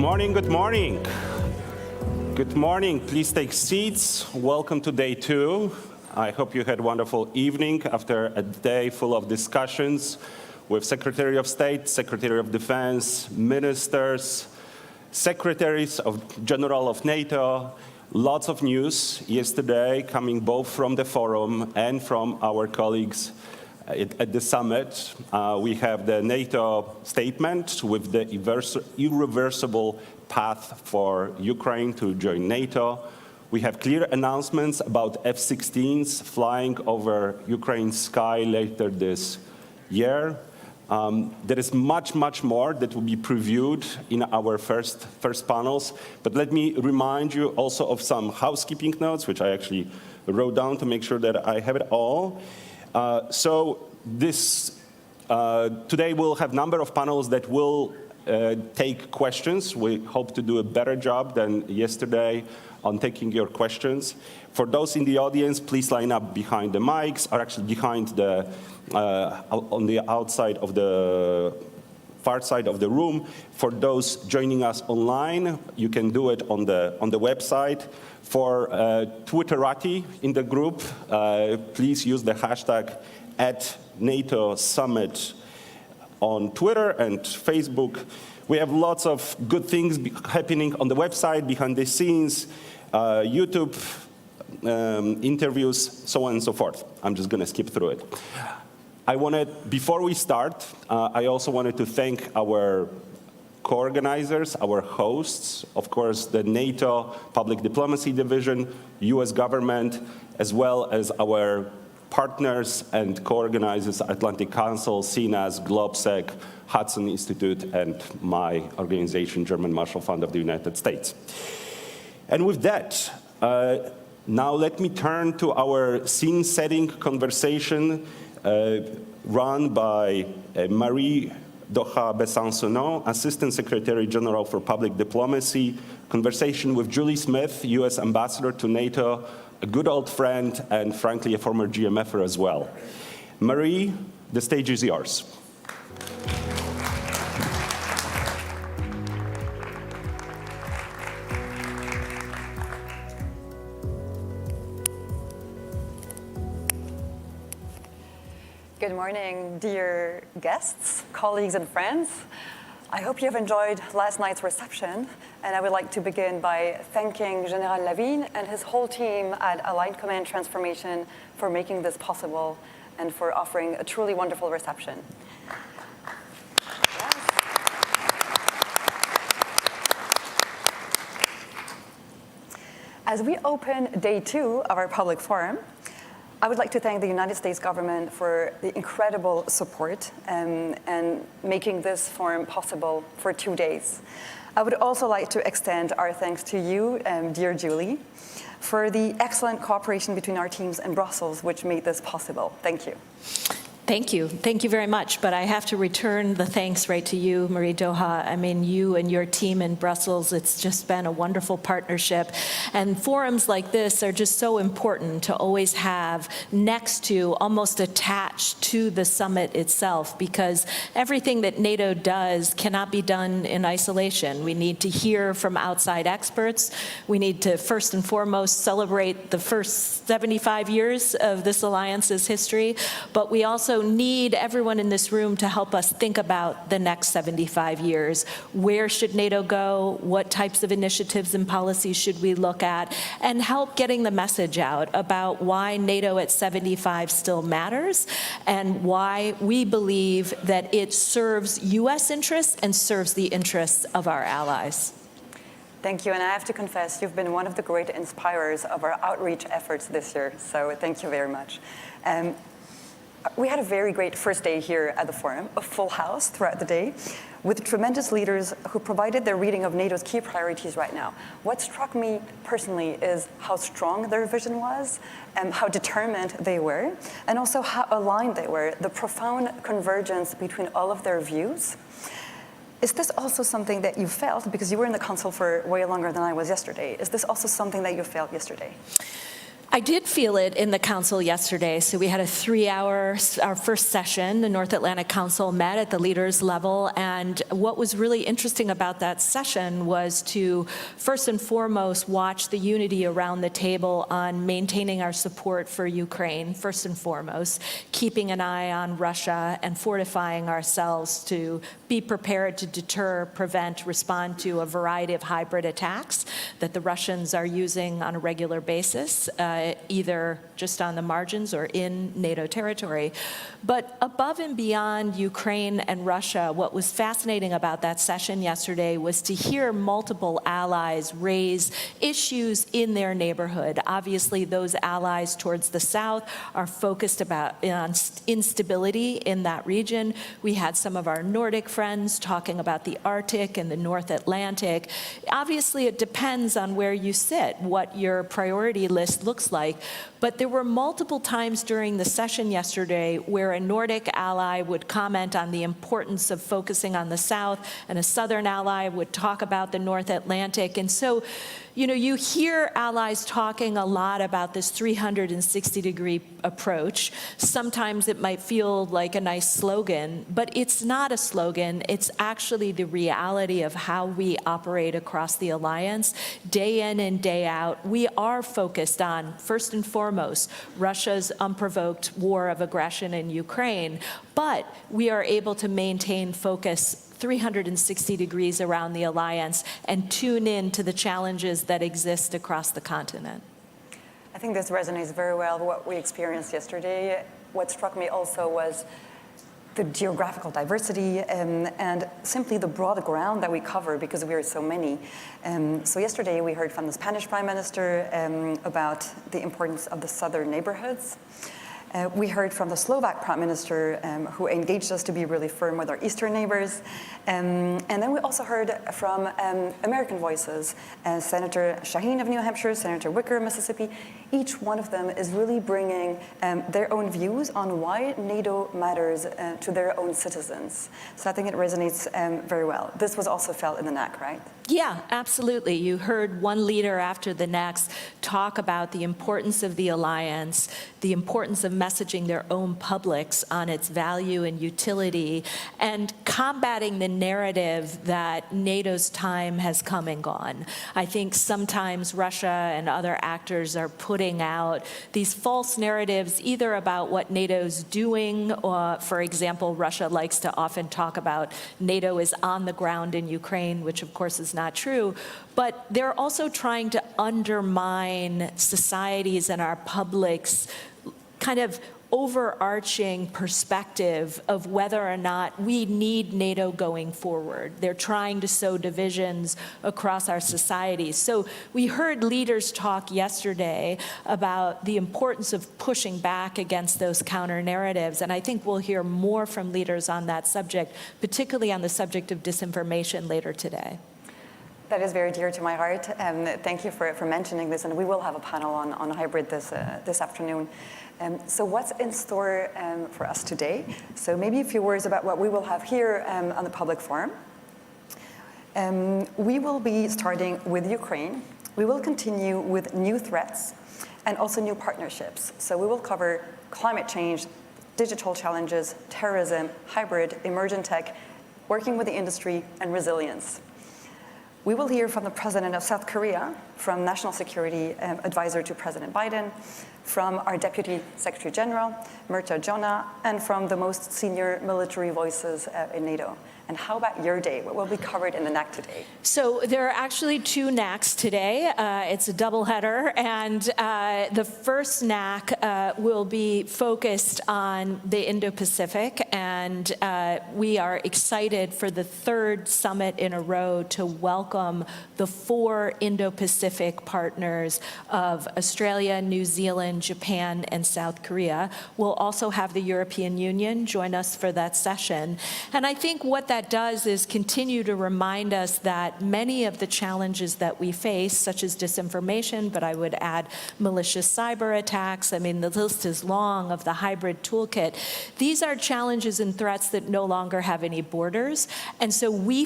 morning, good morning. Good morning, please take seats. Welcome to day 2. I hope you had a wonderful evening after a day full of discussions with Secretary of State, Secretary of Defense, ministers, secretaries general of NATO. Lots of news yesterday coming both from the forum and from our colleagues at the summit. We have the NATO statement with the irreversible path for Ukraine to join NATO. We have clear announcements about F-16s flying over Ukraine's sky later this year. There is much more that will be previewed in our first panels. But let me remind you also of some housekeeping notes, which I actually wrote down to make sure that I have it all. Today we'll have a number of panels that will take questions. We hope to do a better job than yesterday on taking your questions. For those in the audience, please line up behind the mics, or actually behind the, on the outside of the far side of the room. For those joining us online, you can do it on the website. For Twitterati in the group, please use the hashtag @NatoSummit on Twitter and Facebook. We have lots of good things happening on the website, behind the scenes, YouTube, interviews, so on and so forth. I'm just going to skip through it. Before we start, I also wanted to thank our co-organizers, our hosts, of course, the NATO Public Diplomacy Division, US government, as well as our partners and co-organizers, Atlantic Council, CNAS, GLOBSEC, Hudson Institute, and my organization, German Marshall Fund of the United States. And with that, now let me turn to our scene-setting conversation run by Marie-Doha Besancenot, Assistant Secretary General for Public Diplomacy, conversation with Julie Smith, US Ambassador to NATO, a good old friend, and frankly, a former GMFer as well. Marie, the stage is yours. Good morning, dear guests, colleagues, and friends. I hope you have enjoyed last night's reception, and I would like to begin by thanking General Lavigne and his whole team at Allied Command Transformation for making this possible and for offering a truly wonderful reception. Yes. As we open day 2 of our public forum, I would like to thank the United States government for the incredible support and making this forum possible for 2 days. I would also like to extend our thanks to you, dear Julie, for the excellent cooperation between our teams in Brussels, which made this possible. Thank you. Thank you. Thank you very much. But I have to return the thanks right to you, Marie-Doha. I mean, you and your team in Brussels, it's just been a wonderful partnership. And forums like this are just so important to always have next to, almost attached to the summit itself, because everything that NATO does cannot be done in isolation. We need to hear from outside experts. We need to, first and foremost, celebrate the first 75 years of this alliance's history. But we also need everyone in this room to help us think about the next 75 years. Where should NATO go? What types of initiatives and policies should we look at? And help getting the message out about why NATO at 75 still matters and why we believe that it serves US interests and serves the interests of our allies. Thank you, and I have to confess, you've been one of the great inspirers of our outreach efforts this year, so thank you very much. We had a very great first day here at the forum, a full house throughout the day, with tremendous leaders who provided their reading of NATO's key priorities right now. What struck me personally is how strong their vision was, and how determined they were, and also how aligned they were, the profound convergence between all of their views. Is this also something that you felt, because you were in the Council for way longer than I was yesterday, is this also something that you felt yesterday? I did feel it in the Council yesterday. So we had a 3-hour, our first session. The North Atlantic Council met at the leaders level. And what was really interesting about that session was to, first and foremost, watch the unity around the table on maintaining our support for Ukraine, first and foremost, keeping an eye on Russia and fortifying ourselves to be prepared to deter, prevent, respond to a variety of hybrid attacks that the Russians are using on a regular basis, either just on the margins or in NATO territory. But above and beyond Ukraine and Russia, what was fascinating about that session yesterday was to hear multiple allies raise issues in their neighborhood. Obviously, those allies towards the south are focused on instability in that region. We had some of our Nordic friends talking about the Arctic and the North Atlantic. Obviously, it depends on where you sit, what your priority list looks like. But there were multiple times during the session yesterday where a Nordic ally would comment on the importance of focusing on the South, and a Southern ally would talk about the North Atlantic. And so, you know, you hear allies talking a lot about this 360-degree approach. Sometimes it might feel like a nice slogan, but it's not a slogan. It's actually the reality of how we operate across the alliance. Day in and day out, we are focused on, first and foremost, Russia's unprovoked war of aggression in Ukraine, but we are able to maintain focus 360 degrees around the alliance and tune in to the challenges that exist across the continent. I think this resonates very well with what we experienced yesterday. What struck me also was the geographical diversity and simply the broad ground that we cover because we are so many. So yesterday we heard from the Spanish Prime Minister about the importance of the southern neighborhoods. We heard from the Slovak Prime Minister who engaged us to be really firm with our eastern neighbors. And then we also heard from American voices, Senator Shaheen of New Hampshire, Senator Wicker of Mississippi. Each one of them is really bringing their own views on why NATO matters to their own citizens. So I think it resonates very well. This was also felt in the NAC, right? Yeah, absolutely. You heard one leader after the next talk about the importance of the alliance, the importance of messaging their own publics on its value and utility, and combating the narrative that NATO's time has come and gone. I think sometimes Russia and other actors are putting out these false narratives either about what NATO's doing, or, for example, Russia likes to often talk about NATO is on the ground in Ukraine, which of course is not true, but they're also trying to undermine societies and our public's kind of overarching perspective of whether or not we need NATO going forward. They're trying to sow divisions across our societies. So we heard leaders talk yesterday about the importance of pushing back against those counter-narratives, and I think we'll hear more from leaders on that subject, particularly on the subject of disinformation later today. That is very dear to my heart, and thank you for mentioning this, and we will have a panel on hybrid this afternoon. So what's in store for us today? So maybe a few words about what we will have here on the public forum. We will be starting with Ukraine. We will continue with new threats and also new partnerships. So we will cover climate change, digital challenges, terrorism, hybrid, emerging tech, working with the industry, and resilience. We will hear from the President of South Korea, from National Security Advisor to President Biden, from our Deputy Secretary General, Myrta Jonah, and from the most senior military voices in NATO. And how about your day? What will be covered in the NAC today? So there are actually two NACs today. It's a doubleheader, and the first NAC will be focused on the Indo-Pacific, and we are excited for the third summit in a row to welcome the 4 Indo-Pacific partners of Australia, New Zealand, Japan, and South Korea. We'll also have the European Union join us for that session. And I think what that that does is continue to remind us that many of the challenges that we face, such as disinformation, but I would add malicious cyber attacks, I mean, the list is long of the hybrid toolkit, these are challenges and threats that no longer have any borders. And so we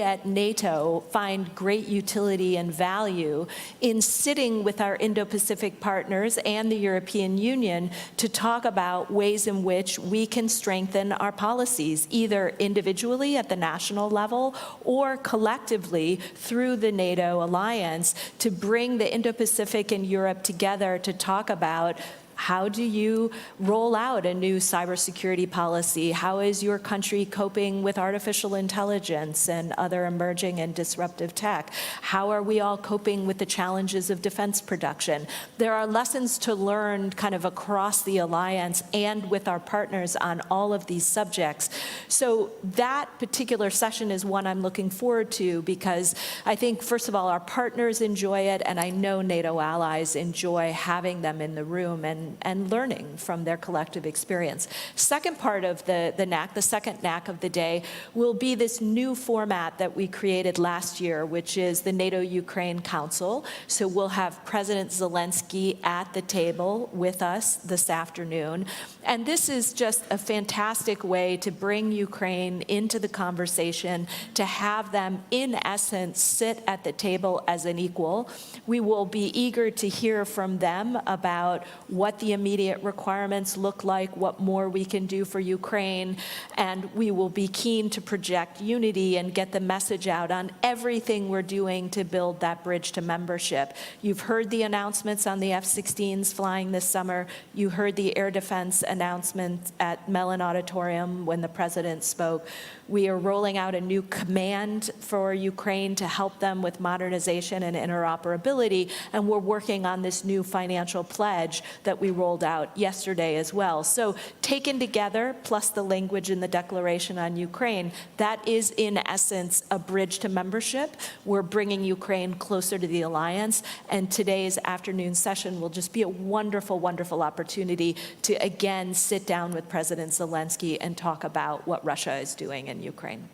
at NATO find great utility and value in sitting with our Indo-Pacific partners and the European Union to talk about ways in which we can strengthen our policies, either individually at the national level or collectively through the NATO alliance, to bring the Indo-Pacific and Europe together to talk about how do you roll out a new cybersecurity policy? How is your country coping with artificial intelligence and other emerging and disruptive tech? How are we all coping with the challenges of defense production? There are lessons to learn kind of across the alliance and with our partners on all of these subjects. So that particular session is one I'm looking forward to, because I think, first of all, our partners enjoy it, and I know NATO allies enjoy having them in the room and learning from their collective experience. Second part of the NAC, the second NAC of the day, will be this new format that we created last year, which is the NATO-Ukraine Council. So we'll have President Zelensky at the table with us this afternoon. And this is just a fantastic way to bring Ukraine into the conversation, to have them, in essence, sit at the table as an equal. We will be eager to hear from them about what the immediate requirements look like, what more we can do for Ukraine, and we will be keen to project unity and get the message out on everything we're doing to build that bridge to membership. You've heard the announcements on the F-16s flying this summer. You heard the air defense announcement at Mellon Auditorium when the president spoke. We are rolling out a new command for Ukraine to help them with modernization and interoperability, and we're working on this new financial pledge that we rolled out yesterday as well. So taken together, plus the language in the Declaration on Ukraine, that is in essence a bridge to membership. We're bringing Ukraine closer to the alliance, and today's afternoon session will just be a wonderful, wonderful opportunity to again sit down with President Zelensky and talk about what Russia is doing in Ukraine.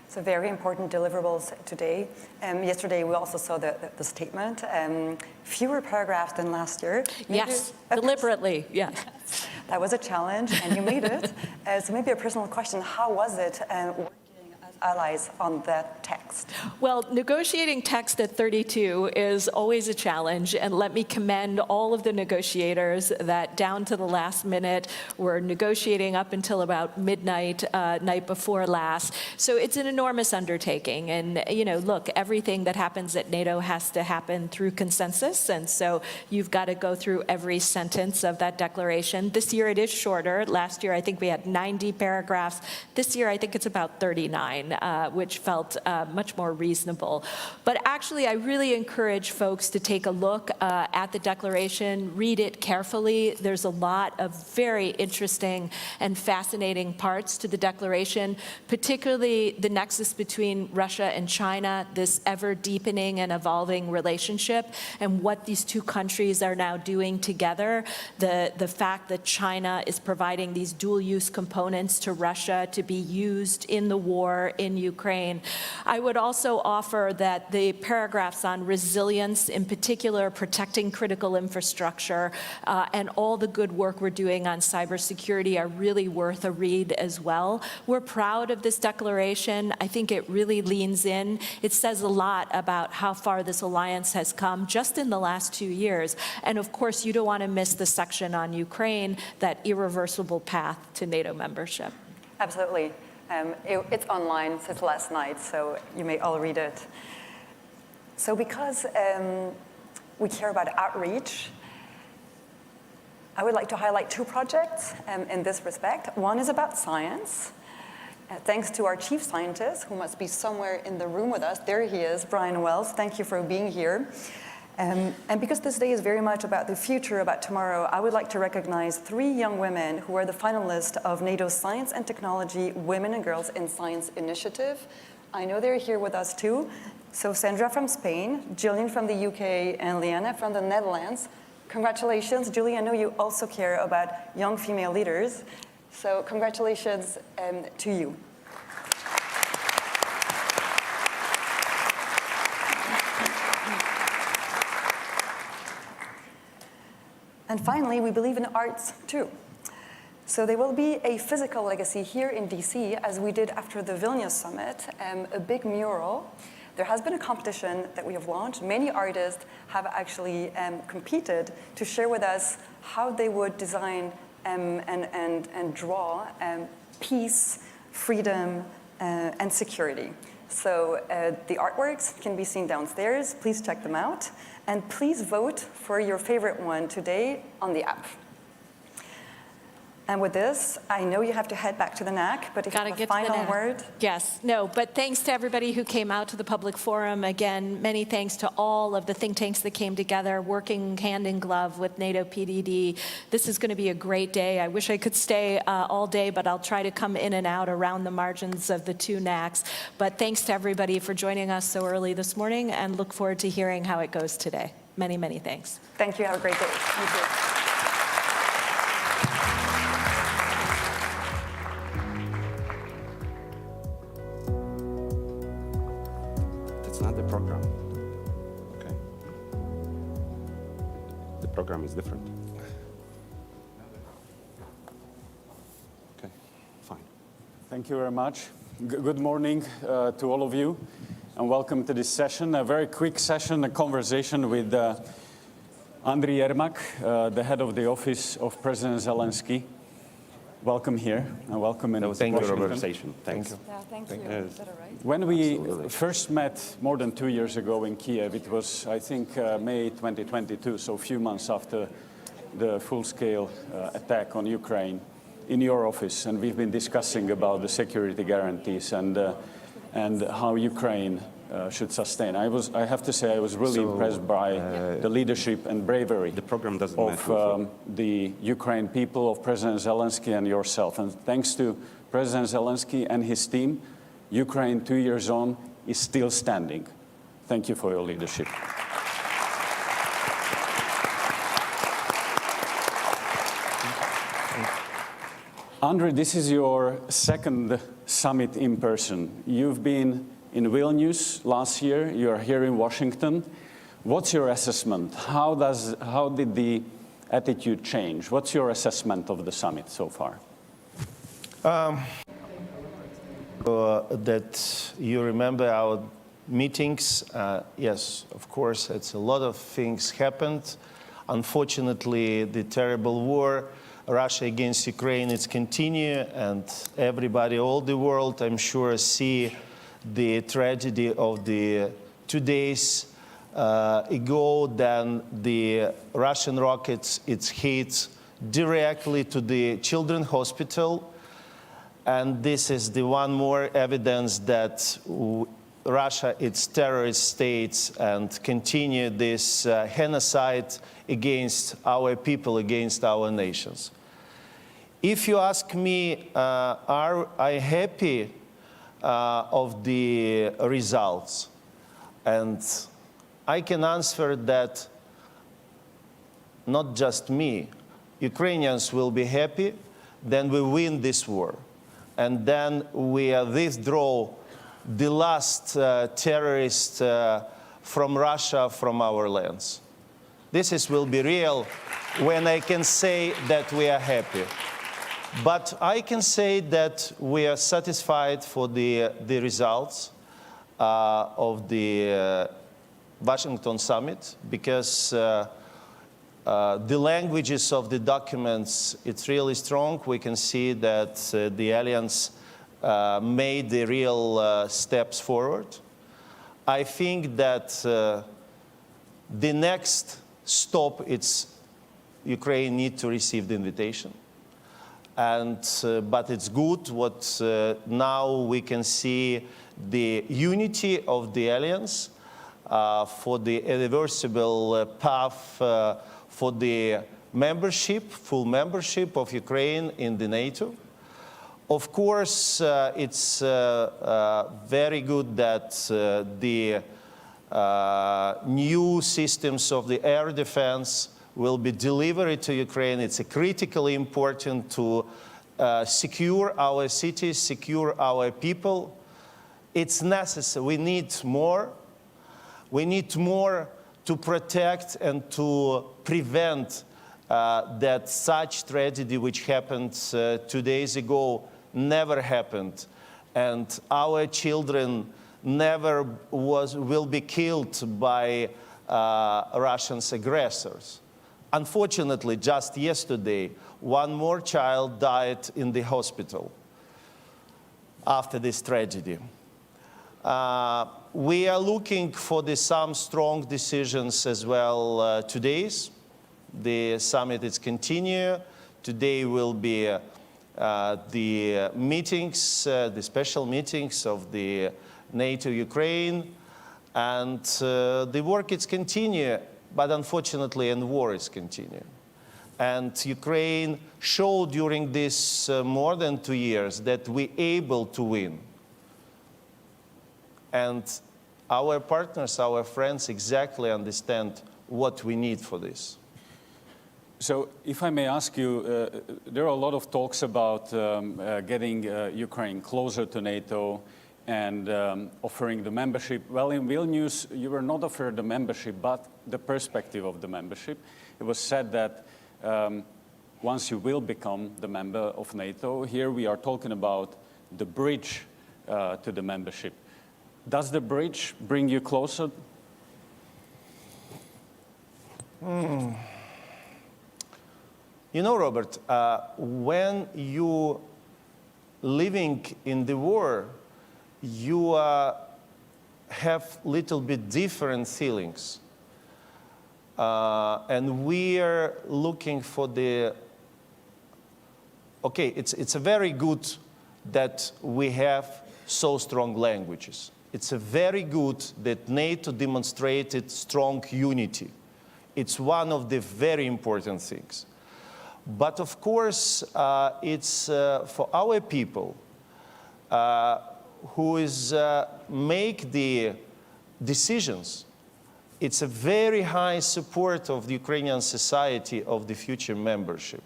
So very important deliverables today. Yesterday we also saw the statement. Fewer paragraphs than last year. Yes, deliberately, yes. That was a challenge, and you made it. So maybe a personal question, how was it working as allies on that text? Well, negotiating text at 32 is always a challenge, and let me commend all of the negotiators that down to the last minute were negotiating up until about midnight, night before last. So it's an enormous undertaking, and look, everything that happens at NATO has to happen through consensus, and so you've got to go through every sentence of that declaration. This year it is shorter. Last year I think we had 90 paragraphs. This year I think it's about 39, which felt much more reasonable. But actually, I really encourage folks to take a look at the declaration, read it carefully. There's a lot of very interesting and fascinating parts to the declaration, particularly the nexus between Russia and China, this ever-deepening and evolving relationship, and what these two countries are now doing together. The fact that China is providing these dual-use components to Russia to be used in the war in Ukraine. I would also offer that the paragraphs on resilience, in particular protecting critical infrastructure, and all the good work we're doing on cybersecurity are really worth a read as well. We're proud of this declaration. I think it really leans in. It says a lot about how far this alliance has come just in the last 2 years. And of course, you don't want to miss the section on Ukraine, that irreversible path to NATO membership. Absolutely. It's online since last night, so you may all read it. So because we care about outreach, I would like to highlight 2 projects in this respect. One is about science. Thanks to our chief scientist, who must be somewhere in the room with us. There he is, Brian Wells. Thank you for being here. And because this day is very much about the future, about tomorrow, I would like to recognize 3 young women who are the finalists of NATO's Science and Technology Women and Girls in Science Initiative. I know they're here with us too. So Sandra from Spain, Julianne from the UK, and Liana from the Netherlands. Congratulations. Julie, I know you also care about young female leaders. So congratulations to you. And finally, we believe in arts too. So there will be a physical legacy here in DC, as we did after the Vilnius summit, a big mural. There has been a competition that we have launched. Many artists have actually competed to share with us how they would design and draw peace, freedom, and security. So the artworks can be seen downstairs. Please check them out. And please vote for your favorite one today on the app. And with this, I know you have to head back to the NAC, but if you have a final word. Yes, no, but thanks to everybody who came out to the public forum. Again, many thanks to all of the think tanks that came together, working hand in glove with NATO PDD. This is going to be a great day. I wish I could stay all day, but I'll try to come in and out around the margins of the two NACs. But thanks to everybody for joining us so early this morning, and look forward to hearing how it goes today. Many, many thanks. Thank you. Have a great day. You too. Not the program. Okay. The program is different. Okay, fine. Thank you very much. Good morning to all of you, and welcome to this session. A very quick session, a conversation with Andryi Yermak, the head of the office of President Zelensky. Welcome here, and welcome in Thank Washington. you, Róbert. Thanks. Yeah, thank you. Is that all right? When we first met more than 2 years ago in Kiev, it was, I think, May 2022, so a few months after the full-scale attack on Ukraine in your office, and we've been discussing about the security guarantees and how Ukraine should sustain. I have to say I was really impressed by the leadership and bravery of the Ukraine people, of President Zelensky and yourself. And thanks to President Zelensky and his team, Ukraine 2 years on is still standing. Thank you for your leadership. Andryi, this is your second summit in person. You've been in Vilnius last year. You are here in Washington. What's your assessment? How did the attitude change? What's your assessment of the summit so far? That you remember our meetings. Yes, of course, it's a lot of things happened. Unfortunately, the terrible war, Russia against Ukraine, it's continue, and everybody, all the world, I'm sure, see the tragedy of the 2 days ago. Then the Russian rockets, it hit directly to the children's hospital. And this is the one more evidence that Russia, it's terrorist states, and continue this genocide against our people, against our nations. If you ask me, are I happy of the results? And I can answer that not just me. Ukrainians will be happy, then we win this war. And then we withdraw the last terrorist from Russia, from our lands. This will be real when I can say that we are happy. But I can say that we are satisfied for the results of the Washington summit, because the languages of the documents, it's really strong. We can see that the alliance made the real steps forward. I think that the next stop, it's Ukraine need to receive the invitation. But it's good what now we can see the unity of the alliance for the irreversible path for the membership, full membership of Ukraine in the NATO. Of course, it's very good that the new systems of the air defense will be delivered to Ukraine. It's critically important to secure our cities, secure our people. It's necessary. We need more. We need more to protect and to prevent that such tragedy which happened 2 days ago never happened, and our children never will be killed by Russian aggressors. Unfortunately, just yesterday, one more child died in the hospital after this tragedy. We are looking for some strong decisions as well today. The summit is continue. Today will be the meetings, the special meetings of the NATO-Ukraine, and the work is continue, but unfortunately, and war is continue. And Ukraine showed during this more than 2 years that we're able to win. And our partners, our friends exactly understand what we need for this. So if I may ask you, there are a lot of talks about getting Ukraine closer to NATO and offering the membership. Well, in Vilnius, you were not offered the membership, but the perspective of the membership. It was said that once you will become the member of NATO, here we are talking about the bridge to the membership. Does the bridge bring you closer? You know, Robert, when you living in the war, you have little bit different feelings. And we are looking for okay, it's a very good that we have so strong languages. It's a very good that NATO demonstrated strong unity. It's one of the very important things. But of course, it's for our people who is make the decisions. It's a very high support of the Ukrainian society of the future membership.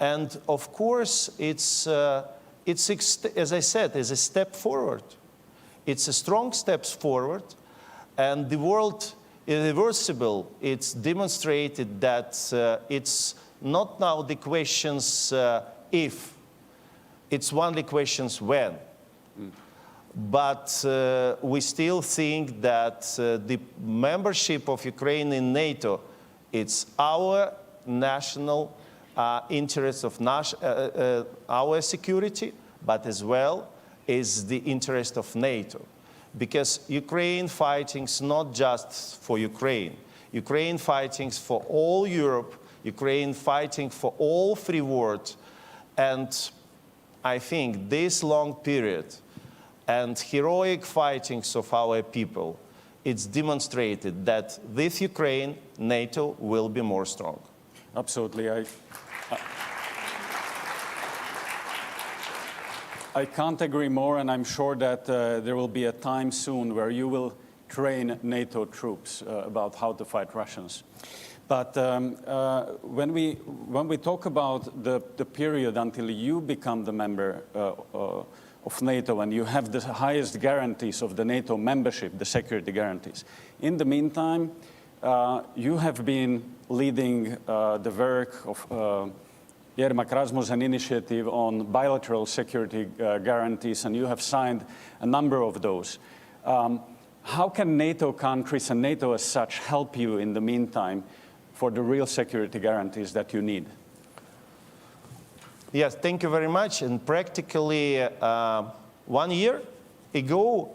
And of course, it's as I said, is a step forward. It's a strong step forward, and the world irreversible. It's demonstrated that it's not now the questions if, it's only questions when. But we still think that the membership of Ukraine in NATO, it's our national interest of our security, but as well is the interest of NATO. Because Ukraine fighting is not just for Ukraine. Ukraine fighting for all Europe, Ukraine fighting for all free world. And I think this long period and heroic fightings of our people, it's demonstrated that with Ukraine, NATO will be more strong. Absolutely. I can't agree more, and I'm sure that there will be a time soon where you will train NATO troops about how to fight Russians. But when we talk about the period until you become the member of NATO and you have the highest guarantees of the NATO membership, the security guarantees, in the meantime, you have been leading the work of Yermak Rasmussen initiative on bilateral security guarantees, and you have signed a number of those. How can NATO countries and NATO as such help you in the meantime for the real security guarantees that you need? Yes, thank you very much. And practically 1 year ago,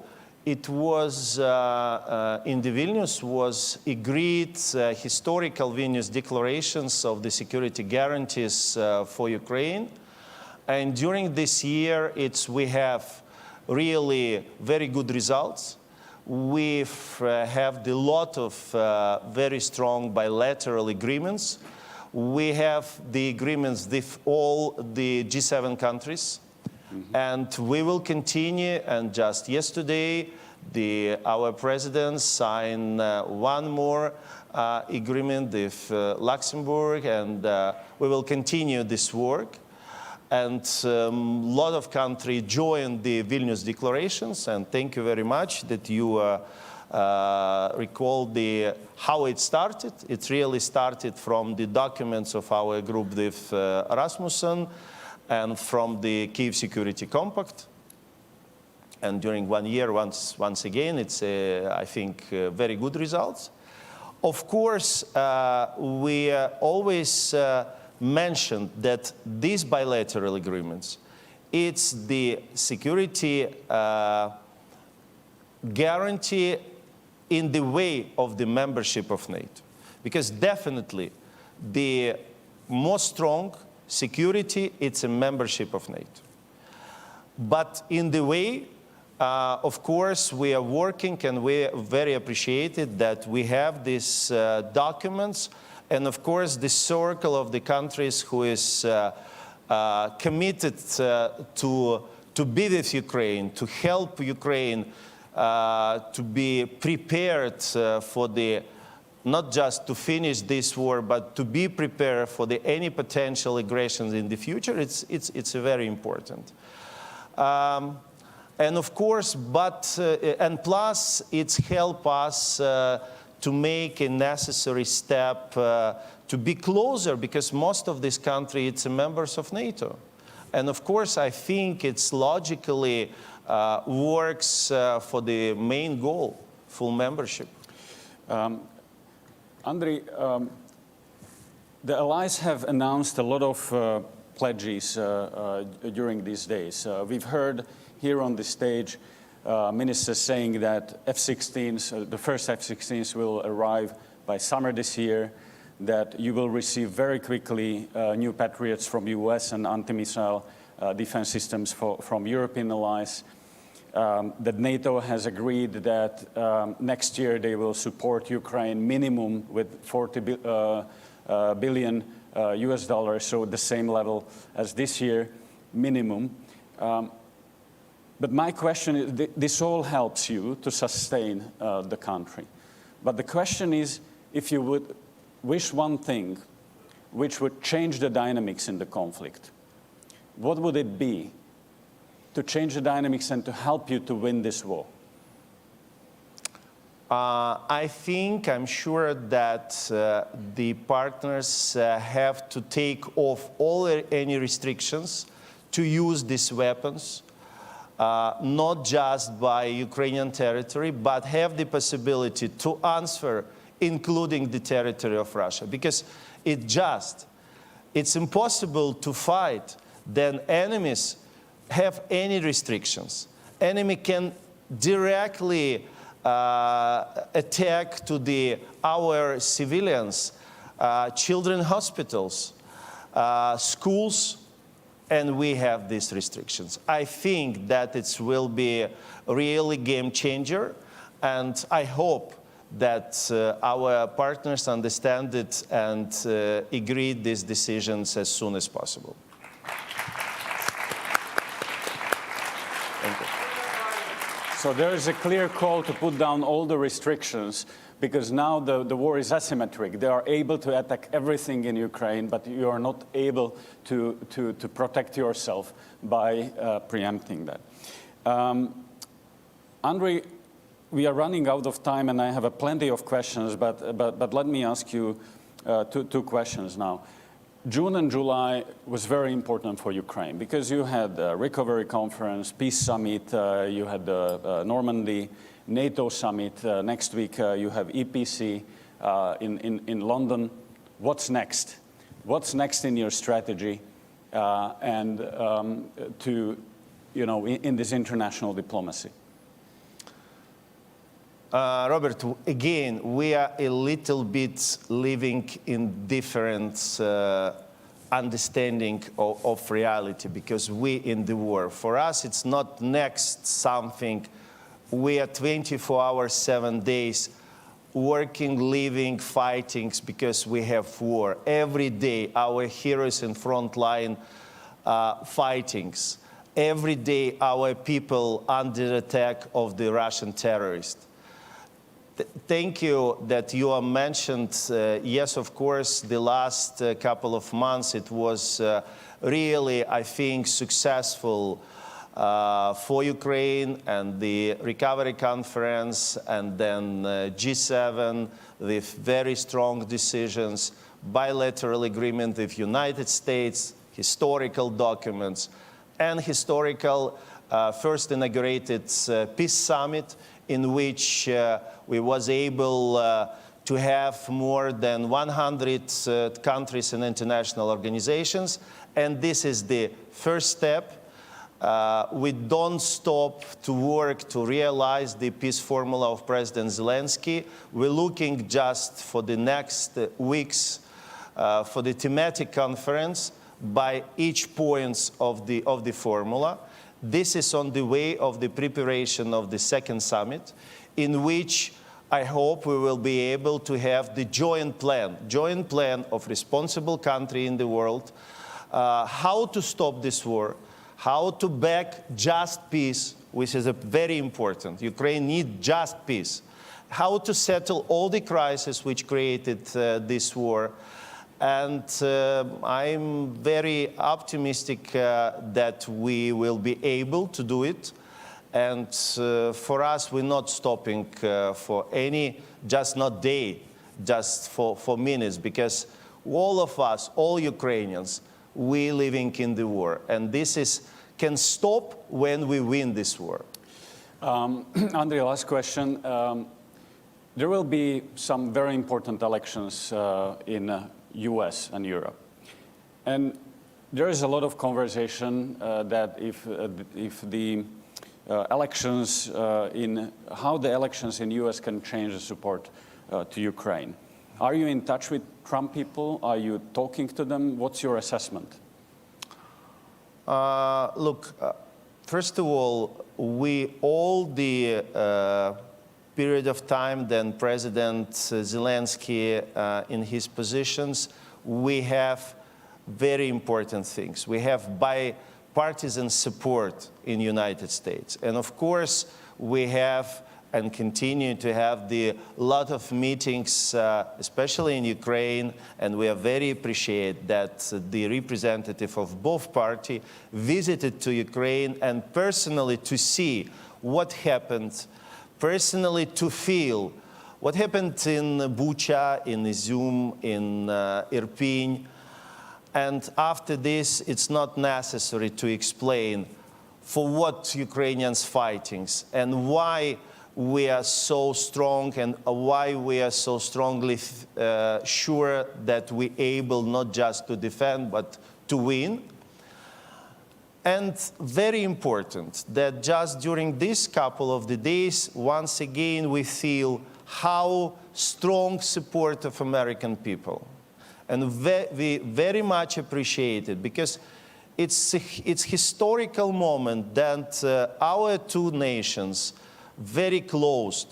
it was in the Vilnius was agreed historical Vilnius declarations of the security guarantees for Ukraine. And during this year, we have really very good results. We have a lot of very strong bilateral agreements. We have the agreements with all the G7 countries. And we will continue, and just yesterday, our president signed one more agreement with Luxembourg, and we will continue this work. And a lot of countries joined the Vilnius declarations, and thank you very much that you recall how it started. It really started from the documents of our group with Rasmussen and from the Kyiv Security Compact. And during 1 year, once again, it's, I think, very good results. Of course, we always mentioned that these bilateral agreements, it's the security guarantee in the way of the membership of NATO. Because definitely the most strong security, it's a membership of NATO. But in the way, of course, we are working, and we very appreciated that we have these documents, and of course the circle of the countries who is committed to be with Ukraine, to help Ukraine to be prepared for the, not just to finish this war, but to be prepared for any potential aggressions in the future. It's very important. And of course, and plus, it's helped us to make a necessary step to be closer, because most of this country, it's members of NATO. And of course, I think it's logically works for the main goal, full membership. Andryi, the allies have announced a lot of pledges during these days. We've heard here on the stage ministers saying that F-16s, the first F-16s will arrive by summer this year, that you will receive very quickly new Patriots from US and anti-missile defense systems from European allies, that NATO has agreed that next year they will support Ukraine minimum with 40 billion US dollars, so the same level as this year, minimum. But my question is, this all helps you to sustain the country. But the question is, if you would wish one thing which would change the dynamics in the conflict, what would it be to change the dynamics and to help you to win this war? I'm sure that the partners have to take off any restrictions to use these weapons, not just by Ukrainian territory, but have the possibility to answer, including the territory of Russia. Because it's impossible to fight then enemies have any restrictions. Enemy can directly attack to our civilians, children hospitals, schools, and we have these restrictions. I think that it will be a really game changer, and I hope that our partners understand it and agree these decisions as soon as possible. Thank you. So there is a clear call to put down all the restrictions, because now the war is asymmetric. They are able to attack everything in Ukraine, but you are not able to protect yourself by preempting that. Andryi, we are running out of time, and I have plenty of questions, but let me ask you two questions now. June and July was very important for Ukraine, because you had the recovery conference, peace summit, you had the Normandy, NATO summit. Next week you have EPC in London. What's next? What's next in your strategy and in this international diplomacy? Róbert, again, we are a little bit living in different understanding of reality, because we in the war. For us, it's not next something. We are 24 hours, 7 days, working, living, fighting, because we have war. Every day, our heroes in front line fightings. Every day, our people under attack of the Russian terrorists. Thank you that you have mentioned, yes, of course, the last couple of months, it was really, I think, successful for Ukraine, and the recovery conference, and then G7 with very strong decisions, bilateral agreement with United States, historical documents, and historical first inaugurated peace summit in which we was able to have more than 100 countries and international organizations. And this is the first step. We don't stop to work to realize the peace formula of President Zelensky. We're looking just for the next weeks for the thematic conference by each points of the formula. This is on the way of the preparation of the second summit, in which I hope we will be able to have the joint plan of responsible country in the world, how to stop this war, how to back just peace, which is very important. Ukraine needs just peace. How to settle all the crises which created this war. And I'm very optimistic that we will be able to do it. And for us, we're not stopping for any, just not day, just for minutes, because all of us, all Ukrainians, we living in the war. And this can stop when we win this war. Andryi, last question. There will be some very important elections in US and Europe. And there is a lot of conversation that if the elections how the elections in US can change the support to Ukraine. Are you in touch with Trump people? Are you talking to them? What's your assessment? Look, first of all, all the period of time then President Zelensky in his positions, we have very important things. We have bipartisan support in the United States. And of course, we have and continue to have the lot of meetings, especially in Ukraine, and we are very appreciate that the representative of both parties visited to Ukraine and personally to see what happened, personally to feel what happened in Bucha, in Izum, in Irpin. And after this, it's not necessary to explain for what Ukrainians fighting and why we are so strong and why we are so strongly sure that we're able not just to defend, but to win. And very important that just during this couple of the days, once again, we feel how strong support of American people. And we very much appreciate it because it's historical moment that our two nations very close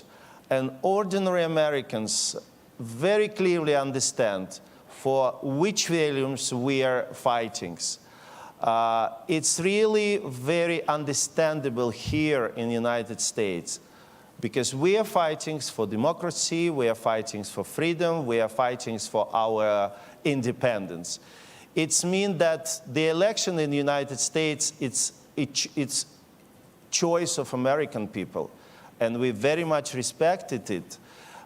and ordinary Americans very clearly understand for which values we are fighting. It's really very understandable here in the United States because we are fighting for democracy, we are fighting for freedom, we are fighting for our independence. It means that the election in the United States, it's choice of American people, and we very much respected it.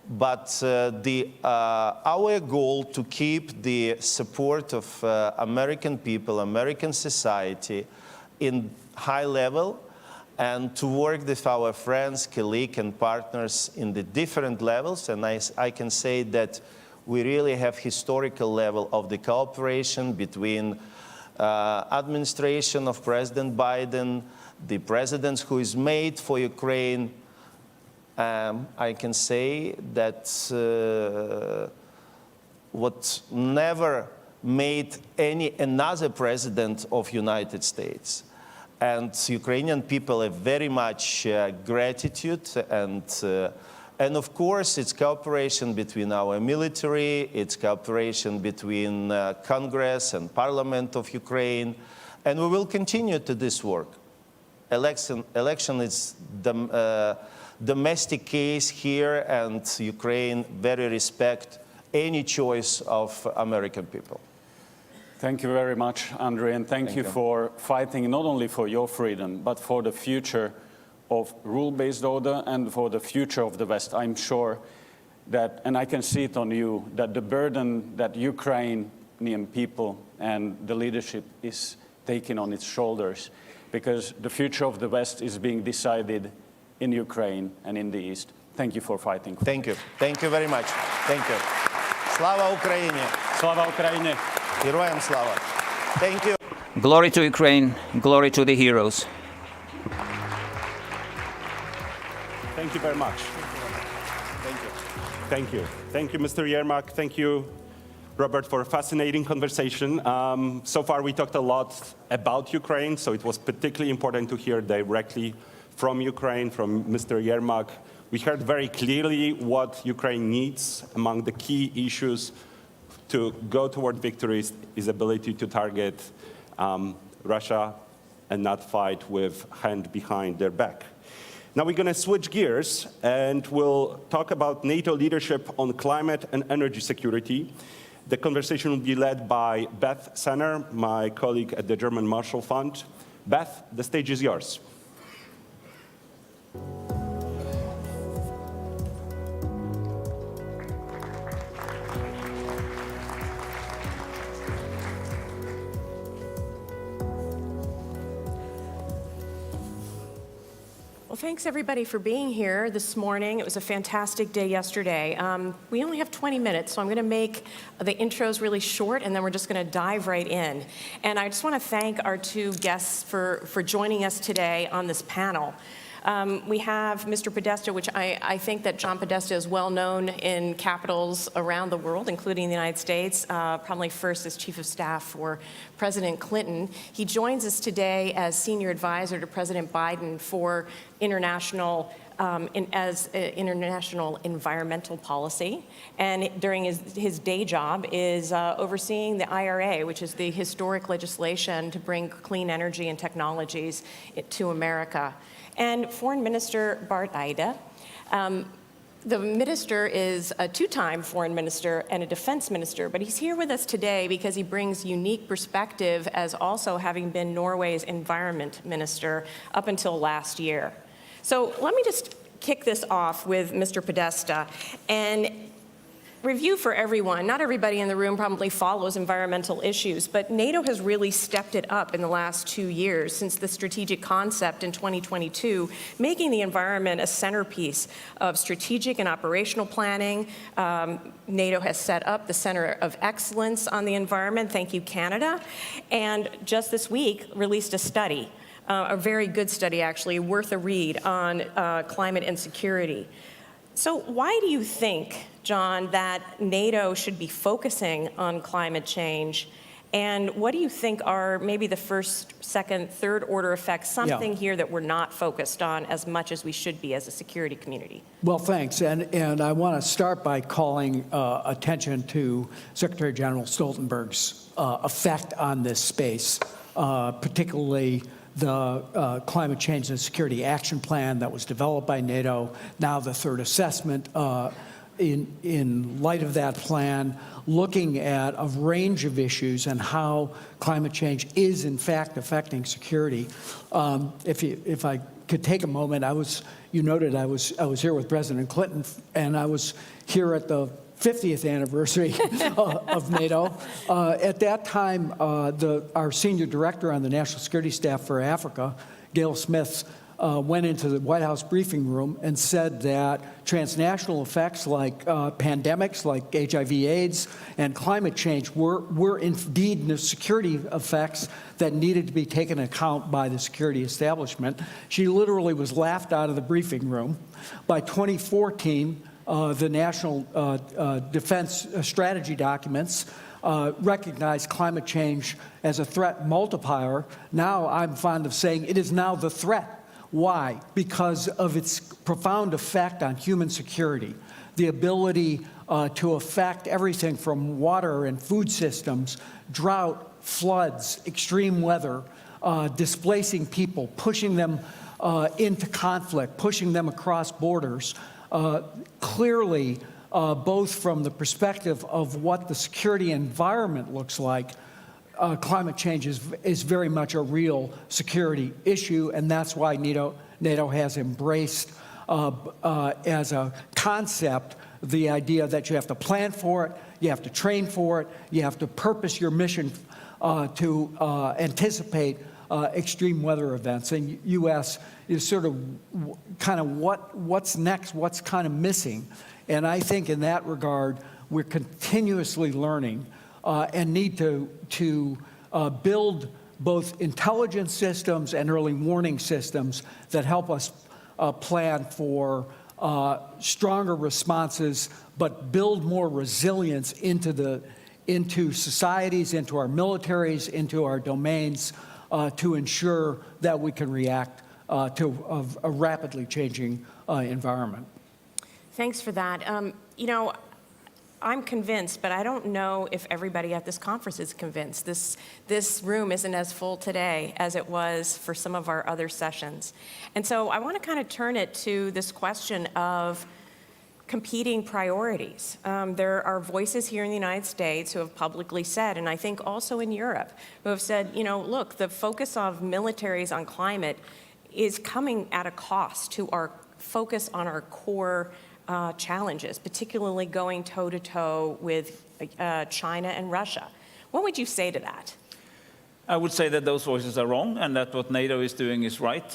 But our goal to keep the support of American people, American society in high level, and to work with our friends, colleagues, and partners in the different levels. And I can say that we really have historical level of the cooperation between administration of President Biden, the president who is made for Ukraine. I can say that what never made another president of United States. And Ukrainian people have very much gratitude and of course it's cooperation between our military, it's cooperation between Congress and Parliament of Ukraine, and we will continue to this work. Election is the domestic case here, and Ukraine very respect any choice of American people. Thank you very much, Andryi, and thank you for fighting not only for your freedom, but for the future of rule-based order and for the future of the West. I'm sure that, and I can see it on you, that the burden that Ukrainian people and the leadership is taking on its shoulders, because the future of the West is being decided in Ukraine and in the East. Thank you for fighting. Thank you. Thank you very much. Thank you. Slava Ukraini. Slava Ukraini. Героям слава. Thank you. Glory to Ukraine, glory to the heroes. Thank you very much. Thank you. Thank you. Thank you, Mr. Yermak. Thank you, Róbert, for a fascinating conversation. So far, we talked a lot about Ukraine, so it was particularly important to hear directly from Ukraine, from Mr. Yermak. We heard very clearly what Ukraine needs. Among the key issues to go toward victory is ability to target Russia and not fight with hand behind their back. Now we're going to switch gears and we'll talk about NATO leadership on climate and energy security. The conversation will be led by Beth Sanner, my colleague at the German Marshall Fund. Beth, the stage is yours. Well, thanks everybody for being here this morning. It was a fantastic day yesterday. We only have 20 minutes, so I'm going to make the intros really short, and then we're just going to dive right in. And I just want to thank our two guests for joining us today on this panel. We have Mr. Podesta, which I think that John Podesta is well known in capitals around the world, including the United States, probably first as Chief of Staff for President Clinton. He joins us today as Senior Advisor to President Biden for international international environmental policy, and during his day job is overseeing the IRA, which is the historic legislation to bring clean energy and technologies to America. And Foreign Minister Barth Eide. The minister is a two-time foreign minister and a defense minister, but he's here with us today because he brings unique perspective as also having been Norway's environment minister up until last year. So let me just kick this off with Mr. Podesta and review for everyone. Not everybody in the room probably follows environmental issues, but NATO has really stepped it up in the last 2 years since the strategic concept in 2022, making the environment a centerpiece of strategic and operational planning. NATO has set up the Center of Excellence on the environment, thank you, Canada, and just this week released a study, a very good study actually, worth a read on climate and security. So why do you think, John, that NATO should be focusing on climate change? And what do you think are maybe the first, second, third order effects, something here that we're not focused on as much as we should be as a security community? Well, thanks. And I want to start by calling attention to Secretary General Stoltenberg's effect on this space, particularly the Climate Change and Security Action Plan that was developed by NATO, now the third assessment in light of that plan, looking at a range of issues and how climate change is in fact affecting security. If I could take a moment, you noted I was here with President Clinton, and I was here at the 50th anniversary of NATO. At that time, our senior director on the National Security Staff for Africa, Gail Smith, went into the White House briefing room and said that transnational effects like pandemics, like HIV/AIDS, and climate change were indeed the security effects that needed to be taken into account by the security establishment. She literally was laughed out of the briefing room. By 2014, the National Defense Strategy documents recognized climate change as a threat multiplier. Now I'm fond of saying it is now the threat. Why? Because of its profound effect on human security, the ability to affect everything from water and food systems, drought, floods, extreme weather, displacing people, pushing them into conflict, pushing them across borders. Clearly, both from the perspective of what the security environment looks like, climate change is very much a real security issue, and that's why NATO has embraced as a concept the idea that you have to plan for it, you have to train for it, you have to purpose your mission to anticipate extreme weather events. And U.S. is sort of kind of what's next, what's kind of missing. And I think in that regard, we're continuously learning and need to build both intelligence systems and early warning systems that help us plan for stronger responses, but build more resilience into societies, into our militaries, into our domains, to ensure that we can react to a rapidly changing environment. Thanks for that. You know, I'm convinced, but I don't know if everybody at this conference is convinced. This room isn't as full today as it was for some of our other sessions. And so I want to kind of turn it to this question of competing priorities. There are voices here in the United States who have publicly said, and I think also in Europe, who have said, you know, look, the focus of militaries on climate is coming at a cost to our focus on our core challenges, particularly going toe-to-toe with China and Russia. What would you say to that? I would say that those voices are wrong, and that what NATO is doing is right.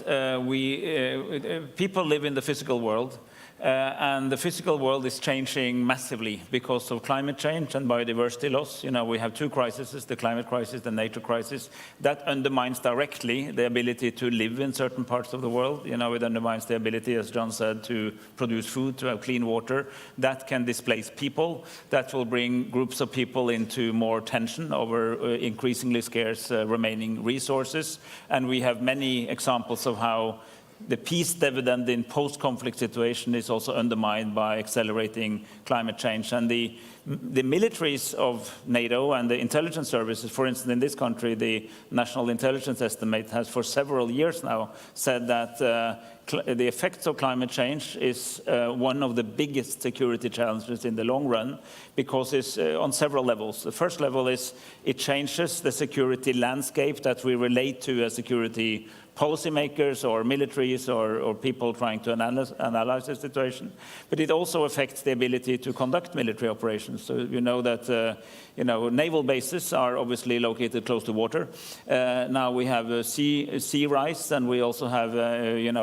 People live in the physical world, and the physical world is changing massively because of climate change and biodiversity loss. You know, we have two crises, the climate crisis, the NATO crisis. That undermines directly the ability to live in certain parts of the world. You know, it undermines the ability, as John said, to produce food, to have clean water. That can displace people. That will bring groups of people into more tension over increasingly scarce remaining resources. And we have many examples of how the peace dividend in post-conflict situation is also undermined by accelerating climate change. And the militaries of NATO and the intelligence services, for instance, in this country, the National Intelligence Estimate has for several years now said that the effects of climate change is one of the biggest security challenges in the long run, because it's on several levels. The first level is it changes the security landscape that we relate to as security policymakers or militaries or people trying to analyze the situation. But it also affects the ability to conduct military operations. So you know that naval bases are obviously located close to water. Now we have sea rise, and we also have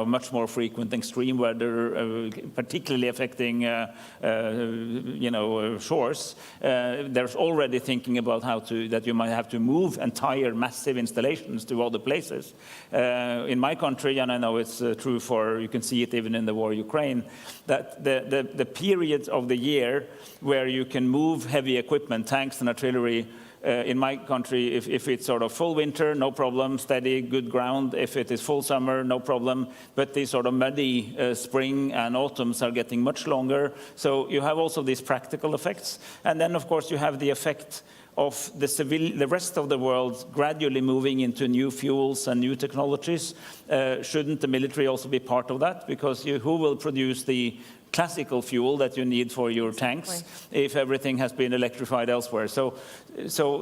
much more frequent extreme weather, particularly affecting shores. There's already thinking about that you might have to move entire massive installations to other places. In my country, and I know it's true for, you can see it even in the war in Ukraine, that the period of the year where you can move heavy equipment, tanks and artillery, in my country, if it's sort of full winter, no problem, steady, good ground. If it is full summer, no problem. But these sort of muddy spring and autumns are getting much longer. So you have also these practical effects. And then, of course, you have the effect of the rest of the world gradually moving into new fuels and new technologies. Shouldn't the military also be part of that? Because who will produce the classical fuel that you need for your tanks if everything has been electrified elsewhere? So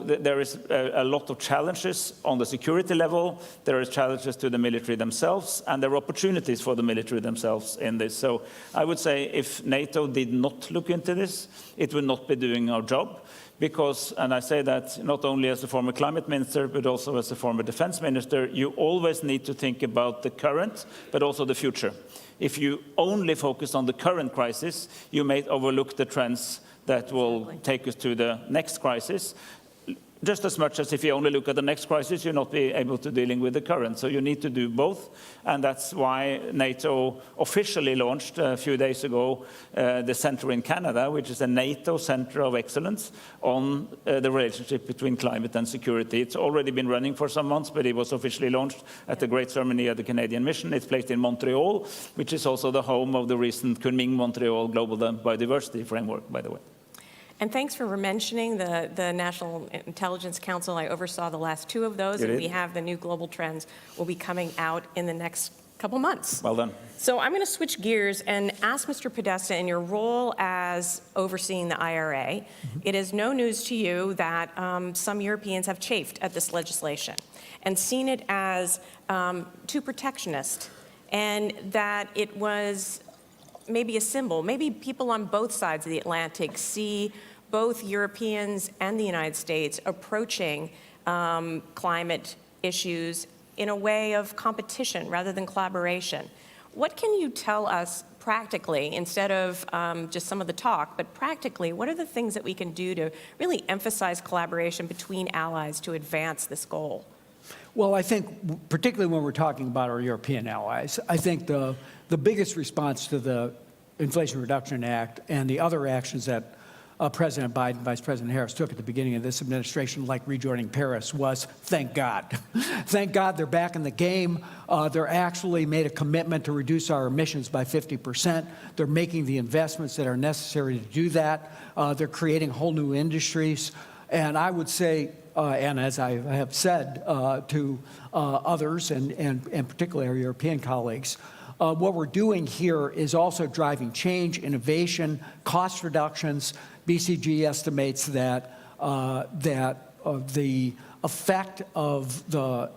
there is a lot of challenges on the security level. There are challenges to the military themselves, and there are opportunities for the military themselves in this. So I would say if NATO did not look into this, it would not be doing our job. Because, and I say that not only as a former climate minister, but also as a former defense minister, you always need to think about the current, but also the future. If you only focus on the current crisis, you may overlook the trends that will take us to the next crisis. Just as much as if you only look at the next crisis, you'll not be able to dealing with the current. So you need to do both. And that's why NATO officially launched a few days ago the center in Canada, which is a NATO center of excellence on the relationship between climate and security. It's already been running for some months, but it was officially launched at the great ceremony at the Canadian Mission. It's placed in Montreal, which is also the home of the recent Kunming-Montreal Global Biodiversity Framework, by the way. And thanks for mentioning the National Intelligence Council. I oversaw the last two of those, and we have the new global trends will be coming out in the next couple months. Well done. So I'm going to switch gears and ask Mr. Podesta, in your role as overseeing the IRA, it is no news to you that some Europeans have chafed at this legislation and seen it as too protectionist, and that it was maybe a symbol. Maybe people on both sides of the Atlantic see both Europeans and the United States approaching climate issues in a way of competition rather than collaboration. What can you tell us practically, instead of just some of the talk, but practically, what are the things that we can do to really emphasize collaboration between allies to advance this goal? Well, I think, particularly when we're talking about our European allies, I think the biggest response to the Inflation Reduction Act and the other actions that President Biden, Vice President Harris took at the beginning of this administration, like rejoining Paris, was thank God. Thank God they're back in the game. They're actually made a commitment to reduce our emissions by 50%. They're making the investments that are necessary to do that. They're creating whole new industries. And I would say, and as I have said to others, and particularly our European colleagues, what we're doing here is also driving change, innovation, cost reductions. BCG estimates that the effect of the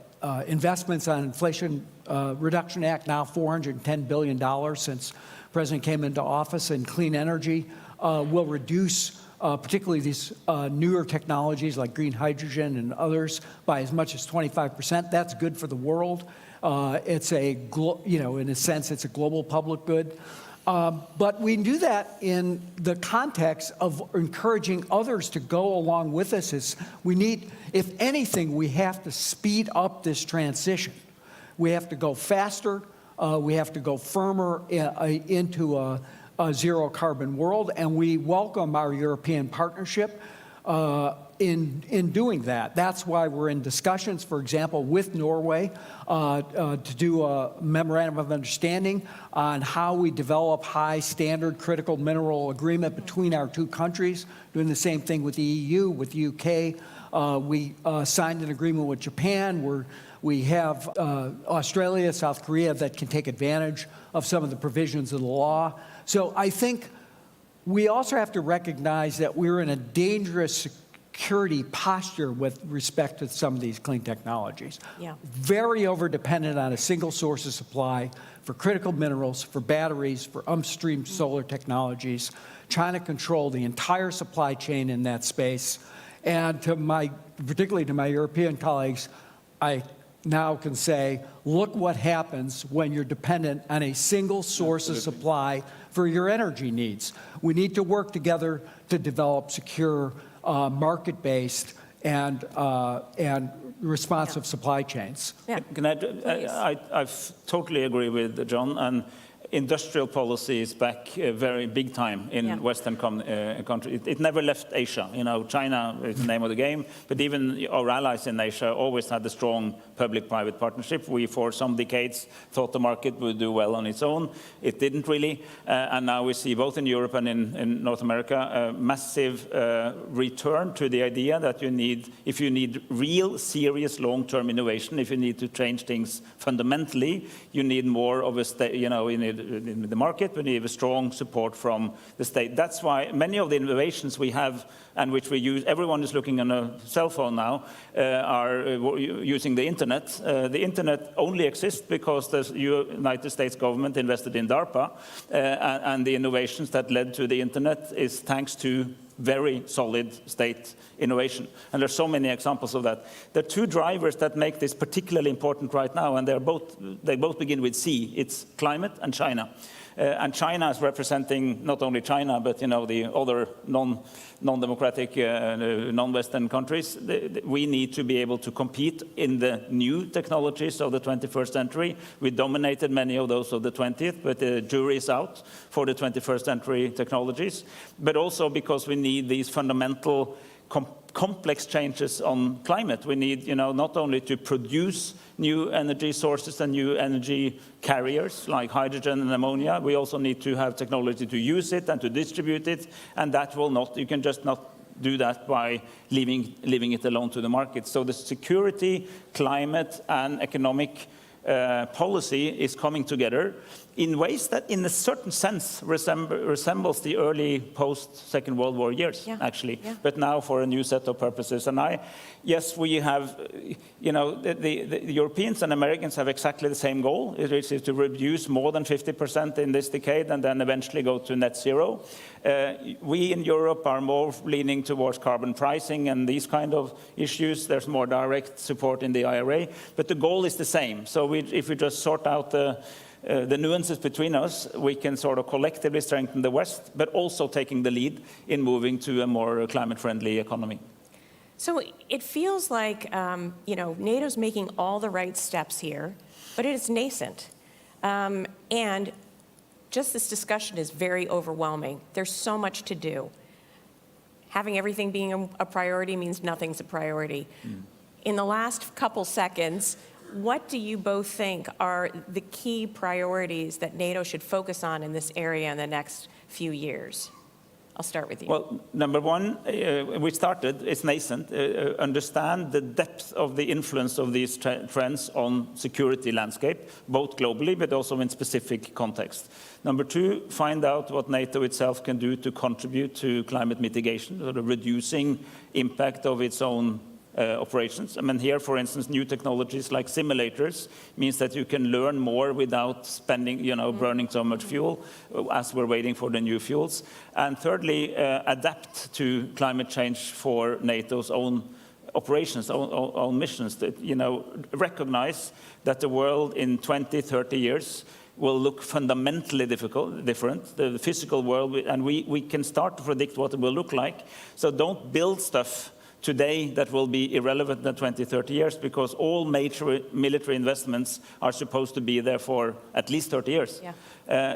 investments on Inflation Reduction Act, now $410 billion since President came into office, in clean energy, will reduce particularly these newer technologies like green hydrogen and others by as much as 25%. That's good for the world. It's in a sense, it's a global public good. But we do that in the context of encouraging others to go along with us. If anything, we have to speed up this transition. We have to go faster. We have to go firmer into a zero carbon world. And we welcome our European partnership in doing that. That's why we're in discussions, for example, with Norway to do a memorandum of understanding on how we develop high standard critical mineral agreement between our two countries, doing the same thing with the EU, with the UK. We signed an agreement with Japan. We have Australia, South Korea that can take advantage of some of the provisions of the law. So I think we also have to recognize that we're in a dangerous security posture with respect to some of these clean technologies. Yeah. Very over-dependent on a single source of supply for critical minerals, for batteries, for upstream solar technologies, trying to control the entire supply chain in that space. And particularly to my European colleagues, I now can say, look what happens when you're dependent on a single source of supply for your energy needs. We need to work together to develop secure, market-based and responsive supply chains. Yeah. Can I totally agree with John. And industrial policy is back very big time in Western countries. It never left Asia. China is the name of the game, but even our allies in Asia always had a strong public-private partnership. We, for some decades, thought the market would do well on its own. It didn't really, and now we see both in Europe and in North America a massive return to the idea that if you need real, serious, long-term innovation, if you need to change things fundamentally, you need more of a in the market, we need a strong support from the state. That's why many of the innovations we have and which we use, everyone is looking on a cell phone now, are using the internet. The internet only exists because the United States government invested in DARPA, and the innovations that led to the internet is thanks to very solid state innovation. And there's so many examples of that. There are two drivers that make this particularly important right now, and they both begin with C. It's climate and China. And China is representing not only China, but the other non-democratic, non-Western countries. We need to be able to compete in the new technologies of the 21st century. We dominated many of those of the 20th, but the jury is out for the 21st century technologies. But also because we need these fundamental complex changes on climate. We need, not only to produce new energy sources and new energy carriers like hydrogen and ammonia, we also need to have technology to use it and to distribute it, and that will not, you can just not do that by leaving it alone to the market. So the security, climate, and economic policy is coming together in ways that, in a certain sense, resembles the early post-Second World War years, actually, but now for a new set of purposes. And yes, we have, the Europeans and Americans have exactly the same goal, which is to reduce more than 50% in this decade and then eventually go to net zero. We in Europe are more leaning towards carbon pricing and these kind of issues. There's more direct support in the IRA, but the goal is the same. So if we just sort out the nuances between us, we can sort of collectively strengthen the West, but also taking the lead in moving to a more climate-friendly economy. So it feels like, NATO's making all the right steps here, but it is nascent. And just this discussion is very overwhelming. There's so much to do. Having everything being a priority means nothing's a priority. In the last couple seconds, what do you both think are the key priorities that NATO should focus on in this area in the next few years? I'll start with you. Well, number one, we started, it's nascent, understand the depth of the influence of these trends on security landscape, both globally, but also in specific context. Number two, find out what NATO itself can do to contribute to climate mitigation, sort of reducing impact of its own operations. I mean, here, for instance, new technologies like simulators means that you can learn more without spending, burning so much fuel as we're waiting for the new fuels. And thirdly, adapt to climate change for NATO's own operations, own missions. That, recognize that the world in 20, 30 years will look fundamentally different, the physical world, and we can start to predict what it will look like. So don't build stuff today that will be irrelevant in 20, 30 years, because all major military investments are supposed to be there for at least 30 years.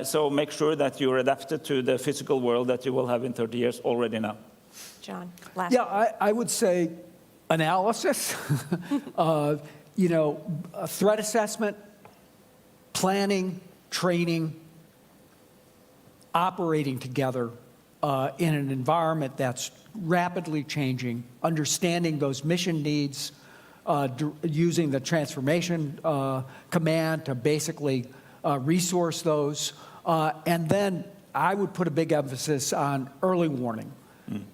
So make sure that you're adapted to the physical world that you will have in 30 years already now. John, last. Yeah, I would say analysis, threat assessment, planning, training, operating together in an environment that's rapidly changing, understanding those mission needs, using the transformation command to basically resource those. And then I would put a big emphasis on early warning,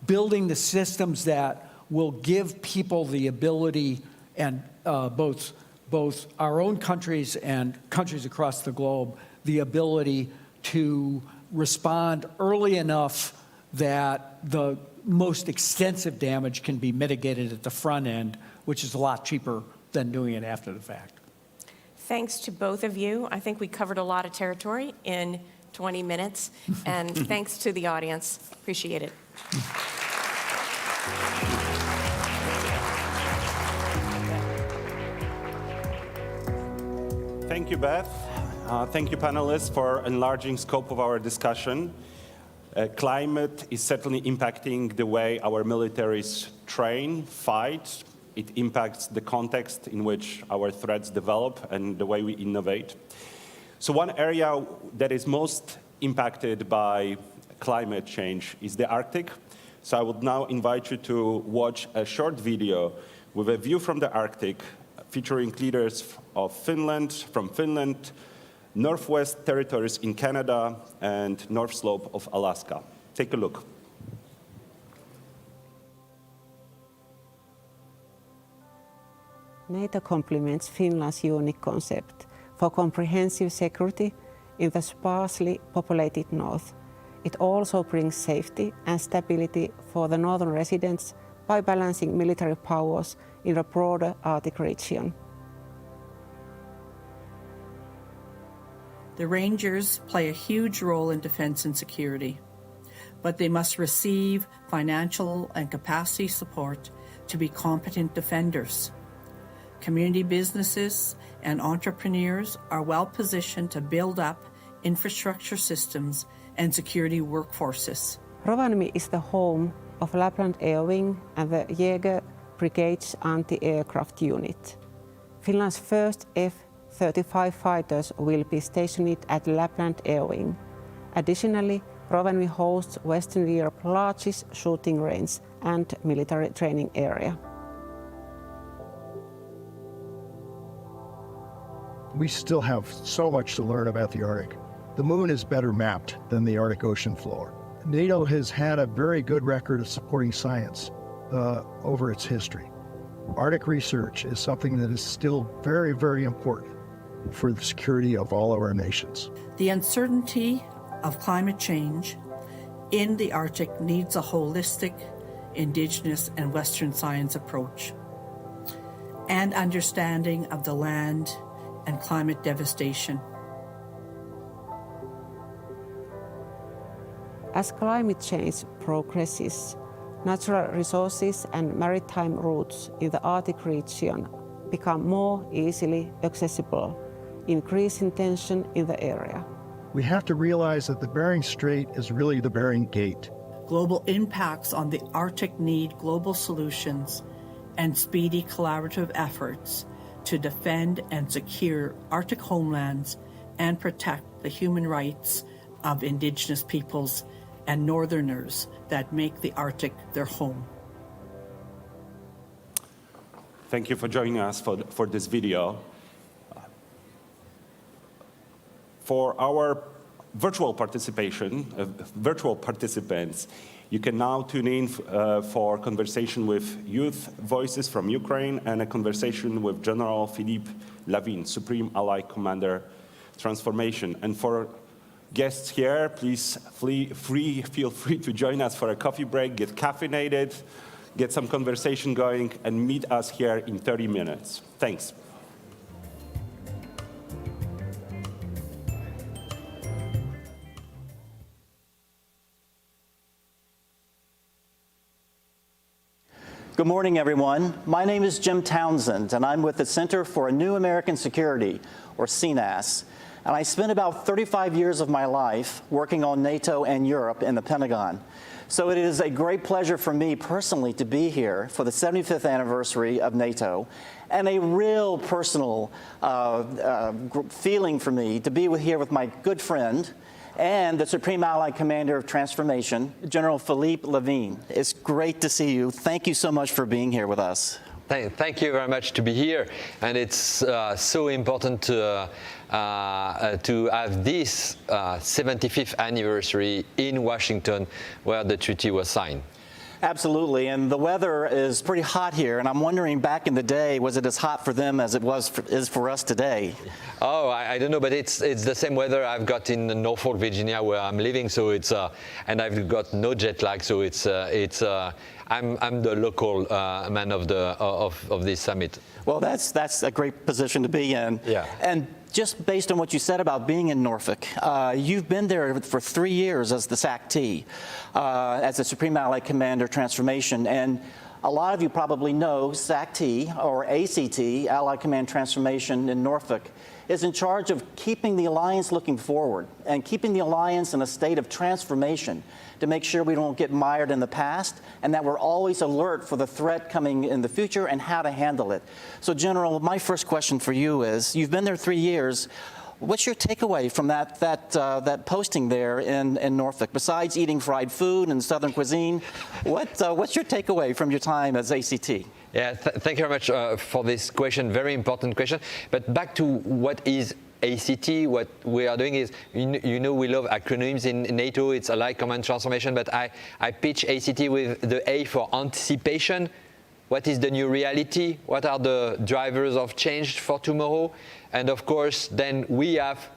building the systems that will give people the ability, and both our own countries and countries across the globe, the ability to respond early enough that the most extensive damage can be mitigated at the front end, which is a lot cheaper than doing it after the fact. Thanks to both of you. I think we covered a lot of territory in 20 minutes. And thanks to the audience. Appreciate it. Thank you, Beth. Thank you, panelists, for enlarging scope of our discussion. Climate is certainly impacting the way our militaries train, fight. It impacts the context in which our threats develop and the way we innovate. So one area that is most impacted by climate change is the Arctic. So I would now invite you to watch a short video with a view from the Arctic, featuring leaders from Finland, Northwest Territories in Canada, and North Slope of Alaska. Take a look. NATO complements Finland's unique concept for comprehensive security in the sparsely populated north. It also brings safety and stability for the northern residents by balancing military powers in a broader Arctic region. The Rangers play a huge role in defense and security, but they must receive financial and capacity support to be competent defenders. Community businesses and entrepreneurs are well positioned to build up infrastructure systems and security workforces. Rovaniemi is the home of Lapland Air Wing and the Jäger Brigade's anti-aircraft unit. Finland's first F-35 fighters will be stationed at Lapland Air Wing. Additionally, Rovaniemi hosts Western Europe's largest shooting range and military training area. we still have so much to learn about the Arctic. The moon is better mapped than the Arctic Ocean floor. NATO has had a very good record of supporting science over its history. Arctic research is something that is still very, very important for the security of all of our nations. The uncertainty of climate change in the Arctic needs a holistic, Indigenous and Western science approach and understanding of the land and climate devastation. As climate change progresses, natural resources and maritime routes in the Arctic region become more easily accessible, increasing tension in the area. We have to realize that the Bering Strait is really the Bering Gate. Global impacts on the Arctic need global solutions and speedy collaborative efforts to defend and secure Arctic homelands and protect the human rights of Indigenous peoples and Northerners that make the Arctic their home. Thank you for joining us for this video. For our virtual participants, you can now tune in for conversation with youth voices from Ukraine and a conversation with General Philippe Lavin, Supreme Allied Commander Transformation. And for guests here, please feel free to join us for a coffee break, get caffeinated, get some conversation going, and meet us here in 30 minutes. Thanks. Good morning, everyone. My name is Jim Townsend, and I'm with the Center for a New American Security, or CNAS. And I spent about 35 years of my life working on NATO and Europe in the Pentagon. So it is a great pleasure for me personally to be here for the 75th anniversary of NATO, and a real personal feeling for me to be here with my good friend and the Supreme Allied Commander of Transformation, General Philippe Lavin. It's great to see you. Thank you so much for being here with us. Thank you very much to be here, and it's so important to have this 75th anniversary in Washington, where the treaty was signed. Absolutely, and the weather is pretty hot here, and I'm wondering, back in the day, was it as hot for them as it is for us today? Oh, I don't know, but it's the same weather I've got in Norfolk, Virginia, where I'm living. So it's and I've got no jet lag. So I'm the local man of this summit. Well, that's a great position to be in. Yeah. And just based on what you said about being in Norfolk, you've been there for 3 years as the SAC-T, as the Supreme Allied Commander Transformation. And a lot of you probably know SAC-T, or ACT, Allied Command Transformation in Norfolk, is in charge of keeping the alliance looking forward and keeping the alliance in a state of transformation to make sure we don't get mired in the past and that we're always alert for the threat coming in the future and how to handle it. So, General, my first question for you is, you've been there 3 years. What's your takeaway from that posting there in Norfolk? Besides eating fried food and Southern cuisine, what's your takeaway from your time as ACT? Yeah, thank you very much for this question, very important question. But back to what is ACT, what we are doing is, you know, we love acronyms in NATO. It's Allied Command Transformation, but I pitch ACT with the A for anticipation. What is the new reality? What are the drivers of change for tomorrow? And of course, then we have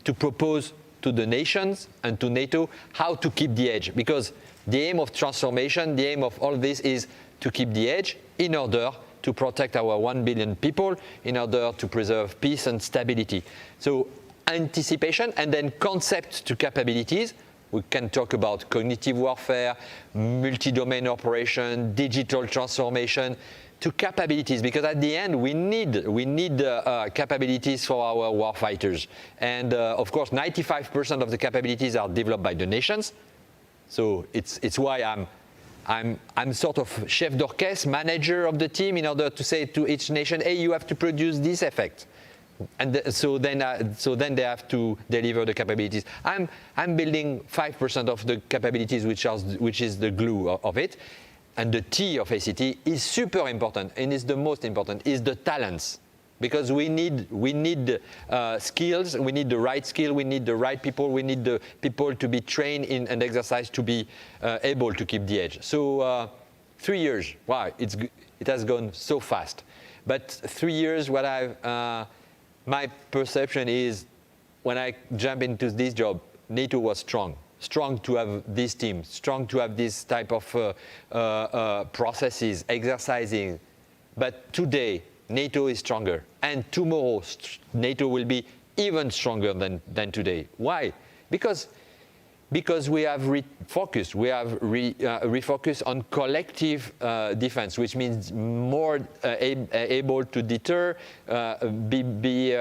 to propose to the nations and to NATO how to keep the edge. Because the aim of transformation, the aim of all this is to keep the edge in order to protect our 1 billion people, in order to preserve peace and stability. So anticipation and then concept to capabilities. We can talk about cognitive warfare, multi-domain operation, digital transformation, to capabilities, because at the end we need capabilities for our warfighters. And of course, 95% of the capabilities are developed by the nations. So it's why I'm sort of chef d'orchestre, manager of the team, in order to say to each nation, hey, you have to produce this effect. And so then they have to deliver the capabilities. I'm building 5% of the capabilities, which is the glue of it. And the T of ACT is super important, and is the most important, is the talents. because we need skills, we need the right skill, we need the right people, we need the people to be trained in and exercised to be able to keep the edge. So 3 years, wow, it has gone so fast. But 3 years, my perception is when I jump into this job, NATO was strong to have this team, strong to have this type of processes, exercising. But today, NATO is stronger. And tomorrow, NATO will be even stronger than today. Why? Because we have refocused. We have refocused on collective defense, which means more able to deter, be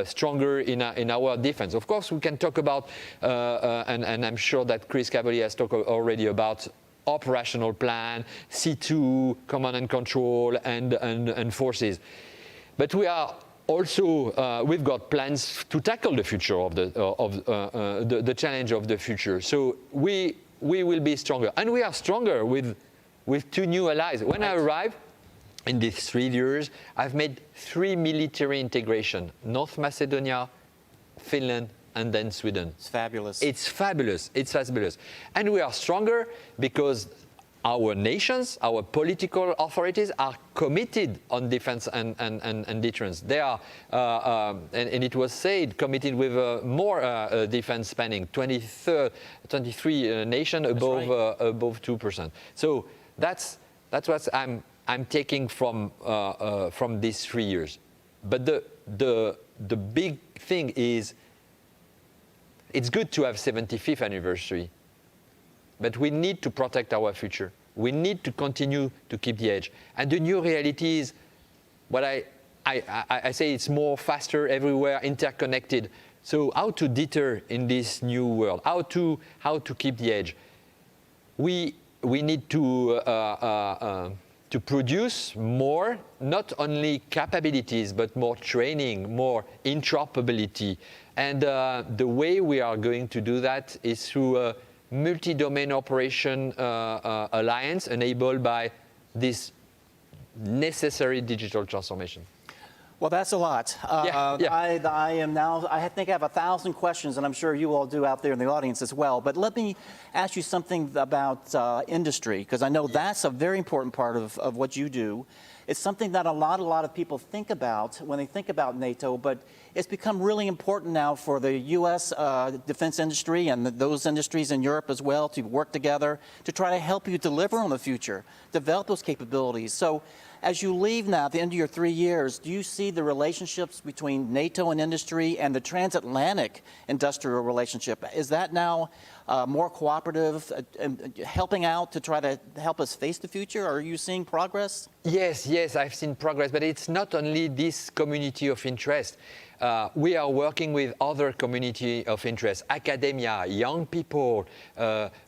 stronger in our defense. Of course, we can talk about, and I'm sure that Chris Cavalier has talked already about operational plan, C2, command and control, and forces. But we are also, we've got plans to tackle the future of the challenge of the future. So we will be stronger, and we are stronger with 2 new allies. When I arrived in these 3 years, I've made 3 military integration: North Macedonia, Finland, and then Sweden. It's fabulous. It's fabulous. It's fabulous. And we are stronger because our nations, our political authorities are committed on defense and deterrence. They are, and it was said, committed with more defense spending, 23 nations above 2%. So that's what I'm taking from these 3 years. But the big thing is, it's good to have 75th anniversary, but we need to protect our future. We need to continue to keep the edge. And the new reality is, what I say, it's more faster everywhere, interconnected. So how to deter in this new world? How to keep the edge? We need to produce more, not only capabilities, but more training, more interoperability. And the way we are going to do that is through a multi-domain operation alliance enabled by this necessary digital transformation. Well, that's a lot. I think I have 1,000 questions, and I'm sure you all do out there in the audience as well. But let me ask you something about industry, because I know that's a very important part of what you do. It's something that a lot of people think about when they think about NATO, but it's become really important now for the U.S. defense industry and those industries in Europe as well to work together to try to help you deliver on the future, develop those capabilities. So as you leave now at the end of your 3 years, do you see the relationships between NATO and industry and the transatlantic industrial relationship? Is that now more cooperative, helping out to try to help us face the future? Are you seeing progress? Yes, I've seen progress, but it's not only this community of interest. We are working with other community of interest, academia, young people,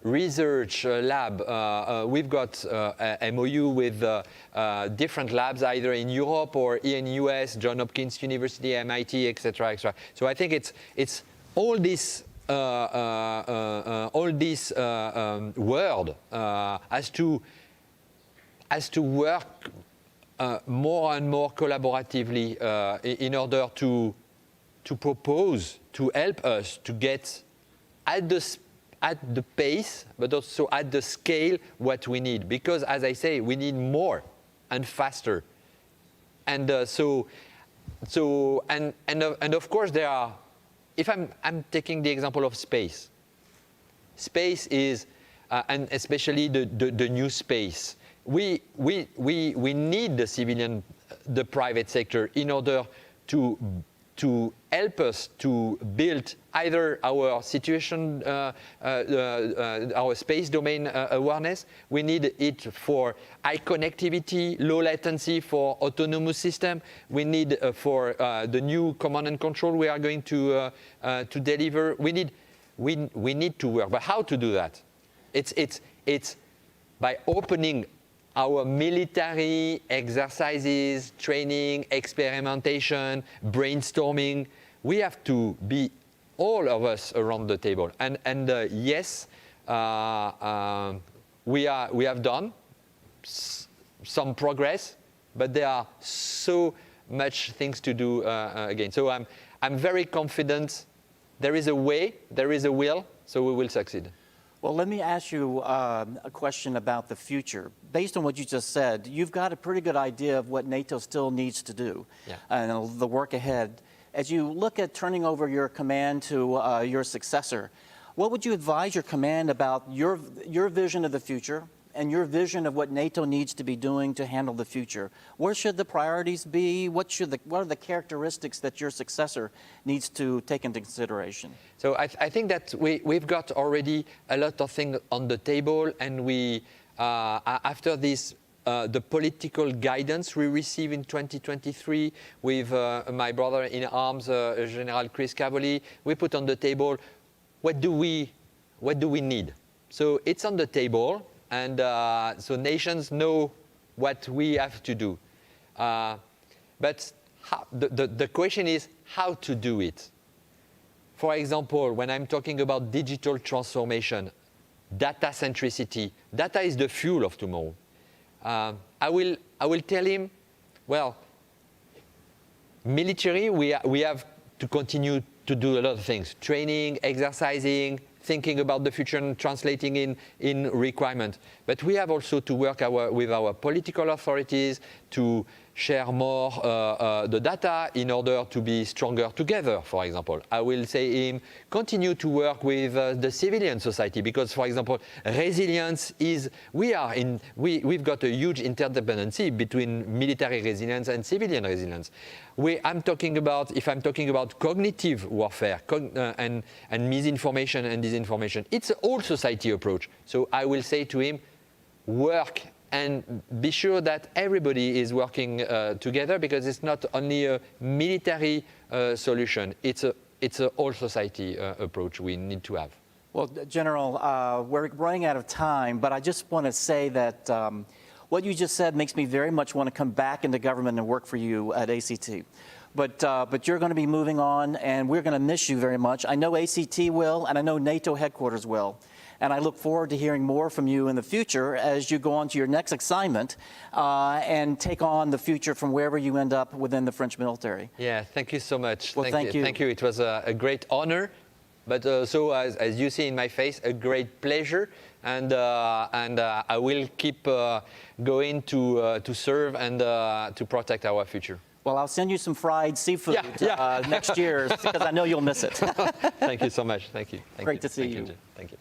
research lab. We've got MOU with different labs, either in Europe or in US, Johns Hopkins University, MIT, etc., etc. So I think it's all this world has to work more and more collaboratively in order to propose, to help us to get at the pace, but also at the scale what we need. Because, as I say, we need more and faster. And and of course there are. If I'm taking the example of space. Space is, and especially the new space. We need the civilian, the private sector in order to help us to build either our situation, our space domain awareness. We need it for high connectivity, low latency for autonomous system. We need for the new command and control we are going to deliver. We need to work. But how to do that? It's by opening our military exercises, training, experimentation, brainstorming. We have to be all of us around the table. And yes, we have done some progress, but there are so much things to do again. So I'm very confident there is a way, there is a will, so we will succeed. Well, let me ask you a question about the future. Based on what you just said, you've got a pretty good idea of what NATO still needs to do and the work ahead. As you look at turning over your command to your successor, what would you advise your command about your vision of the future and your vision of what NATO needs to be doing to handle the future? Where should the priorities be? What are the characteristics that your successor needs to take into consideration? So I think that we've got already a lot of things on the table, and we, after this, the political guidance we received in 2023 with my brother in arms, General Chris Cavoli, we put on the table what do we need. So it's on the table. And so nations know what we have to do. But the question is how to do it. For example, when I'm talking about digital transformation, data centricity, data is the fuel of tomorrow. I will tell him, well, military, we have to continue to do a lot of things, training, exercising, thinking about the future and translating in requirement. But we have also to work with our political authorities to share more the data in order to be stronger together, for example. I will say him, continue to work with the civilian society because, for example, resilience is, we've got a huge interdependency between military resilience and civilian resilience. If I'm talking about cognitive warfare and misinformation and disinformation, it's an all society approach. So I will say to him, work and be sure that everybody is working together because it's not only a military solution, it's an all society approach we need to have. Well, General, we're running out of time, but I just want to say that what you just said makes me very much want to come back into government and work for you at ACT. But you're going to be moving on, and we're going to miss you very much. I know ACT will, and I know NATO headquarters will. And I look forward to hearing more from you in the future as you go on to your next assignment and take on the future from wherever you end up within the French military. Yeah, thank you so much. Well, thank you. Thank you. It was a great honor, but also, as you see in my face, a great pleasure. And I will keep going to serve and to protect our future. Well, I'll send you some fried seafood next year because I know you'll miss it. Thank you so much. Thank you. Great to see you. Thank you.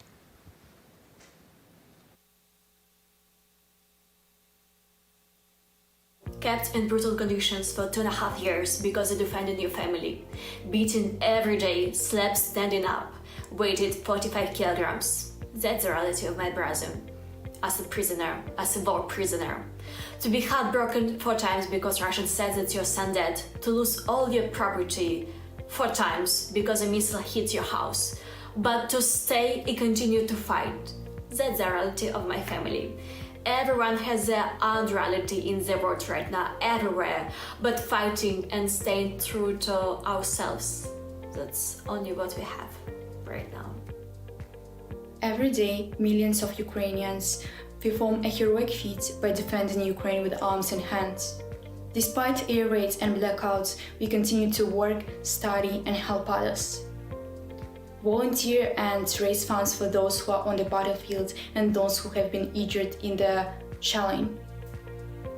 Kept in brutal conditions for 2.5 years because they defended your family. Beaten every day, slept standing up, weighted 45 kilograms. That's the reality of my brother. As a prisoner, as a war prisoner. To be heartbroken 4 times because Russia said that your son dead. To lose all your property 4 times because a missile hit your house. But to stay and continue to fight. That's the reality of my family. Everyone has their own reality in the world right now, everywhere, but fighting and staying true to ourselves. That's only what we have right now. Every day, millions of Ukrainians perform a heroic feat by defending Ukraine with arms in hands. Despite air raids and blackouts, we continue to work, study, and help others. Volunteer and raise funds for those who are on the battlefield and those who have been injured in the shelling,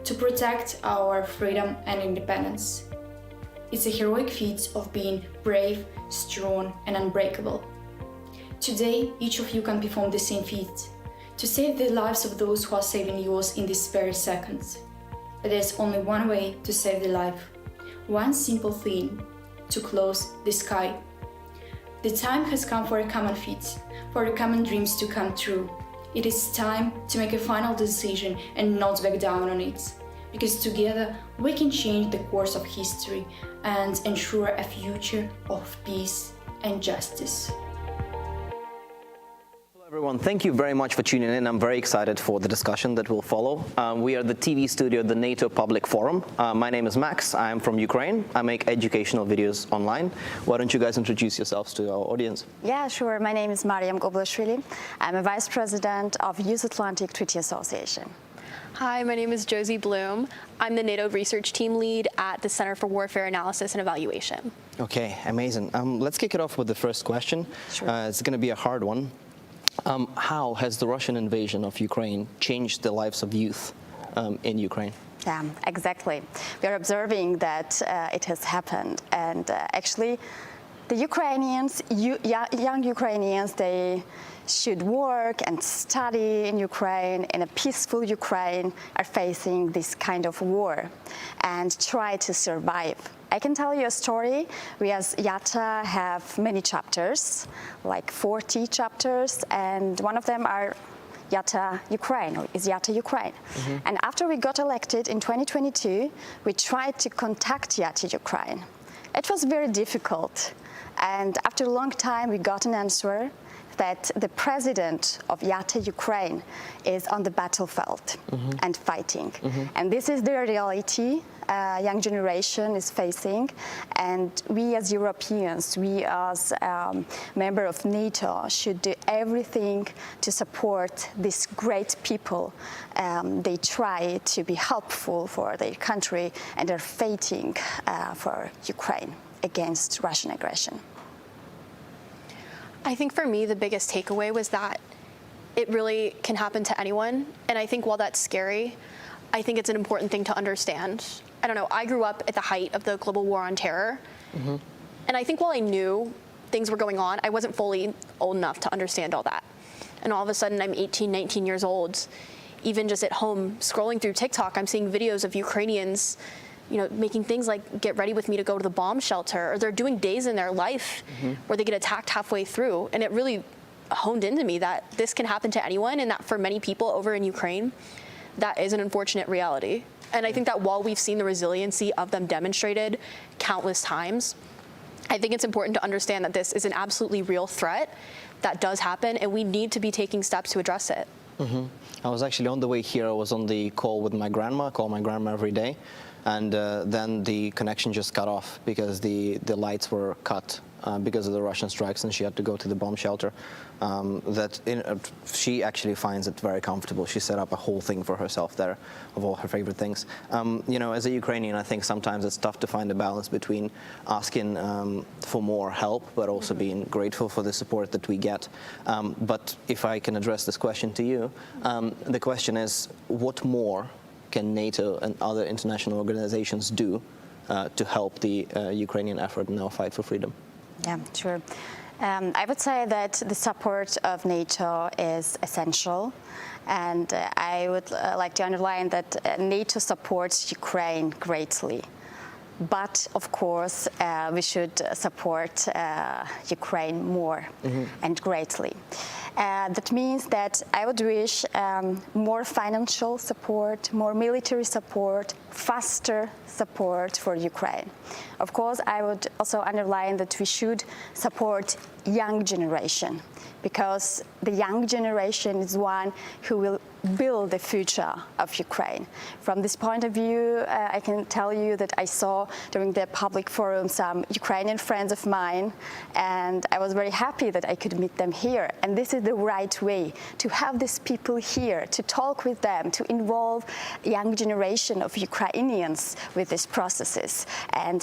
to protect our freedom and independence. It's a heroic feat of being brave, strong, and unbreakable. Today, each of you can perform the same feat, to save the lives of those who are saving yours in this very second. But there's only one way to save the life, one simple thing, to close the sky. The time has come for a common feat, for the common dreams to come true. It is time to make a final decision and not back down on it, because together we can change the course of history and ensure a future of peace and justice. Everyone, thank you very much for tuning in. I'm very excited for the discussion that will follow. We are the TV studio, the NATO Public Forum. My name is Max. I'm from Ukraine. I make educational videos online. Why don't you guys introduce yourselves to our audience? Yeah, sure. My name is Mariam Goblashvili. I'm a vice president of Youth Atlantic Treaty Association. Hi, my name is Josie Bloom. I'm the NATO research team lead at the Center for Warfare Analysis and Evaluation. Okay, amazing. Let's kick it off with the first question. Sure. It's going to be a hard one. How has the Russian invasion of Ukraine changed the lives of youth in Ukraine? Yeah, exactly. We are observing that it has happened. And actually, the Ukrainians, young Ukrainians, they should work and study in Ukraine, in a peaceful Ukraine, are facing this kind of war and try to survive. I can tell you a story. We as YATA have many chapters, like 40 chapters, and one of them are YATA Ukraine, or is YATA Ukraine. Mm-hmm. And after we got elected in 2022, we tried to contact YATA Ukraine. It was very difficult. And after a long time, we got an answer that the president of YATA Ukraine is on the battlefield mm-hmm. and fighting. Mm-hmm. And this is the reality young generation is facing. And we as Europeans, we as member of NATO should do everything to support these great people. They try to be helpful for their country and are fighting for Ukraine against Russian aggression. I think for me, the biggest takeaway was that it really can happen to anyone. And I think while that's scary, I think it's an important thing to understand. I don't know, I grew up at the height of the global war on terror. Mm-hmm. And I think while I knew things were going on, I wasn't fully old enough to understand all that. And all of a sudden, I'm 18, 19 years old. Even just at home, scrolling through TikTok, I'm seeing videos of Ukrainians making things like get ready with me to go to the bomb shelter, or they're doing days in their life mm-hmm. where they get attacked halfway through. And it really honed into me that this can happen to anyone, and that for many people over in Ukraine, that is an unfortunate reality. And I think that while we've seen the resiliency of them demonstrated countless times, I think it's important to understand that this is an absolutely real threat that does happen, and we need to be taking steps to address it. Mm-hmm. I was actually on the way here, I was on the call with my grandma, I call my grandma every day. And then the connection just cut off because the lights were cut because of the Russian strikes, and she had to go to the bomb shelter. She actually finds it very comfortable. She set up a whole thing for herself there of all her favorite things. As a Ukrainian, I think sometimes it's tough to find a balance between asking for more help, but also being grateful for the support that we get. But if I can address this question to you, the question is, what more can NATO and other international organizations do to help the Ukrainian effort in our fight for freedom? Yeah, sure. I would say that the support of NATO is essential. And I would like to underline that NATO supports Ukraine greatly. But, of course, we should support Ukraine more mm-hmm. and greatly. That means that I would wish more financial support, more military support, faster support for Ukraine. Of course, I would also underline that we should support young generation, because the young generation is one who will build the future of Ukraine. From this point of view, I can tell you that I saw during the public forum some Ukrainian friends of mine, and I was very happy that I could meet them here. And this is the right way to have these people here, to talk with them, to involve young generation of Ukrainians with these processes, and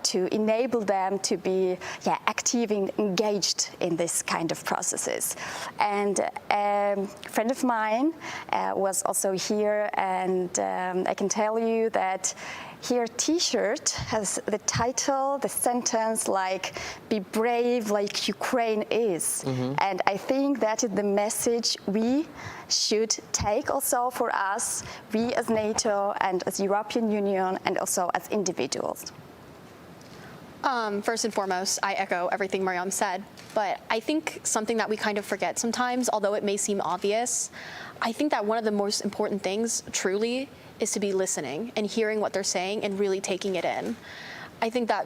to enable them to be active and engaged in this kind of processes. And a friend of mine was also here, and I can tell you that here T-shirt has the title, the sentence like, "Be brave like Ukraine is." Mm-hmm. And I think that is the message we should take also for us, we as NATO and as European Union and also as individuals. First and foremost, I echo everything Mariam said, but I think something that we kind of forget sometimes, although it may seem obvious, I think that one of the most important things truly is to be listening and hearing what they're saying and really taking it in. I think that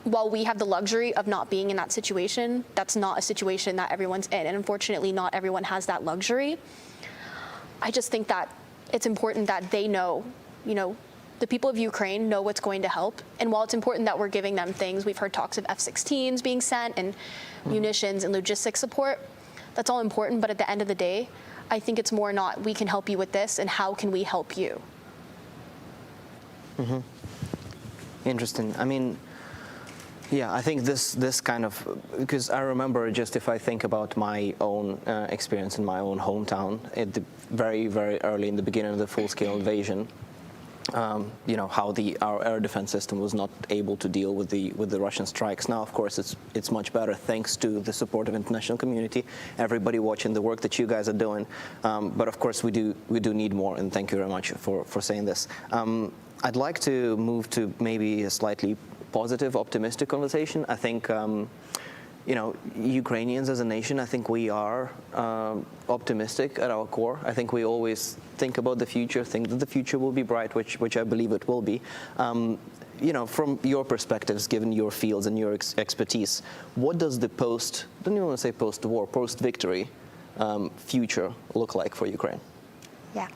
while we have the luxury of not being in that situation, that's not a situation that everyone's in, and unfortunately not everyone has that luxury. I just think that it's important that they know, the people of Ukraine know what's going to help. And while it's important that we're giving them things, we've heard talks of F-16s being sent and munitions and logistics support, that's all important. But at the end of the day, I think it's more not we can help you with this and how can we help you. Mm-hmm. Interesting. I mean, yeah, I think this kind of, because I remember, just if I think about my own experience in my own hometown, at the very, very early in the beginning of the full-scale invasion, you know, how our air defense system was not able to deal with the Russian strikes. Now, of course, it's much better thanks to the support of international community, everybody watching the work that you guys are doing. But of course, we do need more, and thank you very much for saying this. I'd like to move to maybe a slightly positive, optimistic conversation. I think, you know, Ukrainians as a nation, I think we are optimistic at our core. I think we always think about the future, think that the future will be bright, which I believe it will be. You know, from your perspectives, given your fields and your expertise, what does the don't even want to say post-war, post-victory future look like for Ukraine? Yeah,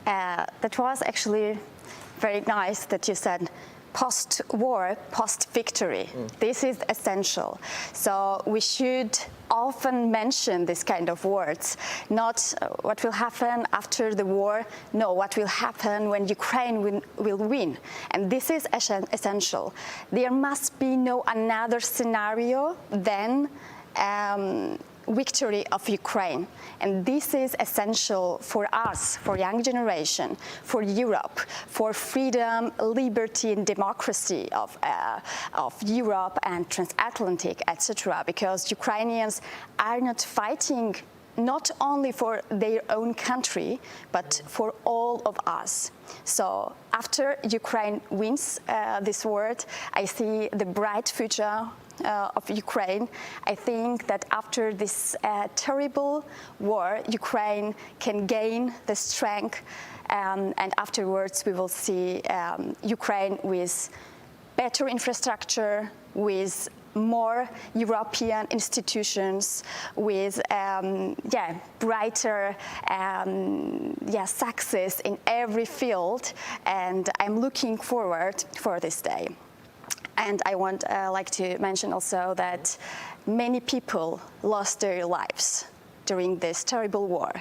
that was actually very nice that you said post-war, post-victory. This is essential. So we should often mention this kind of words, not what will happen after the war, no, what will happen when Ukraine will win. And this is essential. There must be no another scenario than victory of Ukraine. And this is essential for us, for young generation, for Europe, for freedom, liberty, and democracy of Europe and Transatlantic, etc. Because Ukrainians are not fighting not only for their own country, but for all of us. So after Ukraine wins this war, I see the bright future of Ukraine. I think that after this terrible war, Ukraine can gain the strength, and afterwards we will see Ukraine with better infrastructure, with more European institutions, with brighter success in every field, and I'm looking forward for this day. And I want like to mention also that many people lost their lives during this terrible war,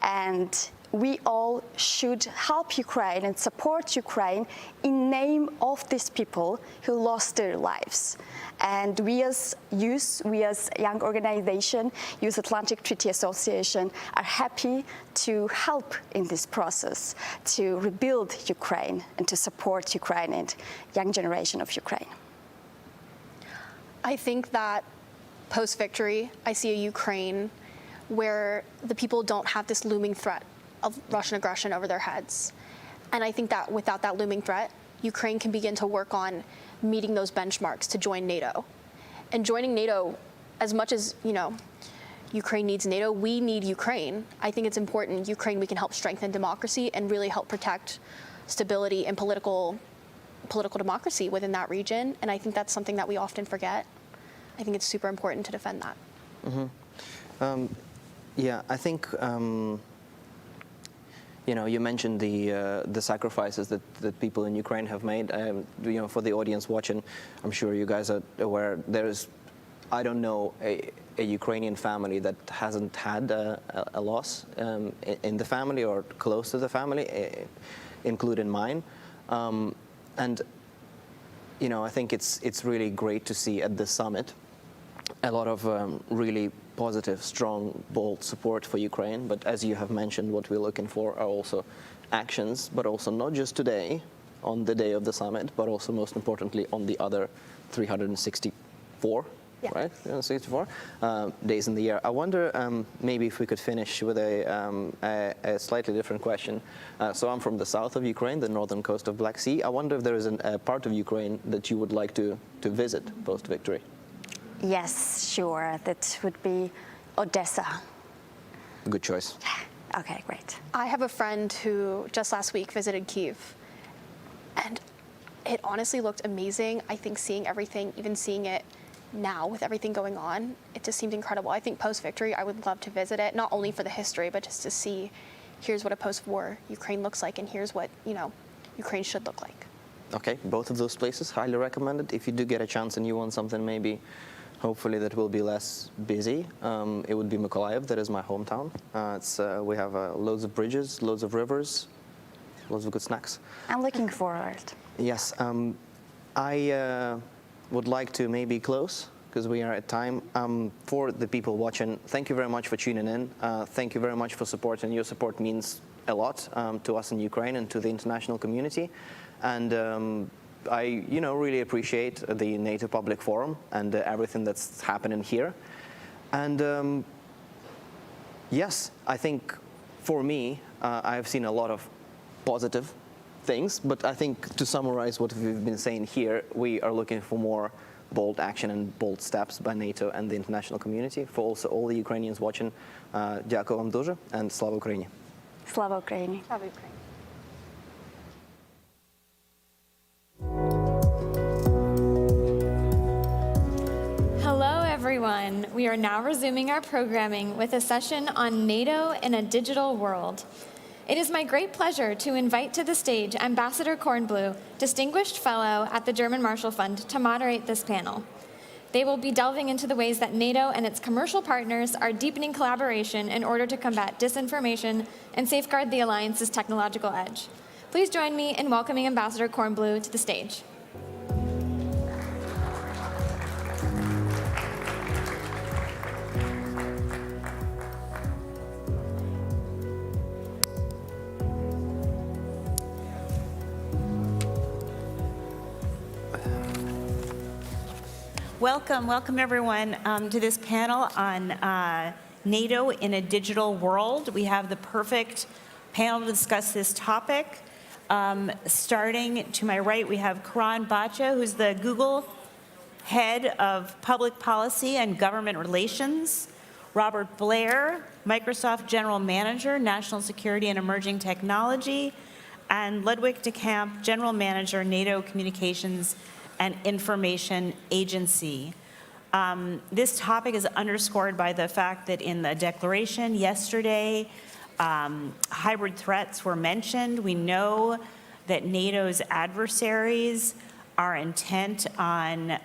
and we all should help Ukraine and support Ukraine in name of these people who lost their lives. And we as youth, we as young organization, Youth Atlantic Treaty Association, are happy to help in this process to rebuild Ukraine and to support Ukraine and young generation of Ukraine. I think that post-victory, I see a Ukraine where the people don't have this looming threat of Russian aggression over their heads. And I think that without that looming threat, Ukraine can begin to work on meeting those benchmarks to join NATO. And joining NATO, as much as, you know, Ukraine needs NATO, we need Ukraine. I think it's important, Ukraine, we can help strengthen democracy and really help protect stability and political democracy within that region. And I think that's something that we often forget. I think it's super important to defend that. Mm-hmm. Yeah, I think, you know, you mentioned the sacrifices that people in Ukraine have made. You know, for the audience watching, I'm sure you guys are aware, there is, I don't know, a Ukrainian family that hasn't had a loss in the family or close to the family, including mine. And, you know, I think it's really great to see at this summit a lot of really positive, strong, bold support for Ukraine. But as you have mentioned, what we're looking for are also actions, but also not just today, on the day of the summit, but also most importantly on the other 364, right? 364 days in the year. I wonder maybe if we could finish with a slightly different question. So I'm from the south of Ukraine, the northern coast of Black Sea. I wonder if there is a part of Ukraine that you would like to visit post-victory. Yes, sure. That would be Odessa. Good choice. Okay, great. I have a friend who just last week visited Kyiv, and it honestly looked amazing. I think seeing everything, even seeing it now with everything going on, it just seemed incredible. I think post-victory, I would love to visit it, not only for the history, but just to see, here's what a post-war Ukraine looks like, and here's what, you know, Ukraine should look like. Okay, both of those places, highly recommended. If you do get a chance and you want something maybe Hopefully that will be less busy. It would be Mykolaiv, that is my hometown. We have loads of bridges, loads of rivers, loads of good snacks. I'm looking forward. Yes, I would like to maybe close, because we are at time. For the people watching, thank you very much for tuning in. Thank you very much for support, and your support means a lot to us in Ukraine and to the international community. And I, really appreciate the NATO Public Forum and everything that's happening here. And yes, I think for me, I've seen a lot of positive things, but I think to summarize what we've been saying here, we are looking for more bold action and bold steps by NATO and the international community. For also all the Ukrainians watching, дякую вам дуже, and Slava Ukraini. Slava Ukraini. Slava Ukraine. Hello, everyone. We are now resuming our programming with a session on NATO in a digital world. It is my great pleasure to invite to the stage Ambassador Kornblue, Distinguished Fellow at the German Marshall Fund, to moderate this panel. They will be delving into the ways that NATO and its commercial partners are deepening collaboration in order to combat disinformation and safeguard the alliance's technological edge. Please join me in welcoming Ambassador Kornblue to the stage. Welcome everyone to this panel on NATO in a digital world. We have the perfect panel to discuss this topic. Starting to my right, we have Karan Bacha, who's the Google Head of Public Policy and Government Relations. Robert Blair, Microsoft General Manager, National Security and Emerging Technology. And Ludwig de Camp, General Manager, NATO Communications and Information Agency. This topic is underscored by the fact that in the declaration yesterday, hybrid threats were mentioned. We know that NATO's adversaries are intent on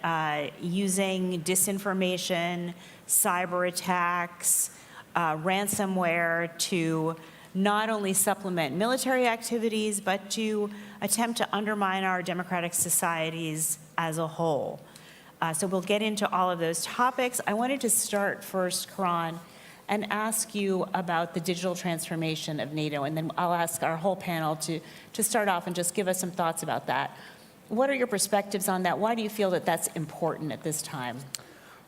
using disinformation, cyber attacks, ransomware to not only supplement military activities, but to attempt to undermine our democratic societies as a whole. So we'll get into all of those topics. I wanted to start first, Karan, and ask you about the digital transformation of NATO, and then I'll ask our whole panel to start off and just give us some thoughts about that. What are your perspectives on that? Why do you feel that that's important at this time?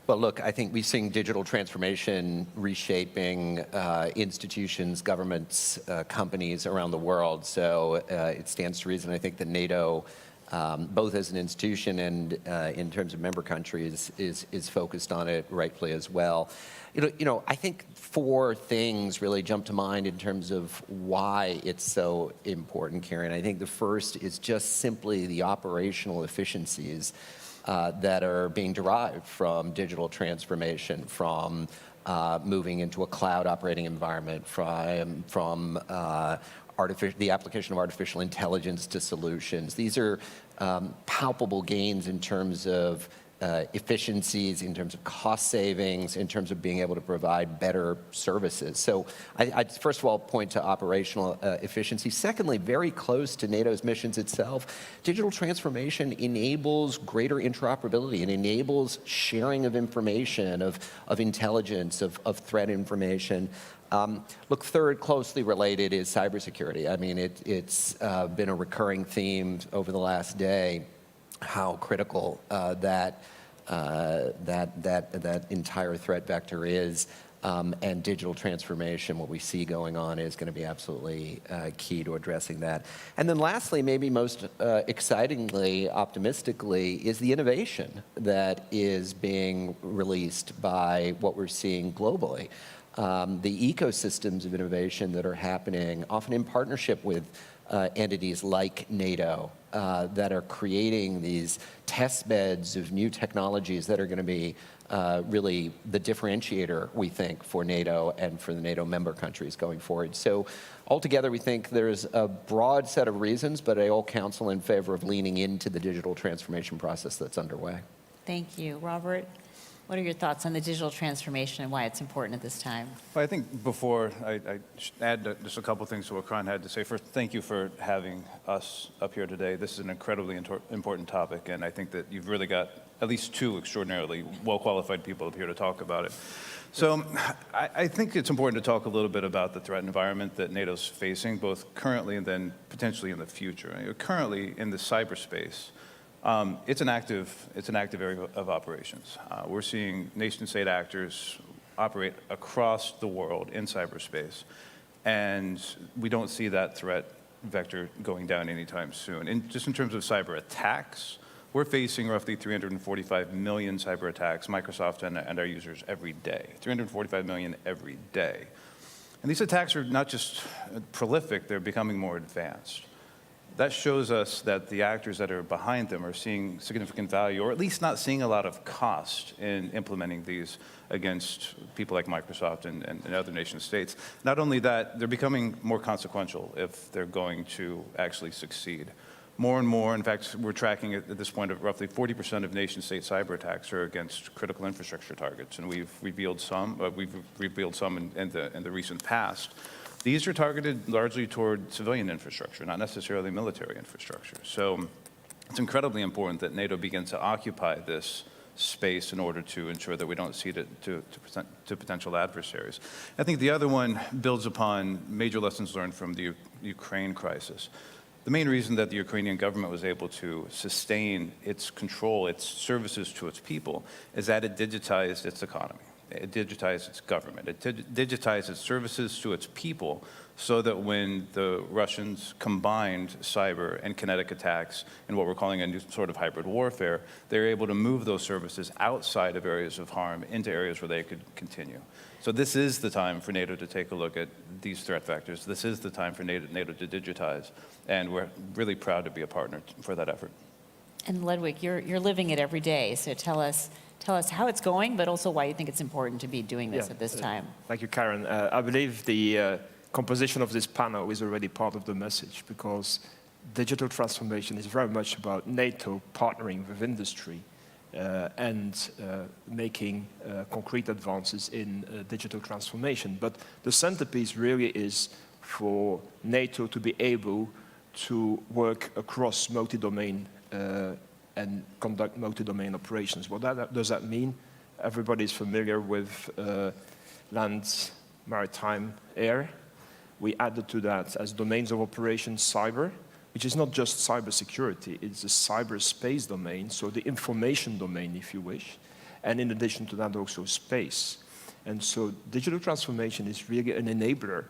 Well, look, I think we're seeing digital transformation reshaping institutions, governments, companies around the world. So it stands to reason, I think, that NATO, both as an institution and in terms of member countries, is focused on it rightfully as well. I think four things really jump to mind in terms of why it's so important, Karen. I think the first is just simply the operational efficiencies that are being derived from digital transformation, from moving into a cloud operating environment, from the application of artificial intelligence to solutions. These are palpable gains in terms of efficiencies, in terms of cost savings, in terms of being able to provide better services. So I'd first of all point to operational efficiency. Secondly, very close to NATO's missions itself, digital transformation enables greater interoperability. It enables sharing of information, of intelligence, of threat information. Look, third, closely related is cybersecurity. I mean, it's been a recurring theme over the last day, how critical that entire threat vector is, and digital transformation, what we see going on, is going to be absolutely key to addressing that. And then lastly, maybe most excitingly, optimistically, is the innovation that is being released by what we're seeing globally. The ecosystems of innovation that are happening, often in partnership with entities like NATO, that are creating these test beds of new technologies that are going to be really the differentiator, we think, for NATO and for the NATO member countries going forward. So altogether, we think there's a broad set of reasons, but I all counsel in favor of leaning into the digital transformation process that's underway. Thank you. Robert? What are your thoughts on the digital transformation and why it's important at this time? Well, I think before I should add just a couple things to what Kron had to say. First, thank you for having us up here today. This is an incredibly important topic, and I think that you've really got at least two extraordinarily well-qualified people up here to talk about it. So I think it's important to talk a little bit about the threat environment that NATO's facing, both currently and then potentially in the future. Currently, in the cyberspace, it's an active area of operations. We're seeing nation-state actors operate across the world in cyberspace, and we don't see that threat vector going down anytime soon. And just in terms of cyber attacks, we're facing roughly 345 million cyber attacks, Microsoft and our users every day. 345 million every day. And these attacks are not just prolific, they're becoming more advanced. That shows us that the actors that are behind them are seeing significant value, or at least not seeing a lot of cost in implementing these against people like Microsoft and other nation states. Not only that, they're becoming more consequential if they're going to actually succeed. More and more, in fact, we're tracking at this point of roughly 40% of nation-state cyber attacks are against critical infrastructure targets, and we've revealed some in the recent past. These are targeted largely toward civilian infrastructure, not necessarily military infrastructure. So it's incredibly important that NATO begins to occupy this space in order to ensure that we don't cede it to potential adversaries. I think the other one builds upon major lessons learned from the Ukraine crisis. The main reason that the Ukrainian government was able to sustain its control, its services to its people, is that it digitized its economy. It digitized its government. It digitized its services to its people so that when the Russians combined cyber and kinetic attacks in what we're calling a new sort of hybrid warfare, they're able to move those services outside of areas of harm into areas where they could continue. So this is the time for NATO to take a look at these threat vectors. This is the time for NATO to digitize, and we're really proud to be a partner for that effort. And Ludwig, you're living it every day, so tell us how it's going, but also why you think it's important to be doing this at this time. Thank you, Karen. I believe the composition of this panel is already part of the message, because digital transformation is very much about NATO partnering with industry and making concrete advances in digital transformation. But the centerpiece really is for NATO to be able to work across multi-domain and conduct multi-domain operations. What does that mean? Everybody's familiar with land, maritime, air. We added to that as domains of operation cyber, which is not just cybersecurity, it's a cyberspace domain, so the information domain, if you wish, and in addition to that also space. And so digital transformation is really an enabler.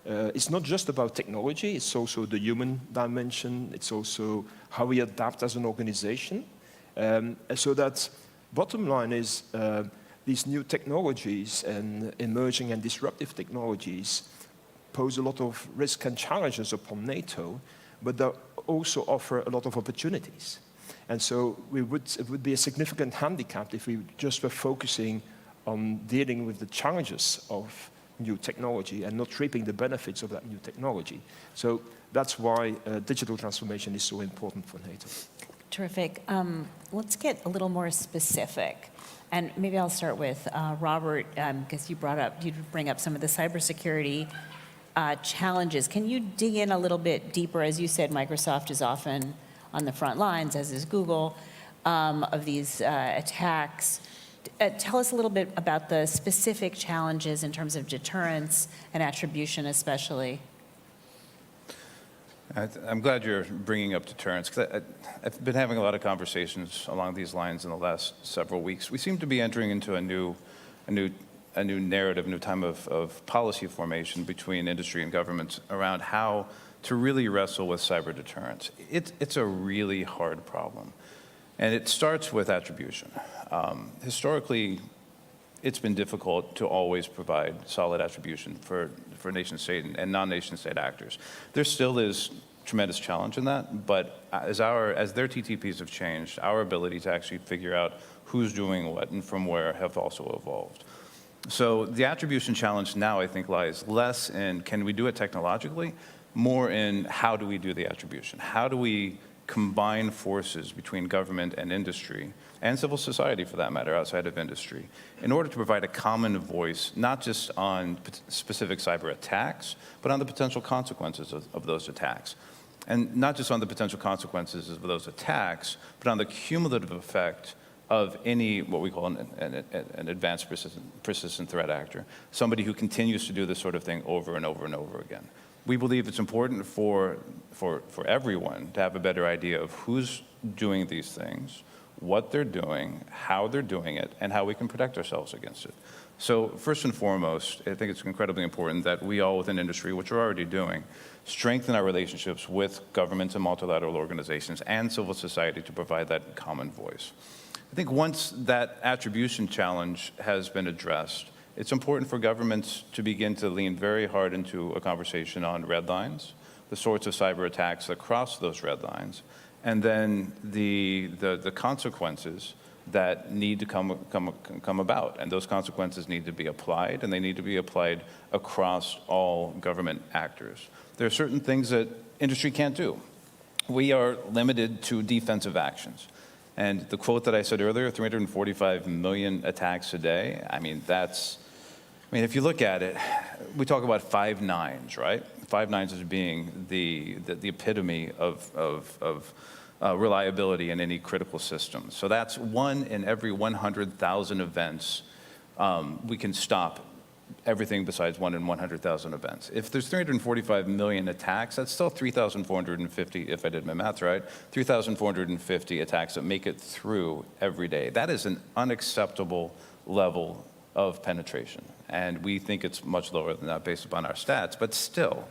It's not just about technology, it's also the human dimension, it's also how we adapt as an organization. So that bottom line is these new technologies and emerging and disruptive technologies pose a lot of risk and challenges upon NATO, but they also offer a lot of opportunities. And so it would be a significant handicap if we just were focusing on dealing with the challenges of new technology and not reaping the benefits of that new technology. So that's why digital transformation is so important for NATO. Terrific. Let's get a little more specific. And maybe I'll start with Róbert, because you bring up some of the cybersecurity challenges. Can you dig in a little bit deeper? As you said, Microsoft is often on the front lines, as is Google, of these attacks. Tell us a little bit about the specific challenges in terms of deterrence and attribution especially. I'm glad you're bringing up deterrence, because I've been having a lot of conversations along these lines in the last several weeks. We seem to be entering into a new narrative, a new time of policy formation between industry and governments around how to really wrestle with cyber deterrence. It's a really hard problem. And it starts with attribution. Historically, it's been difficult to always provide solid attribution for nation-state and non-nation-state actors. There still is tremendous challenge in that, but as their TTPs have changed, our ability to actually figure out who's doing what and from where have also evolved. So the attribution challenge now, I think, lies less in can we do it technologically, more in how do we do the attribution? How do we combine forces between government and industry, and civil society for that matter, outside of industry, in order to provide a common voice, not just on specific cyber attacks, but on the potential consequences of those attacks. And not just on the potential consequences of those attacks, but on the cumulative effect of any, what we call an advanced persistent threat actor, somebody who continues to do this sort of thing over and over and over again. We believe it's important for everyone to have a better idea of who's doing these things, what they're doing, how they're doing it, and how we can protect ourselves against it. So first and foremost, I think it's incredibly important that we all within industry, which we're already doing, strengthen our relationships with governments and multilateral organizations and civil society to provide that common voice. I think once that attribution challenge has been addressed, it's important for governments to begin to lean very hard into a conversation on red lines, the sorts of cyber attacks that cross those red lines, and then the consequences that need to come about. And those consequences need to be applied, and they need to be applied across all government actors. There are certain things that industry can't do. We are limited to defensive actions. And the quote that I said earlier, 345 million attacks a day, if you look at it, we talk about 5 nines, right? 5 nines as being the epitome of reliability in any critical system. So that's 1 in every 100,000 events. We can stop everything besides 1 in 100,000 events. If there's 345 million attacks, that's still 3,450, if I did my math right, 3,450 attacks that make it through every day. That is an unacceptable level of penetration. And we think it's much lower than that based upon our stats. But still,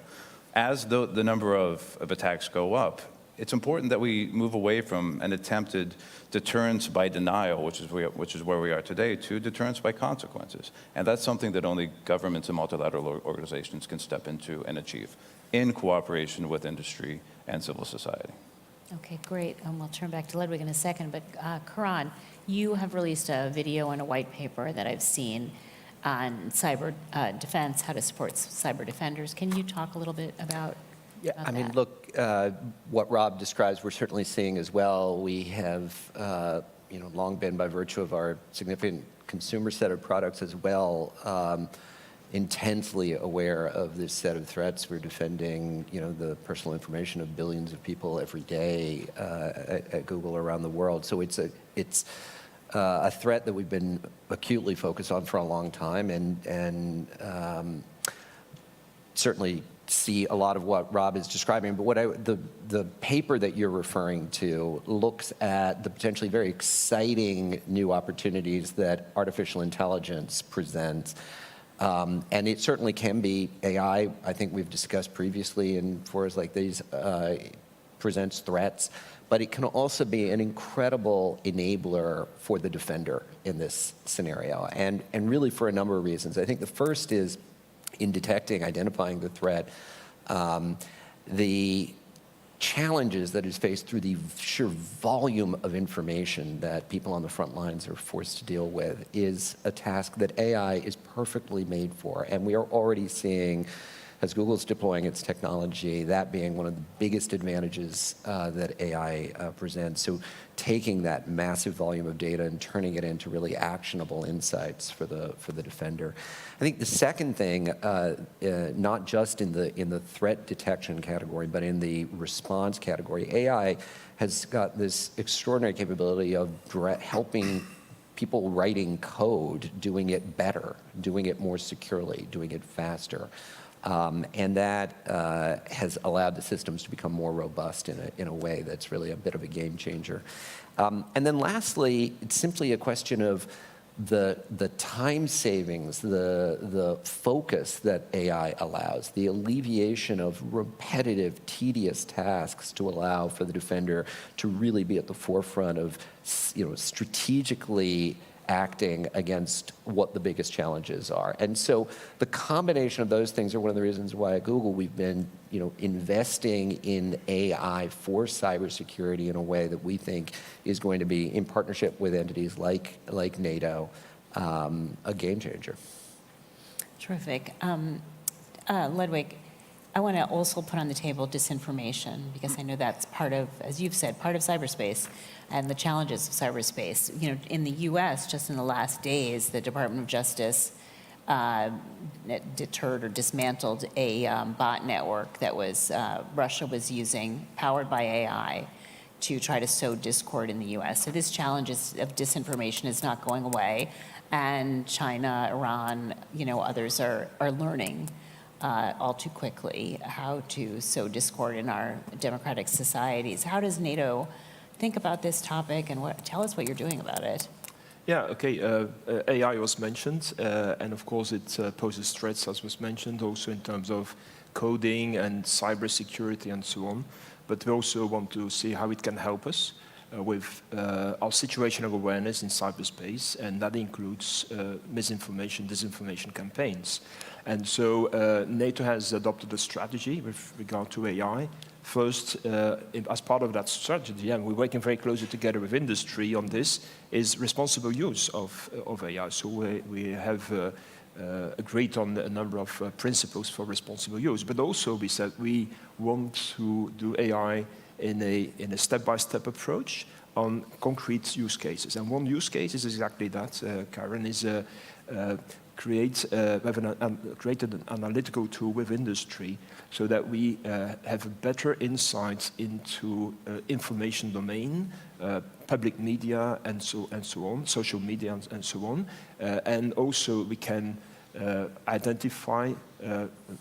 as the number of attacks go up, it's important that we move away from an attempted deterrence by denial, which is where we are today, to deterrence by consequences. And that's something that only governments and multilateral organizations can step into and achieve in cooperation with industry and civil society. Okay, great. We'll turn back to Ludwig in a second. But Karan, you have released a video and a white paper that I've seen on cyber defense, how to support cyber defenders. Can you talk a little bit about that? Look, what Rob describes, we're certainly seeing as well. We have, long been, by virtue of our significant consumer set of products as well, intensely aware of this set of threats. We're defending, the personal information of billions of people every day at Google around the world. So it's a threat that we've been acutely focused on for a long time, and certainly see a lot of what Rob is describing. But the paper that you're referring to looks at the potentially very exciting new opportunities that artificial intelligence presents. And it certainly can be AI. I think we've discussed previously in forums like these, presents threats. But it can also be an incredible enabler for the defender in this scenario, and really for a number of reasons. I think the first is in detecting, identifying the threat, the challenges that is faced through the sheer volume of information that people on the front lines are forced to deal with is a task that AI is perfectly made for. And we are already seeing, as Google's deploying its technology, that being one of the biggest advantages that AI presents. So taking that massive volume of data and turning it into really actionable insights for the defender. I think the second thing, not just in the threat detection category, but in the response category, AI has got this extraordinary capability of helping people writing code, doing it better, doing it more securely, doing it faster. And that has allowed the systems to become more robust in a way that's really a bit of a game changer. And then lastly, it's simply a question of the time savings, the focus that AI allows, the alleviation of repetitive, tedious tasks to allow for the defender to really be at the forefront of, strategically acting against what the biggest challenges are. And so the combination of those things are one of the reasons why at Google we've been investing in AI for cybersecurity in a way that we think is going to be, in partnership with entities like NATO, a game changer. Terrific. Ludwig, I want to also put on the table disinformation, because I know that's part of, as you've said, part of cyberspace and the challenges of cyberspace. You know, in the US, just in the last days, the Department of Justice deterred or dismantled a bot network that was Russia was using, powered by AI, to try to sow discord in the US. So this challenge of disinformation is not going away, and China, Iran, you know, others are learning all too quickly how to sow discord in our democratic societies. How does NATO think about this topic, and tell us what you're doing about it? Yeah, okay, AI was mentioned, and of course it poses threats, as was mentioned, also in terms of coding and cybersecurity and so on. But we also want to see how it can help us with our situational awareness in cyberspace, and that includes misinformation, disinformation campaigns. And so NATO has adopted a strategy with regard to AI. First, as part of that strategy, and we're working very closely together with industry on this, is responsible use of AI. So we have agreed on a number of principles for responsible use, but also we said we want to do AI in a step-by-step approach on concrete use cases. And one use case is exactly that, Karen, is created an analytical tool with industry so that we have a better insight into information domain, public media, and so on, social media, and so on. And also we can identify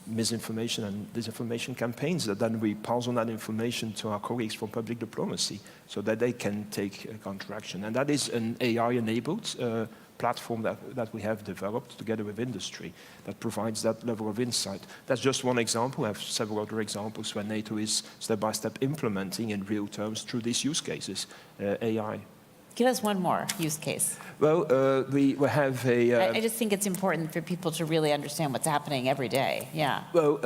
misinformation and disinformation campaigns, that then we pass on that information to our colleagues from public diplomacy so that they can take counteraction. And that is an AI-enabled platform that we have developed together with industry that provides that level of insight. That's just one example. I have several other examples where NATO is step-by-step implementing in real terms through these use cases, AI. Give us one more use case. Well, we have a... I just think it's important for people to really understand what's happening every day. Yeah. Well,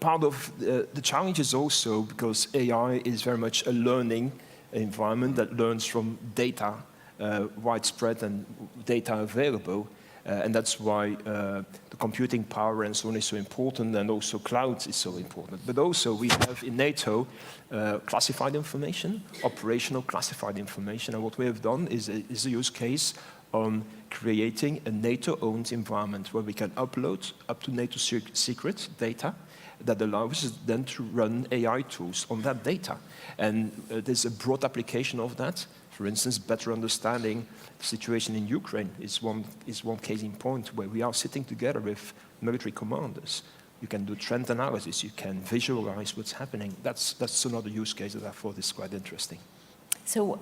part of the challenge is also because AI is very much a learning environment that learns from data, widespread and data available. And that's why the computing power and so on is so important, and also cloud is so important. But also we have in NATO classified information, operational classified information, and what we have done is a use case on creating a NATO-owned environment where we can upload up to NATO secret data that allows us then to run AI tools on that data. And there's a broad application of that. For instance, better understanding the situation in Ukraine is one case in point where we are sitting together with military commanders. You can do trend analysis, you can visualize what's happening. That's another use case that I thought is quite interesting. So,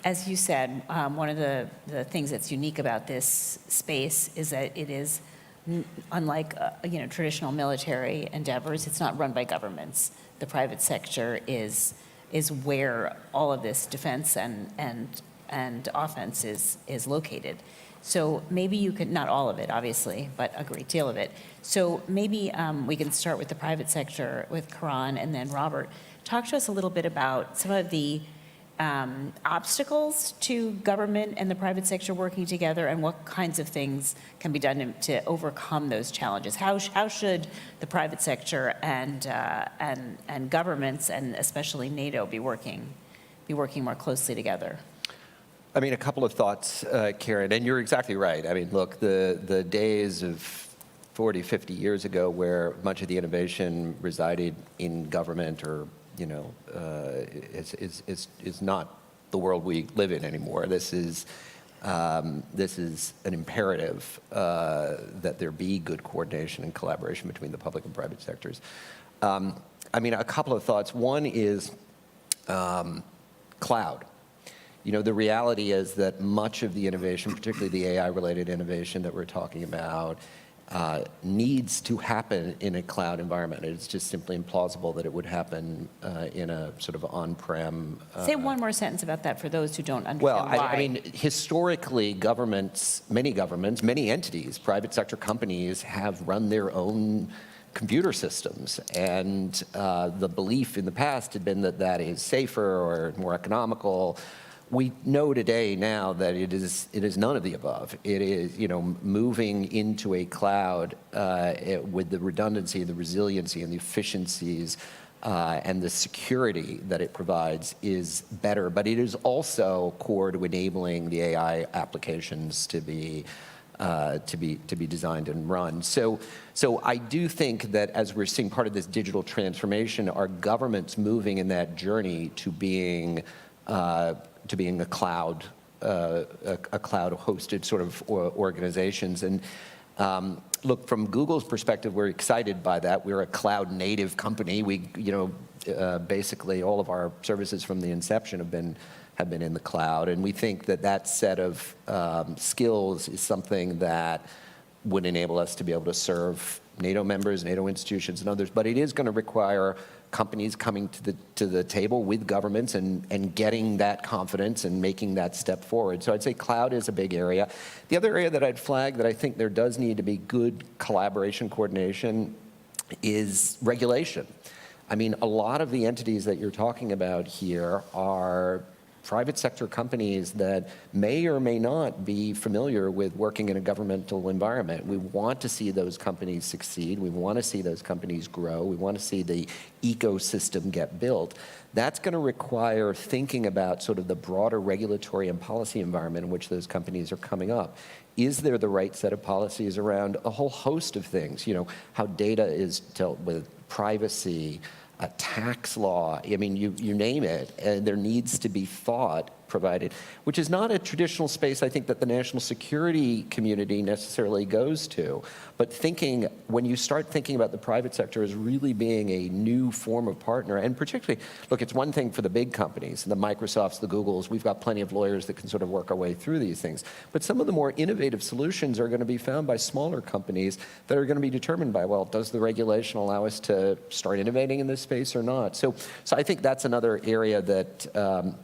as you said, one of the things that's unique about this space is that it is, unlike traditional military endeavors, it's not run by governments. The private sector is where all of this defense and offense is located. So maybe you could, not all of it, obviously, but a great deal of it. So maybe we can start with the private sector with Karan, and then Róbert. Talk to us a little bit about some of the obstacles to government and the private sector working together, and what kinds of things can be done to overcome those challenges. How should the private sector and governments, and especially NATO, be working more closely together? I mean, a couple of thoughts, Karen, and you're exactly right. I mean, look, the days of 40, 50 years ago where much of the innovation resided in government or is not the world we live in anymore. This is an imperative that there be good coordination and collaboration between the public and private sectors. I mean, a couple of thoughts. One is cloud. The reality is that much of the innovation, particularly the AI-related innovation that we're talking about, needs to happen in a cloud environment. It's just simply implausible that it would happen in a sort of on-prem... Say one more sentence about that for those who don't understand why. Well, I mean, historically, many entities, private sector companies have run their own computer systems, and the belief in the past had been that that is safer or more economical. We know today now that it is none of the above. It is, moving into a cloud with the redundancy, the resiliency, and the efficiencies and the security that it provides is better. But it is also core to enabling the AI applications to be designed and run. So I do think that as we're seeing part of this digital transformation, our government's moving in that journey to being a cloud, a cloud-hosted sort of organizations. And look, from Google's perspective, we're excited by that. We're a cloud-native company. We, basically all of our services from the inception have been in the cloud, and we think that that set of skills is something that would enable us to be able to serve NATO members, NATO institutions, and others. But it is going to require companies coming to the table with governments and getting that confidence and making that step forward. So I'd say cloud is a big area. The other area that I'd flag that I think there does need to be good collaboration, coordination, is regulation. I mean, a lot of the entities that you're talking about here are private sector companies that may or may not be familiar with working in a governmental environment. We want to see those companies succeed. We want to see those companies grow. We want to see the ecosystem get built. That's going to require thinking about sort of the broader regulatory and policy environment in which those companies are coming up. Is there the right set of policies around a whole host of things? How data is dealt with, privacy, a tax law, I mean, you name it, and there needs to be thought provided, which is not a traditional space, I think, that the national security community necessarily goes to. But when you start thinking about the private sector as really being a new form of partner, and particularly, look, it's one thing for the big companies, the Microsofts, the Googles, we've got plenty of lawyers that can sort of work our way through these things. But some of the more innovative solutions are going to be found by smaller companies that are going to be determined by, well, does the regulation allow us to start innovating in this space or not? So I think that's another area that,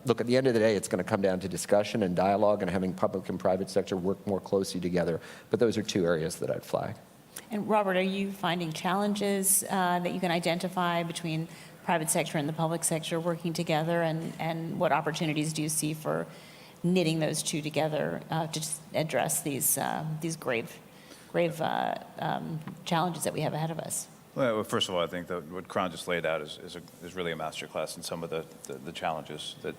look, at the end of the day, it's going to come down to discussion and dialogue and having public and private sector work more closely together. But those are two areas that I'd flag. And Robert, are you finding challenges that you can identify between private sector and the public sector working together, and what opportunities do you see for knitting those two together to address these grave challenges that we have ahead of us? Well, first of all, I think that what Karan just laid out is really a masterclass in some of the challenges that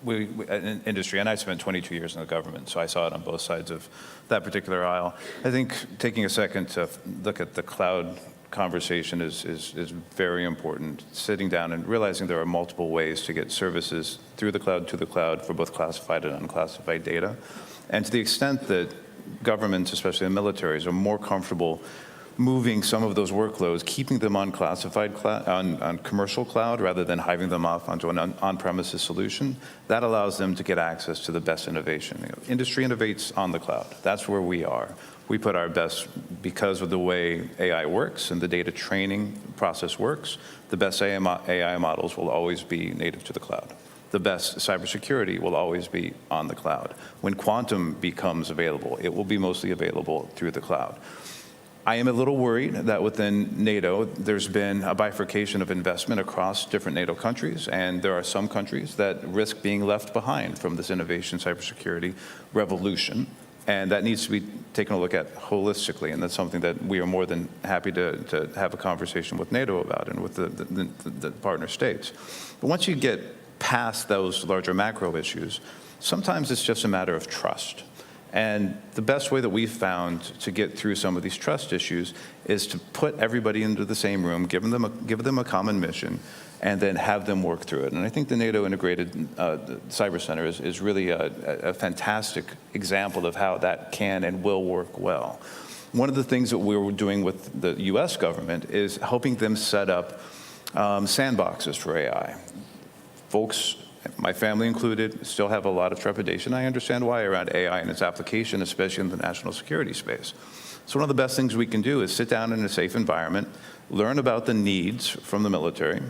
we in industry, and I spent 22 years in the government, so I saw it on both sides of that particular aisle. I think taking a second to look at the cloud conversation is very important. Sitting down and realizing there are multiple ways to get services through the cloud to the cloud for both classified and unclassified data. And to the extent that governments, especially the militaries, are more comfortable moving some of those workloads, keeping them on classified on commercial cloud rather than hiving them off onto an on-premises solution, that allows them to get access to the best innovation. Industry innovates on the cloud. That's where we are. We put our best, because of the way AI works and the data training process works, the best AI models will always be native to the cloud. The best cybersecurity will always be on the cloud. When quantum becomes available, it will be mostly available through the cloud. I am a little worried that within NATO, there's been a bifurcation of investment across different NATO countries, and there are some countries that risk being left behind from this innovation cybersecurity revolution, and that needs to be taken a look at holistically, and that's something that we are more than happy to have a conversation with NATO about and with the partner states. But once you get past those larger macro issues, sometimes it's just a matter of trust. And the best way that we've found to get through some of these trust issues is to put everybody into the same room, give them a common mission, and then have them work through it. And I think the NATO Integrated Cyber Center is really a fantastic example of how that can and will work well. One of the things that we were doing with the US government is helping them set up sandboxes for AI. Folks, my family included, still have a lot of trepidation. I understand why around AI and its application, especially in the national security space. So one of the best things we can do is sit down in a safe environment, learn about the needs from the military,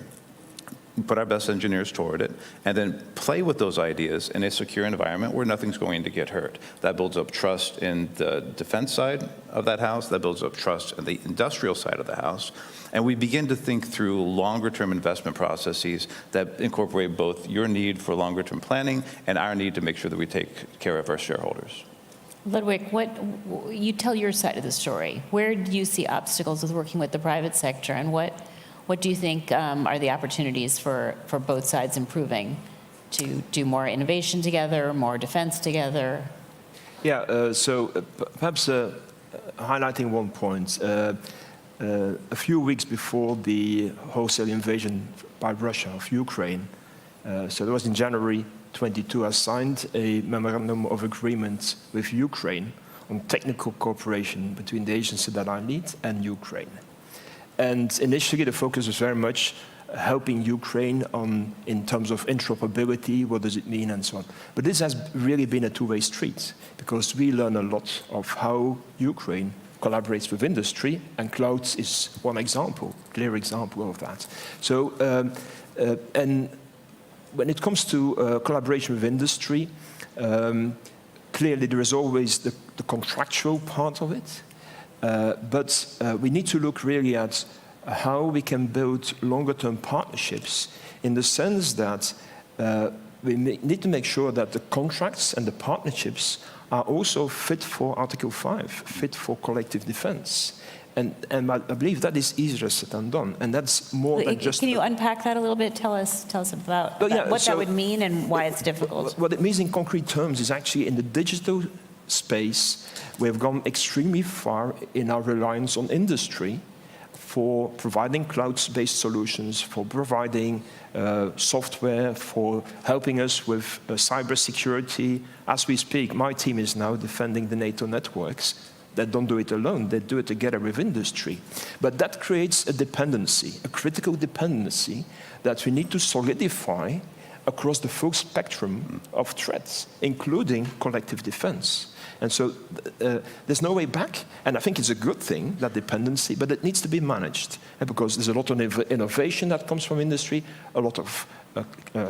put our best engineers toward it, and then play with those ideas in a secure environment where nothing's going to get hurt. That builds up trust in the defense side of that house, that builds up trust in the industrial side of the house, and we begin to think through longer-term investment processes that incorporate both your need for longer-term planning and our need to make sure that we take care of our shareholders. Ludwig, you tell your side of the story. Where do you see obstacles with working with the private sector, and what do you think are the opportunities for both sides improving to do more innovation together, more defense together? Yeah, perhaps highlighting one point. A few weeks before the wholesale invasion by Russia of Ukraine, so that was in January 22, I signed a memorandum of agreement with Ukraine on technical cooperation between the agency that I lead and Ukraine. And initially, the focus was very much helping Ukraine in terms of interoperability, what does it mean, and so on. But this has really been a two-way street, because we learn a lot of how Ukraine collaborates with industry, and clouds is one example, clear example of that. So, and when it comes to collaboration with industry, clearly there is always the contractual part of it, but we need to look really at how we can build longer-term partnerships, in the sense that we need to make sure that the contracts and the partnerships are also fit for Article 5, fit for collective defense. And I believe that is easier said than done, and that's more than just... Can you unpack that a little bit? Tell us about what that would mean and why it's difficult. What it means in concrete terms is actually in the digital space, we have gone extremely far in our reliance on industry for providing cloud-based solutions, for providing software, for helping us with cybersecurity. As we speak, my team is now defending the NATO networks. They don't do it alone, they do it together with industry. But that creates a dependency, a critical dependency that we need to solidify across the full spectrum of threats, including collective defense. And so there's no way back, and I think it's a good thing, that dependency, but it needs to be managed, because there's a lot of innovation that comes from industry, a lot of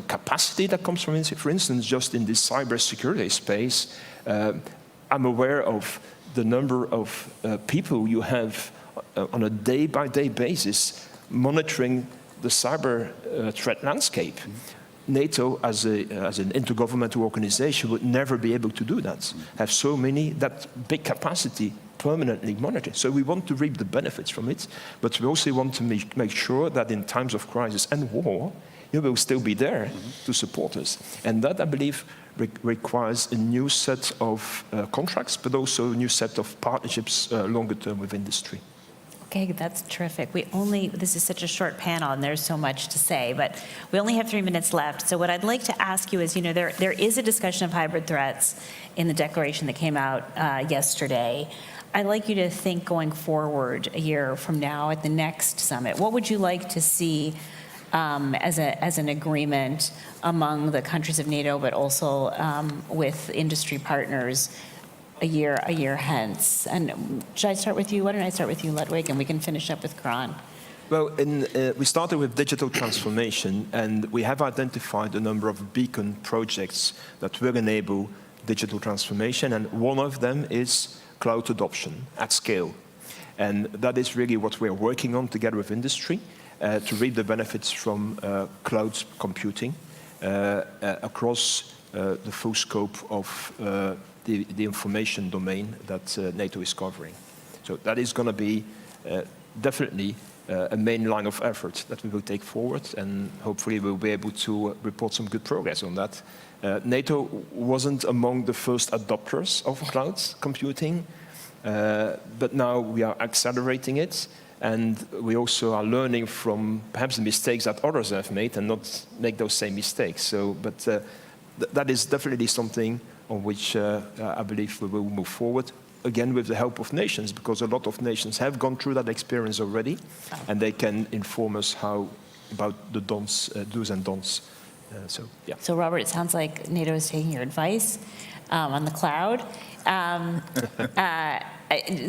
capacity that comes from industry. For instance, just in this cybersecurity space, I'm aware of the number of people you have on a day-by-day basis monitoring the cyber threat landscape. NATO, as an intergovernmental organization, would never be able to do that. Have so many, that big capacity permanently monitored. So we want to reap the benefits from it, but we also want to make sure that in times of crisis and war, you will still be there to support us. And that, I believe, requires a new set of contracts, but also a new set of partnerships longer term with industry. Okay, that's terrific. This is such a short panel and there's so much to say, but we only have 3 minutes left. So what I'd like to ask you is, there is a discussion of hybrid threats in the declaration that came out yesterday. I'd like you to think going forward a year from now at the next summit. What would you like to see as an agreement among the countries of NATO, but also with industry partners a year hence? And should I start with you? Why don't I start with you, Ludwig, and we can finish up with Karan. Well, we started with digital transformation, and we have identified a number of beacon projects that will enable digital transformation, and one of them is cloud adoption at scale. And that is really what we're working on together with industry, to reap the benefits from cloud computing across the full scope of the information domain that NATO is covering. So that is going to be definitely a main line of effort that we will take forward, and hopefully we'll be able to report some good progress on that. NATO wasn't among the first adopters of cloud computing, but now we are accelerating it, and we also are learning from perhaps the mistakes that others have made and not make those same mistakes. So, but that is definitely something on which I believe we will move forward, again with the help of nations, because a lot of nations have gone through that experience already, and they can inform us about the do's and don'ts. So Robert, it sounds like NATO is taking your advice on the cloud.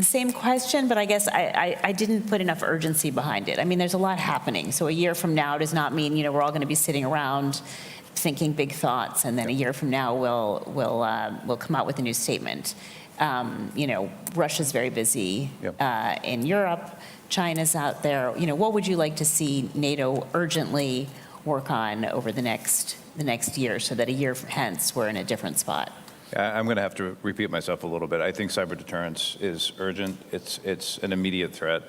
Same question, but I guess I didn't put enough urgency behind it. I mean, there's a lot happening. So a year from now does not mean, we're all going to be sitting around thinking big thoughts, and then a year from now we'll come out with a new statement. Russia's very busy in Europe. China's out there. What would you like to see NATO urgently work on over the next year, so that a year hence we're in a different spot? I'm going to have to repeat myself a little bit. I think cyber deterrence is urgent. It's an immediate threat.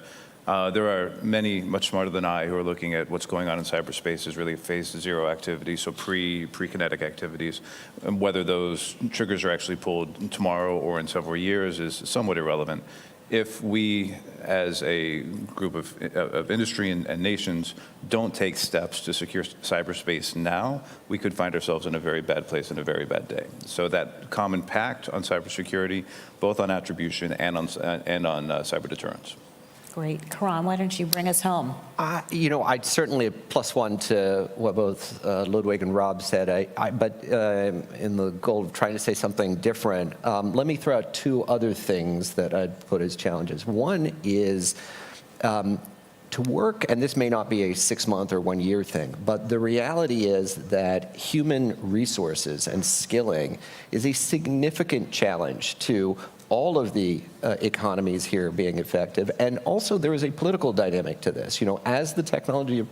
There are many much smarter than I who are looking at what's going on in cyberspace as really phase 0 activities, so pre-kinetic activities. And whether those triggers are actually pulled tomorrow or in several years is somewhat irrelevant. If we, as a group of industry and nations, don't take steps to secure cyberspace now, we could find ourselves in a very bad place and a very bad day. So that common pact on cybersecurity, both on attribution and on cyber deterrence. Great. Karan, why don't you bring us home? I'd certainly +1 to what both Ludwig and Rob said, but in the goal of trying to say something different, let me throw out 2 other things that I'd put as challenges. One is to work, and this may not be a 6-month or 1-year thing, but the reality is that human resources and skilling is a significant challenge to all of the economies here being effective. And also there is a political dynamic to this. As the technology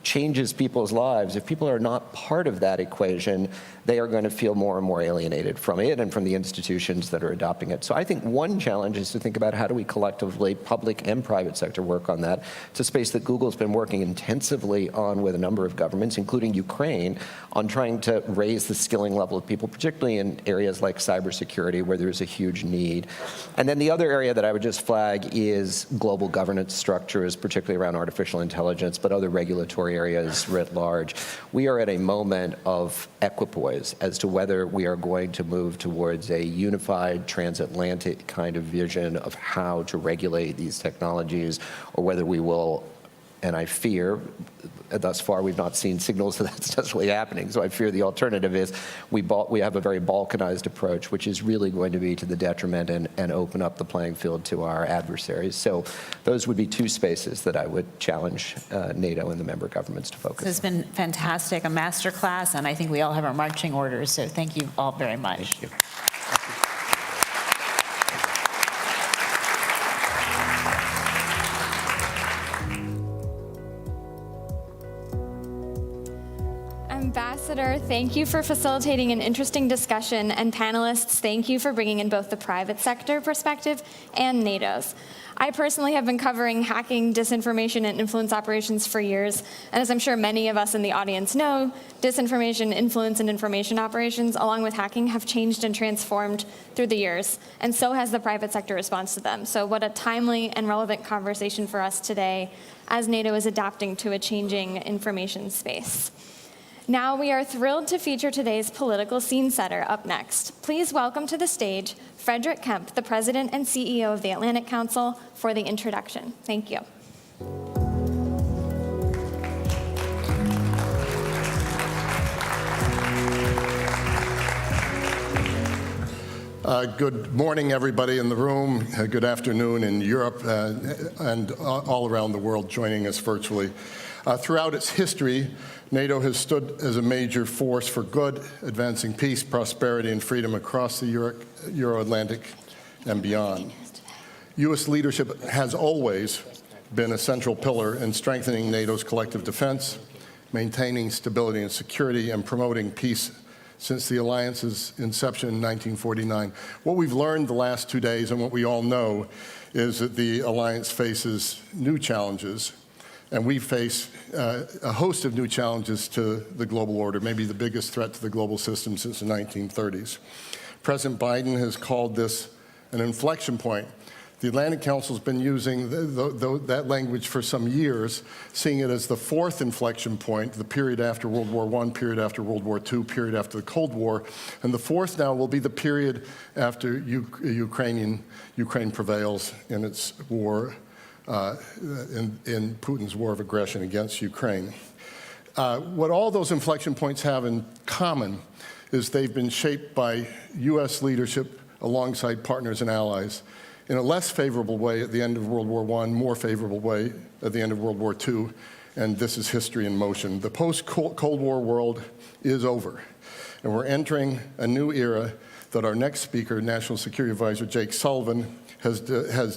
changes people's lives, if people are not part of that equation, they are going to feel more and more alienated from it and from the institutions that are adopting it. So I think one challenge is to think about how do we collectively, public and private sector, work on that. It's a space that Google's been working intensively on with a number of governments, including Ukraine, on trying to raise the skilling level of people, particularly in areas like cybersecurity, where there's a huge need. And then the other area that I would just flag is global governance structures, particularly around artificial intelligence, but other regulatory areas writ large. We are at a moment of equipoise as to whether we are going to move towards a unified transatlantic kind of vision of how to regulate these technologies, or whether we will, and I fear, thus far we've not seen signals that that's necessarily happening, so I fear the alternative is we have a very balkanized approach, which is really going to be to the detriment and open up the playing field to our adversaries. So those would be 2 spaces that I would challenge NATO and the member governments to focus on. This has been fantastic, a masterclass, and I think we all have our marching orders, so thank you all very much. Thank you. Ambassador, thank you for facilitating an interesting discussion, and panelists, thank you for bringing in both the private sector perspective and NATO's. I personally have been covering hacking, disinformation, and influence operations for years, and as I'm sure many of us in the audience know, disinformation, influence, and information operations, along with hacking, have changed and transformed through the years, and so has the private sector response to them. So what a timely and relevant conversation for us today as NATO is adapting to a changing information space. Now we are thrilled to feature today's political scene setter up next. Please welcome to the stage Frederick Kemp, the President and CEO of the Atlantic Council, for the introduction. Thank you. Good morning, everybody in the room. Good afternoon in Europe and all around the world joining us virtually. Throughout its history, NATO has stood as a major force for good, advancing peace, prosperity, and freedom across the Euro-Atlantic and beyond. U.S. leadership has always been a central pillar in strengthening NATO's collective defense, maintaining stability and security, and promoting peace since the alliance's inception in 1949. What we've learned the last 2 days, and what we all know, is that the alliance faces new challenges, and we face a host of new challenges to the global order, maybe the biggest threat to the global system since the 1930s. President Biden has called this an inflection point. The Atlantic Council has been using that language for some years, seeing it as the 4th inflection point, the period after World War I, period after World War II, period after the Cold War, and the 4th now will be the period after Ukraine prevails in its war, in Putin's war of aggression against Ukraine. What all those inflection points have in common is they've been shaped by U.S. leadership alongside partners and allies in a less favorable way at the end of World War I, more favorable way at the end of World War II, and this is history in motion. The post-Cold War world is over, and we're entering a new era that our next speaker, National Security Advisor Jake Sullivan, has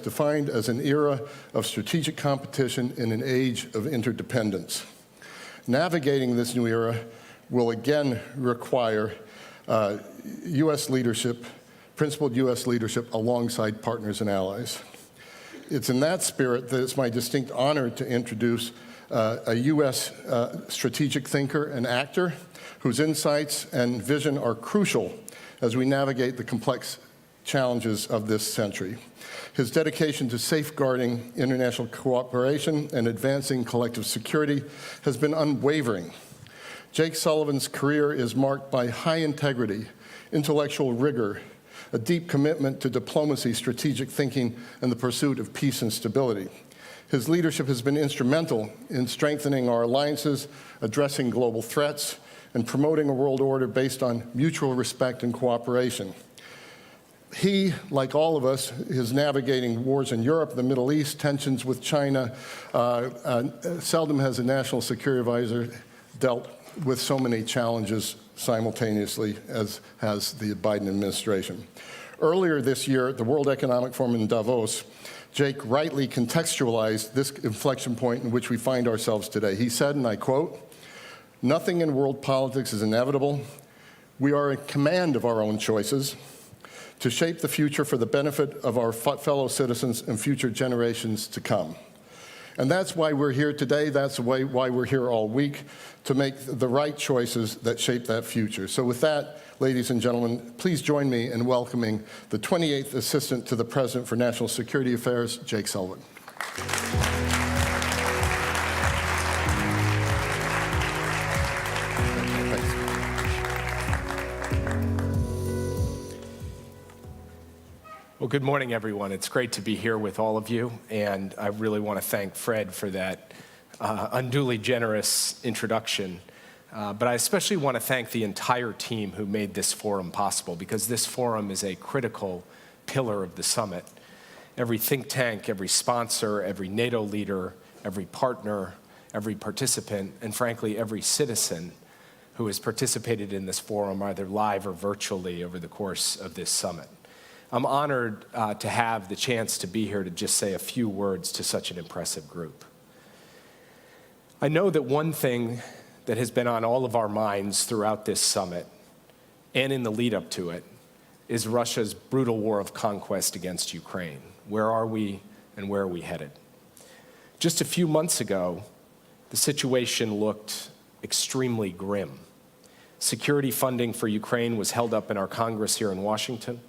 defined as an era of strategic competition in an age of interdependence. Navigating this new era will again require U.S. leadership, principled U.S. leadership alongside partners and allies. It's in that spirit that it's my distinct honor to introduce a U.S. strategic thinker and actor whose insights and vision are crucial as we navigate the complex challenges of this century. His dedication to safeguarding international cooperation and advancing collective security has been unwavering. Jake Sullivan's career is marked by high integrity, intellectual rigor, a deep commitment to diplomacy, strategic thinking, and the pursuit of peace and stability. His leadership has been instrumental in strengthening our alliances, addressing global threats, and promoting a world order based on mutual respect and cooperation. He, like all of us, is navigating wars in Europe, the Middle East, tensions with China. Seldom has a national security advisor dealt with so many challenges simultaneously as has the Biden administration. Earlier this year at the World Economic Forum in Davos, Jake rightly contextualized this inflection point in which we find ourselves today. He said, and I quote, "Nothing in world politics is inevitable. We are in command of our own choices to shape the future for the benefit of our fellow citizens and future generations to come." And that's why we're here today. That's why we're here all week, to make the right choices that shape that future. So with that, ladies and gentlemen, please join me in welcoming the 28th Assistant to the President for National Security Affairs, Jake Sullivan. Well, good morning, everyone. It's great to be here with all of you, and I really want to thank Fred for that unduly generous introduction. But I especially want to thank the entire team who made this forum possible, because this forum is a critical pillar of the summit. Every think tank, every sponsor, every NATO leader, every partner, every participant, and frankly, every citizen who has participated in this forum, either live or virtually, over the course of this summit. I'm honored to have the chance to be here to just say a few words to such an impressive group. I know that one thing that has been on all of our minds throughout this summit and in the lead up to it is Russia's brutal war of conquest against Ukraine. Where are we and where are we headed? Just a few months ago, the situation looked extremely grim. Security funding for Ukraine was held up in our Congress here in Washington,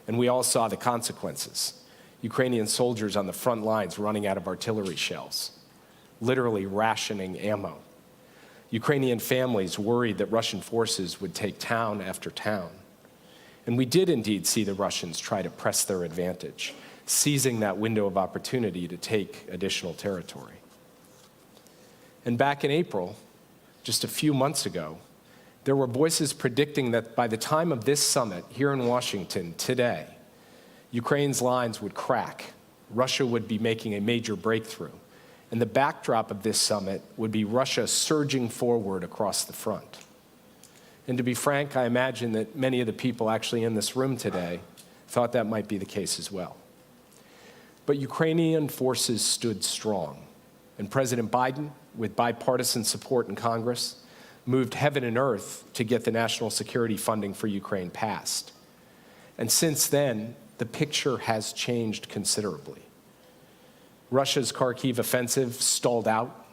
and we all saw the consequences. Ukrainian soldiers on the front lines running out of artillery shells, literally rationing ammo. Ukrainian families worried that Russian forces would take town after town. And we did indeed see the Russians try to press their advantage, seizing that window of opportunity to take additional territory. And back in April, just a few months ago, there were voices predicting that by the time of this summit here in Washington today, Ukraine's lines would crack, Russia would be making a major breakthrough, and the backdrop of this summit would be Russia surging forward across the front. And to be frank, I imagine that many of the people actually in this room today thought that might be the case as well. But Ukrainian forces stood strong, and President Biden, with bipartisan support in Congress, moved heaven and earth to get the national security funding for Ukraine passed. And since then, the picture has changed considerably. Russia's Kharkiv offensive stalled out.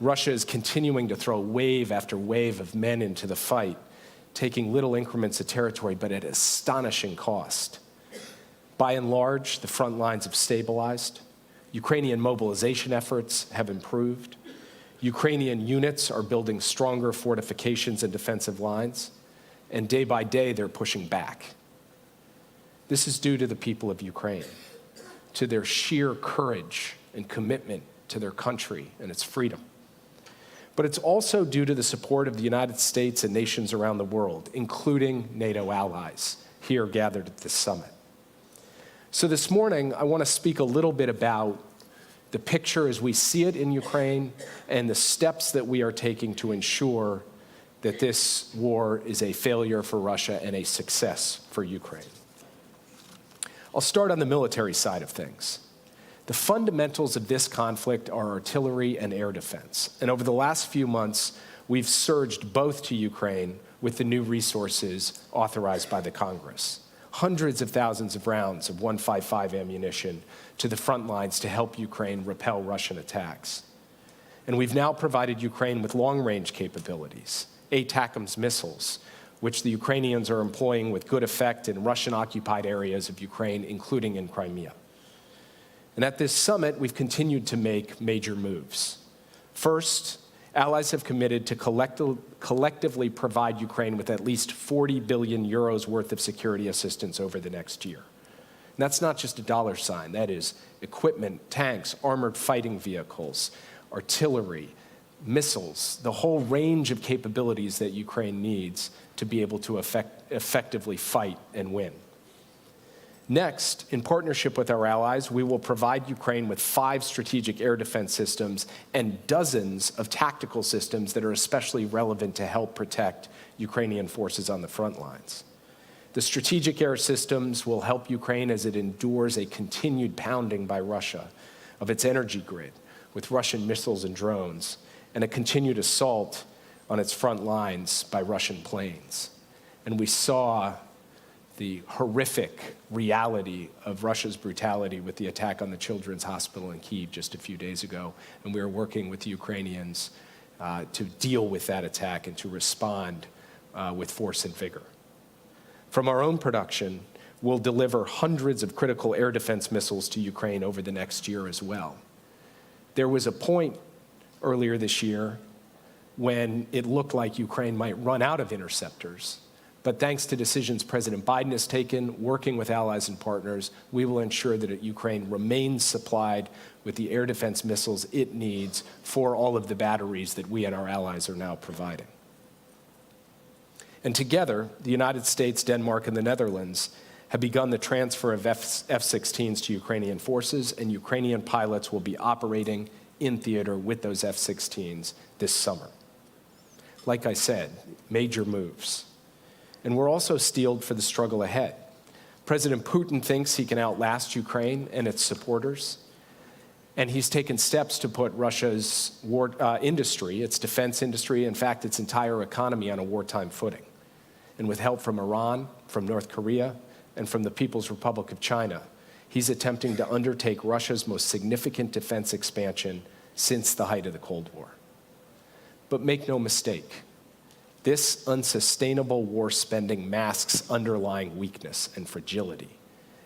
Russia is continuing to throw wave after wave of men into the fight, taking little increments of territory, but at astonishing cost. By and large, the front lines have stabilized. Ukrainian mobilization efforts have improved. Ukrainian units are building stronger fortifications and defensive lines, and day by day they're pushing back. This is due to the people of Ukraine, to their sheer courage and commitment to their country and its freedom. But it's also due to the support of the United States and nations around the world, including NATO allies here gathered at this summit. So this morning, I want to speak a little bit about the picture as we see it in Ukraine and the steps that we are taking to ensure that this war is a failure for Russia and a success for Ukraine. I'll start on the military side of things. The fundamentals of this conflict are artillery and air defense. And over the last few months, we've surged both to Ukraine with the new resources authorized by the Congress. Hundreds of thousands of rounds of 155 ammunition to the front lines to help Ukraine repel Russian attacks. And we've now provided Ukraine with long-range capabilities, ATACMS missiles, which the Ukrainians are employing with good effect in Russian-occupied areas of Ukraine, including in Crimea. And at this summit, we've continued to make major moves. First, allies have committed to collectively provide Ukraine with at least 40 billion euros worth of security assistance over the next year. And that's not just a dollar sign. That is equipment, tanks, armored fighting vehicles, artillery, missiles, the whole range of capabilities that Ukraine needs to be able to effectively fight and win. Next, in partnership with our allies, we will provide Ukraine with 5 strategic air defense systems and dozens of tactical systems that are especially relevant to help protect Ukrainian forces on the front lines. The strategic air systems will help Ukraine as it endures a continued pounding by Russia of its energy grid with Russian missiles and drones, and a continued assault on its front lines by Russian planes. And we saw the horrific reality of Russia's brutality with the attack on the Children's Hospital in Kyiv just a few days ago, and we are working with the Ukrainians to deal with that attack and to respond with force and vigor. From our own production, we'll deliver hundreds of critical air defense missiles to Ukraine over the next year as well. There was a point earlier this year when it looked like Ukraine might run out of interceptors. But thanks to decisions President Biden has taken, working with allies and partners, we will ensure that Ukraine remains supplied with the air defense missiles it needs for all of the batteries that we and our allies are now providing. And together, the United States, Denmark, and the Netherlands have begun the transfer of F-16s to Ukrainian forces, and Ukrainian pilots will be operating in theater with those F-16s this summer. Like I said, major moves. And we're also steeled for the struggle ahead. President Putin thinks he can outlast Ukraine and its supporters, and he's taken steps to put Russia's war industry, its defense industry, in fact, its entire economy on a wartime footing. And with help from Iran, from North Korea, and from the People's Republic of China, he's attempting to undertake Russia's most significant defense expansion since the height of the Cold War. But make no mistake, this unsustainable war spending masks underlying weakness and fragility,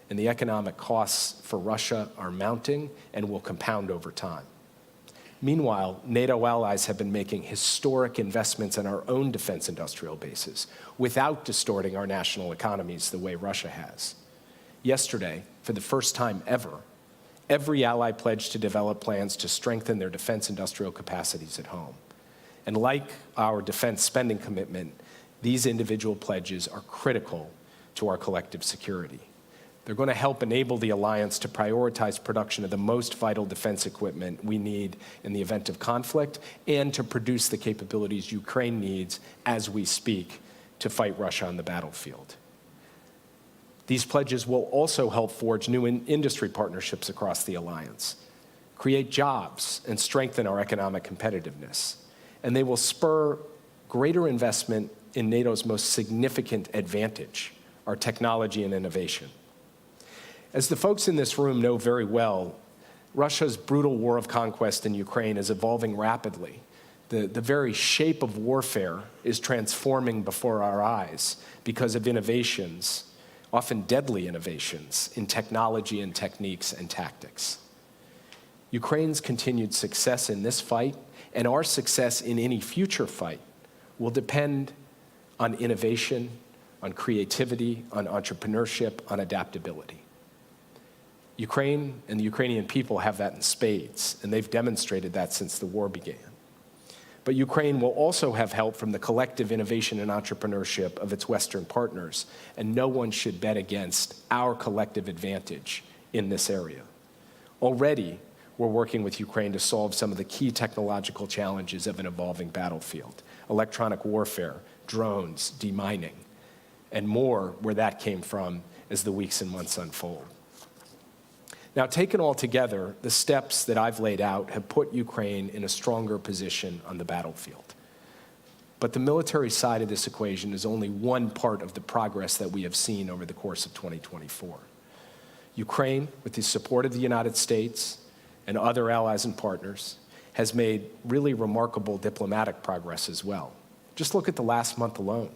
and the economic costs for Russia are mounting and will compound over time. Meanwhile, NATO allies have been making historic investments in our own defense industrial bases without distorting our national economies the way Russia has. Yesterday, for the first time ever, every ally pledged to develop plans to strengthen their defense industrial capacities at home. And like our defense spending commitment, these individual pledges are critical to our collective security. They're going to help enable the alliance to prioritize production of the most vital defense equipment we need in the event of conflict and to produce the capabilities Ukraine needs as we speak to fight Russia on the battlefield. These pledges will also help forge new industry partnerships across the alliance, create jobs, and strengthen our economic competitiveness. And they will spur greater investment in NATO's most significant advantage, our technology and innovation. As the folks in this room know very well, Russia's brutal war of conquest in Ukraine is evolving rapidly. The very shape of warfare is transforming before our eyes because of innovations, often deadly innovations, in technology and techniques and tactics. Ukraine's continued success in this fight and our success in any future fight will depend on innovation, on creativity, on entrepreneurship, on adaptability. Ukraine and the Ukrainian people have that in spades, and they've demonstrated that since the war began. But Ukraine will also have help from the collective innovation and entrepreneurship of its Western partners, and no one should bet against our collective advantage in this area. Already, we're working with Ukraine to solve some of the key technological challenges of an evolving battlefield: electronic warfare, drones, demining, and more where that came from as the weeks and months unfold. Now, taken all together, the steps that I've laid out have put Ukraine in a stronger position on the battlefield. But the military side of this equation is only one part of the progress that we have seen over the course of 2024. Ukraine, with the support of the United States and other allies and partners, has made really remarkable diplomatic progress as well. Just look at the last month alone.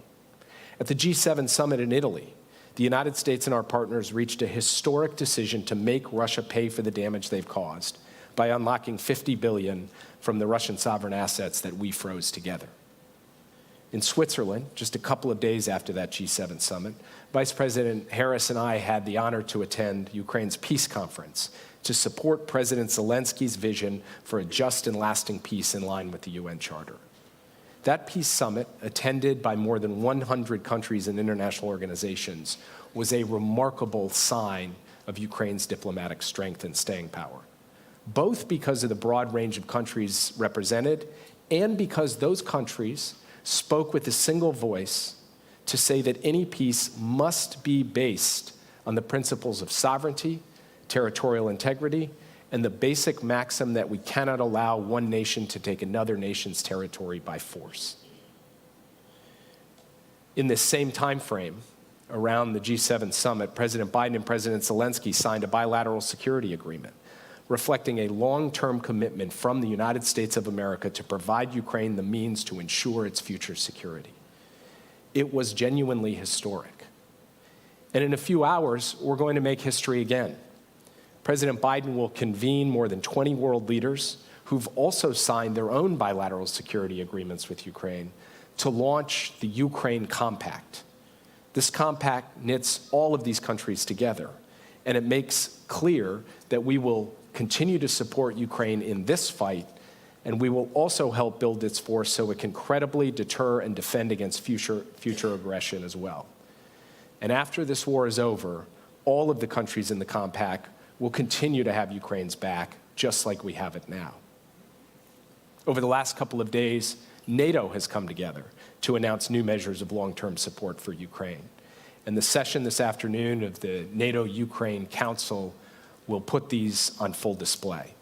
At the G7 summit in Italy, the United States and our partners reached a historic decision to make Russia pay for the damage they've caused by unlocking $50 billion from the Russian sovereign assets that we froze together. In Switzerland, just a couple of days after that G7 summit, Vice President Harris and I had the honor to attend Ukraine's peace conference to support President Zelensky's vision for a just and lasting peace in line with the UN Charter. That peace summit, attended by more than 100 countries and international organizations, was a remarkable sign of Ukraine's diplomatic strength and staying power, both because of the broad range of countries represented and because those countries spoke with a single voice to say that any peace must be based on the principles of sovereignty, territorial integrity, and the basic maxim that we cannot allow one nation to take another nation's territory by force. In this same time frame, around the G7 summit, President Biden and President Zelensky signed a bilateral security agreement, reflecting a long-term commitment from the United States of America to provide Ukraine the means to ensure its future security. It was genuinely historic. And in a few hours, we're going to make history again. President Biden will convene more than 20 world leaders who've also signed their own bilateral security agreements with Ukraine to launch the Ukraine Compact. This compact knits all of these countries together, and it makes clear that we will continue to support Ukraine in this fight, and we will also help build its force so it can credibly deter and defend against future aggression as well. And after this war is over, all of the countries in the compact will continue to have Ukraine's back, just like we have it now. Over the last couple of days, NATO has come together to announce new measures of long-term support for Ukraine. And the session this afternoon of the NATO-Ukraine Council will put these on full display.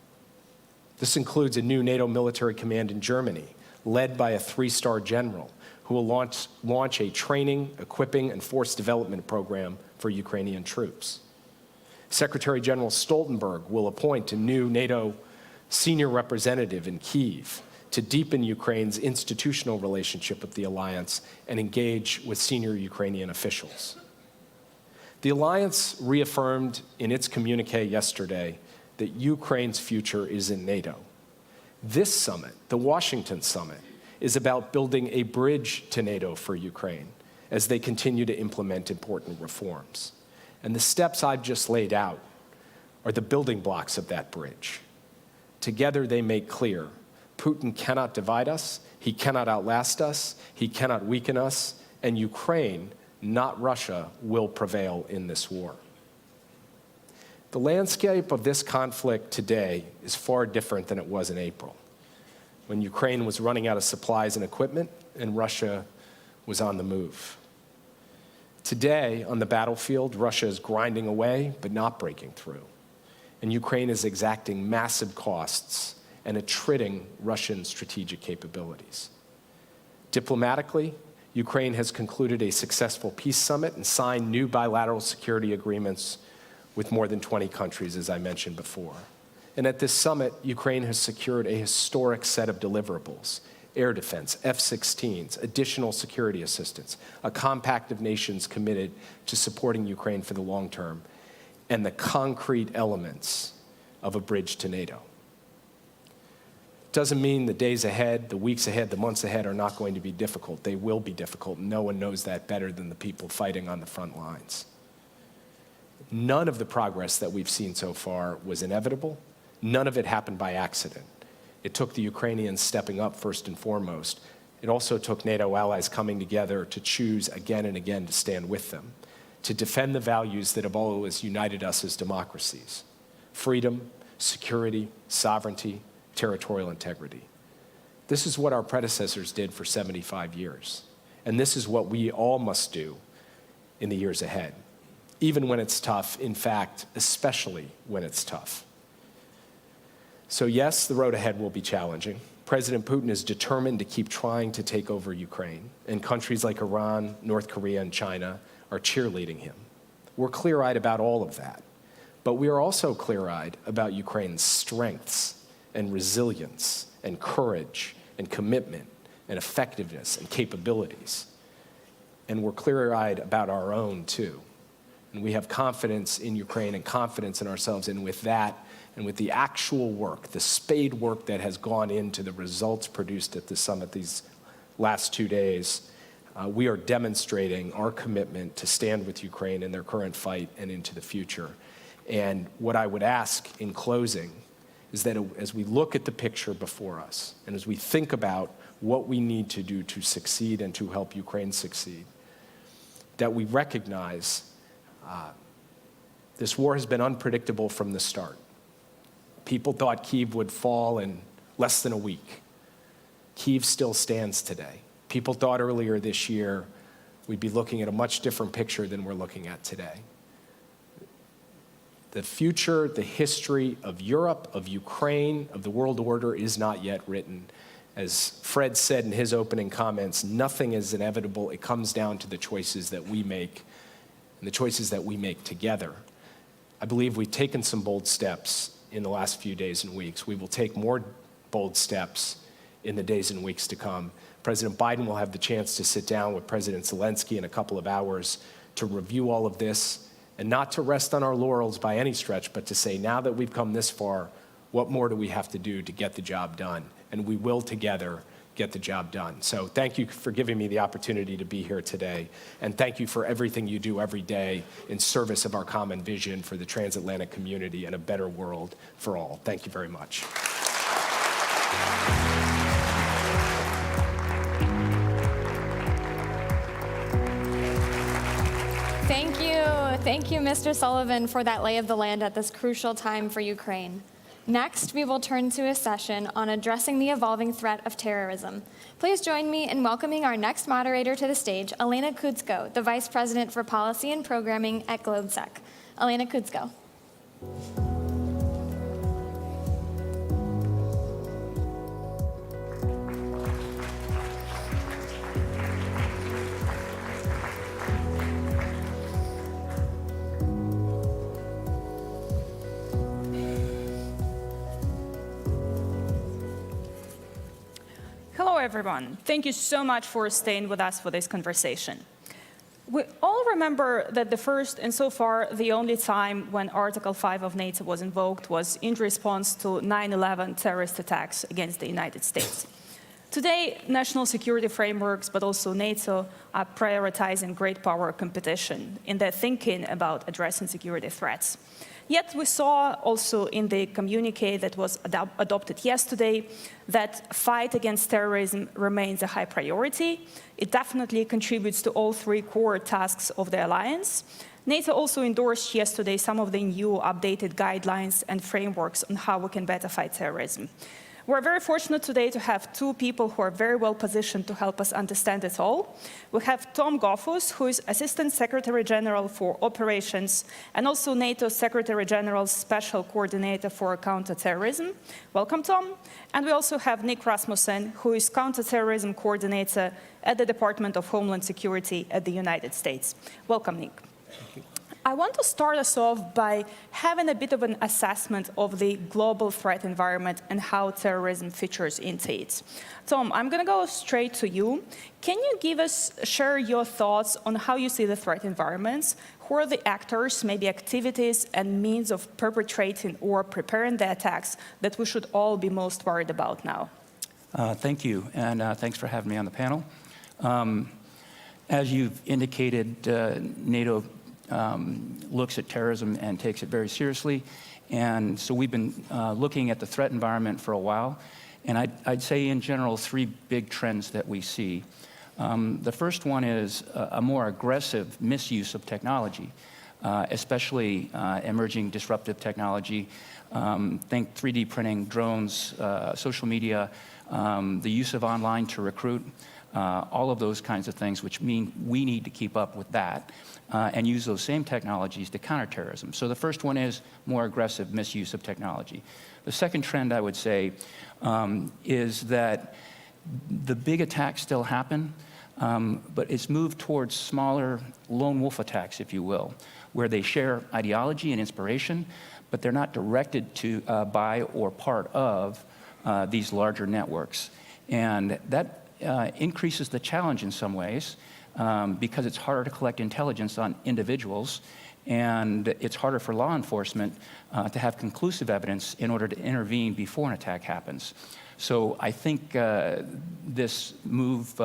This includes a new NATO military command in Germany, led by a 3-star general, who will launch a training, equipping, and force development program for Ukrainian troops. Secretary General Stoltenberg will appoint a new NATO senior representative in Kyiv to deepen Ukraine's institutional relationship with the alliance and engage with senior Ukrainian officials. The alliance reaffirmed in its communiqué yesterday that Ukraine's future is in NATO. This summit, the Washington summit, is about building a bridge to NATO for Ukraine as they continue to implement important reforms. And the steps I've just laid out are the building blocks of that bridge. Together they make clear Putin cannot divide us, he cannot outlast us, he cannot weaken us, and Ukraine, not Russia, will prevail in this war. The landscape of this conflict today is far different than it was in April, when Ukraine was running out of supplies and equipment and Russia was on the move. Today, on the battlefield, Russia is grinding away, but not breaking through. And Ukraine is exacting massive costs and attriting Russian strategic capabilities. Diplomatically, Ukraine has concluded a successful peace summit and signed new bilateral security agreements with more than 20 countries, as I mentioned before. And at this summit, Ukraine has secured a historic set of deliverables: air defense, F-16s, additional security assistance, a compact of nations committed to supporting Ukraine for the long term, and the concrete elements of a bridge to NATO. Doesn't mean the days ahead, the weeks ahead, the months ahead are not going to be difficult. They will be difficult. No one knows that better than the people fighting on the front lines. None of the progress that we've seen so far was inevitable. None of it happened by accident. It took the Ukrainians stepping up first and foremost. It also took NATO allies coming together to choose again and again to stand with them, to defend the values that have always united us as democracies: freedom, security, sovereignty, territorial integrity. This is what our predecessors did for 75 years. And this is what we all must do in the years ahead, even when it's tough, in fact, especially when it's tough. So yes, the road ahead will be challenging. President Putin is determined to keep trying to take over Ukraine, and countries like Iran, North Korea, and China are cheerleading him. We're clear-eyed about all of that, but we are also clear-eyed about Ukraine's strengths and resilience and courage and commitment and effectiveness and capabilities. And we're clear-eyed about our own, too. And we have confidence in Ukraine and confidence in ourselves, and with that, and with the actual work, the spade work that has gone into the results produced at the summit these last 2 days, we are demonstrating our commitment to stand with Ukraine in their current fight and into the future. And what I would ask in closing is that as we look at the picture before us, and as we think about what we need to do to succeed and to help Ukraine succeed, that we recognize this war has been unpredictable from the start. People thought Kyiv would fall in less than a week. Kyiv still stands today. People thought earlier this year we'd be looking at a much different picture than we're looking at today. The future, the history of Europe, of Ukraine, of the world order is not yet written. As Fred said in his opening comments, nothing is inevitable. It comes down to the choices that we make and the choices that we make together. I believe we've taken some bold steps in the last few days and weeks. We will take more bold steps in the days and weeks to come. President Biden will have the chance to sit down with President Zelensky in a couple of hours to review all of this, and not to rest on our laurels by any stretch, but to say, now that we've come this far, what more do we have to do to get the job done? And we will together get the job done. So thank you for giving me the opportunity to be here today. And thank you for everything you do every day in service of our common vision for the transatlantic community and a better world for all. Thank you very much. Thank you, Mr. Sullivan, for that lay of the land at this crucial time for Ukraine. Next, we will turn to a session on addressing the evolving threat of terrorism. Please join me in welcoming our next moderator to the stage, Elena Kuzko, the Vice President for Policy and Programming at GLOBSEC. Elena Kuzko. Hello, everyone. Thank you so much for staying with us for this conversation. We all remember that the first and so far the only time when Article 5 of NATO was invoked was in response to 9/11 terrorist attacks against the United States. Today, national security frameworks, but also NATO, are prioritizing great power competition in their thinking about addressing security threats. Yet we saw also in the communique that was adopted yesterday that fight against terrorism remains a high priority. It definitely contributes to all three core tasks of the alliance. NATO also endorsed yesterday some of the new updated guidelines and frameworks on how we can better fight terrorism. We're very fortunate today to have two people who are very well positioned to help us understand it all. We have Tom Goffus, who is Assistant Secretary General for Operations and also NATO Secretary General's Special Coordinator for Counterterrorism. Welcome, Tom. And we also have Nick Rasmussen, who is Counterterrorism Coordinator at the Department of Homeland Security at the United States. Welcome, Nick. Thank you. I want to start us off by having a bit of an assessment of the global threat environment and how terrorism features into it. Tom, I'm going to go straight to you. Can you share your thoughts on how you see the threat environments? Who are the actors, maybe activities and means of perpetrating or preparing the attacks that we should all be most worried about now? Thank you, and thanks for having me on the panel. As you've indicated, NATO looks at terrorism and takes it very seriously. And so we've been looking at the threat environment for a while. And I'd say in general 3 big trends that we see. The first one is a more aggressive misuse of technology, especially emerging disruptive technology. Think 3D printing, drones, social media, the use of online to recruit, all of those kinds of things, which mean we need to keep up with that and use those same technologies to counter terrorism. So the first one is more aggressive misuse of technology. The second trend, I would say, is that the big attacks still happen, but it's moved towards smaller lone wolf attacks, if you will, where they share ideology and inspiration, but they're not directed to by or part of these larger networks. And that increases the challenge in some ways because it's harder to collect intelligence on individuals, and it's harder for law enforcement to have conclusive evidence in order to intervene before an attack happens. So I think this move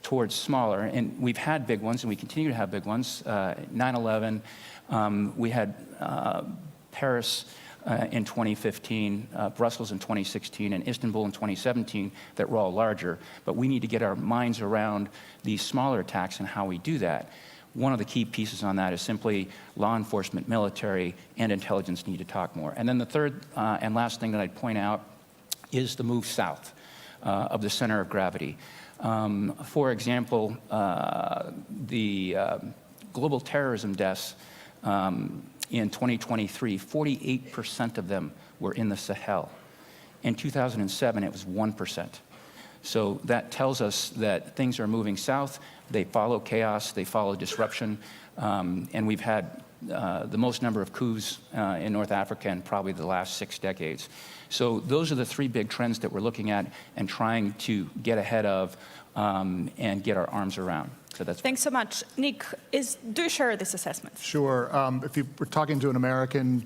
towards smaller, and we've had big ones, and we continue to have big ones. 9/11, we had Paris in 2015, Brussels in 2016, and Istanbul in 2017 that were all larger. But we need to get our minds around these smaller attacks and how we do that. One of the key pieces on that is simply law enforcement, military, and intelligence need to talk more. And then the third and last thing that I'd point out is the move south of the center of gravity. For example, the global terrorism deaths in 2023, 48% of them were in the Sahel. In 2007, it was 1%. So that tells us that things are moving south. They follow chaos, they follow disruption, and we've had the most number of coups in North Africa in probably the last 6 decades. So those are the 3 big trends that we're looking at and trying to get ahead of and get our arms around. So that's Thanks so much. Nick, do you share this assessment? Sure. If you were talking to an American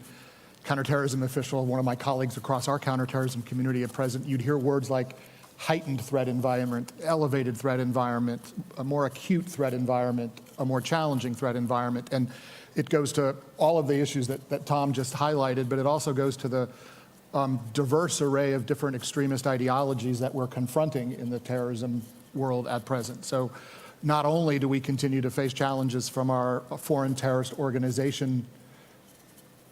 counterterrorism official, one of my colleagues across our counterterrorism community at present, you'd hear words like heightened threat environment, elevated threat environment, a more acute threat environment, a more challenging threat environment. And it goes to all of the issues that Tom just highlighted, but it also goes to the diverse array of different extremist ideologies that we're confronting in the terrorism world at present. So not only do we continue to face challenges from our foreign terrorist organization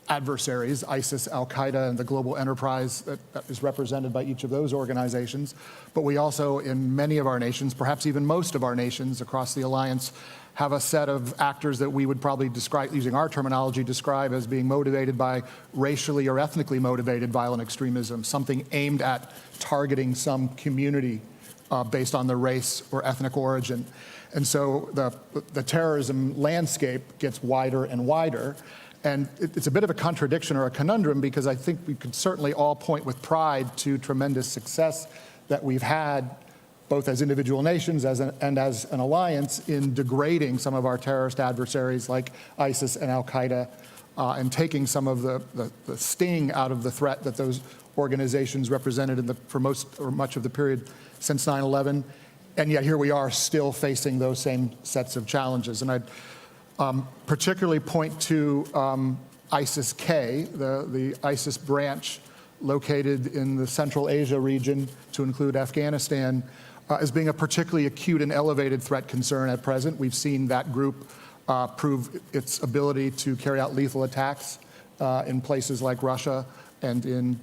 adversaries, ISIS, Al-Qaeda, and the global enterprise that is represented by each of those organizations, but we also, in many of our nations, perhaps even most of our nations across the alliance, have a set of actors that we would probably describe, using our terminology, describe as being motivated by racially or ethnically motivated violent extremism, something aimed at targeting some community based on the race or ethnic origin. And so the terrorism landscape gets wider and wider. And it's a bit of a contradiction or a conundrum, because I think we could certainly all point with pride to tremendous success that we've had, both as individual nations and as an alliance, in degrading some of our terrorist adversaries like ISIS and Al-Qaeda, and taking some of the sting out of the threat that those organizations represented for most or much of the period since 9/11. And yet here we are still facing those same sets of challenges. And I'd particularly point to ISIS-K, the ISIS branch located in the Central Asia region, to include Afghanistan, as being a particularly acute and elevated threat concern at present. We've seen that group prove its ability to carry out lethal attacks in places like Russia and in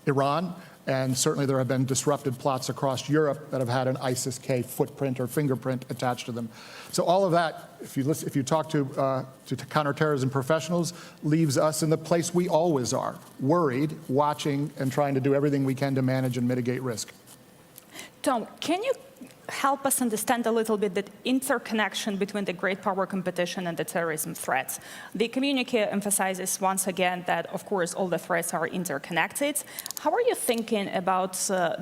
Iran. And certainly there have been disrupted plots across Europe that have had an ISIS-K footprint or fingerprint attached to them. So all of that, if you talk to counterterrorism professionals, leaves us in the place we always are, worried, watching, and trying to do everything we can to manage and mitigate risk. Tom, can you help us understand a little bit the interconnection between the great power competition and the terrorism threats? The communique emphasizes once again that, of course, all the threats are interconnected. How are you thinking about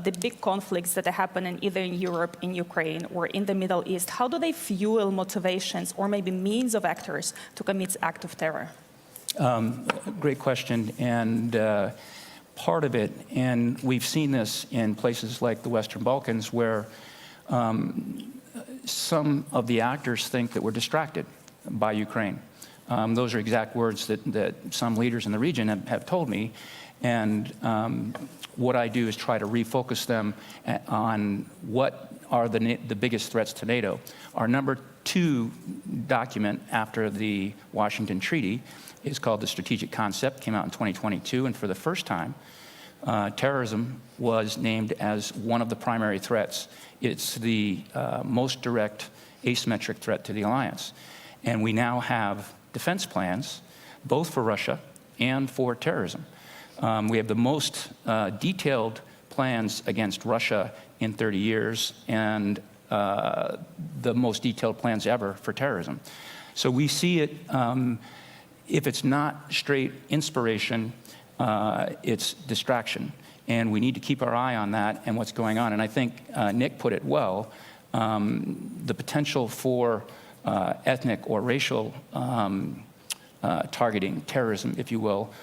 the big conflicts that are happening either in Europe, in Ukraine, or in the Middle East? How do they fuel motivations or maybe means of actors to commit acts of terror? Great question. And part of it, and we've seen this in places like the Western Balkans, where some of the actors think that we're distracted by Ukraine. Those are exact words that some leaders in the region have told me. And what I do is try to refocus them on what are the biggest threats to NATO. Our number 2 document after the Washington Treaty is called the Strategic Concept, came out in 2022, and for the first time, terrorism was named as one of the primary threats. It's the most direct asymmetric threat to the alliance. And we now have defense plans, both for Russia and for terrorism. We have the most detailed plans against Russia in 30 years and the most detailed plans ever for terrorism. So we see it, if it's not straight inspiration, it's distraction. And we need to keep our eye on that and what's going on. And I think Nick put it well, the potential for ethnic or racial targeting, terrorism, if you will,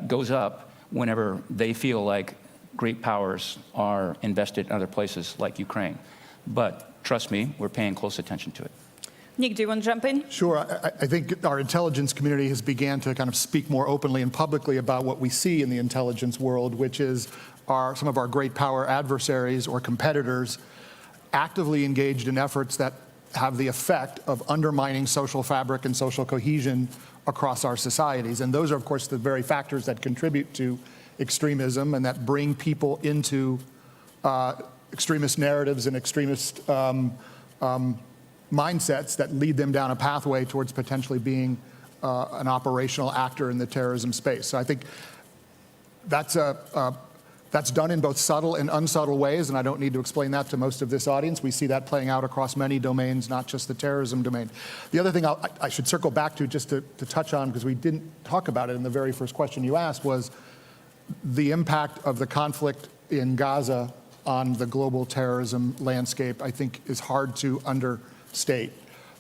goes up whenever they feel like great powers are invested in other places like Ukraine. But trust me, we're paying close attention to it. Nick, do you want to jump in? Sure. I think our intelligence community has began to kind of speak more openly and publicly about what we see in the intelligence world, which is some of our great power adversaries or competitors actively engaged in efforts that have the effect of undermining social fabric and social cohesion across our societies. And those are, of course, the very factors that contribute to extremism and that bring people into extremist narratives and extremist mindsets that lead them down a pathway towards potentially being an operational actor in the terrorism space. So I think that's done in both subtle and unsubtle ways, and I don't need to explain that to most of this audience. We see that playing out across many domains, not just the terrorism domain. The other thing I should circle back to, just to touch on, because we didn't talk about it in the very first question you asked, was the impact of the conflict in Gaza on the global terrorism landscape, I think, is hard to understate.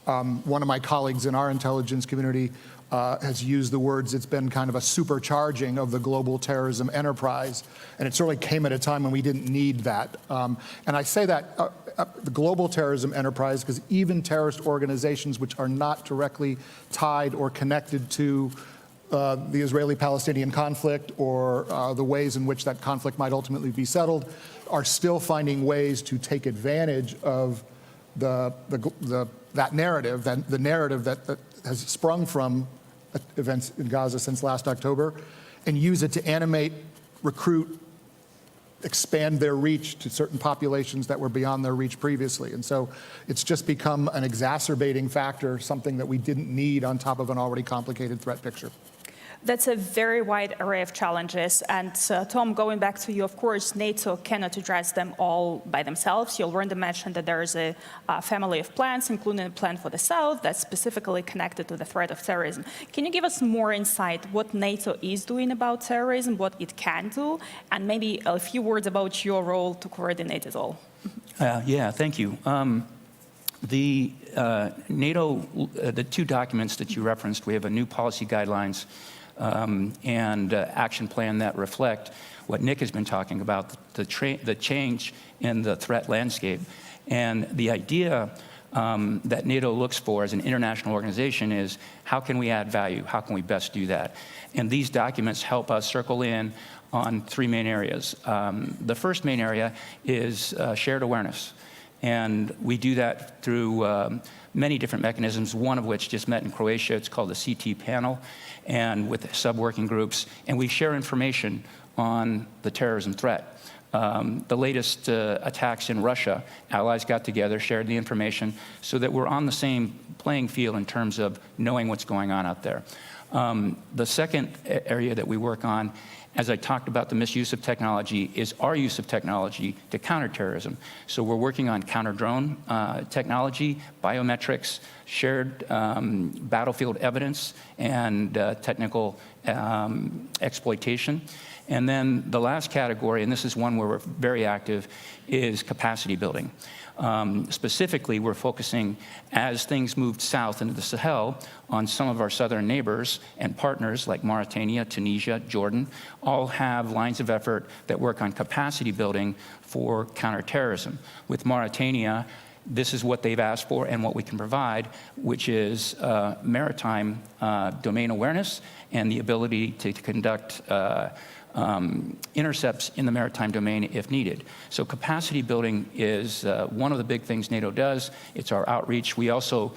One of my colleagues in our intelligence community has used the words, it's been kind of a supercharging of the global terrorism enterprise, and it certainly came at a time when we didn't need that. And I say that, the global terrorism enterprise, because even terrorist organizations which are not directly tied or connected to the Israeli-Palestinian conflict or the ways in which that conflict might ultimately be settled, are still finding ways to take advantage of that narrative, the narrative that has sprung from events in Gaza since last October, and use it to animate, recruit, expand their reach to certain populations that were beyond their reach previously. And so it's just become an exacerbating factor, something that we didn't need on top of an already complicated threat picture. That's a very wide array of challenges. And Tom, going back to you, of course, NATO cannot address them all by themselves. You already mentioned that there is a family of plans, including a plan for the South, that's specifically connected to the threat of terrorism. Can you give us more insight what NATO is doing about terrorism, what it can do, and maybe a few words about your role to coordinate it all? Yeah, thank you. The NATO, the 2 documents that you referenced, we have a new policy guidelines and action plan that reflect what Nick has been talking about, the change in the threat landscape. And the idea that NATO looks for as an international organization is, how can we add value? How can we best do that? And these documents help us circle in on 3 main areas. The first main area is shared awareness. And we do that through many different mechanisms, one of which just met in Croatia. It's called the CT panel, and with sub-working groups. And we share information on the terrorism threat. The latest attacks in Russia, allies got together, shared the information, so that we're on the same playing field in terms of knowing what's going on out there. The second area that we work on, as I talked about the misuse of technology, is our use of technology to counter terrorism. So we're working on counter-drone technology, biometrics, shared battlefield evidence, and technical exploitation. And then the last category, and this is one where we're very active, is capacity building. Specifically, we're focusing, as things moved south into the Sahel, on some of our southern neighbors and partners like Mauritania, Tunisia, Jordan, all have lines of effort that work on capacity building for counterterrorism. With Mauritania, this is what they've asked for and what we can provide, which is maritime domain awareness and the ability to conduct intercepts in the maritime domain if needed. So capacity building is one of the big things NATO does. It's our outreach. We also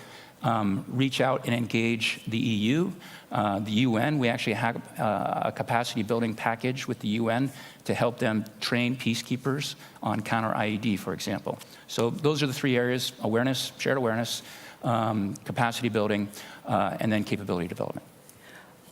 reach out and engage the EU, the UN. We actually have a capacity building package with the UN to help them train peacekeepers on counter-IED, for example. So those are the three areas: awareness, shared awareness, capacity building, and then capability development.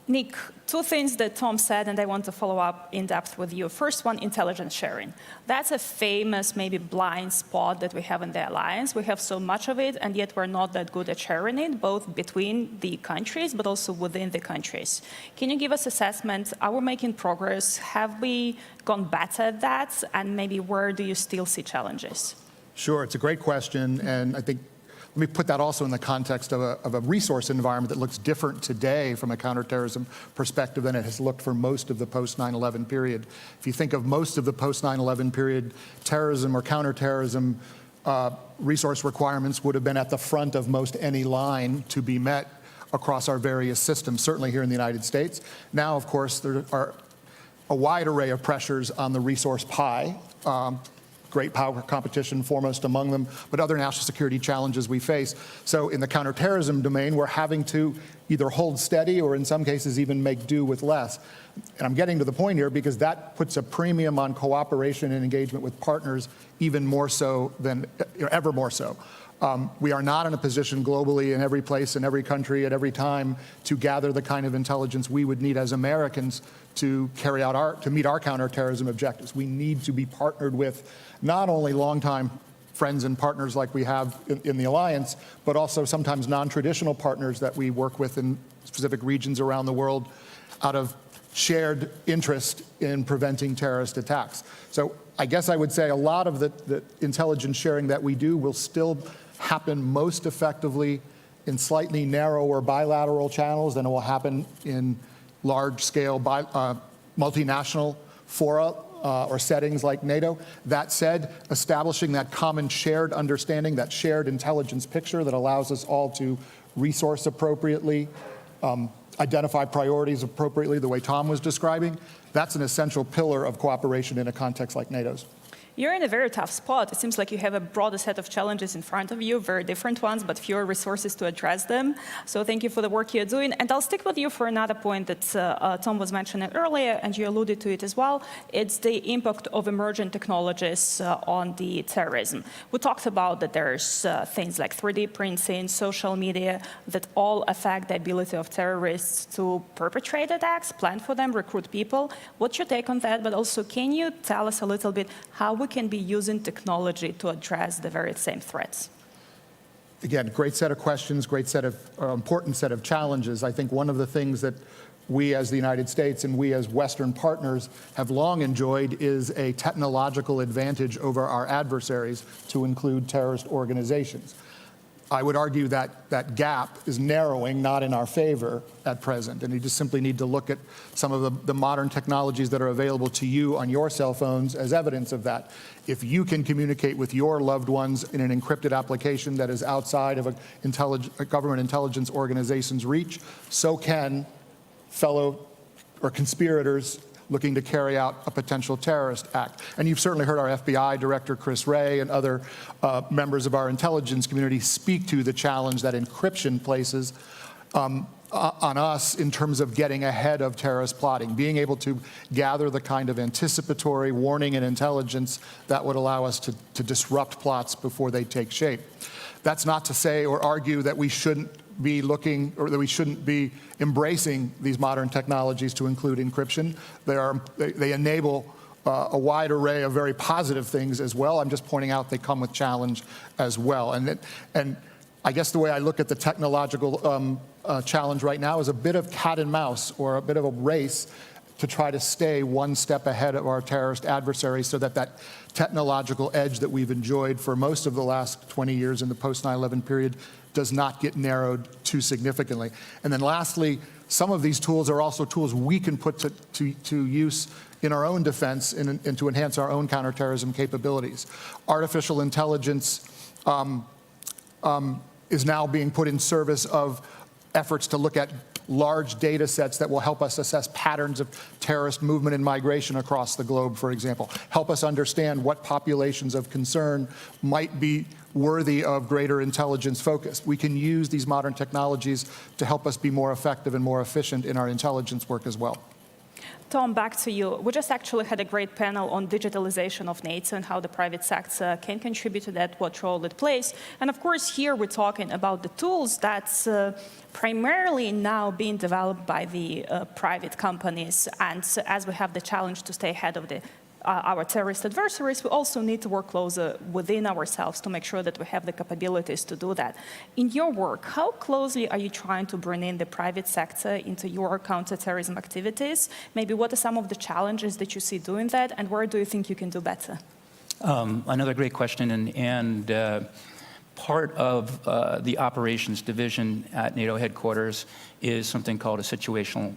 Nick, two things that Tom said, and I want to follow up in depth with you. First one, intelligence sharing. That's a famous, maybe blind spot that we have in the alliance. We have so much of it, and yet we're not that good at sharing it, both between the countries, but also within the countries. Can you give us assessment? Are we making progress? Have we gone better at that? And maybe where do you still see challenges? Sure, it's a great question, and I think let me put that also in the context of a resource environment that looks different today from a counterterrorism perspective than it has looked for most of the post-9/11 period. If you think of most of the post-9/11 period, terrorism or counterterrorism resource requirements would have been at the front of most any line to be met across our various systems, certainly here in the United States. Now, of course, there are a wide array of pressures on the resource pie. Great power competition foremost among them, but other national security challenges we face. So in the counterterrorism domain, we're having to either hold steady or in some cases even make do with less. And I'm getting to the point here because that puts a premium on cooperation and engagement with partners even more so than ever more so. We are not in a position globally in every place, in every country, at every time to gather the kind of intelligence we would need as Americans to carry out to meet our counterterrorism objectives. We need to be partnered with not only longtime friends and partners like we have in the alliance, but also sometimes non-traditional partners that we work with in specific regions around the world out of shared interest in preventing terrorist attacks. So I guess I would say a lot of the intelligence sharing that we do will still happen most effectively in slightly narrower bilateral channels than it will happen in large-scale multinational fora or settings like NATO. That said, establishing that common shared understanding, that shared intelligence picture that allows us all to resource appropriately, identify priorities appropriately the way Tom was describing, that's an essential pillar of cooperation in a context like NATO's. You're in a very tough spot. It seems like you have a broader set of challenges in front of you, very different ones, but fewer resources to address them. So thank you for the work you're doing. And I'll stick with you for another point that Tom was mentioning earlier, and you alluded to it as well. It's the impact of emerging technologies on the terrorism. We talked about that there's things like 3D printing, social media, that all affect the ability of terrorists to perpetrate attacks, plan for them, recruit people. What's your take on that? But also, can you tell us a little bit how we can be using technology to address the very same threats? Again, great set of questions, great set of, important set of challenges. I think one of the things that we as the United States and we as Western partners have long enjoyed is a technological advantage over our adversaries, to include terrorist organizations. I would argue that that gap is narrowing, not in our favor at present. And you just simply need to look at some of the modern technologies that are available to you on your cell phones as evidence of that. If you can communicate with your loved ones in an encrypted application that is outside of a government intelligence organization's reach, so can fellow or conspirators looking to carry out a potential terrorist act. And you've certainly heard our FBI Director, Chris Wray, and other members of our intelligence community speak to the challenge that encryption places on us in terms of getting ahead of terrorist plotting, being able to gather the kind of anticipatory warning and intelligence that would allow us to disrupt plots before they take shape. That's not to say or argue that we shouldn't be looking, or that we shouldn't be embracing these modern technologies to include encryption. They enable a wide array of very positive things as well. I'm just pointing out they come with challenge as well. And I guess the way I look at the technological challenge right now is a bit of cat and mouse, or a bit of a race to try to stay one step ahead of our terrorist adversaries, so that that technological edge that we've enjoyed for most of the last 20 years in the post-9/11 period does not get narrowed too significantly. And then lastly, some of these tools are also tools we can put to use in our own defense and to enhance our own counterterrorism capabilities. Artificial intelligence is now being put in service of efforts to look at large data sets that will help us assess patterns of terrorist movement and migration across the globe, for example. Help us understand what populations of concern might be worthy of greater intelligence focus. We can use these modern technologies to help us be more effective and more efficient in our intelligence work as well. Tom, back to you. We just actually had a great panel on digitalization of NATO and how the private sector can contribute to that, what role it plays. And of course, here we're talking about the tools that's primarily now being developed by the private companies. And as we have the challenge to stay ahead of our terrorist adversaries, we also need to work closer within ourselves to make sure that we have the capabilities to do that. In your work, how closely are you trying to bring in the private sector into your counterterrorism activities? Maybe what are some of the challenges that you see doing that, and where do you think you can do better? Another great question, and part of the operations division at NATO headquarters is something called a situational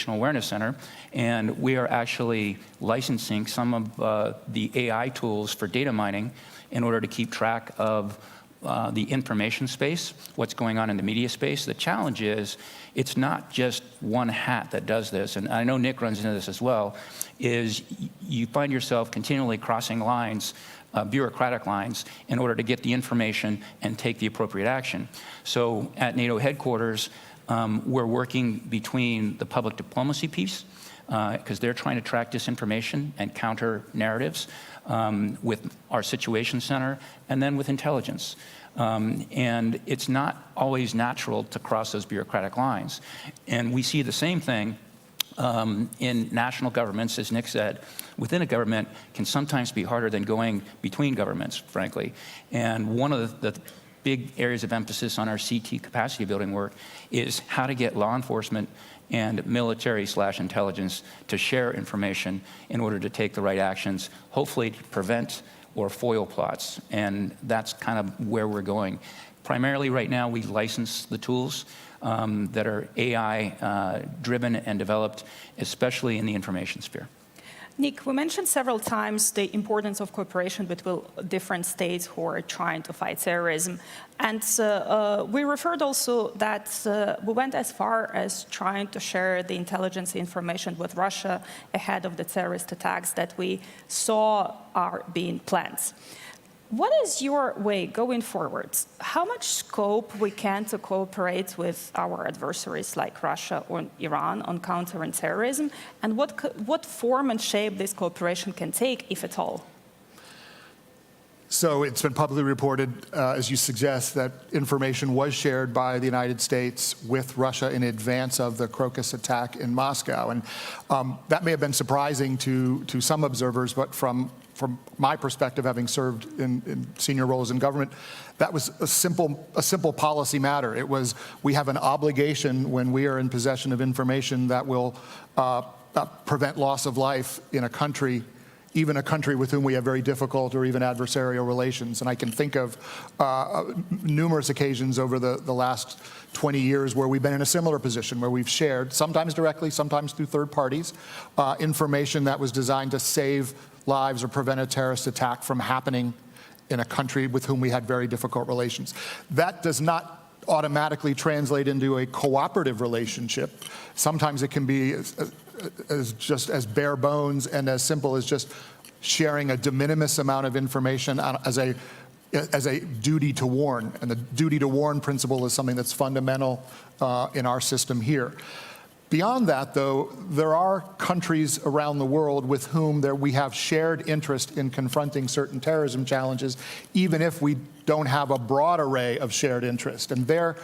awareness center, and we are actually licensing some of the AI tools for data mining in order to keep track of the information space, what's going on in the media space. The challenge is it's not just one hat that does this, and I know Nick runs into this as well, is you find yourself continually crossing lines, bureaucratic lines, in order to get the information and take the appropriate action. So at NATO headquarters, we're working between the public diplomacy piece, because they're trying to track disinformation and counter narratives, with our Situation Center, and then with intelligence. And it's not always natural to cross those bureaucratic lines. And we see the same thing in national governments, as Nick said. Within a government can sometimes be harder than going between governments, frankly. And one of the big areas of emphasis on our CT capacity building work is how to get law enforcement and military/intelligence to share information in order to take the right actions, hopefully to prevent or foil plots. And that's kind of where we're going. Primarily right now, we license the tools that are AI driven and developed, especially in the information sphere. Nick, we mentioned several times the importance of cooperation between different states who are trying to fight terrorism. And we referred also that we went as far as trying to share the intelligence information with Russia ahead of the terrorist attacks that we saw are being planned. What is your way going forward? How much scope we can to cooperate with our adversaries like Russia or Iran on countering terrorism, and what form and shape this cooperation can take, if at all? So it's been publicly reported, as you suggest, that information was shared by the United States with Russia in advance of the Crocus attack in Moscow. And that may have been surprising to some observers, but from my perspective, having served in senior roles in government, that was a simple policy matter. It was, we have an obligation when we are in possession of information that will prevent loss of life in a country, even a country with whom we have very difficult or even adversarial relations. And I can think of numerous occasions over the last 20 years where we've been in a similar position, where we've shared, sometimes directly, sometimes through third parties, information that was designed to save lives or prevent a terrorist attack from happening in a country with whom we had very difficult relations. That does not automatically translate into a cooperative relationship. Sometimes it can be just as bare bones and as simple as just sharing a de minimis amount of information as a duty to warn. And the duty to warn principle is something that's fundamental in our system here. Beyond that, though, there are countries around the world with whom we have shared interest in confronting certain terrorism challenges, even if we don't have a broad array of shared interest. And there,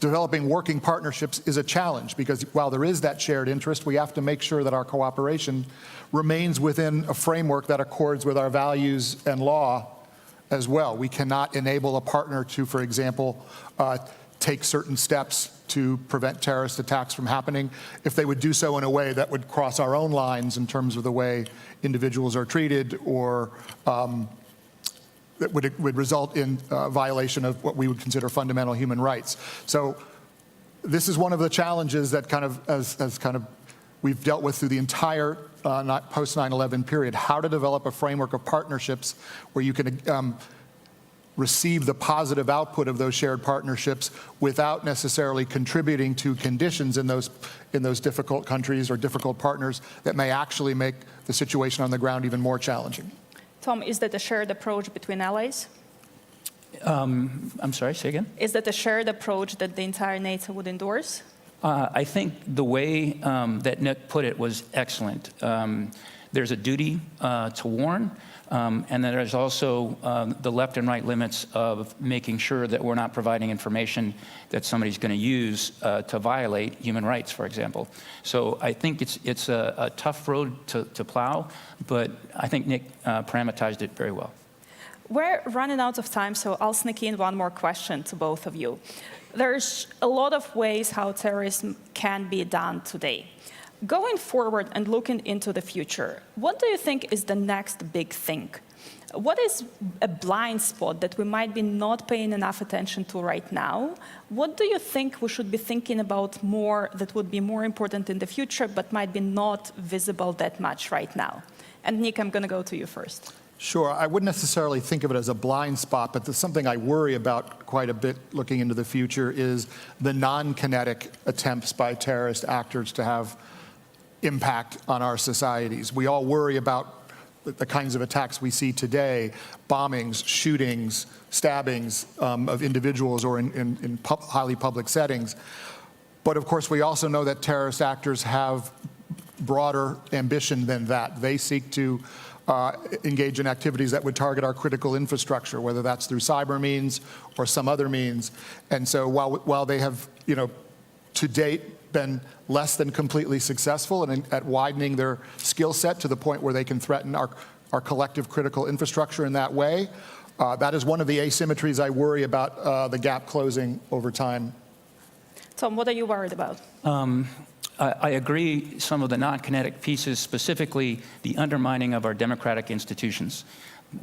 developing working partnerships is a challenge, because while there is that shared interest, we have to make sure that our cooperation remains within a framework that accords with our values and law as well. We cannot enable a partner to, for example, take certain steps to prevent terrorist attacks from happening if they would do so in a way that would cross our own lines in terms of the way individuals are treated, or that would result in violation of what we would consider fundamental human rights. So this is one of the challenges that we've dealt with through the entire post 9/11 period, how to develop a framework of partnerships where you can receive the positive output of those shared partnerships without necessarily contributing to conditions in those difficult countries or difficult partners that may actually make the situation on the ground even more challenging. Tom, is that a shared approach between allies? I'm sorry, say again? Is that a shared approach that the entire NATO would endorse? I think the way that Nick put it was excellent. There's a duty to warn, and then there's also the left and right limits of making sure that we're not providing information that somebody's going to use to violate human rights, for example. So I think it's a tough road to plow, but I think Nick parameterized it very well. We're running out of time, so I'll sneak in one more question to both of you. There's a lot of ways how terrorism can be done today. Going forward and looking into the future, what do you think is the next big thing? What is a blind spot that we might be not paying enough attention to right now? What do you think we should be thinking about more that would be more important in the future but might be not visible that much right now? And Nick, I'm going to go to you first. Sure. I wouldn't necessarily think of it as a blind spot, but something I worry about quite a bit looking into the future is the non-kinetic attempts by terrorist actors to have impact on our societies. We all worry about the kinds of attacks we see today, bombings, shootings, stabbings of individuals or in highly public settings. But of course, we also know that terrorist actors have broader ambition than that. They seek to engage in activities that would target our critical infrastructure, whether that's through cyber means or some other means. And so while they have, to date been less than completely successful at widening their skill set to the point where they can threaten our collective critical infrastructure in that way, that is one of the asymmetries I worry about the gap closing over time. Tom, what are you worried about? I agree some of the non-kinetic pieces, specifically the undermining of our democratic institutions.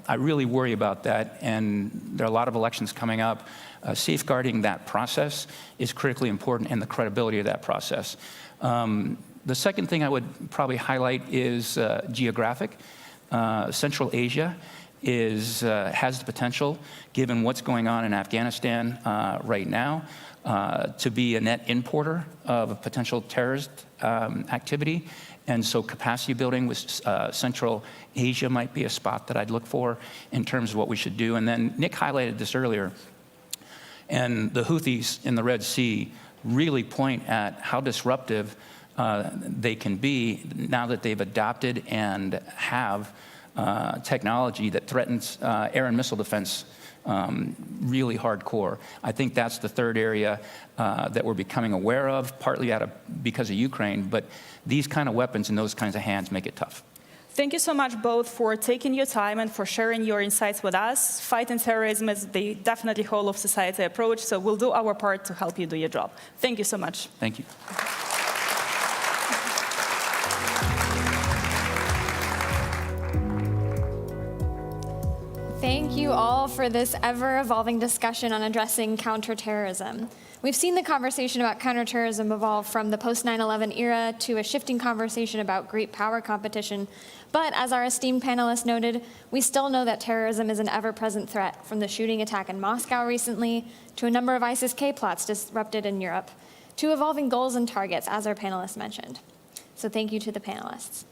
I really worry about that, and there are a lot of elections coming up. Safeguarding that process is critically important, and the credibility of that process. The second thing I would probably highlight is geographic. Central Asia has the potential, given what's going on in Afghanistan right now, to be a net importer of a potential terrorist activity. And so capacity building with Central Asia might be a spot that I'd look for in terms of what we should do. And then Nick highlighted this earlier, and the Houthis in the Red Sea really point at how disruptive they can be now that they've adopted and have technology that threatens air and missile defense really hardcore. I think that's the third area that we're becoming aware of, partly because of Ukraine, but these kind of weapons in those kinds of hands make it tough. Thank you so much both for taking your time and for sharing your insights with us. Fighting terrorism is the definitely whole of society approach, so we'll do our part to help you do your job. Thank you so much. Thank you. Thank you all for this ever-evolving discussion on addressing counterterrorism. We've seen the conversation about counterterrorism evolve from the post-9/11 era to a shifting conversation about great power competition. But as our esteemed panelists noted, we still know that terrorism is an ever-present threat, from the shooting attack in Moscow recently to a number of ISIS-K plots disrupted in Europe, to evolving goals and targets, as our panelists mentioned. So thank you to the panelists.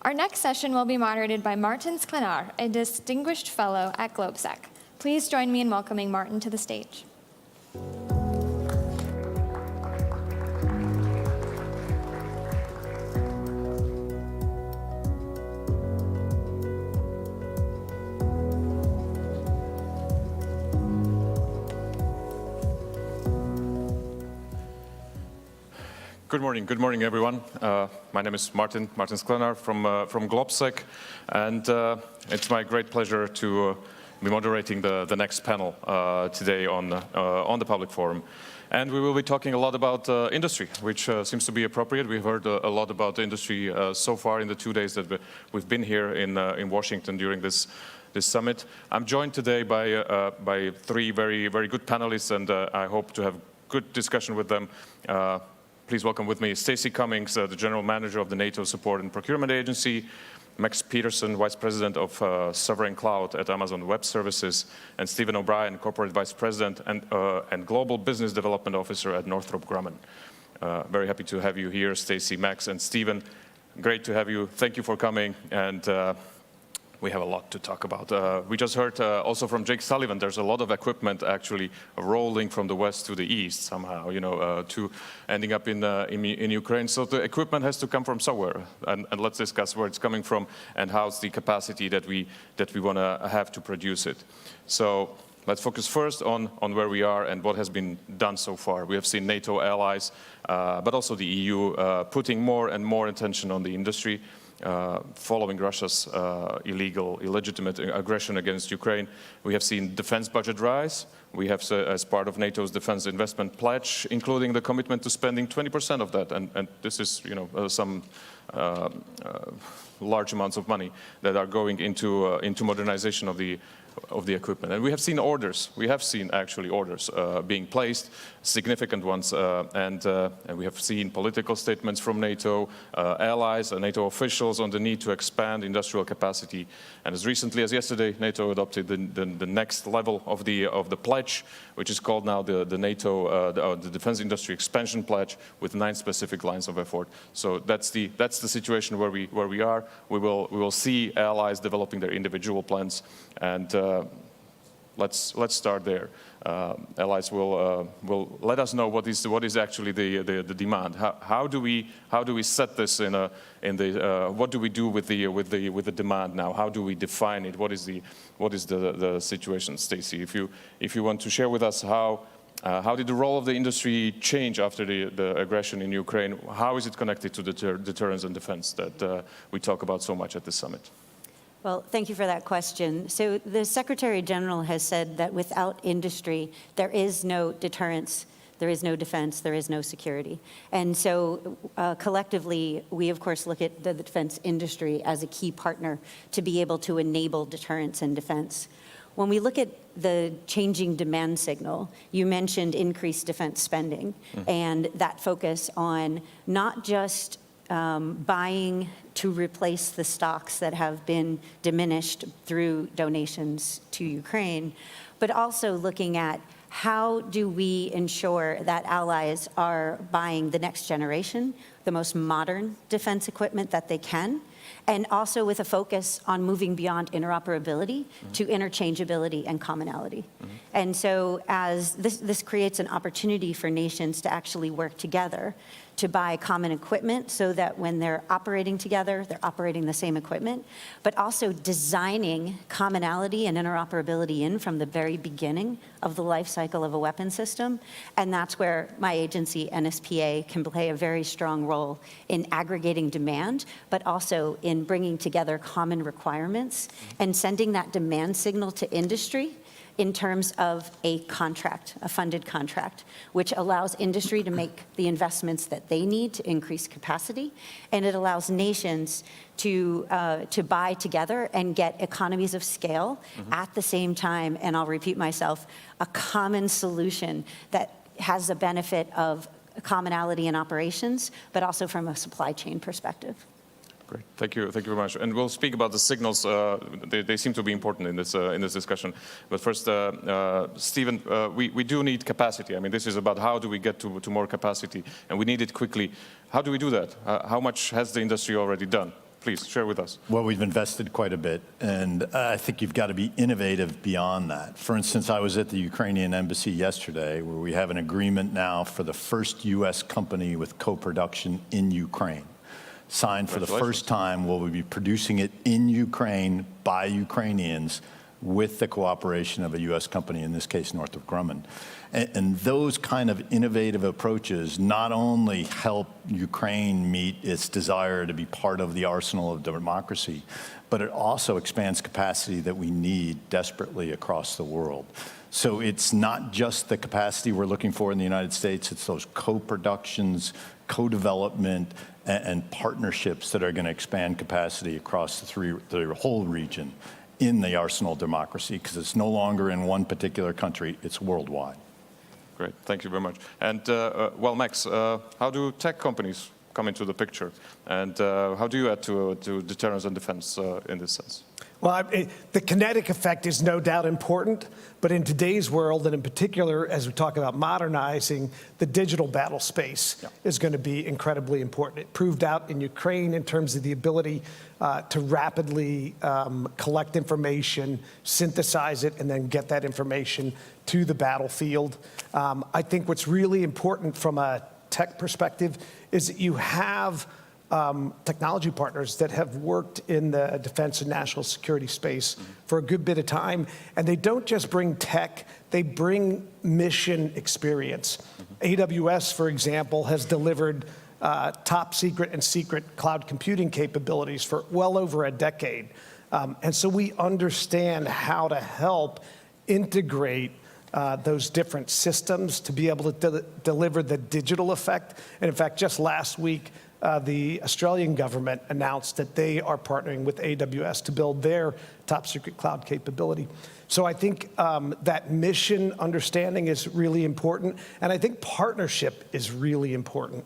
Our next session will be moderated by Martin Sklenar, a distinguished fellow at GLOBSEC. Please join me in welcoming Martin to the stage. Good morning, everyone. My name is Martin Sklenar from GLOBSEC, and it's my great pleasure to be moderating the next panel today on the public forum. And we will be talking a lot about industry, which seems to be appropriate. We've heard a lot about industry so far in the 2 days that we've been here in Washington during this summit. I'm joined today by three very good panelists, and I hope to have good discussion with them. Please welcome with me Stacey Cummings, the General Manager of the NATO Support and Procurement Agency, Max Peterson, Vice President of Sovereign Cloud at Amazon Web Services, and Stephen O'Brien, Corporate Vice President and Global Business Development Officer at Northrop Grumman. Very happy to have you here, Stacey, Max, and Stephen. Great to have you. Thank you for coming, and we have a lot to talk about. We just heard also from Jake Sullivan, there's a lot of equipment actually rolling from the west to the east somehow, to ending up in Ukraine. So the equipment has to come from somewhere, and let's discuss where it's coming from and how's the capacity that we want to have to produce it. So let's focus first on where we are and what has been done so far. We have seen NATO allies, but also the EU putting more and more attention on the industry, following Russia's illegitimate aggression against Ukraine. We have seen defense budget rise. We have, as part of NATO's defense investment pledge, including the commitment to spending 20% of that. And this is, some large amounts of money that are going into modernization of the equipment. And we have seen orders. We have seen actually orders being placed, significant ones, and we have seen political statements from NATO allies and NATO officials on the need to expand industrial capacity. And as recently as yesterday, NATO adopted the next level of the pledge, which is called now the NATO the Defense Industry Expansion Pledge, with 9 specific lines of effort. So that's the situation where we are. We will see allies developing their individual plans, and let's start there. Allies will let us know what is actually the demand. How do we set this what do we do with the demand now? How do we define it? What is the situation, Stacey? If you want to share with us how did the role of the industry change after the aggression in Ukraine? How is it connected to deterrence and defense that we talk about so much at this summit? Well, thank you for that question. So the Secretary General has said that without industry, there is no deterrence, there is no defense, there is no security. And so collectively, we of course look at the defense industry as a key partner to be able to enable deterrence and defense. When we look at the changing demand signal, you mentioned increased defense spending and that focus on not just buying to replace the stocks that have been diminished through donations to Ukraine, but also looking at how do we ensure that allies are buying the next generation, the most modern defense equipment that they can, and also with a focus on moving beyond interoperability to interchangeability and commonality. And so as this creates an opportunity for nations to actually work together to buy common equipment so that when they're operating together, they're operating the same equipment, but also designing commonality and interoperability in from the very beginning of the life cycle of a weapon system. And that's where my agency, NSPA, can play a very strong role in aggregating demand, but also in bringing together common requirements and sending that demand signal to industry in terms of a contract, a funded contract, which allows industry to make the investments that they need to increase capacity, and it allows nations to buy together and get economies of scale at the same time, and I'll repeat myself, a common solution that has the benefit of commonality in operations, but also from a supply chain perspective. Great, thank you very much. And we'll speak about the signals. They seem to be important in this discussion. But first, Stephen, we do need capacity. I mean, this is about how do we get to more capacity, and we need it quickly. How do we do that? How much has the industry already done? Please share with us. Well, we've invested quite a bit, and I think you've got to be innovative beyond that. For instance, I was at the Ukrainian embassy yesterday, where we have an agreement now for the first U.S. company with co-production in Ukraine. Signed for the first time, will we be producing it in Ukraine by Ukrainians with the cooperation of a U.S. company, in this case, Northrop Grumman. And those kind of innovative approaches not only help Ukraine meet its desire to be part of the arsenal of democracy, but it also expands capacity that we need desperately across the world. So it's not just the capacity we're looking for in the United States, it's those co-productions, co-development, and partnerships that are going to expand capacity across the whole region in the arsenal of democracy, because it's no longer in one particular country, it's worldwide. Great, thank you very much. And well, Max, how do tech companies come into the picture? And how do you add to deterrence and defense in this sense? Well, the kinetic effect is no doubt important, but in today's world, and in particular, as we talk about modernizing, the digital battle space is going to be incredibly important. It proved out in Ukraine in terms of the ability to rapidly collect information, synthesize it, and then get that information to the battlefield. I think what's really important from a tech perspective is that you have technology partners that have worked in the defense and national security space for a good bit of time. And they don't just bring tech, they bring mission experience. AWS, for example, has delivered top secret and secret cloud computing capabilities for well over a decade. And so we understand how to help integrate those different systems to be able to deliver the digital effect. And in fact, just last week, the Australian government announced that they are partnering with AWS to build their top secret cloud capability. So I think that mission understanding is really important, and I think partnership is really important.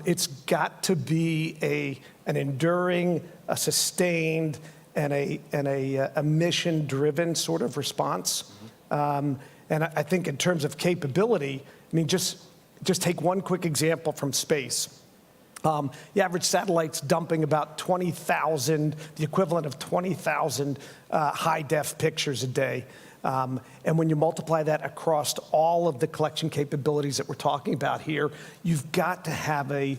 It's got to be an enduring, a sustained, and a mission-driven sort of response. And I think in terms of capability, I mean, just take one quick example from space. The average satellite's dumping about 20,000, the equivalent of 20,000 high-def pictures a day. And when you multiply that across all of the collection capabilities that we're talking about here, you've got to have a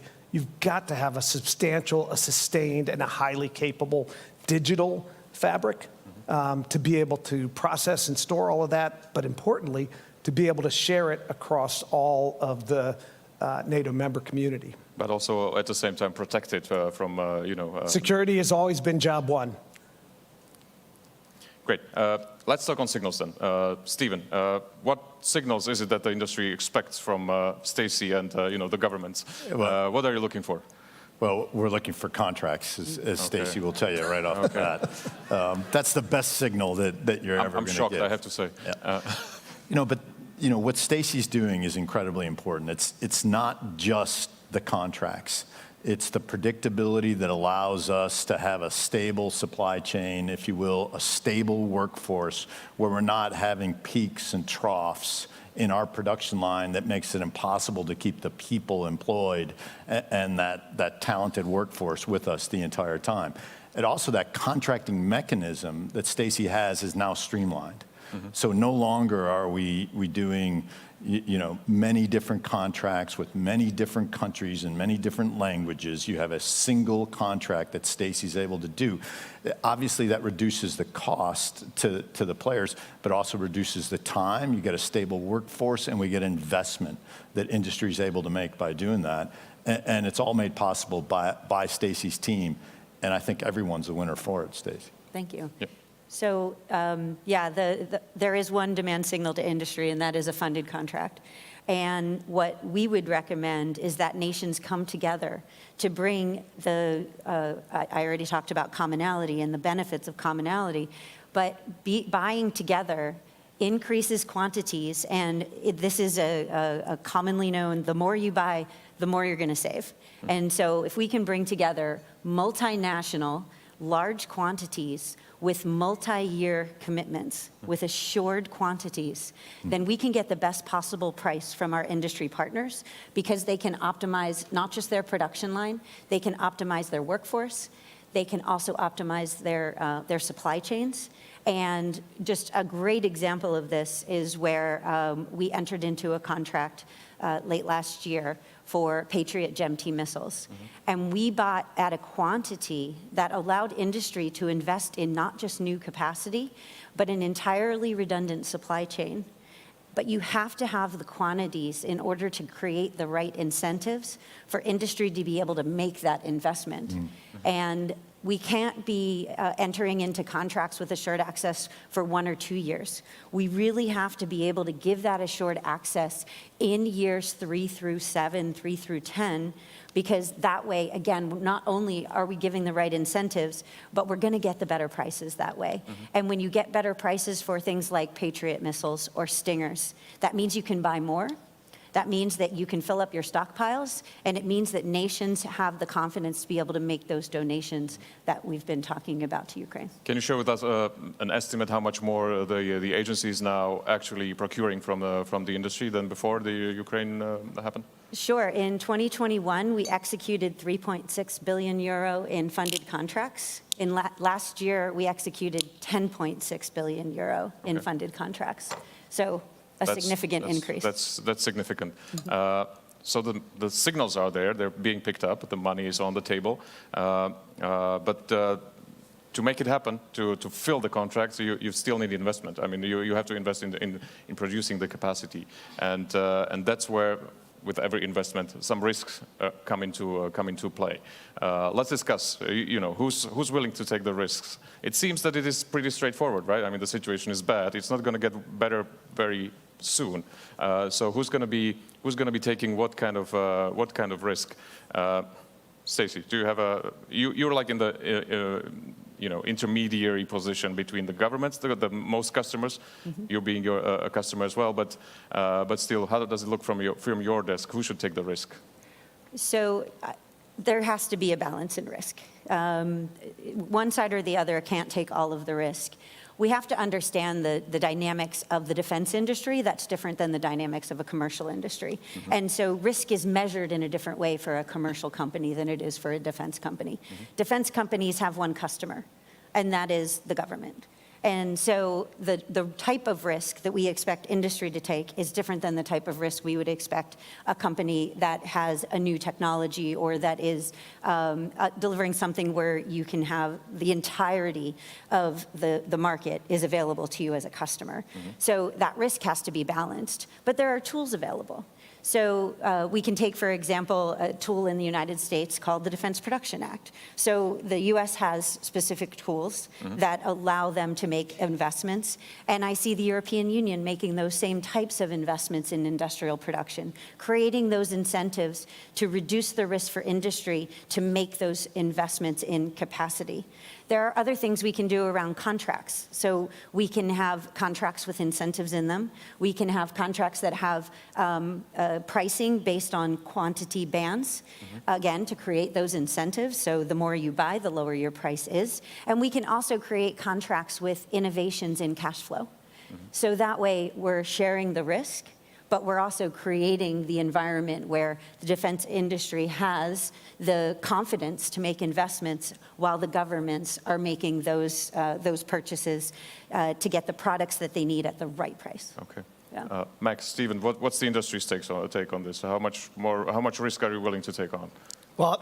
substantial, a sustained, and a highly capable digital fabric to be able to process and store all of that, but importantly, to be able to share it across all of the NATO member community. But also, at the same time, protect it from, Security has always been job one. Great. Let's talk on signals then. Stephen, what signals is it that the industry expects from Stacey and, the governments? What are you looking for? Well, we're looking for contracts, as Stacey will tell you right off the bat. That's the best signal that you're ever going to get. I'm shocked, I have to say. Yeah. What Stacey's doing is incredibly important. It's not just the contracts. It's the predictability that allows us to have a stable supply chain, if you will, a stable workforce where we're not having peaks and troughs in our production line that makes it impossible to keep the people employed and that talented workforce with us the entire time. And also that contracting mechanism that Stacey has is now streamlined. So no longer are we doing many different contracts with many different countries and many different languages. You have a single contract that Stacey's able to do. Obviously, that reduces the cost to the players, but also reduces the time. You get a stable workforce, and we get investment that industry is able to make by doing that. And it's all made possible by Stacey's team. And I think everyone's a winner for it, Stacey. Thank you. Yep. So, there is one demand signal to industry, and that is a funded contract. And what we would recommend is that nations come together to bring I already talked about commonality and the benefits of commonality, but buying together increases quantities, and this is a commonly known, the more you buy, the more you're going to save. And so if we can bring together multinational, large quantities with multi-year commitments, with assured quantities, then we can get the best possible price from our industry partners, because they can optimize not just their production line, they can optimize their workforce, they can also optimize their supply chains. And just a great example of this is where we entered into a contract late last year for Patriot GEM-T missiles. And we bought at a quantity that allowed industry to invest in not just new capacity, but an entirely redundant supply chain. But you have to have the quantities in order to create the right incentives for industry to be able to make that investment. And we can't be entering into contracts with assured access for 1 or 2 years. We really have to be able to give that assured access in years 3 through 7, 3 through 10, because that way, again, not only are we giving the right incentives, but we're going to get the better prices that way. And when you get better prices for things like Patriot missiles or Stingers, that means you can buy more. That means that you can fill up your stockpiles, and it means that nations have the confidence to be able to make those donations that we've been talking about to Ukraine. Can you share with us an estimate how much more the agency is now actually procuring from the industry than before the Ukraine happened? Sure. In 2021, we executed 3.6 billion euro in funded contracts. In last year, we executed 10.6 billion euro in funded contracts. So that's significant increase. That's significant. So the signals are there. They're being picked up. The money is on the table. But to make it happen, to fill the contracts, you still need investment. I mean, you have to invest in producing the capacity. And that's where, with every investment, some risks come into play. Let's discuss. Who's willing to take the risks? It seems that it is pretty straightforward, right? I mean, the situation is bad. It's not going to get better very soon. So who's going to be taking what kind of risk? Stacey, do you have you're like in the intermediary position between the governments, the most customers, you being a customer as well, but still, how does it look from your desk? Who should take the risk? So there has to be a balance in risk. One side or the other can't take all of the risk. We have to understand the dynamics of the defense industry. That's different than the dynamics of a commercial industry. And so risk is measured in a different way for a commercial company than it is for a defense company. Defense companies have one customer, and that is the government. And so the type of risk that we expect industry to take is different than the type of risk we would expect a company that has a new technology or that is delivering something where you can have the entirety of the market is available to you as a customer. So that risk has to be balanced, but there are tools available. So we can take, for example, a tool in the United States called the Defense Production Act. So the U.S. has specific tools that allow them to make investments, and I see the European Union making those same types of investments in industrial production, creating those incentives to reduce the risk for industry to make those investments in capacity. There are other things we can do around contracts. So we can have contracts with incentives in them. We can have contracts that have pricing based on quantity bands, again, to create those incentives. So the more you buy, the lower your price is. And we can also create contracts with innovations in cash flow. So that way we're sharing the risk, but we're also creating the environment where the defense industry has the confidence to make investments while the governments are making those purchases to get the products that they need at the right price. Okay. Yeah. Max, Stephen, what's the industry's take on this? How much risk are you willing to take on? Well,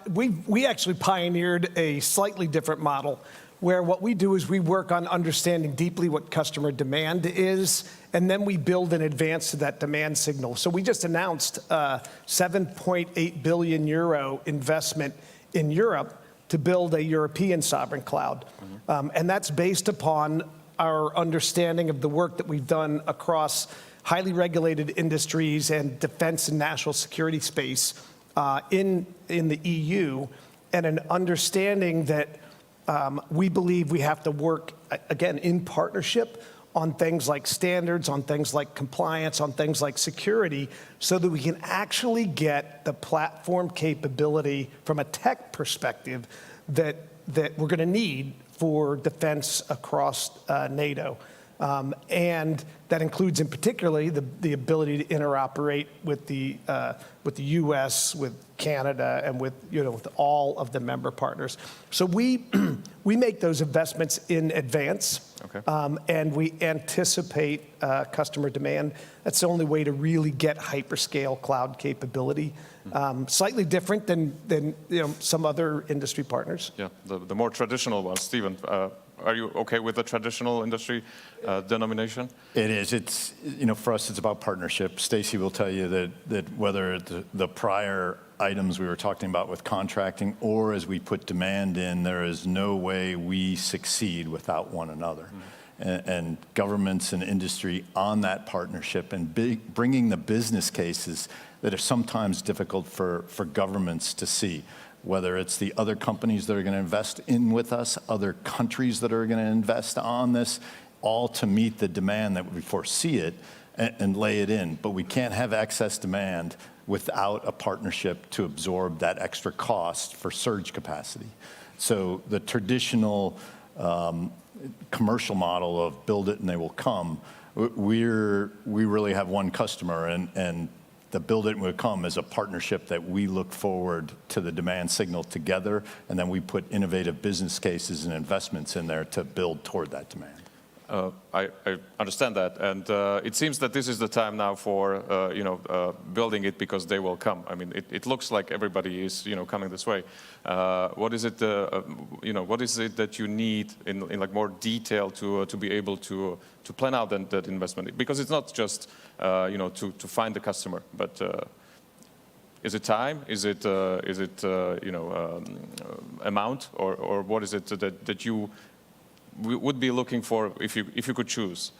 we actually pioneered a slightly different model where what we do is we work on understanding deeply what customer demand is, and then we build in advance to that demand signal. So we just announced a 7.8 billion euro investment in Europe to build a European sovereign cloud. And that's based upon our understanding of the work that we've done across highly regulated industries and defense and national security space in the EU, and an understanding that we believe we have to work, again, in partnership on things like standards, on things like compliance, on things like security, so that we can actually get the platform capability from a tech perspective that we're going to need for defense across NATO. And that includes, in particularly, the ability to interoperate with the U.S., with Canada, and with all of the member partners. So we make those investments in advance, and we anticipate customer demand. That's the only way to really get hyperscale cloud capability. Slightly different than some other industry partners. Yeah, the more traditional ones. Stephen, are you okay with the traditional industry denomination? It is. It's, for us, it's about partnership. Stacey will tell you that whether the prior items we were talking about with contracting or as we put demand in, there is no way we succeed without one another. And governments and industry on that partnership and bringing the business cases that are sometimes difficult for governments to see, whether it's the other companies that are going to invest in with us, other countries that are going to invest on this, all to meet the demand that we foresee it. and lay it in. But we can't have excess demand without a partnership to absorb that extra cost for surge capacity. So the traditional commercial model of build it and they will come, we really have one customer, and the build it and will come is a partnership that we look forward to the demand signal together, and then we put innovative business cases and investments in there to build toward that demand. I understand that, and it seems that this is the time now for building it because they will come. I mean, it looks like everybody is coming this way. What is it what is it that you need in like more detail to be able to plan out that investment? Because it's not just to find the customer, but is it time? Is it amount, or what is it that you would be looking for if you could choose?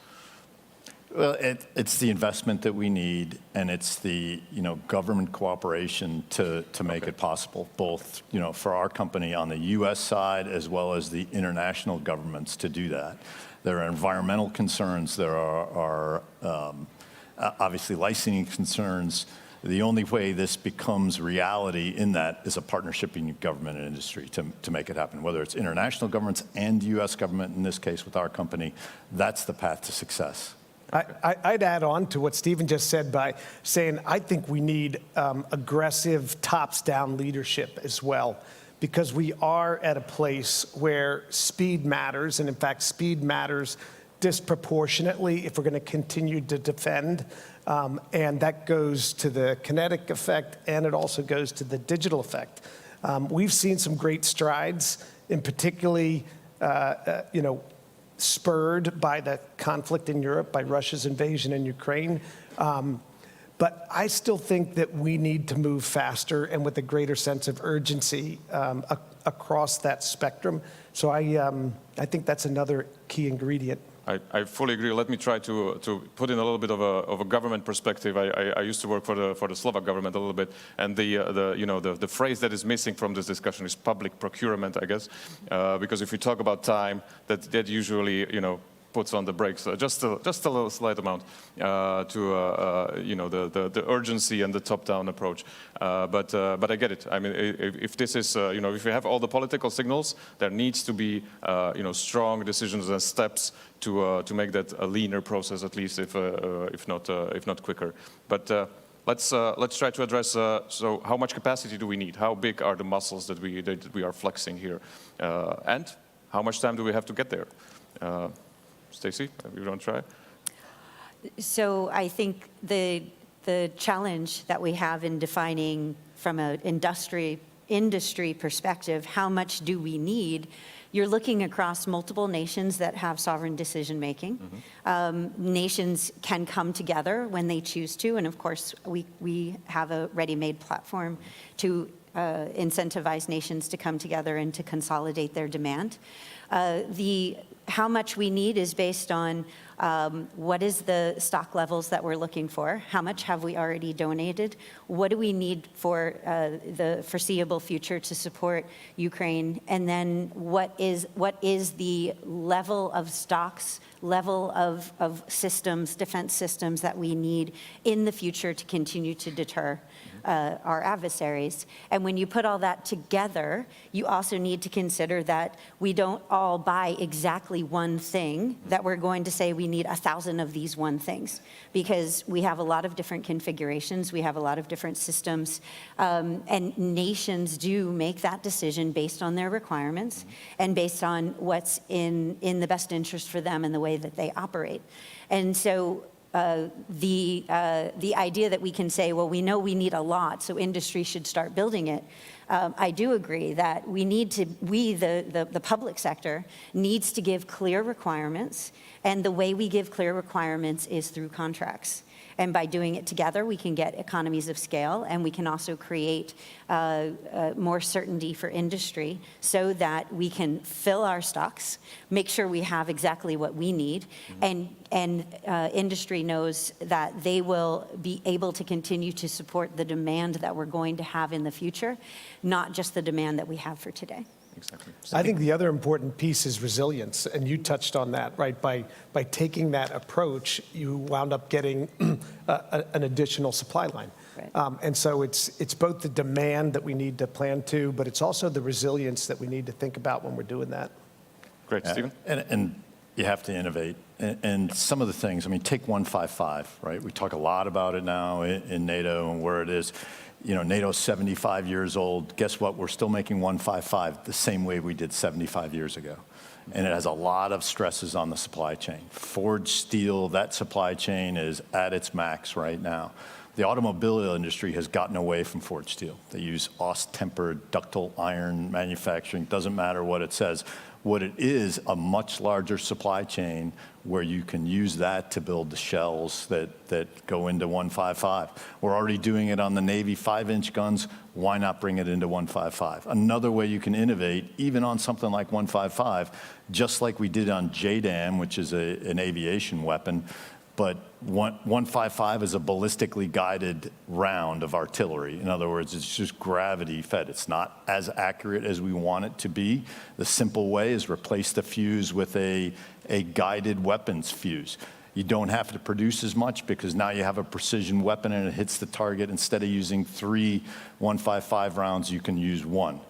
Well, it's the investment that we need, and it's the government cooperation to make it possible, both for our company on the U.S. side as well as the international governments to do that. There are environmental concerns. There are obviously licensing concerns. The only way this becomes reality in that is a partnership between government and industry to make it happen, whether it's international governments and U.S. government, in this case with our company. That's the path to success. I'd add on to what Stephen just said by saying I think we need aggressive tops-down leadership as well, because we are at a place where speed matters, and in fact, speed matters disproportionately if we're going to continue to defend. And that goes to the kinetic effect, and it also goes to the digital effect. We've seen some great strides, in particularly, spurred by the conflict in Europe, by Russia's invasion in Ukraine. But I still think that we need to move faster and with a greater sense of urgency across that spectrum. So I think that's another key ingredient. I fully agree. Let me try to put in a little bit of a government perspective. I used to work for the Slovak government a little bit, and the phrase that is missing from this discussion is public procurement, I guess, because if we talk about time, that usually puts on the brakes just a little slight amount to the urgency and the top-down approach. But I get it. I mean, if this is if we have all the political signals, there needs to be strong decisions and steps to make that a leaner process, at least if not quicker. But let's try to address. So, how much capacity do we need? How big are the muscles that we are flexing here, and how much time do we have to get there? Stacey, you want to try? So I think the challenge that we have in defining from an industry perspective, how much do we need? You're looking across multiple nations that have sovereign decision-making. Mm-hmm. Nations can come together when they choose to, and of course, we have a ready-made platform to incentivize nations to come together and to consolidate their demand. How much we need is based on what is the stock levels that we're looking for, how much have we already donated, what do we need for the foreseeable future to support Ukraine, and then what is the level of stocks, level of systems, defense systems that we need in the future to continue to deter our adversaries. And when you put all that together, you also need to consider that we don't all buy exactly one thing, that we're going to say we need 1,000 of these one things, because we have a lot of different configurations, we have a lot of different systems, and nations do make that decision based on their requirements and based on what's in the best interest for them and the way that they operate. And so the idea that we can say, well, we know we need a lot, so industry should start building it. I do agree that the public sector needs to give clear requirements, and the way we give clear requirements is through contracts. And by doing it together, we can get economies of scale, and we can also create more certainty for industry so that we can fill our stocks, make sure we have exactly what we need, and industry knows that they will be able to continue to support the demand that we're going to have in the future, not just the demand that we have for today. Exactly. I think the other important piece is resilience, and you touched on that, right? By taking that approach, you wound up getting an additional supply line. Right. And so it's both the demand that we need to plan to, but it's also the resilience that we need to think about when we're doing that. Great, Stephen. And you have to innovate. And some of the things, I mean, take 155, right? We talk a lot about it now in NATO and where it is. You know, NATO's 75 years old. Guess what? We're still making 155 the same way we did 75 years ago. And it has a lot of stresses on the supply chain. Forged steel, that supply chain is at its max right now. The automobile industry has gotten away from forged steel. They use Ost-tempered ductile iron manufacturing. Doesn't matter what it says. What it is, a much larger supply chain where you can use that to build the shells that go into 155. We're already doing it on the Navy 5-inch guns. Why not bring it into 155? Another way you can innovate, even on something like 155, just like we did on JDAM, which is an aviation weapon, but 155 is a ballistically guided round of artillery. In other words, it's just gravity fed. It's not as accurate as we want it to be. The simple way is replace the fuse with a guided weapons fuse. You don't have to produce as much because now you have a precision weapon and it hits the target. Instead of using 3 155 rounds, you can use 1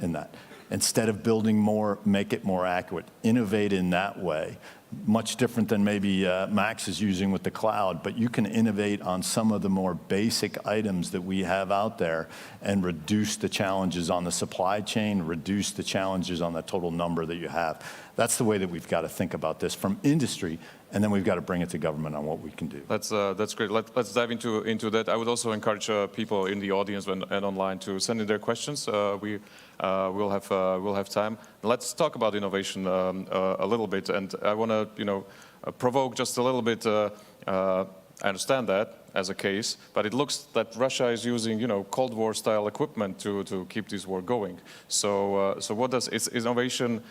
in that. Instead of building more, make it more accurate. Innovate in that way. Much different than maybe Max is using with the cloud, but you can innovate on some of the more basic items that we have out there and reduce the challenges on the supply chain, reduce the challenges on the total number that you have. That's the way that we've got to think about this from industry, and then we've got to bring it to government on what we can do. That's great. Let's dive into that. I would also encourage people in the audience and online to send in their questions. We'll have time. Let's talk about innovation a little bit, and I want to provoke just a little bit. I understand that as a case, but it looks that Russia is using Cold War style equipment to keep this war going. So is innovation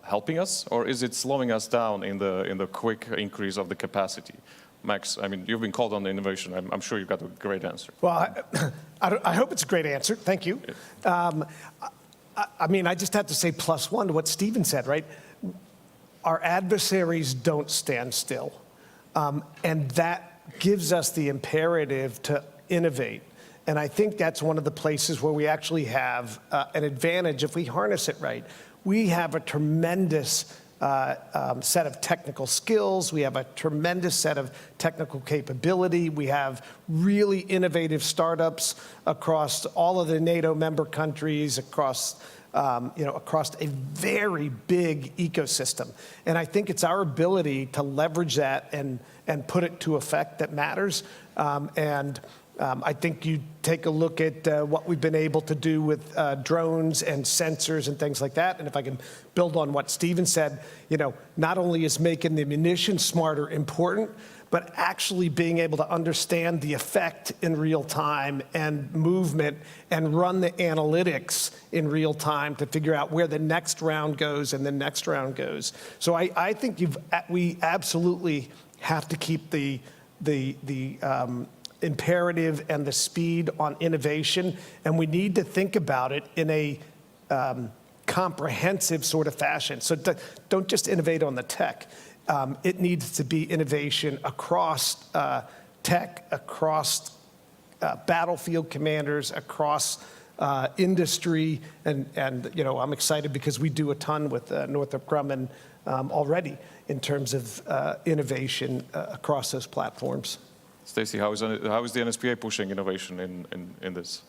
helping us, or is it slowing us down in the quick increase of the capacity? Max, I mean, you've been called on the innovation. I'm sure you've got a great answer. Well, I hope it's a great answer. Thank you. I mean, I just have to say +1 to what Stephen said, right? Our adversaries don't stand still. And that gives us the imperative to innovate. And I think that's one of the places where we actually have an advantage if we harness it right. We have a tremendous set of technical skills. We have a tremendous set of technical capability. We have really innovative startups across all of the NATO member countries, across a very big ecosystem. And I think it's our ability to leverage that and put it to effect that matters. I think you take a look at what we've been able to do with drones and sensors and things like that. And if I can build on what Stephen said, not only is making the munitions smarter important, but actually being able to understand the effect in real time and movement and run the analytics in real time to figure out where the next round goes and the next round goes. So I think we absolutely have to keep the imperative and the speed on innovation, and we need to think about it in a comprehensive sort of fashion. So don't just innovate on the tech. It needs to be innovation across tech, across battlefield commanders, across industry, and I'm excited because we do a ton with Northrop Grumman already in terms of innovation across those platforms. Stacey, how is the NSPA pushing innovation in this?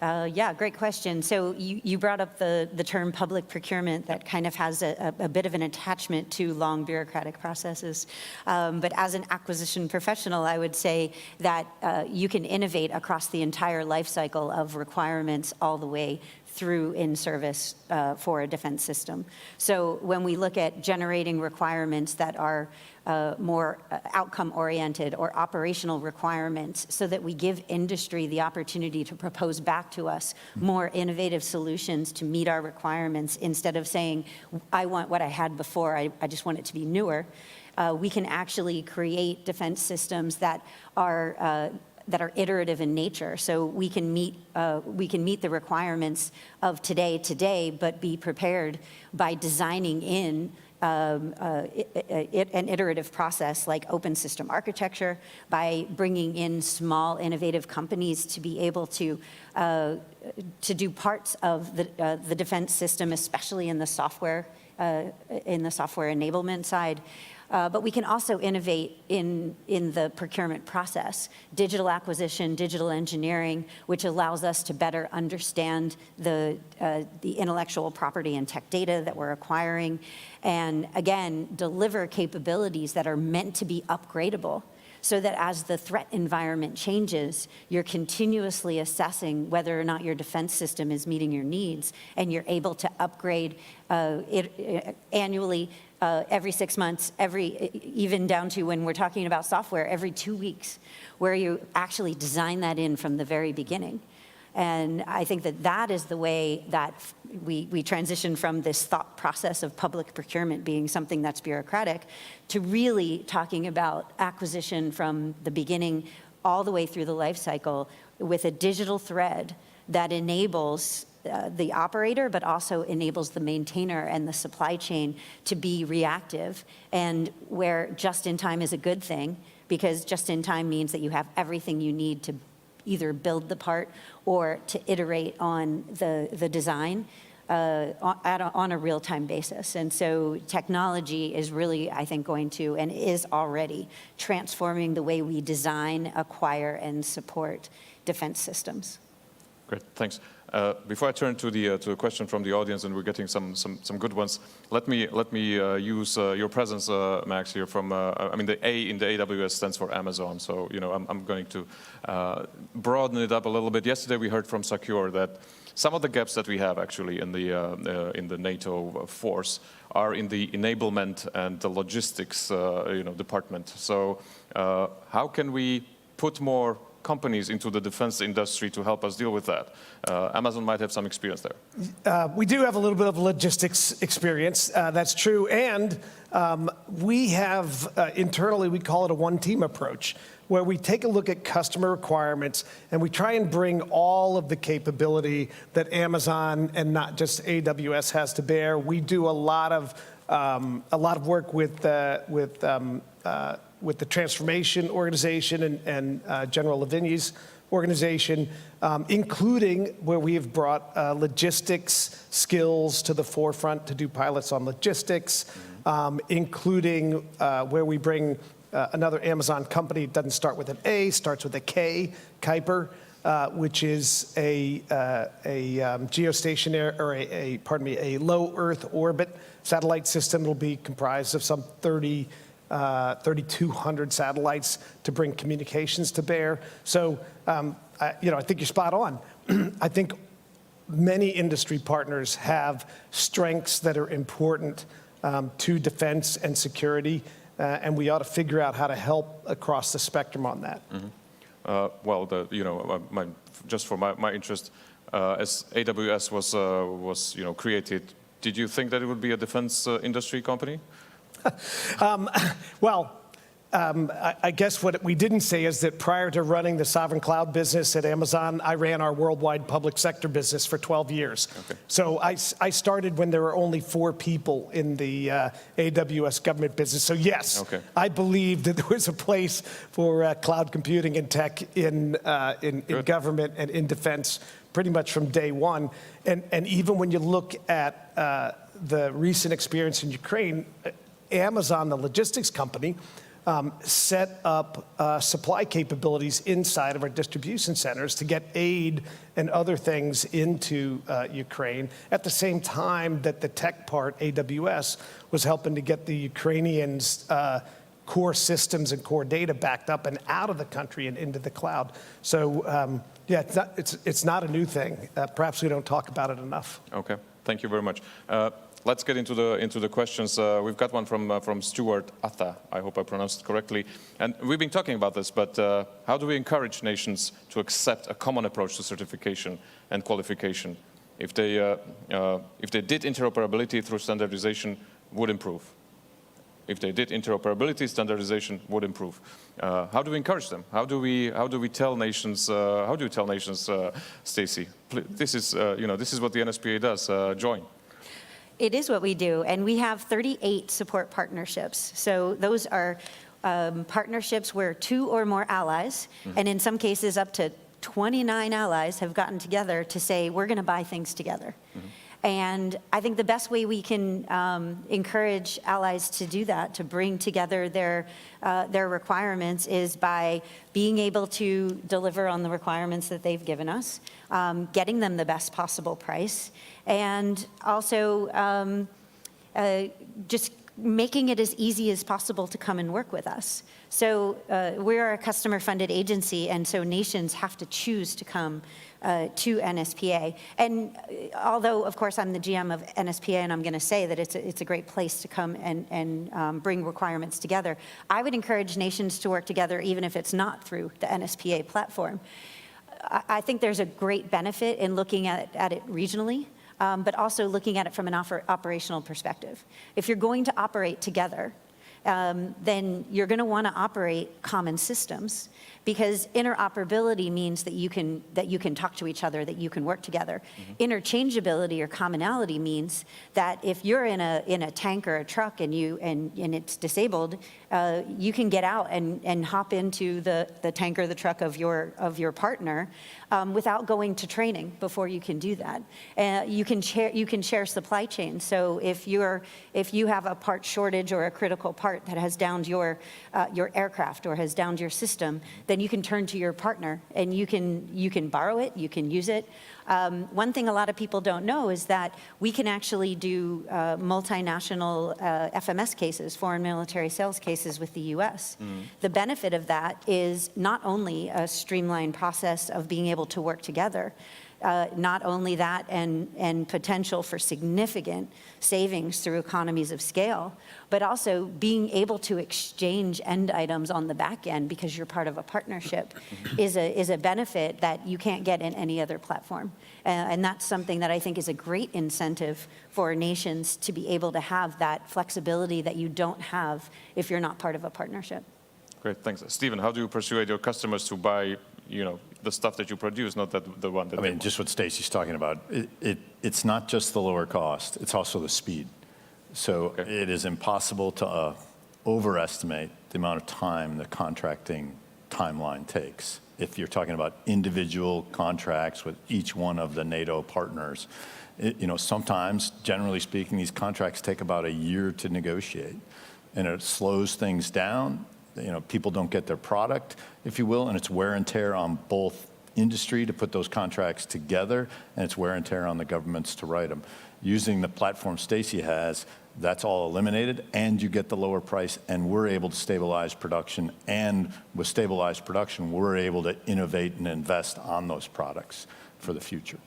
Yeah, great question. So you brought up the term public procurement that kind of has a bit of an attachment to long bureaucratic processes. But as an acquisition professional, I would say that you can innovate across the entire life cycle of requirements all the way through in service for a defense system. So when we look at generating requirements that are more outcome-oriented or operational requirements so that we give industry the opportunity to propose back to us more innovative solutions to meet our requirements instead of saying, I want what I had before, I just want it to be newer. We can actually create defense systems that are that are iterative in nature. So we can meet the requirements of today, but be prepared by designing in an iterative process like open system architecture, by bringing in small innovative companies to be able to do parts of the defense system, especially in the software enablement side. But we can also innovate in the procurement process, digital acquisition, digital engineering, which allows us to better understand the intellectual property and tech data that we're acquiring, and again, deliver capabilities that are meant to be upgradable, so that as the threat environment changes, you're continuously assessing whether or not your defense system is meeting your needs, and you're able to upgrade it annually, every 6 months, even down to when we're talking about software, every 2 weeks, where you actually design that in from the very beginning. And I think that is the way that we transition from this thought process of public procurement being something that's bureaucratic to really talking about acquisition from the beginning all the way through the life cycle with a digital thread that enables the operator, but also enables the maintainer and the supply chain to be reactive, and where just-in-time is a good thing, because just-in-time means that you have everything you need to either build the part or to iterate on the design on a real-time basis. And so technology is really, I think, going to, and is already, transforming the way we design, acquire, and support defense systems. Great, thanks. Before I turn to the question from the audience, and we're getting some good ones, let me use your presence, Max, here from, I mean, the A in the AWS stands for Amazon, so, you know, I'm going to broaden it up a little bit. Yesterday we heard from Secure that some of the gaps that we have actually in the NATO force are in the enablement and the logistics, department. So how can we put more companies into the defense industry to help us deal with that? Amazon might have some experience there. We do have a little bit of logistics experience, that's true. And we have, internally, we call it a one-team approach, where we take a look at customer requirements and we try and bring all of the capability that Amazon and not just AWS has to bear. We do a lot of work with the transformation organization and General Lavigne's organization, including where we have brought logistics skills to the forefront to do pilots on logistics, including where we bring another Amazon company. It doesn't start with an A, starts with a K, Kuiper, which is a geostationary, or a low Earth orbit satellite system. It'll be comprised of some 3,200 satellites to bring communications to bear. So, I think you're spot on. I think many industry partners have strengths that are important to defense and security, and we ought to figure out how to help across the spectrum on that. Just for my interest, as AWS was created, did you think that it would be a defense industry company? I guess what we didn't say is that prior to running the sovereign cloud business at Amazon, I ran our worldwide public sector business for 12 years. Okay. So I started when there were only 4 people in the AWS government business. So yes, okay. I believed that there was a place for cloud computing and tech in government and in defense pretty much from day one. And even when you look at the recent experience in Ukraine, Amazon, the logistics company, set up supply capabilities inside of our distribution centers to get aid and other things into Ukraine, at the same time that the tech part, AWS, was helping to get the Ukrainians' core systems and core data backed up and out of the country and into the cloud. So, it's not a new thing. Perhaps we don't talk about it enough. Okay, thank you very much. Let's get into the questions. We've got one from Stuart Atha. I hope I pronounced it correctly. And we've been talking about this, but how do we encourage nations to accept a common approach to certification and qualification? If they did interoperability through standardization, would improve. if they did, interoperability, standardization would improve. How do we encourage them? How do we tell nations? How do you tell nations, Stacey? This is this is what the NSPA does. Join. It is what we do, and we have 38 support partnerships. So those are partnerships where 2 or more allies, and in some cases up to 29 allies have gotten together to say, we're going to buy things together. And I think the best way we can encourage allies to do that, to bring together their requirements, is by being able to deliver on the requirements that they've given us, getting them the best possible price, and also just making it as easy as possible to come and work with us. So we're a customer-funded agency, and so nations have to choose to come to NSPA. And although, of course, I'm the GM of NSPA, and I'm going to say that it's a great place to come and bring requirements together, I would encourage nations to work together even if it's not through the NSPA platform. I think there's a great benefit in looking at it regionally, but also looking at it from an operational perspective. If you're going to operate together, then you're going to want to operate common systems, because interoperability means that you can talk to each other, that you can work together. Interchangeability or commonality means that if you're in a tank or a truck and it's disabled, you can get out and hop into the tank or the truck of your partner without going to training before you can do that. You can share supply chains. So if you have a part shortage or a critical part that has downed your aircraft or has downed your system, then you can turn to your partner and you can borrow it, you can use it. One thing a lot of people don't know is that we can actually do multinational FMS cases, foreign military sales cases, with the US. The benefit of that is not only a streamlined process of being able to work together, not only that, and potential for significant savings through economies of scale, but also being able to exchange end items on the back end because you're part of a partnership is a benefit that you can't get in any other platform. And that's something that I think is a great incentive for nations to be able to have that flexibility that you don't have if you're not part of a partnership. Great, thanks. Stephen, how do you persuade your customers to buy, the stuff that you produce, not the one that I mean, just what Stacey's talking about. It's not just the lower cost, it's also the speed. So it is impossible to overestimate the amount of time the contracting timeline takes. If you're talking about individual contracts with each one of the NATO partners, sometimes, generally speaking, these contracts take about a year to negotiate, and it slows things down. People don't get their product, if you will, and it's wear and tear on both industry to put those contracts together, and it's wear and tear on the governments to write them. Using the platform Stacey has, that's all eliminated, and you get the lower price, and we're able to stabilize production, and with stabilized production, we're able to innovate and invest on those products for the future.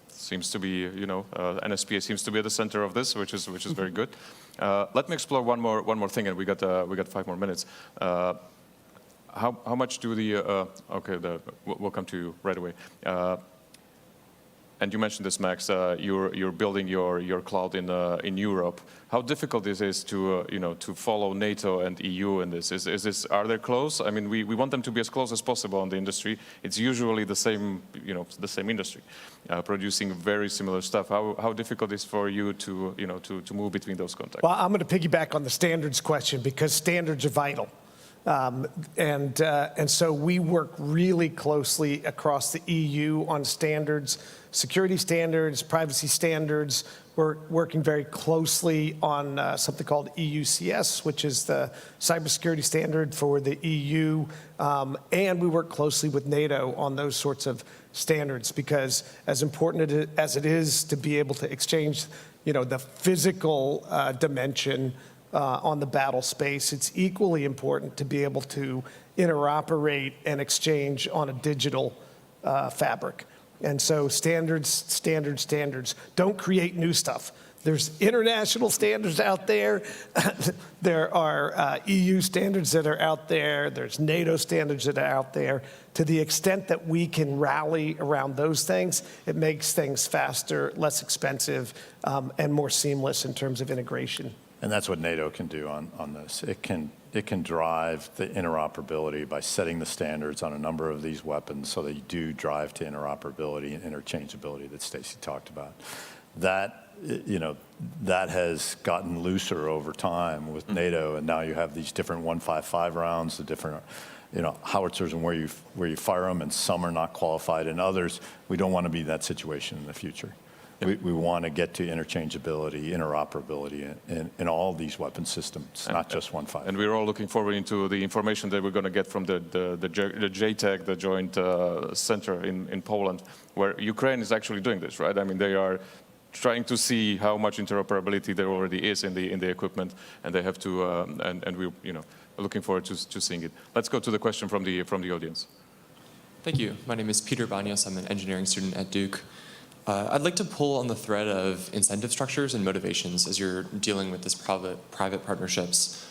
Seems to be, NSPA seems to be at the center of this, which is very good. Let me explore one more thing, and we got 5 more minutes. How much do we'll come to you right away. And you mentioned this, Max. You're building your cloud in Europe. How difficult this is to follow NATO and EU in this? Are they close? I mean, we want them to be as close as possible on the industry. It's usually the same industry, producing very similar stuff. How difficult is for you to move between those contacts? Well, I'm going to piggyback on the standards question because standards are vital. And so we work really closely across the EU on standards, security standards, privacy standards. We're working very closely on something called EUCS, which is the cybersecurity standard for the EU. And we work closely with NATO on those sorts of standards because as important as it is to be able to exchange, the physical dimension on the battle space, it's equally important to be able to interoperate and exchange on a digital fabric. And so standards. Don't create new stuff. There's international standards out there. There are EU standards that are out there. There's NATO standards that are out there. To the extent that we can rally around those things, it makes things faster, less expensive, and more seamless in terms of integration. And that's what NATO can do on this. It can drive the interoperability by setting the standards on a number of these weapons so that you do drive to interoperability and interchangeability that Stacey talked about. That, that has gotten looser over time with NATO, and now you have these different 155 rounds, the different howitzers and where you fire them, and some are not qualified, and others, we don't want to be in that situation in the future. We want to get to interchangeability, interoperability in all these weapon systems, not just 155. And we're all looking forward into the information that we're going to get from the JTAG, the Joint Center in Poland, where Ukraine is actually doing this, right? I mean, they are trying to see how much interoperability there already is in the equipment, and they have to, and we, looking forward to seeing it. Let's go to the question from the audience. Thank you. My name is Peter Banyas. I'm an engineering student at Duke. I'd like to pull on the thread of incentive structures and motivations as you're dealing with this private partnerships.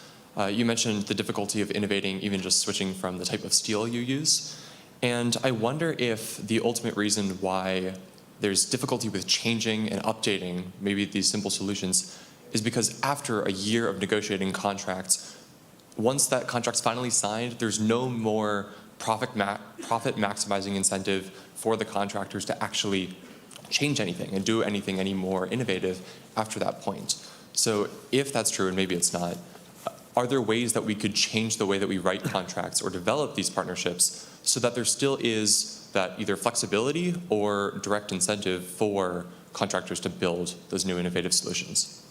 You mentioned the difficulty of innovating, even just switching from the type of steel you use. And I wonder if the ultimate reason why there's difficulty with changing and updating maybe these simple solutions is because after a year of negotiating contracts, once that contract's finally signed, there's no more profit maximizing incentive for the contractors to actually change anything and do anything any more innovative after that point. So if that's true, and maybe it's not, are there ways that we could change the way that we write contracts or develop these partnerships so that there still is that either flexibility or direct incentive for contractors to build those new innovative solutions?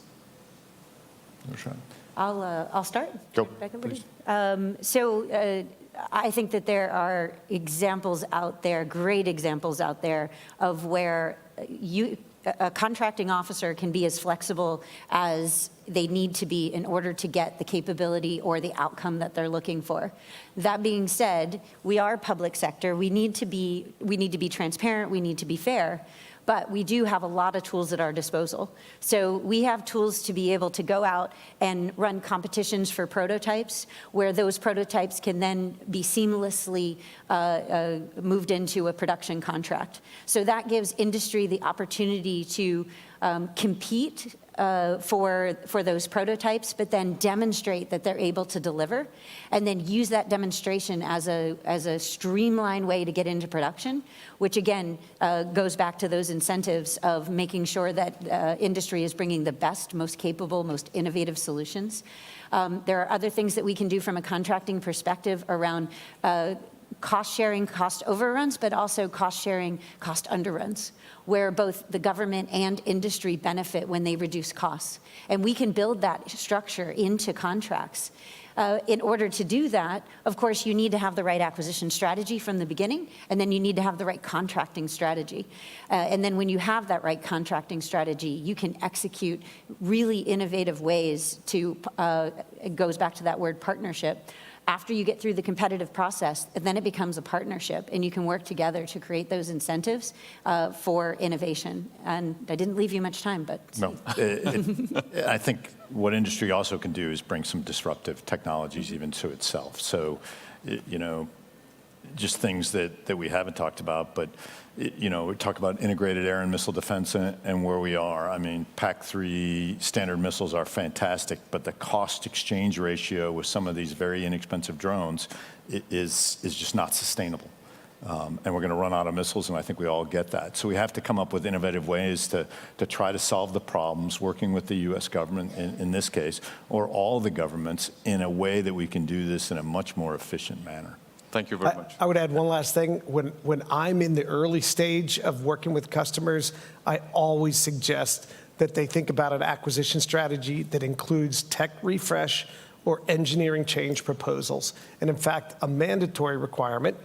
I'll start. Go, please. I think that there are examples out there, great examples out there, of where a contracting officer can be as flexible as they need to be in order to get the capability or the outcome that they're looking for. That being said, we are public sector. We need to be transparent. We need to be fair. But we do have a lot of tools at our disposal. So we have tools to be able to go out and run competitions for prototypes, where those prototypes can then be seamlessly moved into a production contract. So that gives industry the opportunity to compete for those prototypes, but then demonstrate that they're able to deliver, and then use that demonstration as a streamlined way to get into production, which again goes back to those incentives of making sure that industry is bringing the best, most capable, most innovative solutions. There are other things that we can do from a contracting perspective around cost sharing, cost overruns, but also cost sharing, cost underruns, where both the government and industry benefit when they reduce costs. And we can build that structure into contracts. In order to do that, of course, you need to have the right acquisition strategy from the beginning, and then you need to have the right contracting strategy. And then when you have that right contracting strategy, you can execute really innovative ways to, it goes back to that word partnership. After you get through the competitive process, then it becomes a partnership, and you can work together to create those incentives for innovation. And I didn't leave you much time, but... No, I think what industry also can do is bring some disruptive technologies even to itself. So, just things that we haven't talked about, but we talk about integrated air and missile defense and where we are. I mean, PAC-3 standard missiles are fantastic, but the cost exchange ratio with some of these very inexpensive drones is just not sustainable. And we're going to run out of missiles, and I think we all get that. So we have to come up with innovative ways to try to solve the problems, working with the U.S. government in this case, or all the governments, in a way that we can do this in a much more efficient manner. Thank you very much. I would add one last thing. When I'm in the early stage of working with customers, I always suggest that they think about an acquisition strategy that includes tech refresh or engineering change proposals. And in fact, a mandatory requirement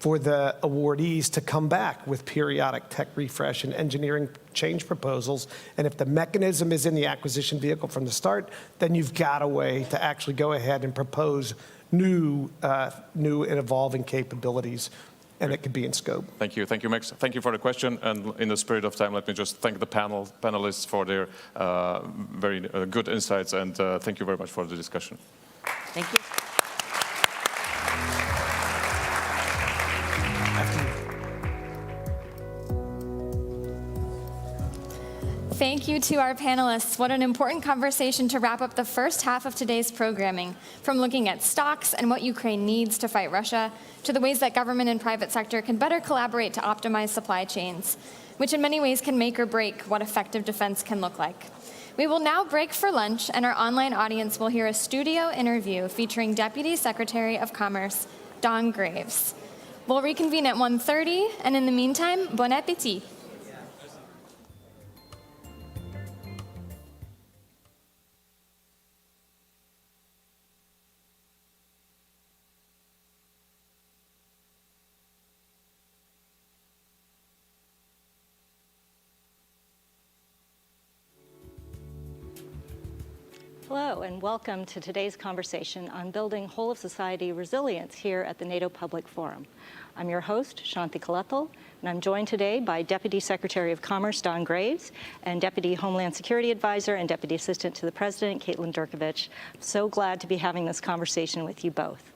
for the awardees to come back with periodic tech refresh and engineering change proposals. And if the mechanism is in the acquisition vehicle from the start, then you've got a way to actually go ahead and propose new and evolving capabilities, and it could be in scope. Thank you, Max. Thank you for the question. And in the spirit of time, let me just thank the panelists for their very good insights, and thank you very much for the discussion. Thank you. Thank you to our panelists. What an important conversation to wrap up the first half of today's programming, from looking at stocks and what Ukraine needs to fight Russia, to the ways that government and private sector can better collaborate to optimize supply chains, which in many ways can make or break what effective defense can look like. We will now break for lunch, and our online audience will hear a studio interview featuring Deputy Secretary of Commerce Don Graves. We'll reconvene at 1:30, and in the meantime, bon appétit. Hello, and welcome to today's conversation on building whole-of-society resilience here at the NATO Public Forum. I'm your host, Shanti Kalathal, and I'm joined today by Deputy Secretary of Commerce Don Graves and Deputy Homeland Security Advisor and Deputy Assistant to the President, Caitlin Durkovich. I'm so glad to be having this conversation with you both.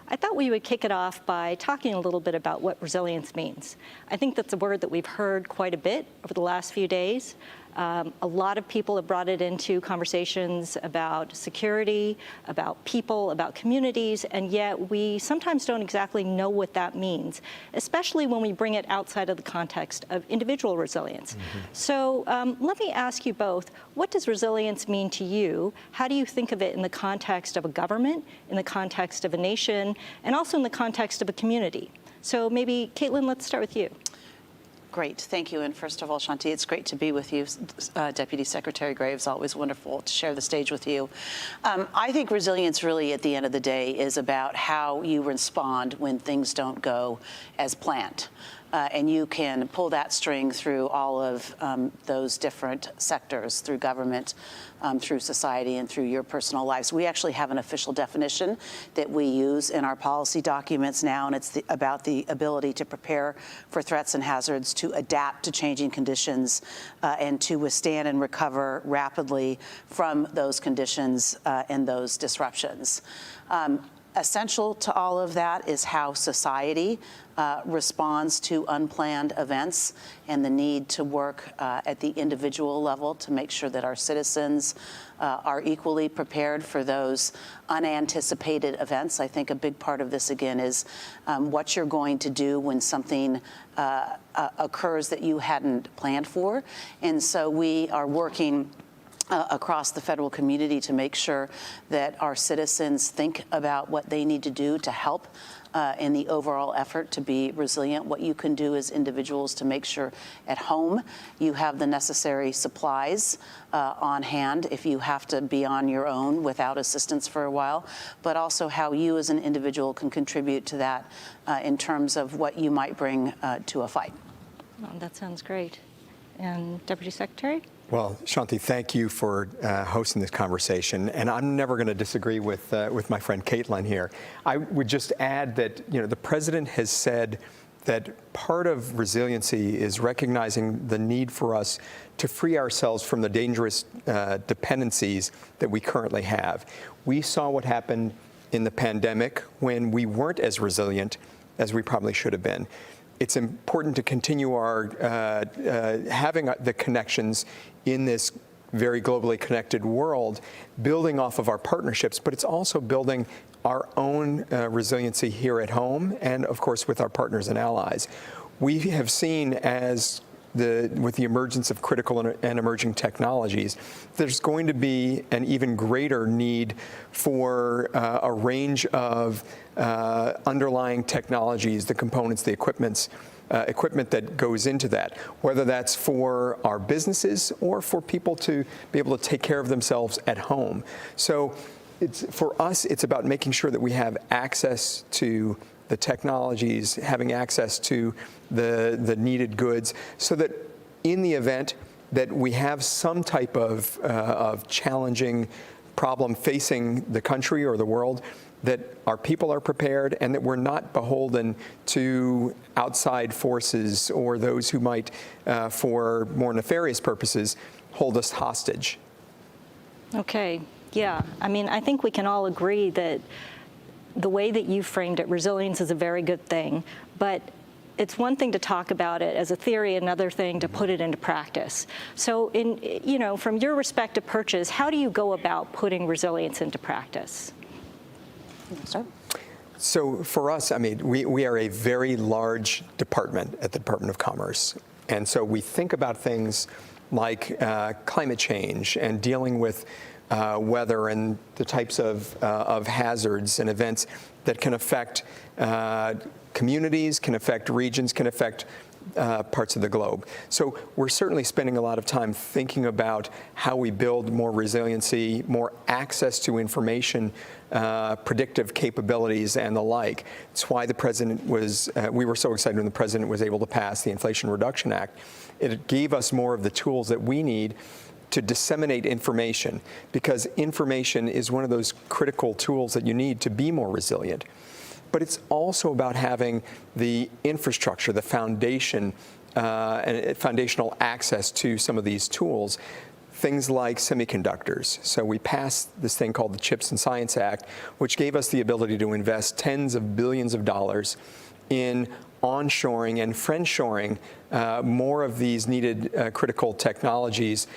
I thought we would kick it off by talking a little bit about what resilience means. I think that's a word that we've heard quite a bit over the last few days. A lot of people have brought it into conversations about security, about people, about communities, and yet we sometimes don't exactly know what that means, especially when we bring it outside of the context of individual resilience. Mm-hmm. So let me ask you both, what does resilience mean to you? How do you think of it in the context of a government, in the context of a nation, and also in the context of a community? So maybe, Caitlin, let's start with you. Great, thank you. And first of all, Shanti, it's great to be with you. Deputy Secretary Graves, always wonderful to share the stage with you. I think resilience really, at the end of the day, is about how you respond when things don't go as planned. And you can pull that string through all of those different sectors, through government, through society, and through your personal lives. We actually have an official definition that we use in our policy documents now, and it's about the ability to prepare for threats and hazards, to adapt to changing conditions, and to withstand and recover rapidly from those conditions and those disruptions. Essential to all of that is how society responds to unplanned events and the need to work at the individual level to make sure that our citizens are equally prepared for those unanticipated events. I think a big part of this, again, is what you're going to do when something occurs that you hadn't planned for. And so we are working across the federal community to make sure that our citizens think about what they need to do to help in the overall effort to be resilient, what you can do as individuals to make sure at home you have the necessary supplies on hand if you have to be on your own without assistance for a while, but also how you as an individual can contribute to that in terms of what you might bring to a fight. Oh, that sounds great. And Deputy Secretary? Well, Shanti, thank you for hosting this conversation, and I'm never going to disagree with my friend Caitlin here. I would just add that the President has said that part of resiliency is recognizing the need for us to free ourselves from the dangerous dependencies that we currently have. We saw what happened in the pandemic when we weren't as resilient as we probably should have been. It's important to continue our having the connections in this very globally connected world, building off of our partnerships, but it's also building our own resiliency here at home and, of course, with our partners and allies. We have seen with the emergence of critical and emerging technologies, there's going to be an even greater need for a range of underlying technologies, the components, the equipment that goes into that, whether that's for our businesses or for people to be able to take care of themselves at home. So for us, it's about making sure that we have access to the technologies, having access to the needed goods, so that in the event that we have some type of challenging problem facing the country or the world, that our people are prepared and that we're not beholden to outside forces or those who might, for more nefarious purposes, hold us hostage. Okay, yeah. I mean, I think we can all agree that the way that you framed it, resilience is a very good thing, but it's one thing to talk about it as a theory, another thing to put it into practice. So from your respective perches, how do you go about putting resilience into practice? So for us, I mean, we are a very large department at the Department of Commerce. And so we think about things like climate change and dealing with weather and the types of hazards and events that can affect communities, can affect regions, can affect parts of the globe. So we're certainly spending a lot of time thinking about how we build more resiliency, more access to information, predictive capabilities, and the like. It's why the president was, we were so excited when the president was able to pass the Inflation Reduction Act. It gave us more of the tools that we need to disseminate information, because information is one of those critical tools that you need to be more resilient. But it's also about having the infrastructure, the foundation, and foundational access to some of these tools, things like semiconductors. So we passed this thing called the CHIPS and Science Act, which gave us the ability to invest tens of billions of dollars in onshoring and friendshoring more of these needed critical technologies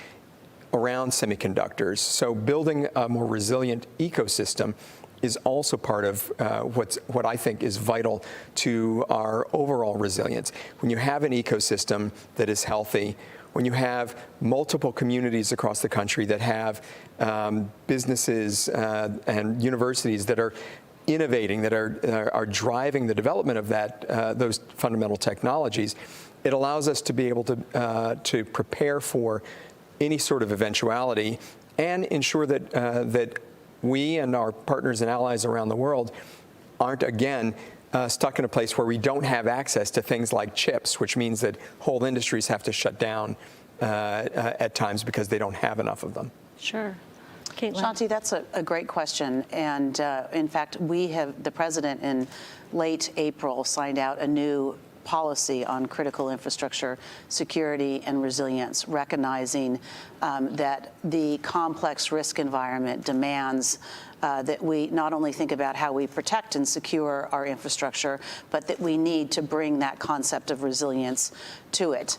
around semiconductors. So building a more resilient ecosystem is also part of what I think is vital to our overall resilience. When you have an ecosystem that is healthy, when you have multiple communities across the country that have businesses and universities that are innovating, that are driving the development of those fundamental technologies, it allows us to be able to prepare for any sort of eventuality and ensure that we and our partners and allies around the world aren't, again, stuck in a place where we don't have access to things like chips, which means that whole industries have to shut down at times because they don't have enough of them. Sure. Caitlin. Shanti, that's a great question. And in fact, the president in late April signed out a new policy on critical infrastructure security and resilience, recognizing that the complex risk environment demands that we not only think about how we protect and secure our infrastructure, but that we need to bring that concept of resilience to it.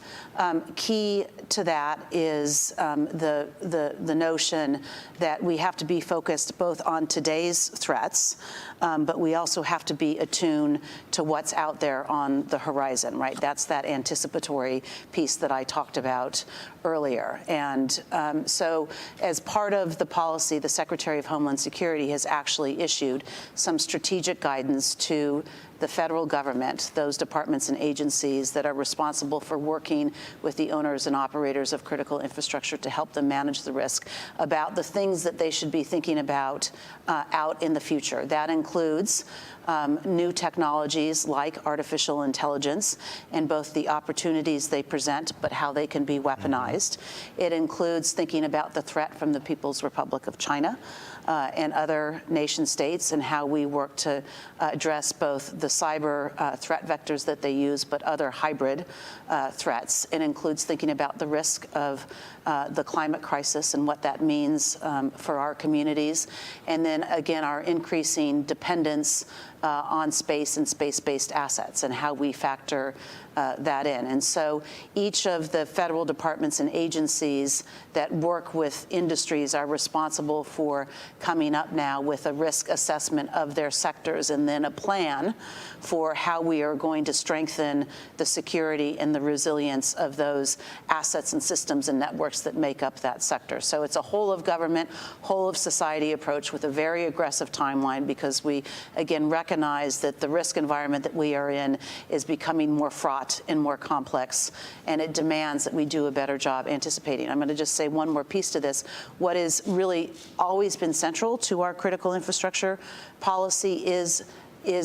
Key to that is the notion that we have to be focused both on today's threats, but we also have to be attuned to what's out there on the horizon, right? That's that anticipatory piece that I talked about earlier. And so as part of the policy, the Secretary of Homeland Security has actually issued some strategic guidance to the federal government, those departments and agencies that are responsible for working with the owners and operators of critical infrastructure to help them manage the risk, about the things that they should be thinking about out in the future. That includes new technologies like artificial intelligence and both the opportunities they present, but how they can be weaponized. It includes thinking about the threat from the People's Republic of China and other nation states, and how we work to address both the cyber threat vectors that they use, but other hybrid threats. It includes thinking about the risk of the climate crisis and what that means for our communities. And then again, our increasing dependence on space and space-based assets and how we factor that in. And so each of the federal departments and agencies that work with industries are responsible for coming up now with a risk assessment of their sectors and then a plan for how we are going to strengthen the security and the resilience of those assets and systems and networks that make up that sector. So it's a whole of government, whole of society approach with a very aggressive timeline, because we, again, recognize that the risk environment that we are in is becoming more fraught and more complex, and it demands that we do a better job anticipating. I'm going to just say one more piece to this. What has really always been central to our critical infrastructure policy is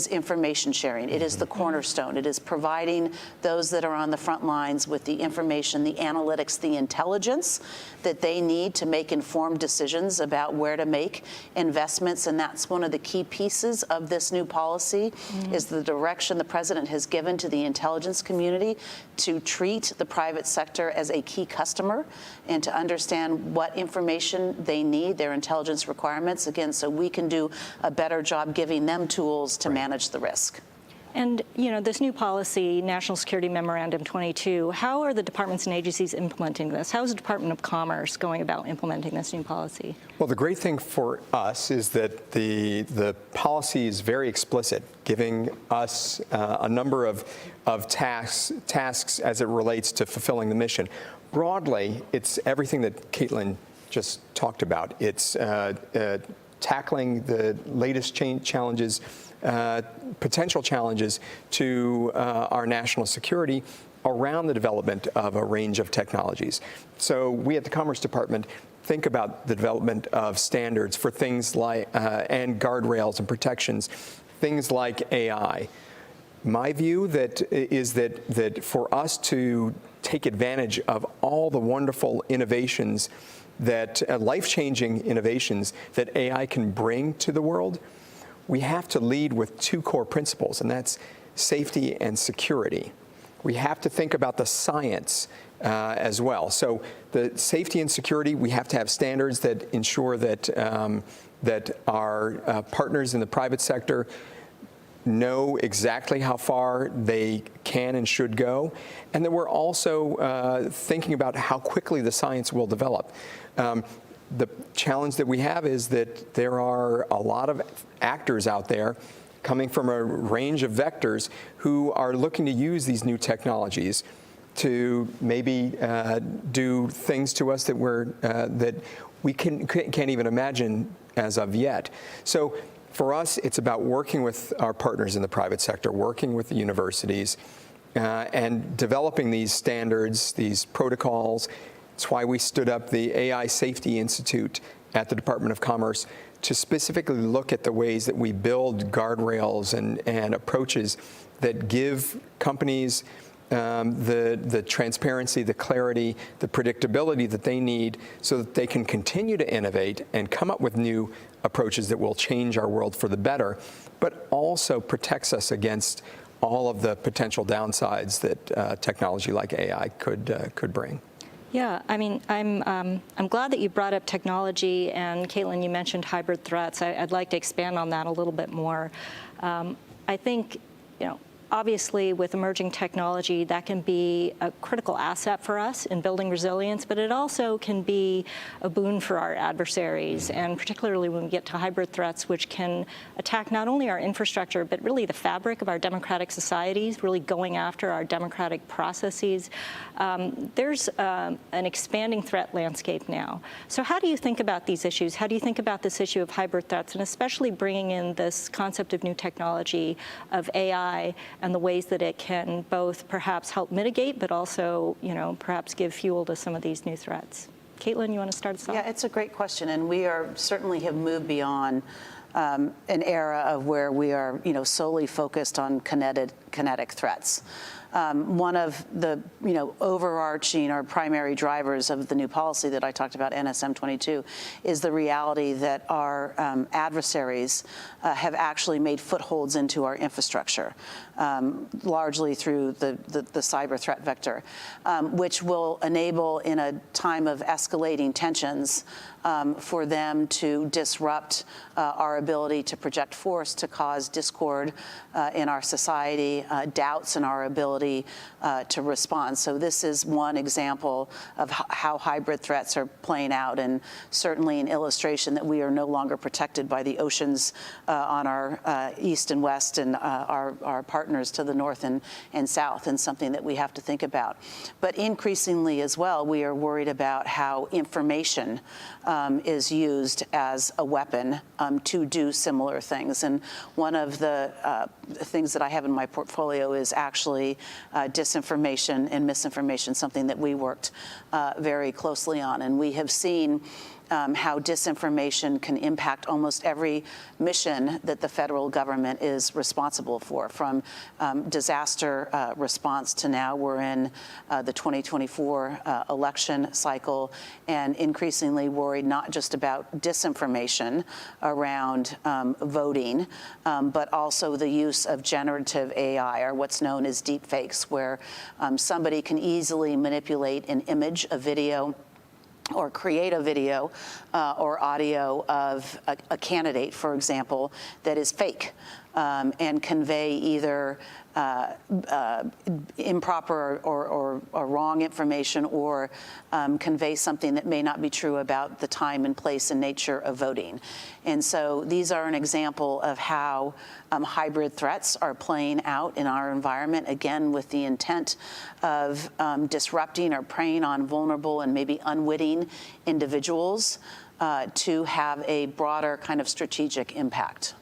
information sharing. It is the cornerstone. It is providing those that are on the front lines with the information, the analytics, the intelligence that they need to make informed decisions about where to make investments. And that's one of the key pieces of this new policy, is the direction the president has given to the intelligence community to treat the private sector as a key customer and to understand what information they need, their intelligence requirements, again, so we can do a better job giving them tools to manage the risk. And, this new policy, National Security Memorandum 22, how are the departments and agencies implementing this? How is the Department of Commerce going about implementing this new policy? Well, the great thing for us is that the policy is very explicit, giving us a number of tasks as it relates to fulfilling the mission. Broadly, it's everything that Caitlin just talked about. It's tackling the latest challenges, potential challenges to our national security around the development of a range of technologies. So we at the Commerce Department think about the development of standards for things like, and guardrails and protections, things like AI. My view is that for us to take advantage of all the wonderful innovations that life-changing innovations that AI can bring to the world, we have to lead with two core principles, and that's safety and security. We have to think about the science as well. So the safety and security, we have to have standards that ensure that, that our partners in the private sector know exactly how far they can and should go, and that we're also thinking about how quickly the science will develop. The challenge that we have is that there are a lot of actors out there coming from a range of vectors who are looking to use these new technologies to maybe do things to us that we can't even imagine as of yet. So for us, it's about working with our partners in the private sector, working with the universities, and developing these standards, these protocols. It's why we stood up the AI Safety Institute at the Department of Commerce to specifically look at the ways that we build guardrails and approaches that give companies the transparency, the clarity, the predictability that they need so that they can continue to innovate and come up with new approaches that will change our world for the better, but also protects us against all of the potential downsides that technology like AI could bring. Yeah, I mean, I'm glad that you brought up technology, and Caitlin, you mentioned hybrid threats. I'd like to expand on that a little bit more. I think, obviously, with emerging technology, that can be a critical asset for us in building resilience, but it also can be a boon for our adversaries, and particularly when we get to hybrid threats, which can attack not only our infrastructure, but really the fabric of our democratic societies, really going after our democratic processes. There's an expanding threat landscape now. So how do you think about these issues? How do you think about this issue of hybrid threats, and especially bringing in this concept of new technology, of AI, and the ways that it can both perhaps help mitigate, but also, perhaps give fuel to some of these new threats? Caitlin, you want to start us off? Yeah, it's a great question, and we certainly have moved beyond an era of where we are, solely focused on kinetic threats. One of the, overarching or primary drivers of the new policy that I talked about, NSM 22, is the reality that our adversaries have actually made footholds into our infrastructure, largely through the cyber threat vector, which will enable, in a time of escalating tensions, for them to disrupt our ability to project force, to cause discord in our society, doubts in our ability to respond. So this is one example of how hybrid threats are playing out, and certainly an illustration that we are no longer protected by the oceans on our east and west, and our partners to the north and south, and something that we have to think about. But increasingly as well, we are worried about how information is used as a weapon to do similar things. And one of the things that I have in my portfolio is actually disinformation and misinformation, something that we worked very closely on. And we have seen how disinformation can impact almost every mission that the federal government is responsible for, from disaster response to now we're in the 2024 election cycle, and increasingly worried not just about disinformation around voting, but also the use of generative AI, or what's known as deep fakes, where somebody can easily manipulate an image, a video, or create a video or audio of a candidate, for example, that is fake. and convey either improper or wrong information, or convey something that may not be true about the time and place and nature of voting. And so these are an example of how hybrid threats are playing out in our environment, again, with the intent of disrupting or preying on vulnerable and maybe unwitting individuals to have a broader kind of strategic impact.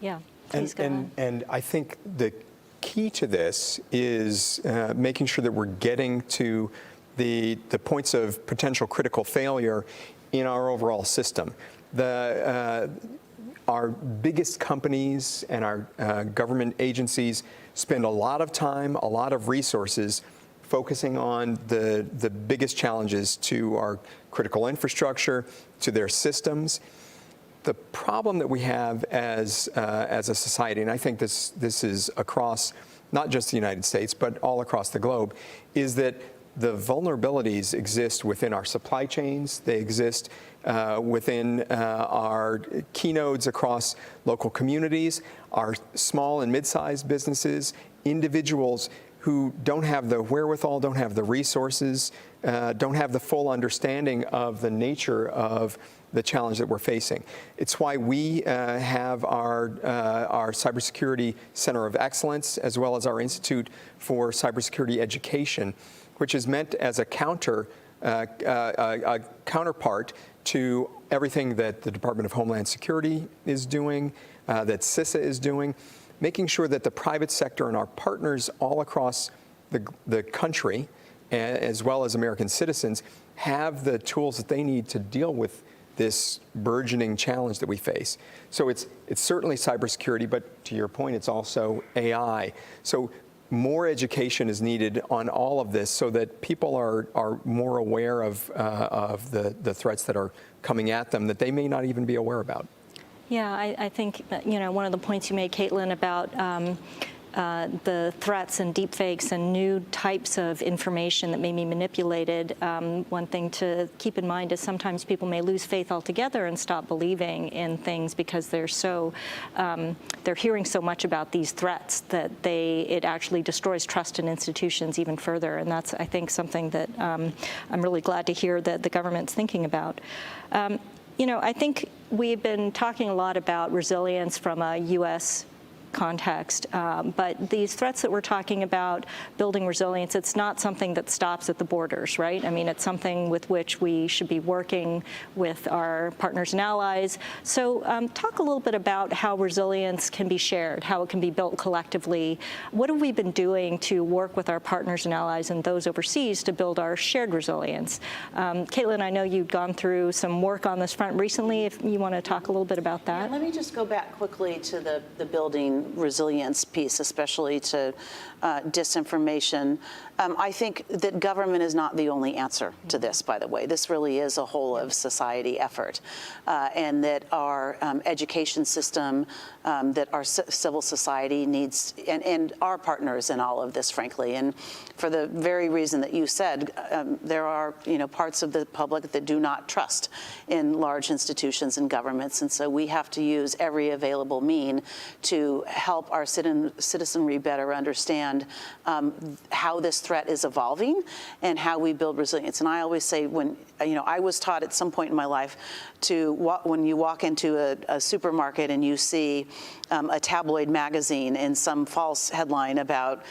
Yeah, please go ahead. And I think the key to this is making sure that we're getting to the points of potential critical failure in our overall system. Our biggest companies and our government agencies spend a lot of time, a lot of resources focusing on the biggest challenges to our critical infrastructure, to their systems. The problem that we have as a society, and I think this is across not just the United States, but all across the globe, is that the vulnerabilities exist within our supply chains. They exist within our keynotes across local communities, our small and mid-sized businesses, individuals who don't have the wherewithal, don't have the resources, don't have the full understanding of the nature of the challenge that we're facing. It's why we have our Cybersecurity Center of Excellence, as well as our Institute for Cybersecurity Education, which is meant as a counterpart to everything that the Department of Homeland Security is doing, that CISA is doing, making sure that the private sector and our partners all across the country, as well as American citizens, have the tools that they need to deal with this burgeoning challenge that we face. So it's certainly cybersecurity, but to your point, it's also AI. So more education is needed on all of this so that people are more aware of the threats that are coming at them that they may not even be aware about. Yeah, I think that, one of the points you made, Caitlin, about the threats and deepfakes and new types of information that may be manipulated, one thing to keep in mind is sometimes people may lose faith altogether and stop believing in things because they're hearing so much about these threats that it actually destroys trust in institutions even further. And that's, I think, something that I'm really glad to hear that the government's thinking about. I think we've been talking a lot about resilience from a U.S. context, but these threats that we're talking about, building resilience, it's not something that stops at the borders, right? I mean, it's something with which we should be working with our partners and allies. So talk a little bit about how resilience can be shared, how it can be built collectively. What have we been doing to work with our partners and allies and those overseas to build our shared resilience? Caitlin, I know you've gone through some work on this front recently. If you want to talk a little bit about that. Yeah, let me just go back quickly to the building resilience piece, especially to disinformation. I think that government is not the only answer to this, by the way. This really is a whole of society effort, and that our education system, that our civil society needs, and our partners in all of this, frankly. And for the very reason that you said, there are parts of the public that do not trust in large institutions and governments, and so we have to use every available mean to help our citizenry better understand how this threat is evolving and how we build resilience. And I always say, when I was taught at some point in my life when you walk into a supermarket and you see a tabloid magazine and some false headline about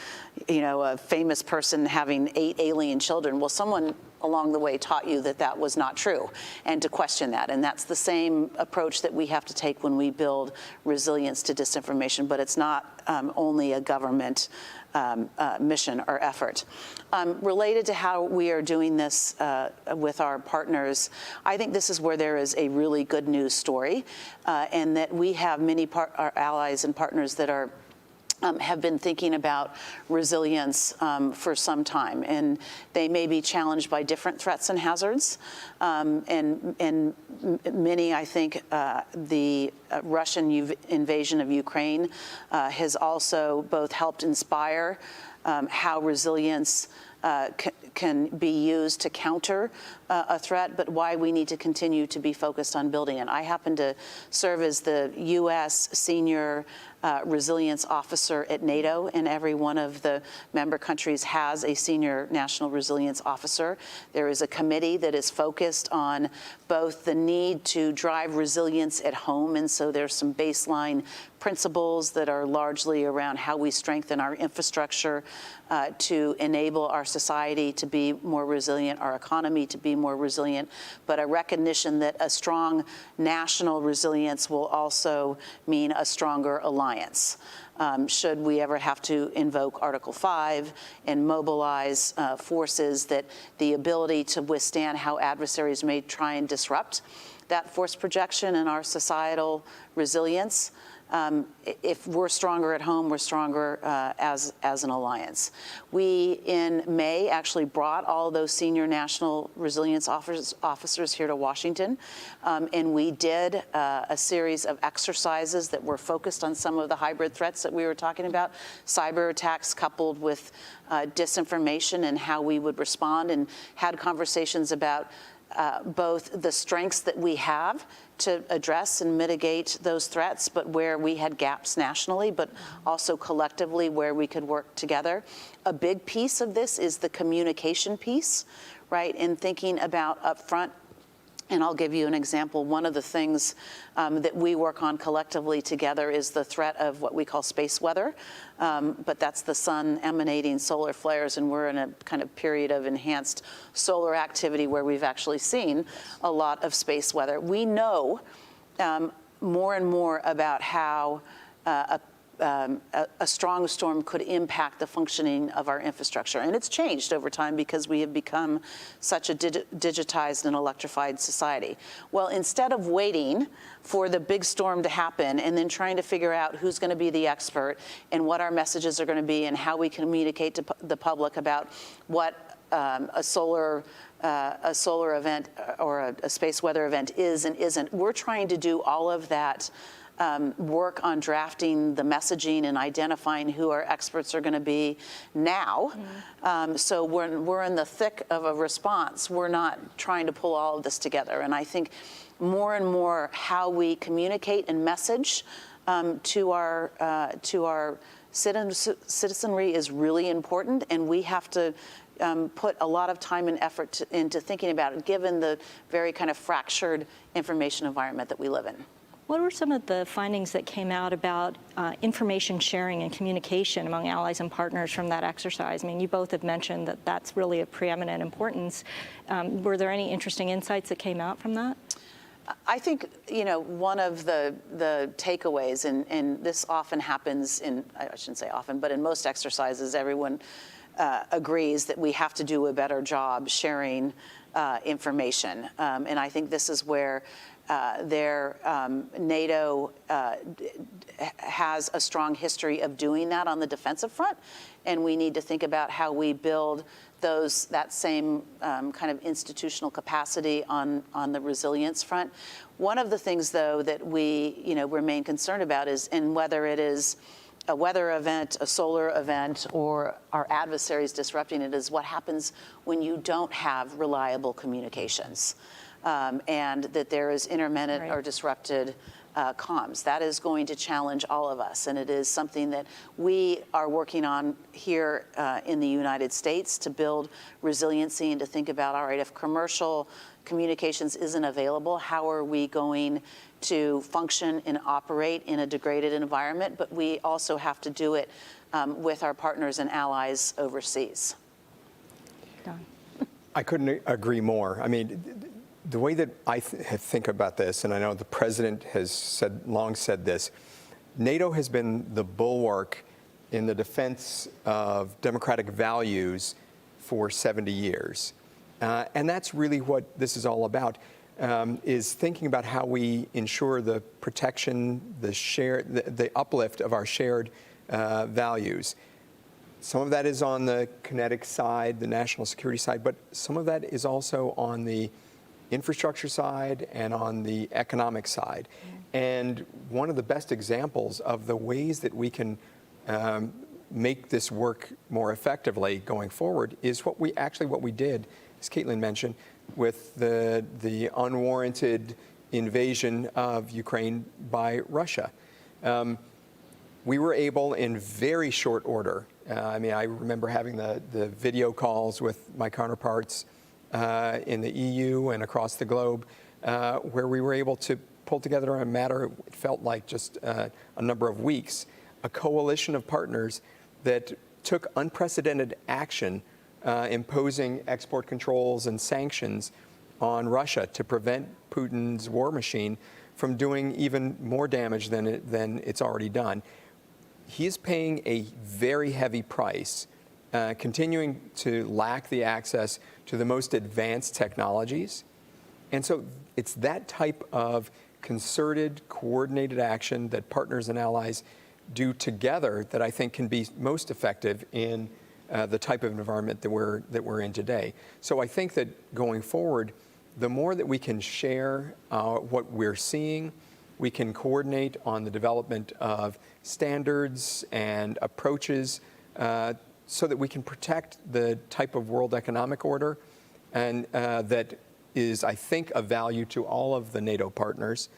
a famous person having 8 alien children, well, someone along the way taught you that that was not true and to question that. And that's the same approach that we have to take when we build resilience to disinformation, but it's not only a government mission or effort. Related to how we are doing this with our partners, I think this is where there is a really good news story, and that we have many our allies and partners that are have been thinking about resilience for some time, and they may be challenged by different threats and hazards. And many, I think, the Russian invasion of Ukraine has also both helped inspire how resilience can be used to counter a threat, but why we need to continue to be focused on building it. I happen to serve as the U.S. senior resilience officer at NATO, and every one of the member countries has a senior national resilience officer. There is a committee that is focused on both the need to drive resilience at home, and so there's some baseline principles that are largely around how we strengthen our infrastructure to enable our society to be more resilient, our economy to be more resilient, but a recognition that a strong national resilience will also mean a stronger alliance. Should we ever have to invoke Article 5 and mobilize forces, that the ability to withstand how adversaries may try and disrupt that force projection and our societal resilience. If we're stronger at home, we're stronger as an alliance. We, in May, actually brought all those senior national resilience officers here to Washington, and we did a series of exercises that were focused on some of the hybrid threats that we were talking about, cyber attacks coupled with disinformation and how we would respond, and had conversations about both the strengths that we have to address and mitigate those threats, but where we had gaps nationally, but also collectively where we could work together. A big piece of this is the communication piece, right, in thinking about upfront. And I'll give you an example. One of the things that we work on collectively together is the threat of what we call space weather, but that's the sun emanating solar flares, and we're in a kind of period of enhanced solar activity where we've actually seen a lot of space weather. We know more and more about how a strong storm could impact the functioning of our infrastructure. And it's changed over time because we have become such a digitized and electrified society. Well, instead of waiting for the big storm to happen and then trying to figure out who's going to be the expert and what our messages are going to be and how we communicate to the public about what a solar event or a space weather event is and isn't, we're trying to do all of that work on drafting the messaging and identifying who our experts are going to be now. So we're in the thick of a response. We're not trying to pull all of this together. And I think more and more how we communicate and message to our citizenry is really important, and we have to put a lot of time and effort into thinking about it, given the very kind of fractured information environment that we live in. What were some of the findings that came out about information sharing and communication among allies and partners from that exercise? I mean, you both have mentioned that that's really of preeminent importance. Were there any interesting insights that came out from that? I think, you know, one of the takeaways, and this often happens in, I shouldn't say often, but in most exercises, everyone agrees that we have to do a better job sharing information. And I think this is where NATO has a strong history of doing that on the defensive front, and we need to think about how we build that same kind of institutional capacity on the resilience front. One of the things, though, that we remain concerned about is, and whether it is a weather event, a solar event, or our adversaries disrupting it, is what happens when you don't have reliable communications. And that there is intermittent or disrupted comms. That is going to challenge all of us, and it is something that we are working on here in the United States to build resiliency and to think about, all right, if commercial communications isn't available, how are we going to function and operate in a degraded environment? But we also have to do it with our partners and allies overseas. I couldn't agree more. I mean, the way that I think about this, and I know the president has long said this, NATO has been the bulwark in the defense of democratic values for 70 years. And that's really what this is all about, is thinking about how we ensure the protection, the uplift of our shared values. Some of that is on the kinetic side, the national security side, but some of that is also on the infrastructure side and on the economic side. And one of the best examples of the ways that we can make this work more effectively going forward is what we did, as Caitlin mentioned, with the unwarranted invasion of Ukraine by Russia. we were able in very short order. I mean, I remember having the video calls with my counterparts in the EU and across the globe, where we were able to pull together in a matter, it felt like just a number of weeks, a coalition of partners that took unprecedented action, imposing export controls and sanctions on Russia to prevent Putin's war machine from doing even more damage than it's already done. He's paying a very heavy price, continuing to lack the access to the most advanced technologies. And so it's that type of concerted, coordinated action that partners and allies do together that I think can be most effective in the type of environment that we're in today. So I think that going forward, the more that we can share what we're seeing, we can coordinate on the development of standards and approaches so that we can protect the type of world economic order and that is, I think, of value to all of the NATO partners,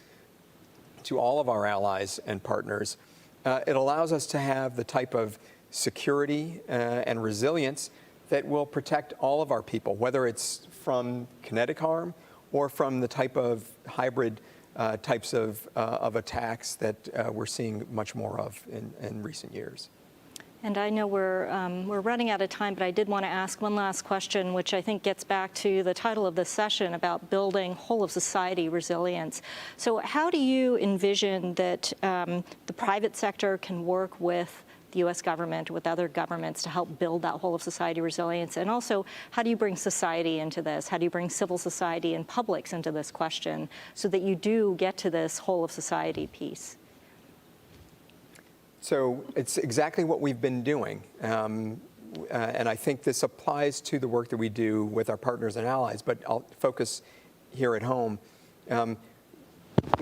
to all of our allies and partners. It allows us to have the type of security and resilience that will protect all of our people, whether it's from kinetic harm or from the type of hybrid types of attacks that we're seeing much more of in recent years. And I know we're running out of time, but I did want to ask one last question, which I think gets back to the title of this session about building whole of society resilience. So how do you envision that the private sector can work with the U.S. government, with other governments to help build that whole of society resilience? And also, how do you bring society into this? How do you bring civil society and publics into this question so that you do get to this whole of society piece? So it's exactly what we've been doing. And I think this applies to the work that we do with our partners and allies, but I'll focus here at home. When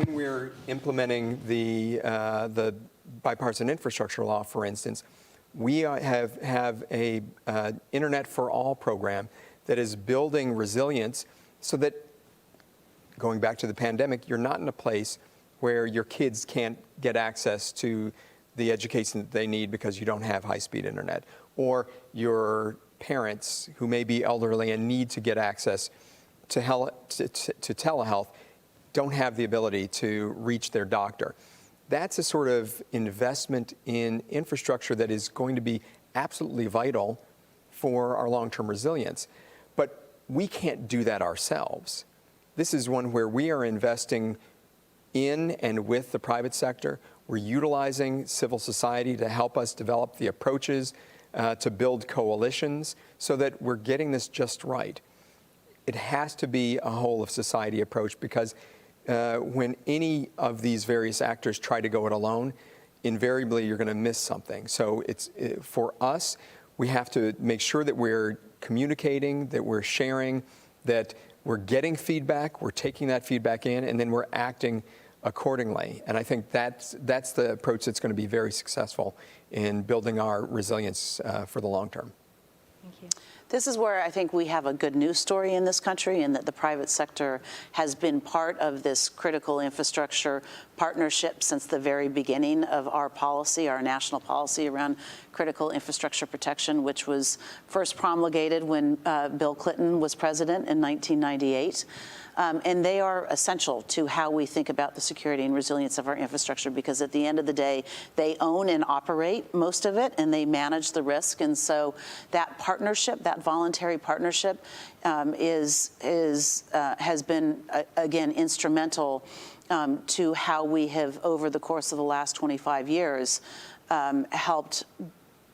we're implementing the bipartisan infrastructure law, for instance, we have a Internet for All program that is building resilience so that, going back to the pandemic, you're not in a place where your kids can't get access to the education that they need because you don't have high-speed internet, or your parents who may be elderly and need to get access to telehealth don't have the ability to reach their doctor. That's a sort of investment in infrastructure that is going to be absolutely vital for our long-term resilience. But we can't do that ourselves. This is one where we are investing in and with the private sector. We're utilizing civil society to help us develop the approaches to build coalitions so that we're getting this just right. It has to be a whole of society approach because when any of these various actors try to go it alone, invariably you're going to miss something. So for us, we have to make sure that we're communicating, that we're sharing, that we're getting feedback, we're taking that feedback in, and then we're acting accordingly. And I think that's the approach that's going to be very successful in building our resilience for the long term. Thank you. This is where I think we have a good news story in this country, and that the private sector has been part of this critical infrastructure partnership since the very beginning of our policy, our national policy around critical infrastructure protection, which was first promulgated when Bill Clinton was president in 1998. And they are essential to how we think about the security and resilience of our infrastructure, because at the end of the day, they own and operate most of it, and they manage the risk. And so that partnership, that voluntary partnership, has been, again, instrumental to how we have, over the course of the last 25 years, helped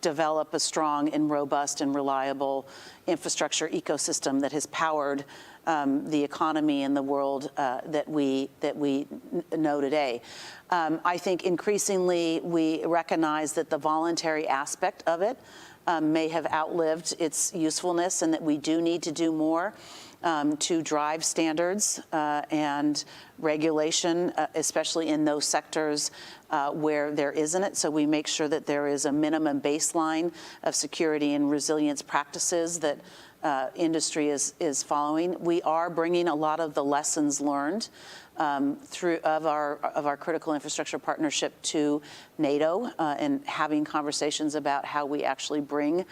develop a strong and robust and reliable infrastructure ecosystem that has powered the economy in the world that we know today. I think increasingly we recognize that the voluntary aspect of it may have outlived its usefulness, and that we do need to do more to drive standards and regulation, especially in those sectors where there isn't it. So we make sure that there is a minimum baseline of security and resilience practices that industry is following. We are bringing a lot of the lessons learned of our critical infrastructure partnership to NATO and having conversations about how we actually bring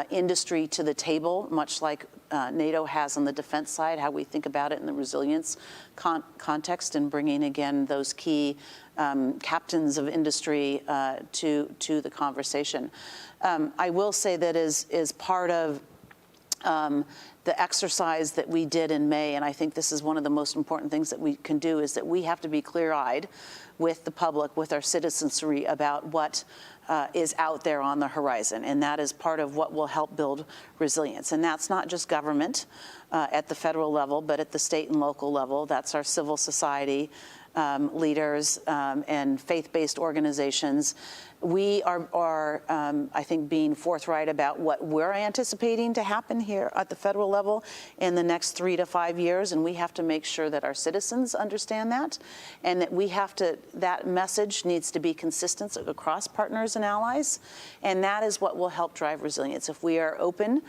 industry to the table, much like NATO has on the defense side, how we think about it in the resilience context, and bringing, again, those key captains of industry to the conversation. I will say that is part of the exercise that we did in May, and I think this is one of the most important things that we can do, is that we have to be clear-eyed with the public, with our citizenry, about what is out there on the horizon. And that is part of what will help build resilience. And that's not just government at the federal level, but at the state and local level. That's our civil society leaders and faith-based organizations. We are I think, being forthright about what we're anticipating to happen here at the federal level in the next 3 to 5 years, and we have to make sure that our citizens understand that, and that that message needs to be consistent across partners and allies, and that is what will help drive resilience. If we are open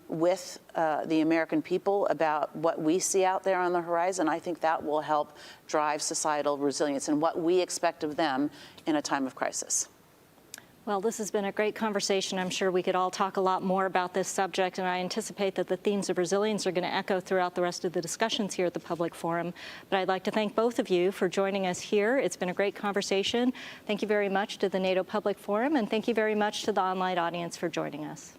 with the American people about what we see out there on the horizon, I think that will help drive societal resilience and what we expect of them in a time of crisis. Well, this has been a great conversation. I'm sure we could all talk a lot more about this subject, and I anticipate that the themes of resilience are going to echo throughout the rest of the discussions here at the public forum. But I'd like to thank both of you for joining us here. It's been a great conversation. Thank you very much to the NATO Public Forum, and thank you very much to the online audience for joining us.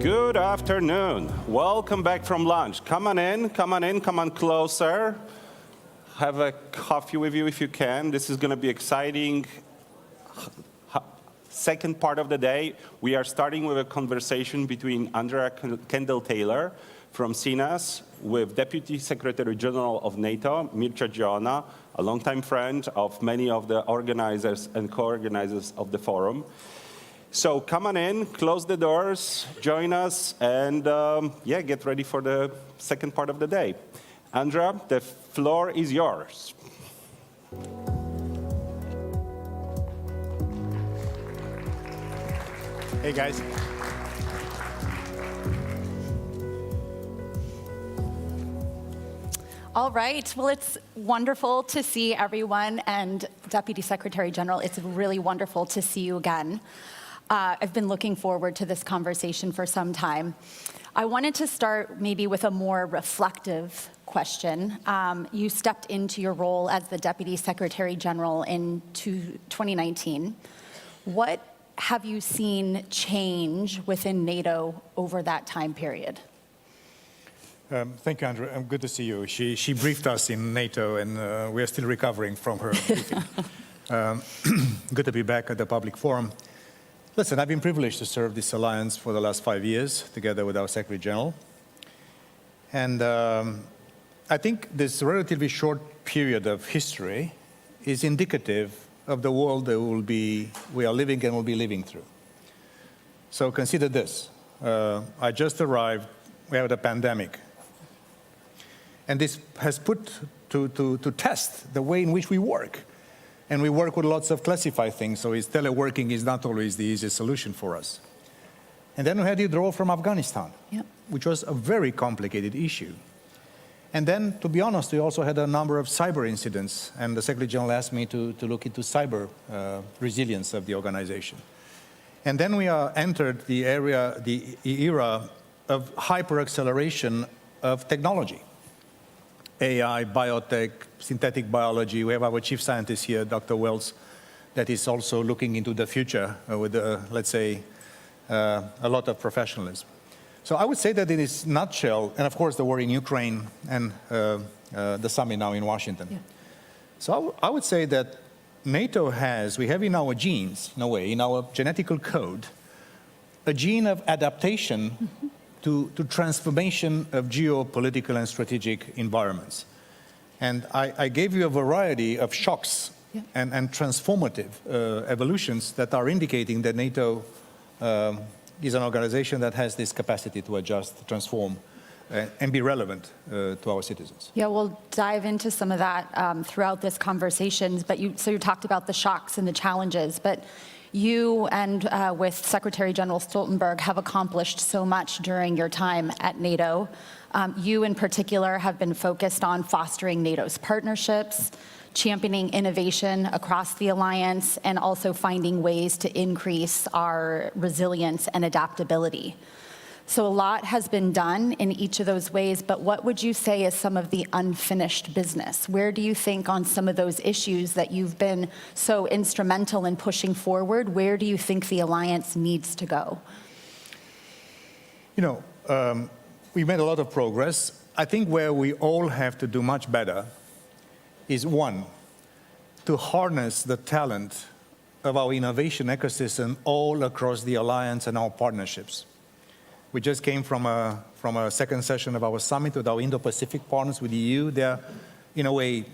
Good afternoon. Welcome back from lunch. Come on in, come on closer. Have a coffee with you if you can. This is going to be exciting. Second part of the day, we are starting with a conversation between Andryi Kendall-Taylor from CNAS with Deputy Secretary General of NATO, Mircea Joana, a longtime friend of many of the organizers and co-organizers of the forum. So come on in, close the doors, join us, and yeah, get ready for the second part of the day. Andryi, the floor is yours. Hey, guys. All right. Well, it's wonderful to see everyone, and Deputy Secretary General, it's really wonderful to see you again. I've been looking forward to this conversation for some time. I wanted to start maybe with a more reflective question. You stepped into your role as the Deputy Secretary General in 2019. What have you seen change within NATO over that time period? Thank you, Andrew. Good to see you. She briefed us in NATO, and we are still recovering from her briefing. Good to be back at the public forum. Listen, I've been privileged to serve this alliance for the last 5 years, together with our Secretary General. And I think this relatively short period of history is indicative of the world that we are living and will be living through. So consider this. I just arrived, we have a pandemic. And this has put to test the way in which we work. And we work with lots of classified things, so teleworking is not always the easiest solution for us. And then we had the withdrawal from Afghanistan, which was a very complicated issue. And then, to be honest, we also had a number of cyber incidents, and the Secretary General asked me to look into cyber resilience of the organization. And then we entered the era of hyper-acceleration of technology. AI, biotech, synthetic biology. We have our chief scientist here, Dr. Wells, that is also looking into the future with, let's say, a lot of professionalism. So I would say that in this nutshell, and of course the war in Ukraine and the summit now in Washington. Yeah. So I would say that NATO we have in our genes, in a way, in our genetical code, a gene of adaptation to transformation of geopolitical and strategic environments. And I gave you a variety of shocks and transformative evolutions that are indicating that NATO is an organization that has this capacity to adjust, transform, and be relevant to our citizens. Yeah, we'll dive into some of that throughout this conversation. But so you talked about the shocks and the challenges, but you and with Secretary General Stoltenberg have accomplished so much during your time at NATO. You in particular have been focused on fostering NATO's partnerships, championing innovation across the alliance, and also finding ways to increase our resilience and adaptability. So a lot has been done in each of those ways, but what would you say is some of the unfinished business? Where do you think on some of those issues that you've been so instrumental in pushing forward, where do you think the alliance needs to go? You know, we made a lot of progress. I think where we all have to do much better is, one, to harness the talent of our innovation ecosystem all across the alliance and our partnerships. We just came from a second session of our summit with our Indo-Pacific partners, with the EU. They're, in a way,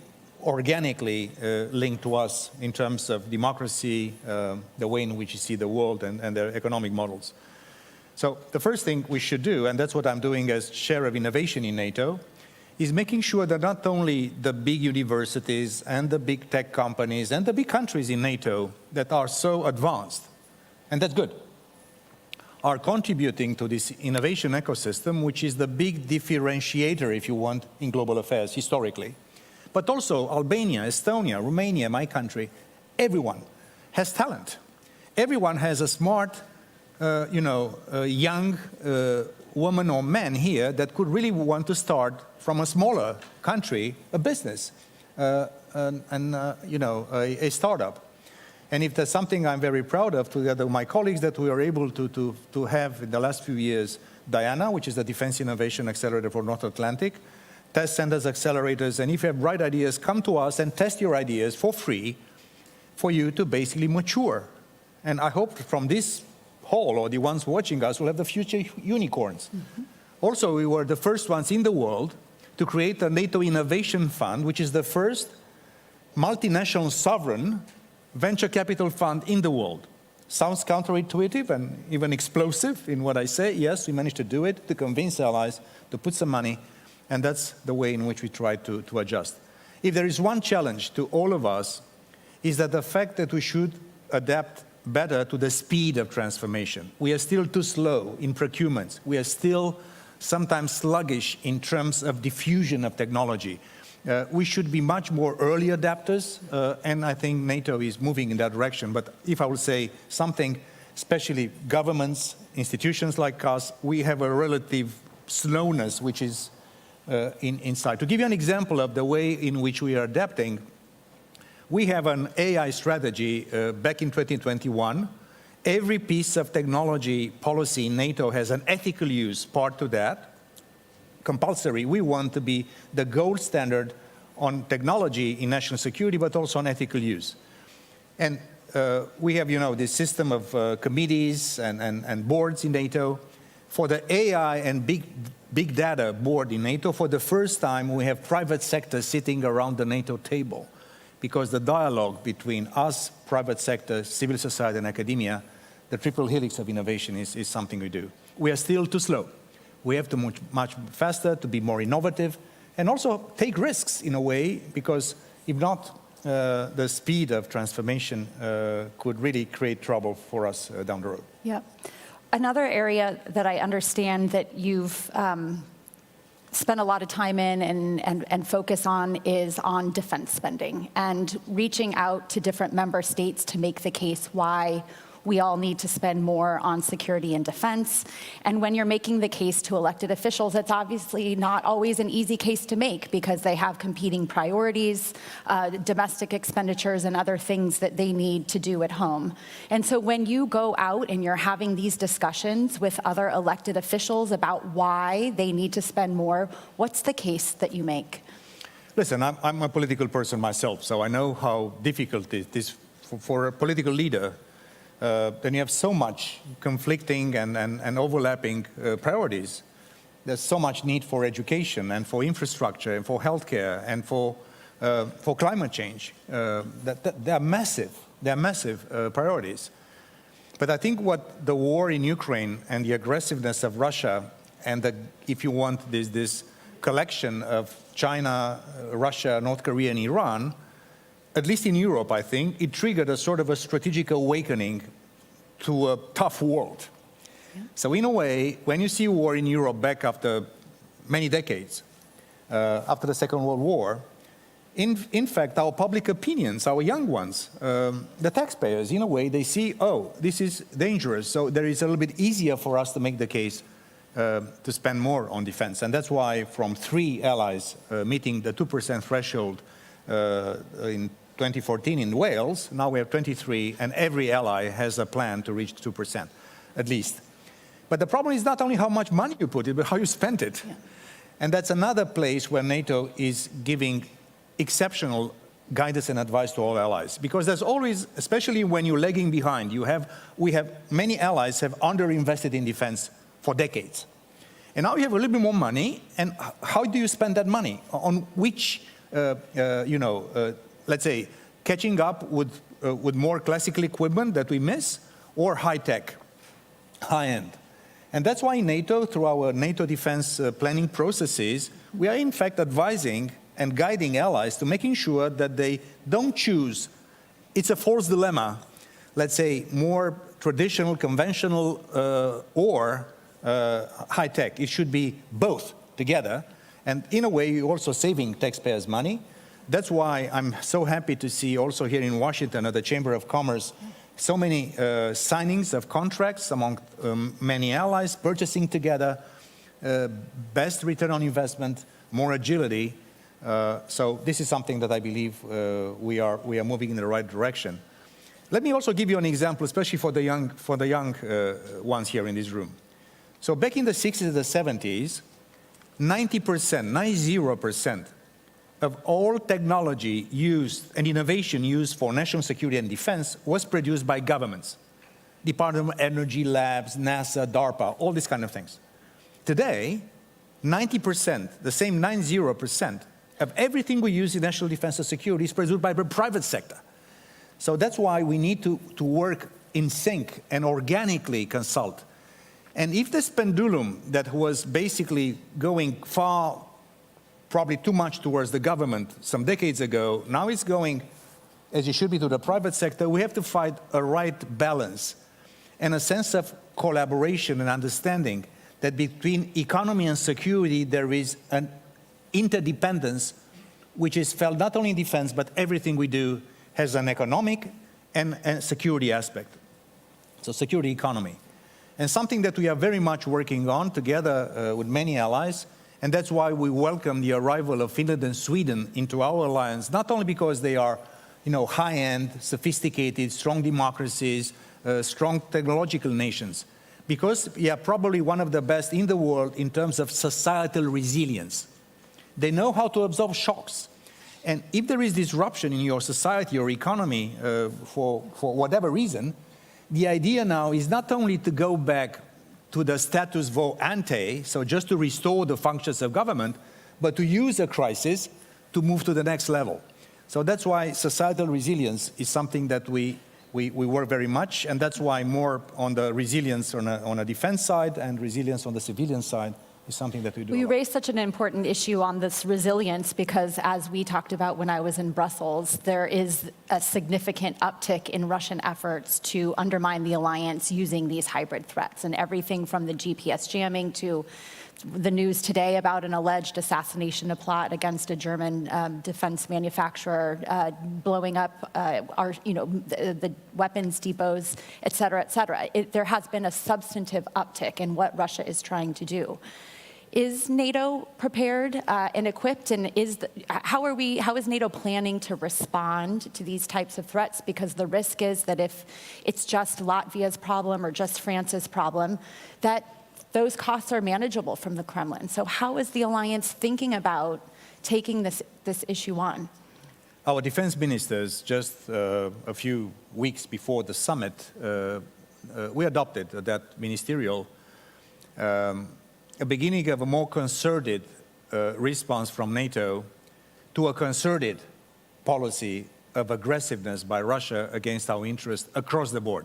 organically linked to us in terms of democracy, the way in which you see the world, and their economic models. So the first thing we should do, and that's what I'm doing as chair of innovation in NATO, is making sure that not only the big universities and the big tech companies and the big countries in NATO that are so advanced, and that's good, are contributing to this innovation ecosystem, which is the big differentiator, if you want, in global affairs historically. But also Albania, Estonia, Romania, my country, everyone has talent. Everyone has a smart, young woman or man here that could really want to start from a smaller country, a business, a startup. And if there's something I'm very proud of, together with my colleagues, that we are able to have in the last few years, DIANA, which is the Defense Innovation Accelerator for North Atlantic, test centers, accelerators, and if you have bright ideas, come to us and test your ideas for free for you to basically mature. And I hope from this hall, or the ones watching us, will have the future unicorns. Mm-hmm. Also, we were the first ones in the world to create a NATO Innovation Fund, which is the first multinational sovereign venture capital fund in the world. Sounds counterintuitive and even explosive in what I say. Yes, we managed to do it, to convince allies to put some money, and that's the way in which we try to adjust. If there is one challenge to all of us, is that the fact that we should adapt better to the speed of transformation. We are still too slow in procurements. We are still sometimes sluggish in terms of diffusion of technology. We should be much more early adapters, and I think NATO is moving in that direction. But if I would say something, especially governments, institutions like us, we have a relative slowness which is inside. To give you an example of the way in which we are adapting, we have an AI strategy back in 2021. Every piece of technology policy in NATO has an ethical use part to that. Compulsory. We want to be the gold standard on technology in national security, but also on ethical use. And we have, this system of committees and boards in NATO. For the AI and big data board in NATO, for the first time, we have private sector sitting around the NATO table, because the dialogue between us, private sector, civil society, and academia, the triple helix of innovation is something we do. We are still too slow. We have to move much faster, to be more innovative, and also take risks in a way, because if not, the speed of transformation could really create trouble for us down the road. Yeah. Another area that I understand that you've spent a lot of time in and focus on is on defense spending and reaching out to different member states to make the case why we all need to spend more on security and defense. And when you're making the case to elected officials, it's obviously not always an easy case to make, because they have competing priorities, domestic expenditures, and other things that they need to do at home. And so when you go out and you're having these discussions with other elected officials about why they need to spend more, what's the case that you make? Listen, I'm a political person myself, so I know how difficult it is for a political leader. Then you have so much conflicting and overlapping priorities. There's so much need for education and for infrastructure and for healthcare and for climate change. They are massive. They are massive priorities. But I think what the war in Ukraine and the aggressiveness of Russia and if you want, this collection of China, Russia, North Korea, and Iran, at least in Europe, I think, it triggered a sort of a strategic awakening to a tough world. Yeah. So in a way, when you see war in Europe back after many decades, after the Second World War, in fact, our public opinions, our young ones, the taxpayers, in a way, they see, oh, this is dangerous, so there is a little bit easier for us to make the case to spend more on defense. And that's why from 3 allies meeting the 2% threshold in 2014 in Wales, now we have 23, and every ally has a plan to reach 2%, at least. But the problem is not only how much money you put in, but how you spent it. Yeah. And that's another place where NATO is giving exceptional guidance and advice to all allies. Because there's always, especially when you're lagging behind, many allies have underinvested in defense for decades. And now you have a little bit more money, and how do you spend that money? On which let's say, catching up with more classical equipment that we miss, or high-tech, high-end. And that's why in NATO, through our NATO defense planning processes, we are in fact advising and guiding allies to making sure that they don't choose. It's a false dilemma, let's say, more traditional, conventional, or high-tech. It should be both together. And in a way, you're also saving taxpayers' money. That's why I'm so happy to see also here in Washington at the Chamber of Commerce so many signings of contracts among many allies, purchasing together, best return on investment, more agility. So this is something that I believe we are moving in the right direction. Let me also give you an example, especially for the young ones here in this room. So back in the 60s and the 70s, 90% of all technology used and innovation used for national security and defense was produced by governments. Department of Energy, labs, NASA, DARPA, all these kind of things. Today, 90%, the same 90%, of everything we use in national defense and security is produced by the private sector. So that's why we need to work in sync and organically consult. And if this pendulum that was basically going far, probably too much towards the government some decades ago, now it's going, as it should be, to the private sector, we have to find a right balance and a sense of collaboration and understanding that between economy and security there is an interdependence which is felt not only in defense, but everything we do has an economic and security aspect. So security economy. And something that we are very much working on together with many allies, and that's why we welcome the arrival of Finland and Sweden into our alliance, not only because they are, high-end, sophisticated, strong democracies, strong technological nations, because we are probably one of the best in the world in terms of societal resilience. They know how to absorb shocks. And if there is disruption in your society or economy for whatever reason, the idea now is not only to go back to the status quo ante, so just to restore the functions of government, but to use a crisis to move to the next level. So that's why societal resilience is something that we work very much, and that's why more on the resilience on a defense side and resilience on the civilian side is something that we do. Well, you raised such an important issue on this resilience because, as we talked about when I was in Brussels, there is a significant uptick in Russian efforts to undermine the alliance using these hybrid threats, and everything from the GPS jamming to the news today about an alleged assassination plot against a German defense manufacturer, blowing up the weapons depots, et cetera, et cetera. There has been a substantive uptick in what Russia is trying to do. Is NATO prepared and equipped, and how is NATO planning to respond to these types of threats? Because the risk is that if it's just Latvia's problem or just France's problem, that those costs are manageable from the Kremlin. So how is the alliance thinking about taking this issue on? Our defense ministers, just a few weeks before the summit, we adopted that ministerial a beginning of a more concerted response from NATO to a concerted policy of aggressiveness by Russia against our interests across the board.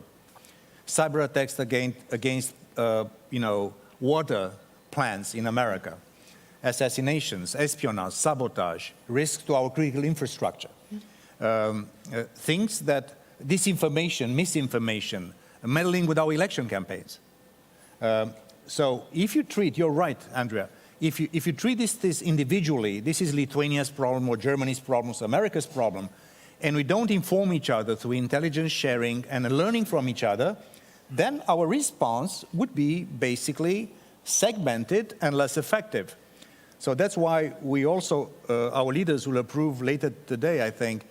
Cyber attacks against water plants in America, assassinations, espionage, sabotage, risks to our critical infrastructure, things that disinformation, misinformation, meddling with our election campaigns. So if you treat, you're right, Andrea, if you treat this individually, this is Lithuania's problem or Germany's problem, America's problem, and we don't inform each other through intelligence sharing and learning from each other, then our response would be basically segmented and less effective. So that's why we also, our leaders will approve later today, I think,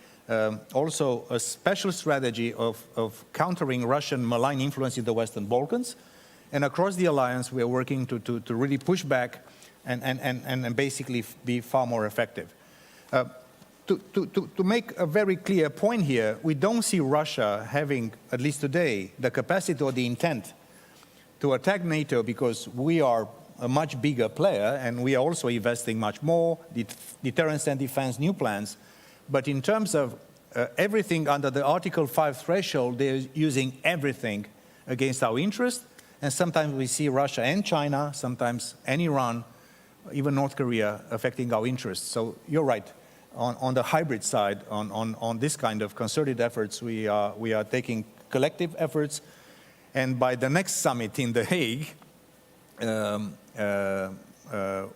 also a special strategy of countering Russian malign influence in the Western Balkans. And across the alliance, we are working to really push back and basically be far more effective. To make a very clear point here, we don't see Russia having, at least today, the capacity or the intent to attack NATO because we are a much bigger player and we are also investing much more, deterrence and defense, new plans. But in terms of everything under the Article 5 threshold, they're using everything against our interests. And sometimes we see Russia and China, sometimes and Iran, even North Korea, affecting our interests. So you're right. On the hybrid side, on this kind of concerted efforts, we are taking collective efforts. And by the next summit in The Hague,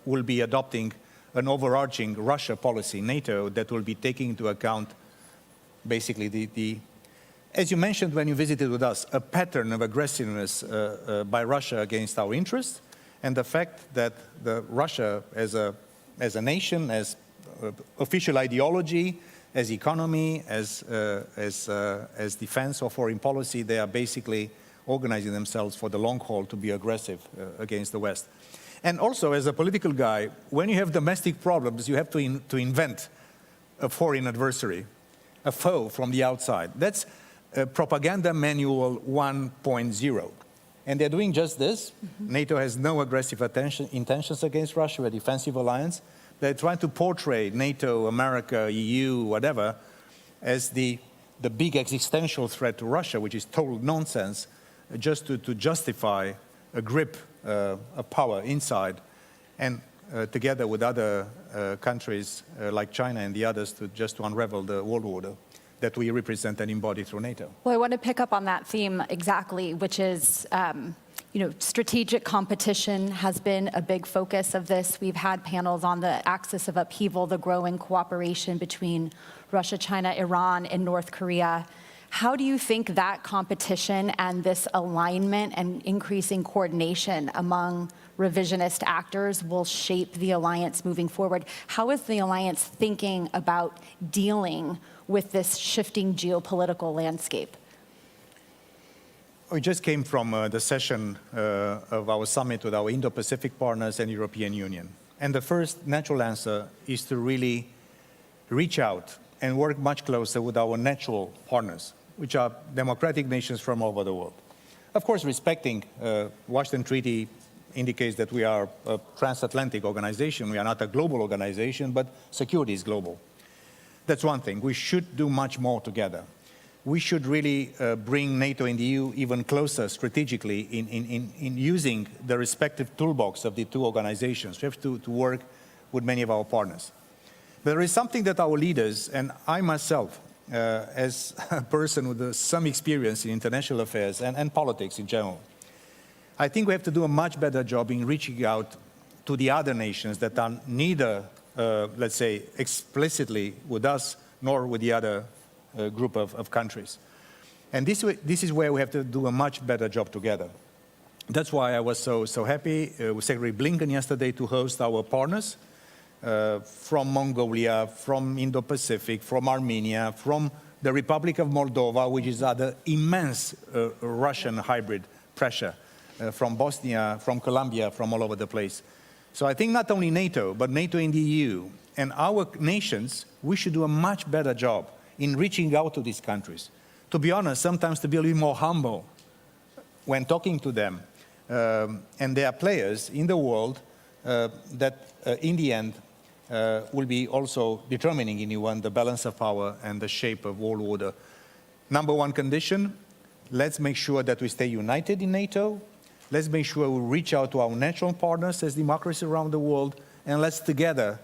we'll be adopting an overarching Russia policy, NATO, that will be taking into account basically as you mentioned when you visited with us, a pattern of aggressiveness by Russia against our interests, and the fact that Russia as a nation, as official ideology, as economy, as defense or foreign policy. They are basically organizing themselves for the long haul to be aggressive against the West. And also, as a political guy, when you have domestic problems, you have to invent a foreign adversary, a foe from the outside. That's propaganda manual 1.0. And they're doing just this. NATO has no aggressive intentions against Russia, a defensive alliance. They're trying to portray NATO, America, EU, whatever, as the big existential threat to Russia, which is total nonsense, just to justify a grip of power inside, and together with other countries like China and the others to unravel the world order that we represent and embody through NATO. Well, I want to pick up on that theme exactly, which is, strategic competition has been a big focus of this. We've had panels on the axis of upheaval, the growing cooperation between Russia, China, Iran, and North Korea. How do you think that competition and this alignment and increasing coordination among revisionist actors will shape the alliance moving forward? How is the alliance thinking about dealing with this shifting geopolitical landscape? We just came from the session of our summit with our Indo-Pacific partners and European Union. And the first natural answer is to really reach out and work much closer with our natural partners, which are democratic nations from all over the world. Of course, respecting Washington Treaty indicates that we are a transatlantic organization. We are not a global organization, but security is global. That's one thing. We should do much more together. We should really bring NATO and the EU even closer strategically in using the respective toolbox of the two organizations. We have to work with many of our partners. There is something that our leaders, and I myself, as a person with some experience in international affairs and politics in general, I think we have to do a much better job in reaching out to the other nations that are neither, let's say, explicitly with us nor with the other group of countries. And this is where we have to do a much better job together. That's why I was so happy with Secretary Blinken yesterday to host our partners from Mongolia, from Indo-Pacific, from Armenia, from the Republic of Moldova, which is under immense Russian hybrid pressure, from Bosnia, from Colombia, from all over the place. So I think not only NATO, but NATO and the EU and our nations, we should do a much better job in reaching out to these countries. To be honest, sometimes to be a little more humble when talking to them. And there are players in the world that in the end will be also determining in you the balance of power and the shape of world order. Number one condition, let's make sure that we stay united in NATO. Let's make sure we reach out to our natural partners as democracies around the world, and let's together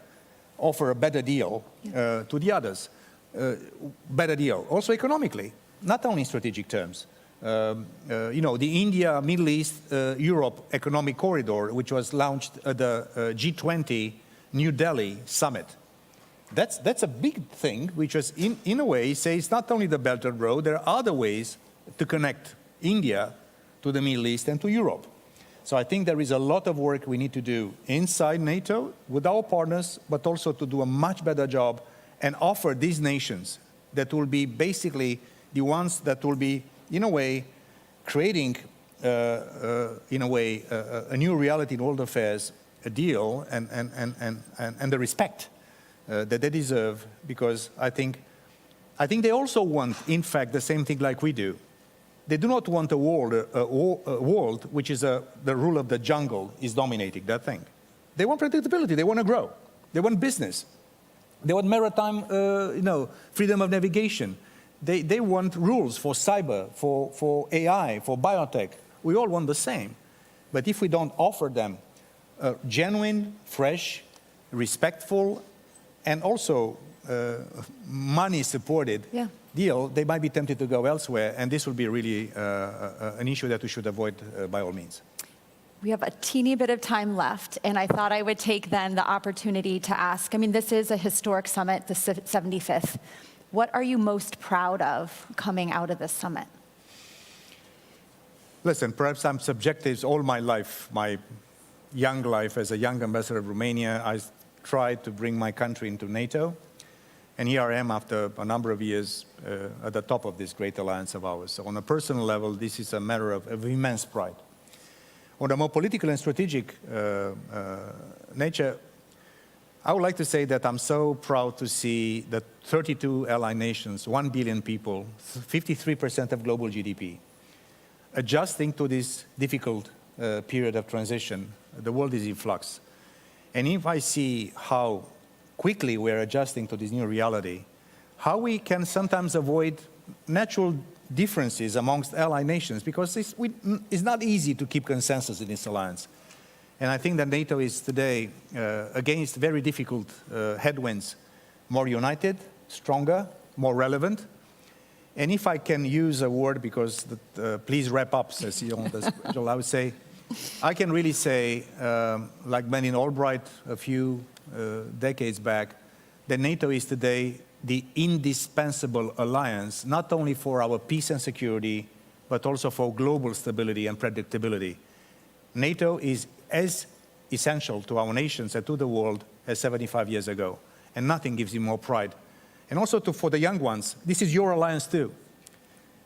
offer a better deal to the others. Better deal, also economically, not only in strategic terms. The India, Middle East, Europe economic corridor, which was launched at the G20 New Delhi summit. That's a big thing, which was in a way says not only the Belt and Road, there are other ways to connect India to the Middle East and to Europe. So I think there is a lot of work we need to do inside NATO with our partners, but also to do a much better job and offer these nations that will be basically the ones that will be, in a way, creating, a new reality in world affairs, a deal and the respect that they deserve, because I think they also want, in fact, the same thing like we do. They do not want a world which is the rule of the jungle is dominating that thing. They want predictability. They want to grow. They want business. They want maritime, freedom of navigation. They want rules for cyber, for AI, for biotech. We all want the same. But if we don't offer them a genuine, fresh, respectful, and also money-supported deal, they might be tempted to go elsewhere, and this will be really an issue that we should avoid by all means. We have a teeny bit of time left, and I thought I would take then the opportunity to ask, this is a historic summit, the 75th. What are you most proud of coming out of this summit? Listen, perhaps I'm subjective all my life, my young life as a young ambassador of Romania. I tried to bring my country into NATO. And here I am after a number of years at the top of this great alliance of ours. So on a personal level, this is a matter of immense pride. On a more political and strategic nature, I would like to say that I'm so proud to see that 32 allied nations, 1 billion people, 53% of global GDP, adjusting to this difficult period of transition. The world is in flux. And if I see how quickly we're adjusting to this new reality, how we can sometimes avoid natural differences amongst allied nations, because it's not easy to keep consensus in this alliance. And I think that NATO is today, against very difficult headwinds, more united, stronger, more relevant. And if I can use a word, because please wrap up, says Michal, I would say, I can really say, like Madeleine Albright a few decades back, that NATO is today the indispensable alliance, not only for our peace and security, but also for global stability and predictability. NATO is as essential to our nations and to the world as 75 years ago, and nothing gives you more pride. And also for the young ones, this is your alliance too.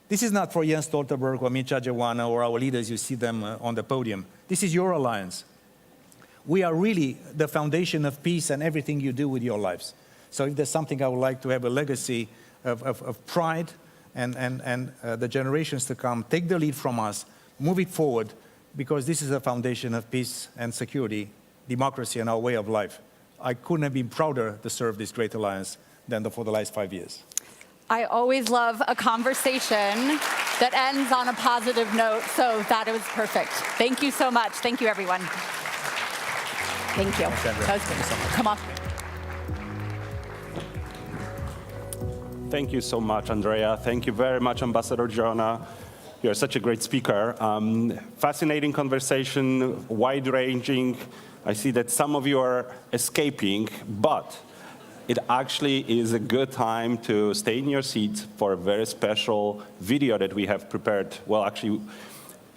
This is not for Jens Stoltenberg or Mircea Joana or our leaders, you see them on the podium. This is your alliance. We are really the foundation of peace and everything you do with your lives. So if there's something I would like to have a legacy of pride and the generations to come, take the lead from us, move it forward, because this is a foundation of peace and security, democracy, and our way of life. I couldn't have been prouder to serve this great alliance than for the last 5 years. I always love a conversation that ends on a positive note, so that was perfect. Thank you so much. Thank you, everyone. Thank you. That was good. Come on. Thank you so much, Andrea. Thank you very much, Ambassador Joanna. You're such a great speaker. Fascinating conversation, wide-ranging. I see that some of you are escaping, but it actually is a good time to stay in your seat for a very special video that we have prepared. Well, actually,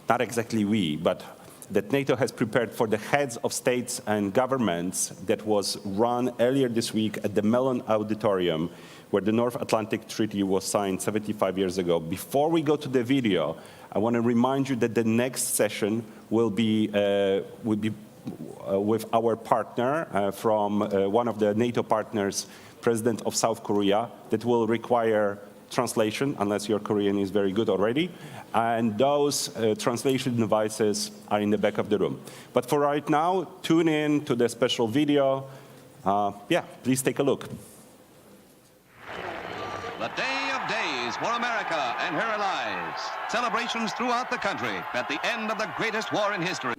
not exactly we, but that NATO has prepared for the heads of states and governments that was run earlier this week at the Mellon Auditorium, where the North Atlantic Treaty was signed 75 years ago. Before we go to the video, I want to remind you that the next session will be with our partner from one of the NATO partners, President of South Korea, that will require translation, unless your Korean is very good already. And those translation devices are in the back of the room. But for right now, tune in to the special video. Please take a look. The day of days for America and her allies. Celebrations throughout the country at the end of the greatest war in history.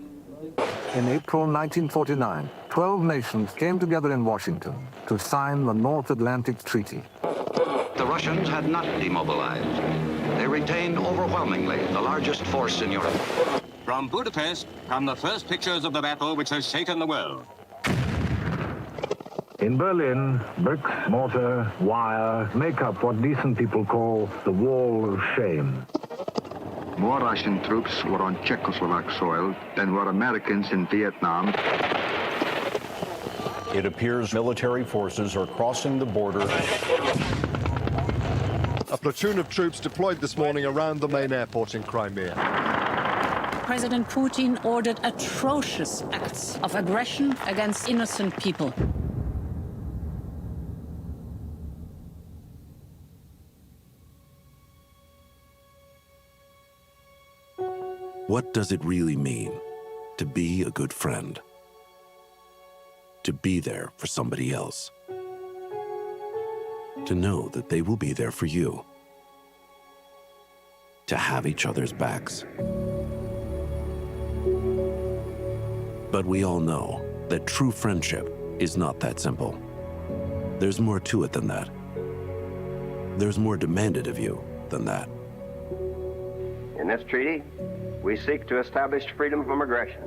In April 1949, 12 nations came together in Washington to sign the North Atlantic Treaty. The Russians had not demobilized. They retained overwhelmingly the largest force in Europe. From Budapest come the first pictures of the battle which has shaken the world. In Berlin, bricks, mortar, wire make up what decent people call the Wall of Shame. More Russian troops were on Czechoslovak soil than were Americans in Vietnam. It appears military forces are crossing the border. A platoon of troops deployed this morning around the main airport in Crimea. President Putin ordered atrocious acts of aggression against innocent people. What does it really mean to be a good friend? To be there for somebody else? To know that they will be there for you? To have each other's backs? But we all know that true friendship is not that simple. There's more to it than that. There's more demanded of you than that. In this treaty, we seek to establish freedom from aggression.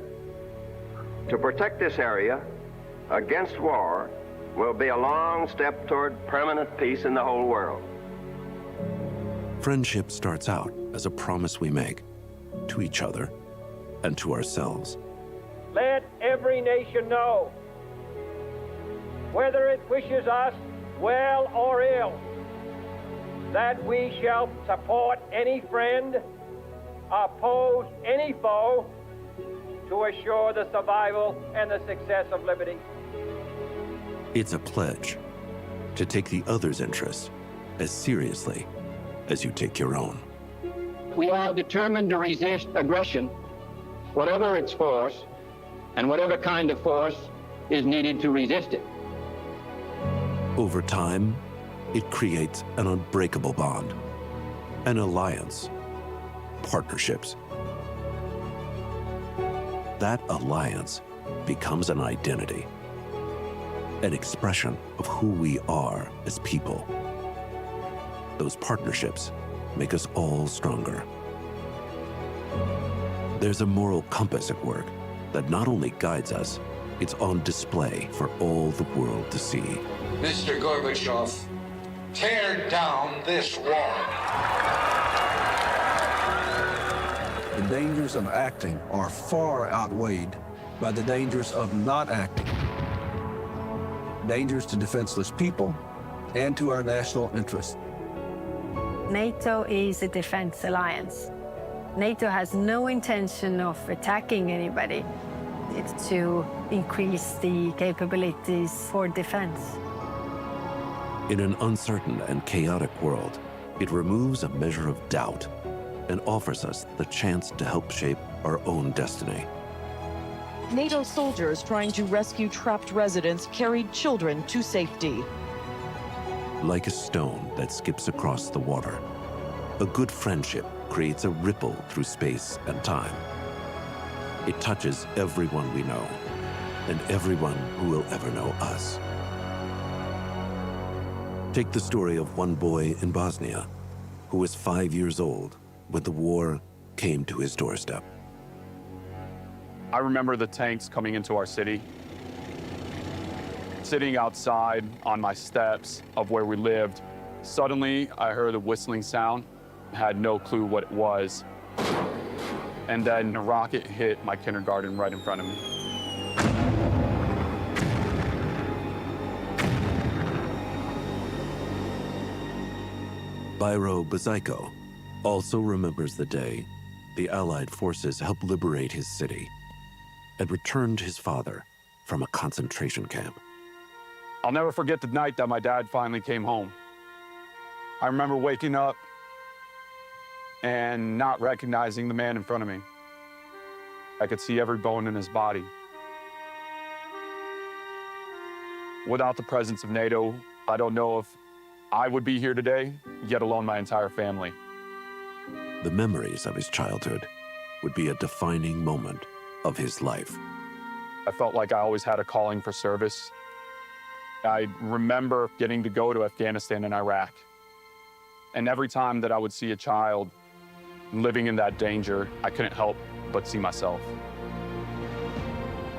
To protect this area against war will be a long step toward permanent peace in the whole world. Friendship starts out as a promise we make to each other and to ourselves. Let every nation know, whether it wishes us well or ill, that we shall support any friend, oppose any foe, to assure the survival and the success of liberty. It's a pledge to take the other's interests as seriously as you take your own. We are determined to resist aggression, whatever its force, and whatever kind of force is needed to resist it. Over time, it creates an unbreakable bond, an alliance, partnerships. That alliance becomes an identity, an expression of who we are as people. Those partnerships make us all stronger. There's a moral compass at work that not only guides us, it's on display for all the world to see. Mr. Gorbachev, tear down this wall. The dangers of acting are far outweighed by the dangers of not acting. Dangers to defenseless people and to our national interests. NATO is a defense alliance. NATO has no intention of attacking anybody. It's to increase the capabilities for defense. In an uncertain and chaotic world, it removes a measure of doubt and offers us the chance to help shape our own destiny. NATO soldiers trying to rescue trapped residents carried children to safety. Like a stone that skips across the water, a good friendship creates a ripple through space and time. It touches everyone we know and everyone who will ever know us. Take the story of one boy in Bosnia who was 5 years old when the war came to his doorstep. I remember the tanks coming into our city. Sitting outside on my steps of where we lived, suddenly I heard a whistling sound, had no clue what it was. And then a rocket hit my kindergarten right in front of me. Byro Bazaiko also remembers the day the Allied forces helped liberate his city and returned his father from a concentration camp. I'll never forget the night that my dad finally came home. I remember waking up and not recognizing the man in front of me. I could see every bone in his body. Without the presence of NATO, I don't know if I would be here today, yet alone my entire family. The memories of his childhood would be a defining moment of his life. I felt like I always had a calling for service. I remember getting to go to Afghanistan and Iraq. And every time that I would see a child living in that danger, I couldn't help but see myself.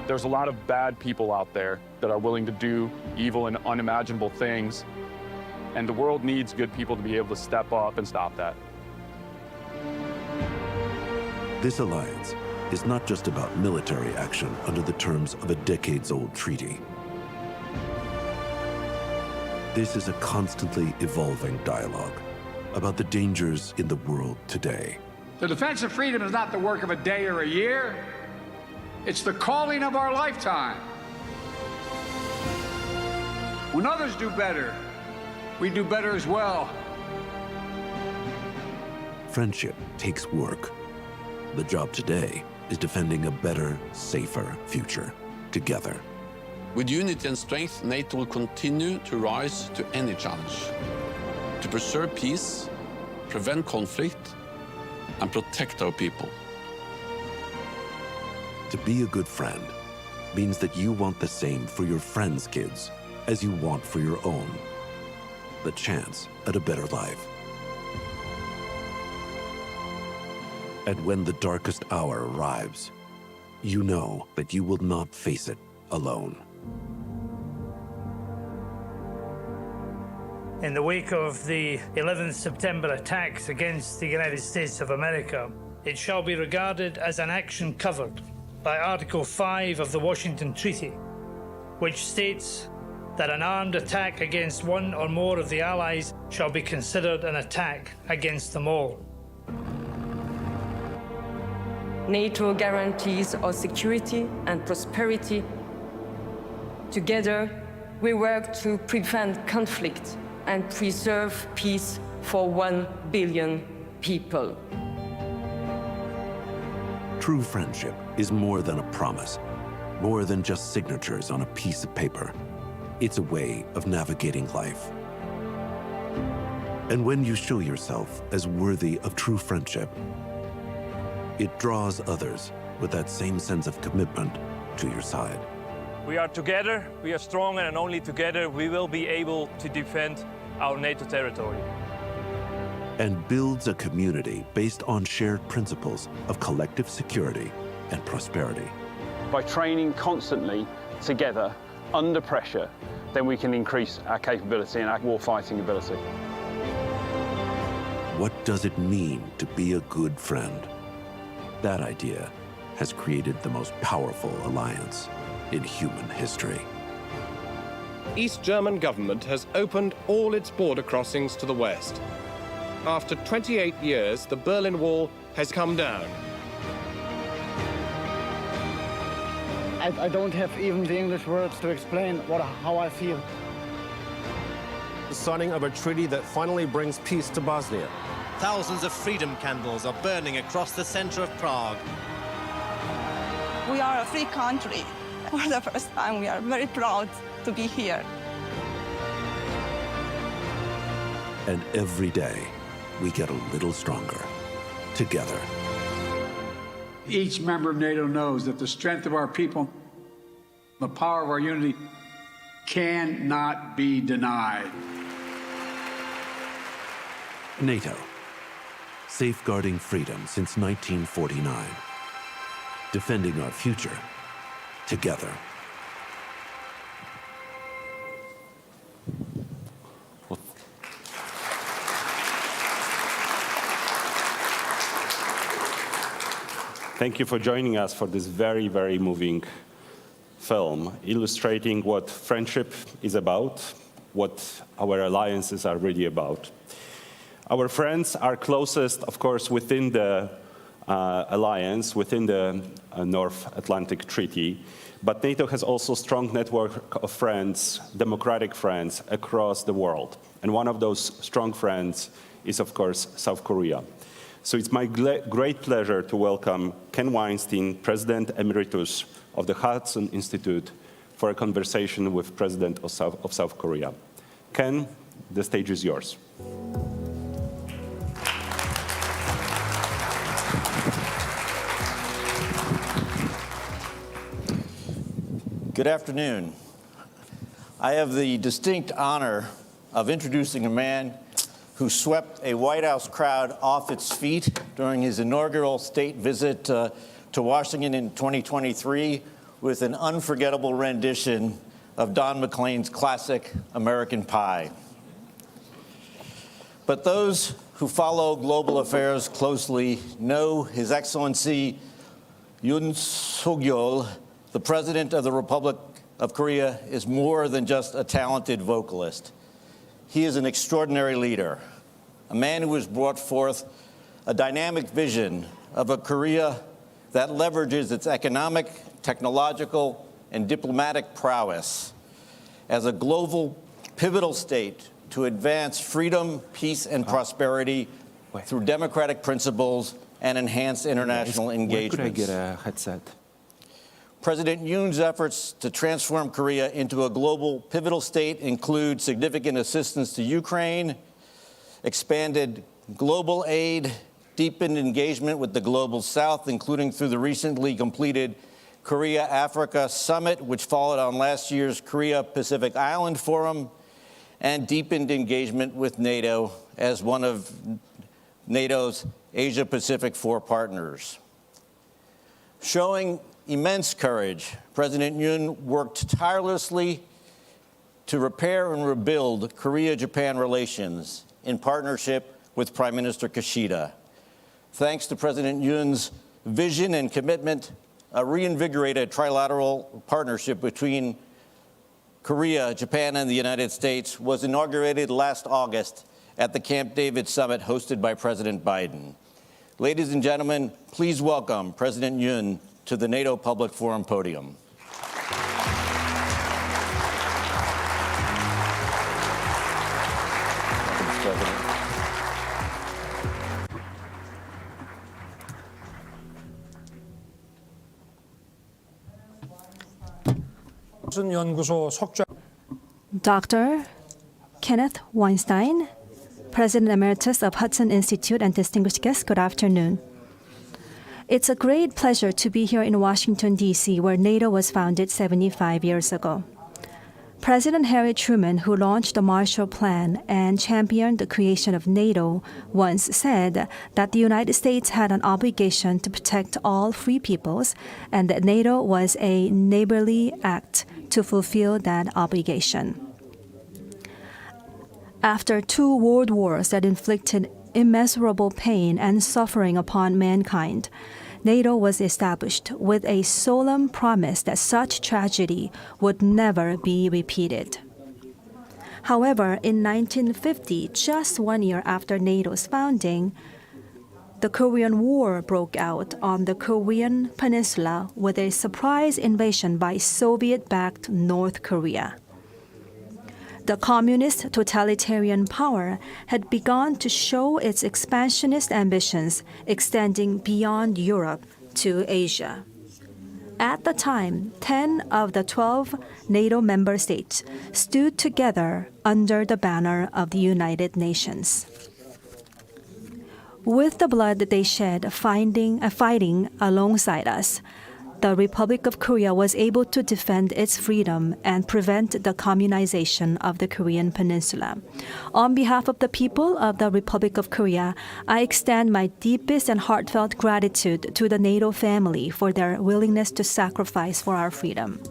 There's a lot of bad people out there that are willing to do evil and unimaginable things. And the world needs good people to be able to step up and stop that. This alliance is not just about military action under the terms of a decades-old treaty. This is a constantly evolving dialogue about the dangers in the world today. The defense of freedom is not the work of a day or a year. It's the calling of our lifetime. When others do better, we do better as well. Friendship takes work. The job today is defending a better, safer future together. With unity and strength, NATO will continue to rise to any challenge, to preserve peace, prevent conflict, and protect our people. To be a good friend means that you want the same for your friends' kids as you want for your own. The chance at a better life. And when the darkest hour arrives, you know that you will not face it alone. In the wake of the 11th September attacks against the United States of America, it shall be regarded as an action covered by Article 5 of the Washington Treaty, which states that an armed attack against one or more of the allies shall be considered an attack against them all. NATO guarantees our security and prosperity. Together, we work to prevent conflict and preserve peace for 1 billion people. True friendship is more than a promise, more than just signatures on a piece of paper. It's a way of navigating life. And when you show yourself as worthy of true friendship, it draws others with that same sense of commitment to your side. We are together, we are strong, and only together we will be able to defend our NATO territory. And builds a community based on shared principles of collective security and prosperity. By training constantly together under pressure, then we can increase our capability and our war-fighting ability. What does it mean to be a good friend? That idea has created the most powerful alliance in human history. East German government has opened all its border crossings to the west. After 28 years, the Berlin Wall has come down. I don't have even the English words to explain how I feel. The signing of a treaty that finally brings peace to Bosnia. Thousands of freedom candles are burning across the center of Prague. We are a free country. For the first time, we are very proud to be here. And every day, we get a little stronger, together. Each member of NATO knows that the strength of our people, the power of our unity, cannot be denied. NATO, safeguarding freedom since 1949, defending our future together. Thank you for joining us for this very, very moving film, illustrating what friendship is about, what our alliances are really about. Our friends are closest, of course, within the alliance, within the North Atlantic Treaty, but NATO has also a strong network of friends, democratic friends, across the world. And one of those strong friends is, of course, South Korea. So it's my great pleasure to welcome Ken Weinstein, President Emeritus of the Hudson Institute, for a conversation with President of South Korea. Ken, the stage is yours. Good afternoon. I have the distinct honor of introducing a man who swept a White House crowd off its feet during his inaugural state visit to Washington in 2023 with an unforgettable rendition of Don McLean's classic American Pie. But those who follow global affairs closely know His Excellency Yoon Suk-yeol, the President of the Republic of Korea, is more than just a talented vocalist. He is an extraordinary leader, a man who has brought forth a dynamic vision of a Korea that leverages its economic, technological, and diplomatic prowess as a global pivotal state to advance freedom, peace, and prosperity through democratic principles and enhance international engagements. Where could I get a headset? President Yoon's efforts to transform Korea into a global pivotal state include significant assistance to Ukraine, expanded global aid, deepened engagement with the global South, including through the recently completed Korea-Africa Summit, which followed on last year's Korea-Pacific Island Forum, and deepened engagement with NATO as one of NATO's Asia-Pacific 4 partners. Showing immense courage, President Yoon worked tirelessly to repair and rebuild Korea-Japan relations in partnership with Prime Minister Kishida. Thanks to President Yoon's vision and commitment, a reinvigorated trilateral partnership between Korea, Japan, and the United States was inaugurated last August at the Camp David summit hosted by President Biden. Ladies and gentlemen, please welcome President Yoon to the NATO Public Forum podium. Dr. Kenneth Weinstein, President Emeritus of Hudson Institute, and distinguished guests, good afternoon. It's a great pleasure to be here in Washington, D.C., where NATO was founded 75 years ago. President Harry Truman, who launched the Marshall Plan and championed the creation of NATO, once said that the United States had an obligation to protect all free peoples and that NATO was a neighborly act to fulfill that obligation. After 2 world wars that inflicted immeasurable pain and suffering upon mankind, NATO was established with a solemn promise that such tragedy would never be repeated. However, in 1950, just 1 year after NATO's founding, the Korean War broke out on the Korean Peninsula with a surprise invasion by Soviet-backed North Korea. The communist totalitarian power had begun to show its expansionist ambitions extending beyond Europe to Asia. At the time, 10 of the 12 NATO member states stood together under the banner of the United Nations. With the blood they shed fighting alongside us, the Republic of Korea was able to defend its freedom and prevent the communization of the Korean Peninsula. On behalf of the people of the Republic of Korea, I extend my deepest and heartfelt gratitude to the NATO family for their willingness to sacrifice for our freedom.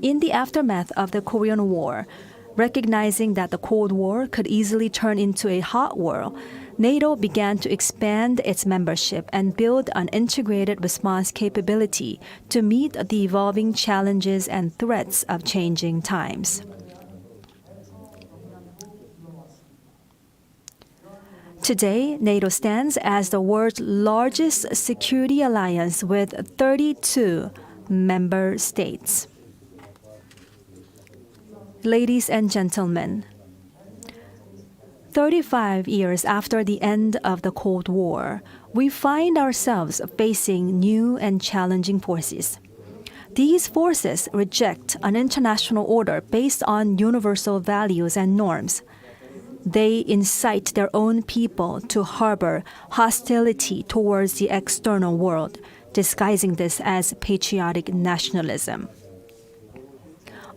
In the aftermath of the Korean War, recognizing that the Cold War could easily turn into a hot war, NATO began to expand its membership and build an integrated response capability to meet the evolving challenges and threats of changing times. Today, NATO stands as the world's largest security alliance with 32 member states. Ladies and gentlemen, 35 years after the end of the Cold War, we find ourselves facing new and challenging forces. These forces reject an international order based on universal values and norms. They incite their own people to harbor hostility towards the external world, disguising this as patriotic nationalism.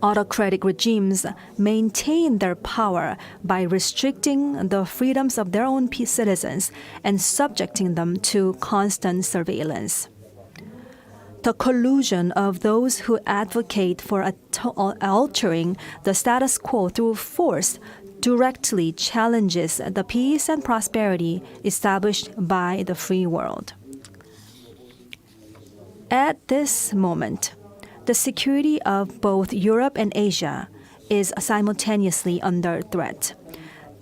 Autocratic regimes maintain their power by restricting the freedoms of their own citizens and subjecting them to constant surveillance. The collusion of those who advocate for altering the status quo through force directly challenges the peace and prosperity established by the free world. At this moment, the security of both Europe and Asia is simultaneously under threat.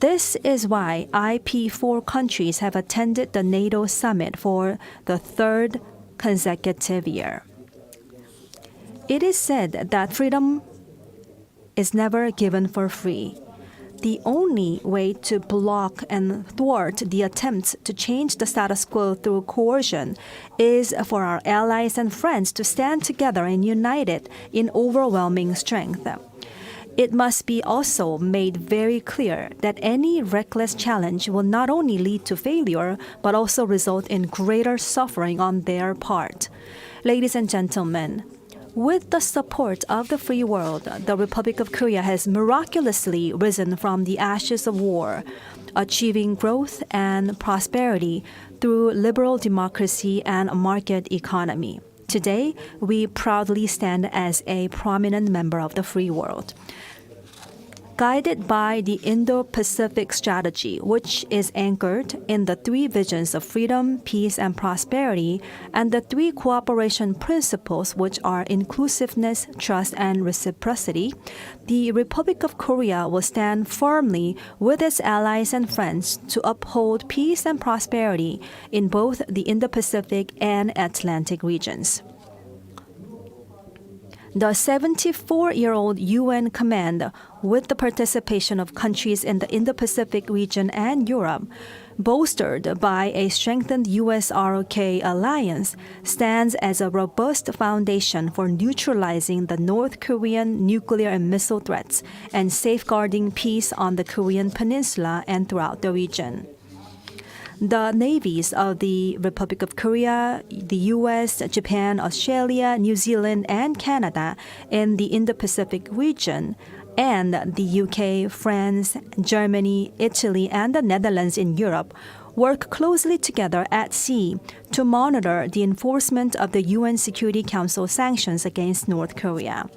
This is why IP4 countries have attended the NATO summit for the 3rd consecutive year. It is said that freedom is never given for free. The only way to block and thwart the attempts to change the status quo through coercion is for our allies and friends to stand together and united in overwhelming strength. It must be also made very clear that any reckless challenge will not only lead to failure, but also result in greater suffering on their part. Ladies and gentlemen, with the support of the free world, the Republic of Korea has miraculously risen from the ashes of war, achieving growth and prosperity through liberal democracy and a market economy. Today, we proudly stand as a prominent member of the free world. guided by the Indo-Pacific strategy, which is anchored in the three visions of freedom, peace, and prosperity, and the three cooperation principles, which are inclusiveness, trust, and reciprocity, the Republic of Korea will stand firmly with its allies and friends to uphold peace and prosperity in both the Indo-Pacific and Atlantic regions. The 74-year-old UN command, with the participation of countries in the Indo-Pacific region and Europe, bolstered by a strengthened US-ROK alliance, stands as a robust foundation for neutralizing the North Korean nuclear and missile threats and safeguarding peace on the Korean Peninsula and throughout the region. The navies of the Republic of Korea, the US, Japan, Australia, New Zealand, and Canada in the Indo-Pacific region, and the UK, France, Germany, Italy, and the Netherlands in Europe work closely together at sea to monitor the enforcement of the UN Security Council sanctions against North Korea.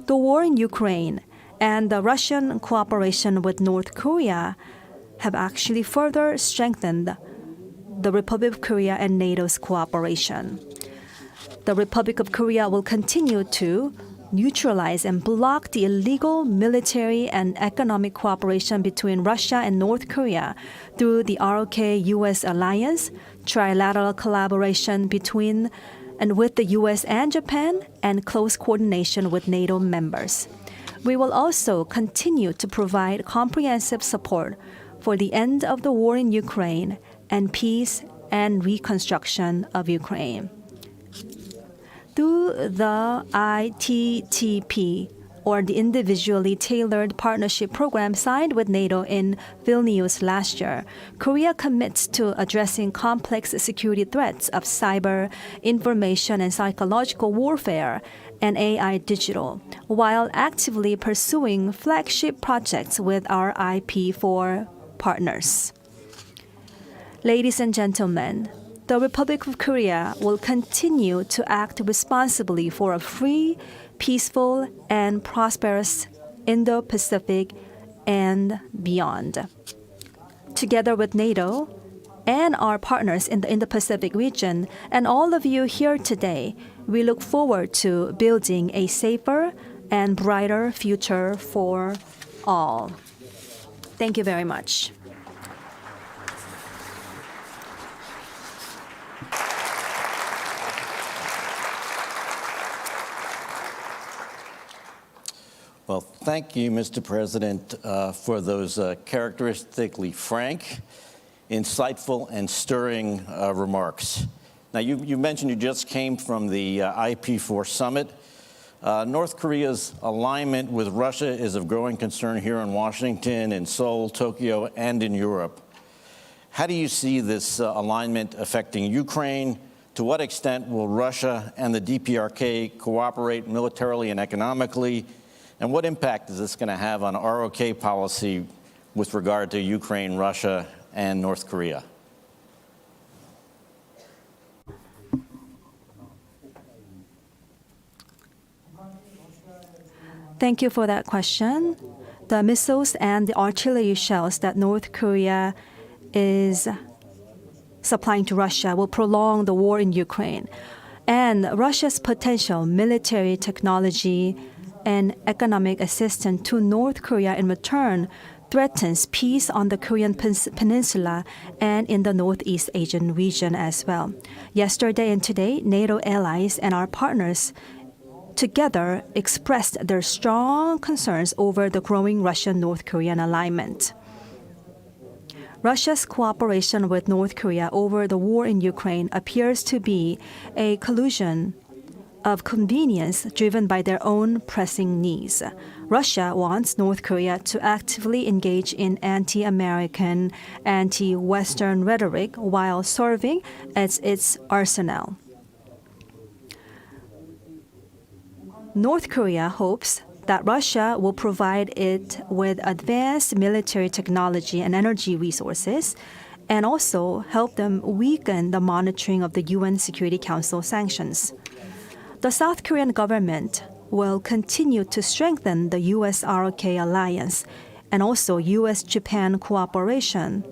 The war in Ukraine and the Russian cooperation with North Korea have actually further strengthened the Republic of Korea and NATO's cooperation. The Republic of Korea will continue to neutralize and block the illegal military and economic cooperation between Russia and North Korea through the ROK-US alliance, trilateral collaboration between and with the US and Japan, and close coordination with NATO members. We will also continue to provide comprehensive support for the end of the war in Ukraine and peace and reconstruction of Ukraine. Through the ITTP, or the Individually Tailored Partnership Program signed with NATO in Vilnius last year, Korea commits to addressing complex security threats of cyber, information, and psychological warfare and AI digital, while actively pursuing flagship projects with our IP4 partners. Ladies and gentlemen, the Republic of Korea will continue to act responsibly for a free, peaceful, and prosperous Indo-Pacific and beyond. Together with NATO and our partners in the Indo-Pacific region and all of you here today, we look forward to building a safer and brighter future for all. Thank you very much. Well, thank you, Mr. President, for those characteristically frank, insightful, and stirring remarks. Now, you mentioned you just came from the IP4 summit. North Korea's alignment with Russia is of growing concern here in Washington, in Seoul, Tokyo, and in Europe. How do you see this alignment affecting Ukraine? To what extent will Russia and the DPRK cooperate militarily and economically? And what impact is this going to have on ROK policy with regard to Ukraine, Russia, and North Korea? Thank you for that question. The missiles and the artillery shells that North Korea is supplying to Russia will prolong the war in Ukraine. And Russia's potential military technology and economic assistance to North Korea in return threatens peace on the Korean Peninsula and in the Northeast Asian region as well. Yesterday and today, NATO allies and our partners together expressed their strong concerns over the growing Russian-North Korean alignment. Russia's cooperation with North Korea over the war in Ukraine appears to be a collusion of convenience driven by their own pressing needs. Russia wants North Korea to actively engage in anti-American, anti-Western rhetoric while serving as its arsenal. North Korea hopes that Russia will provide it with advanced military technology and energy resources, and also help them weaken the monitoring of the UN Security Council sanctions. The South Korean government will continue to strengthen the US-ROK alliance and also US-Japan cooperation,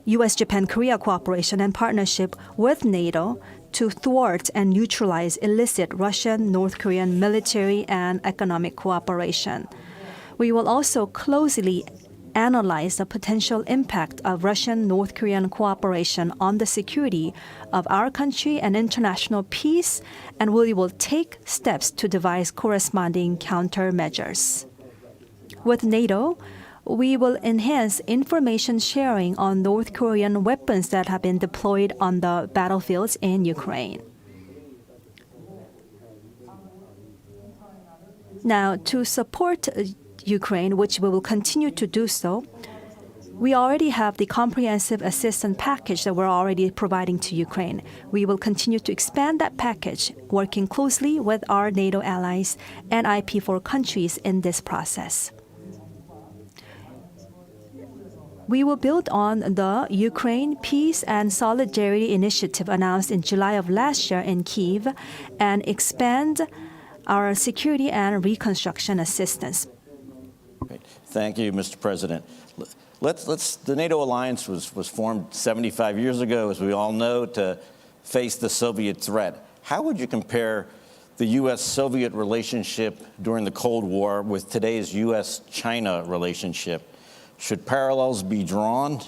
US-Japan-Korea cooperation and partnership with NATO to thwart and neutralize illicit Russian, North Korean military and economic cooperation. We will also closely analyze the potential impact of Russian-North Korean cooperation on the security of our country and international peace, and we will take steps to devise corresponding countermeasures. With NATO, we will enhance information sharing on North Korean weapons that have been deployed on the battlefields in Ukraine. Now, to support Ukraine, which we will continue to do so, we already have the comprehensive assistance package that we're already providing to Ukraine. We will continue to expand that package, working closely with our NATO allies and IP4 countries in this process. We will build on the Ukraine Peace and Solidarity Initiative announced in July of last year in Kyiv and expand our security and reconstruction assistance. Thank you, Mr. President. The NATO alliance was formed 75 years ago, as we all know, to face the Soviet threat. How would you compare the U.S.-Soviet relationship during the Cold War with today's U.S.-China relationship? Should parallels be drawn?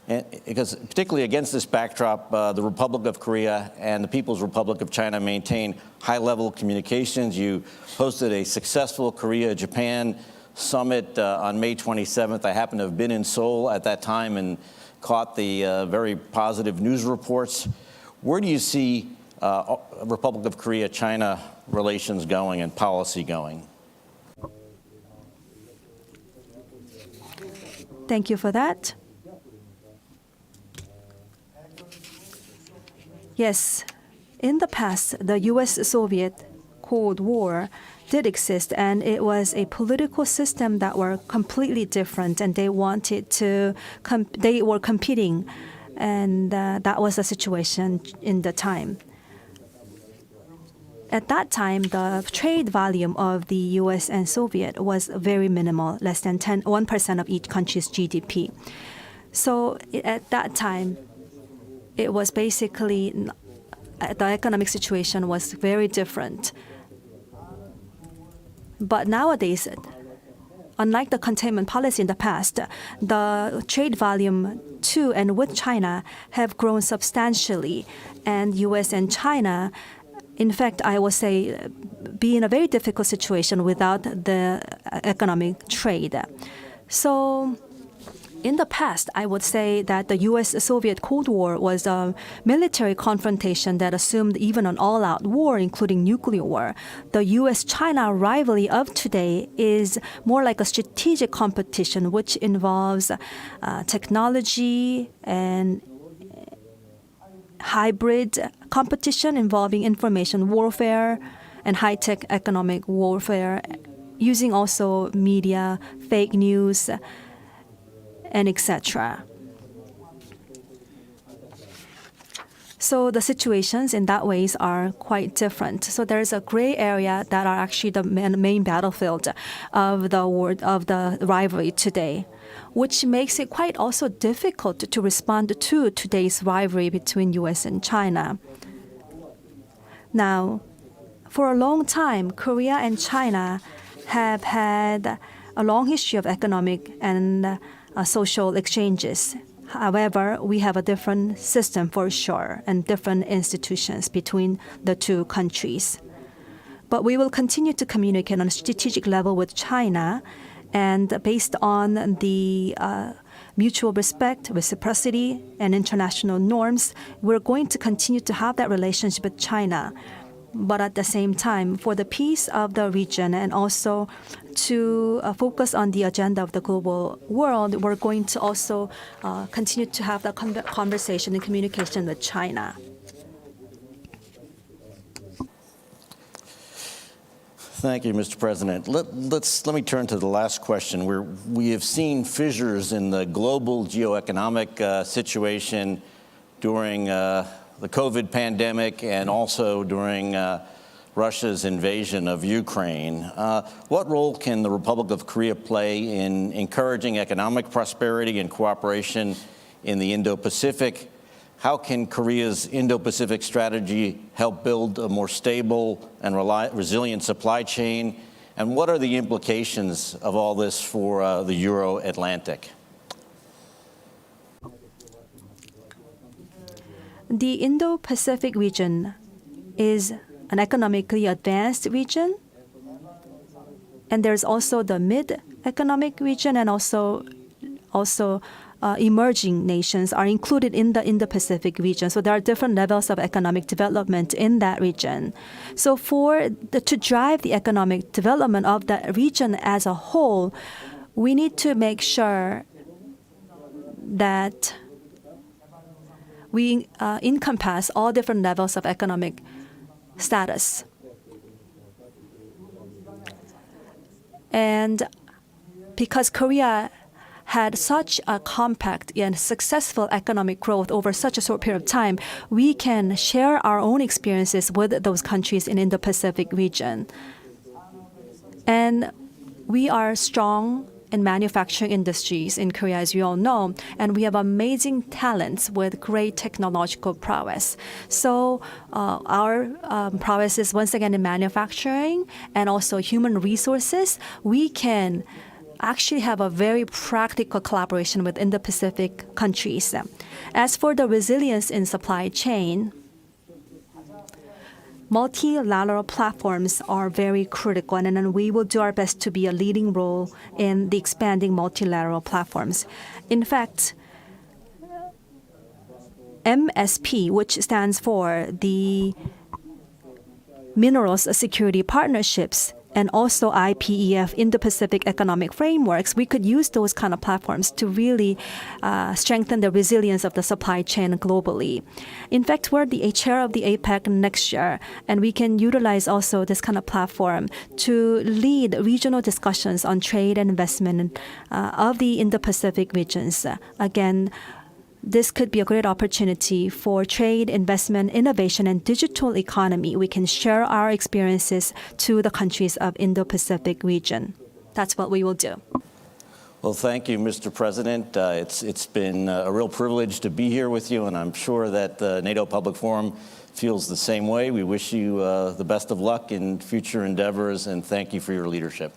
And because particularly against this backdrop, the Republic of Korea and the People's Republic of China maintain high-level communications. You hosted a successful Korea-Japan summit on May 27th. I happened to have been in Seoul at that time and caught the very positive news reports. Where do you see Republic of Korea-China relations going and policy going? Thank you for that. Yes, in the past, the US-Soviet Cold War did exist, and it was a political system that were completely different, and they wanted to, they were competing, and that was the situation in the time. At that time, the trade volume of the US and Soviet was very minimal, less than 1% of each country's GDP. So at that time, it was basically, the economic situation was very different. But nowadays, unlike the containment policy in the past, the trade volume to and with China have grown substantially, and US and China, in fact, I would say, be in a very difficult situation without the economic trade. So in the past, I would say that the US-Soviet Cold War was a military confrontation that assumed even an all-out war, including nuclear war. The US-China rivalry of today is more like a strategic competition, which involves technology and hybrid competition involving information warfare and high-tech economic warfare, using also media, fake news, and etc. So the situations in that ways are quite different. So there's a gray area that are actually the main battlefield of the war, of the rivalry today, which makes it quite also difficult to respond to today's rivalry between US and China. Now, for a long time, Korea and China have had a long history of economic and social exchanges. However, we have a different system for sure and different institutions between the two countries. But we will continue to communicate on a strategic level with China, and based on the mutual respect, reciprocity, and international norms, we're going to continue to have that relationship with China. But at the same time, for the peace of the region and also to focus on the agenda of the global world, we're going to also continue to have that conversation and communication with China. Thank you, Mr. President. Let me turn to the last question, where we have seen fissures in the global geoeconomic situation during the COVID pandemic and also during Russia's invasion of Ukraine. What role can the Republic of Korea play in encouraging economic prosperity and cooperation in the Indo-Pacific? How can Korea's Indo-Pacific strategy help build a more stable and resilient supply chain? And what are the implications of all this for the Euro-Atlantic? The Indo-Pacific region is an economically advanced region, and there's also the mid-economic region, and also emerging nations are included in the Indo-Pacific region. So there are different levels of economic development in that region. So to drive the economic development of that region as a whole, we need to make sure that we encompass all different levels of economic status. And because Korea had such a compact and successful economic growth over such a short period of time, we can share our own experiences with those countries in Indo-Pacific region. And we are strong in manufacturing industries in Korea, as you all know, and we have amazing talents with great technological prowess. So our prowess is once again in manufacturing and also human resources. We can actually have a very practical collaboration with Indo-Pacific countries. As for the resilience in supply chain, multilateral platforms are very critical, and then we will do our best to be a leading role in the expanding multilateral platforms. In fact, MSP, which stands for the Minerals Security Partnerships, and also IPEF, Indo-Pacific Economic Frameworks, we could use those kind of platforms to really strengthen the resilience of the supply chain globally. In fact, we're the chair of the APEC next year, and we can utilize also this kind of platform to lead regional discussions on trade and investment of the Indo-Pacific regions. Again, this could be a great opportunity for trade, investment, innovation, and digital economy. We can share our experiences to the countries of Indo-Pacific region. That's what we will do. Well, thank you, Mr. President. It's been a real privilege to be here with you, and I'm sure that the NATO Public Forum feels the same way. We wish you the best of luck in future endeavors, and thank you for your leadership.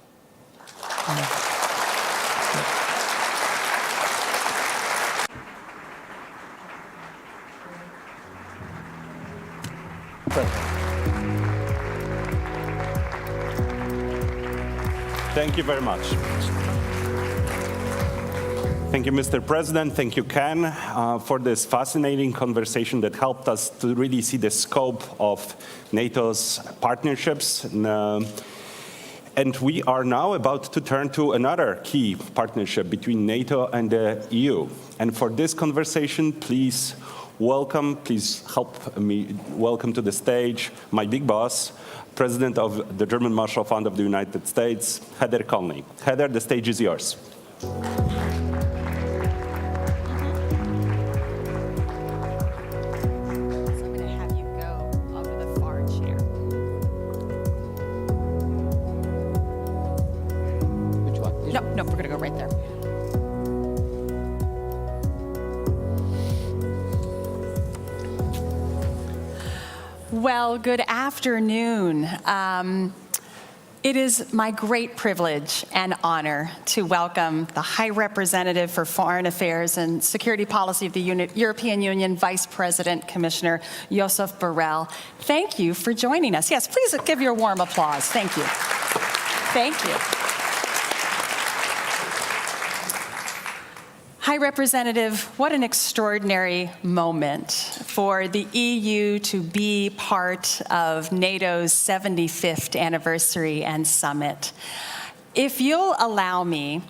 Thank you very much. Thank you, Mr. President. Thank you, Ken, for this fascinating conversation that helped us to really see the scope of NATO's partnerships. And we are now about to turn to another key partnership between NATO and the EU. And for this conversation, please help me welcome to the stage my big boss, President of the German Marshall Fund of the United States, Heather Conley. Heather, the stage is yours. No, we're going to go right there. Well, good afternoon. It is my great privilege and honor to welcome the High Representative for Foreign Affairs and Security Policy of the European Union, Vice President Commissioner Josep Borrell. Thank you for joining us. Yes, please give your warm applause. Thank you. Thank you. High Representative, what an extraordinary moment for the EU to be part of NATO's 75th anniversary and summit. If you'll allow me,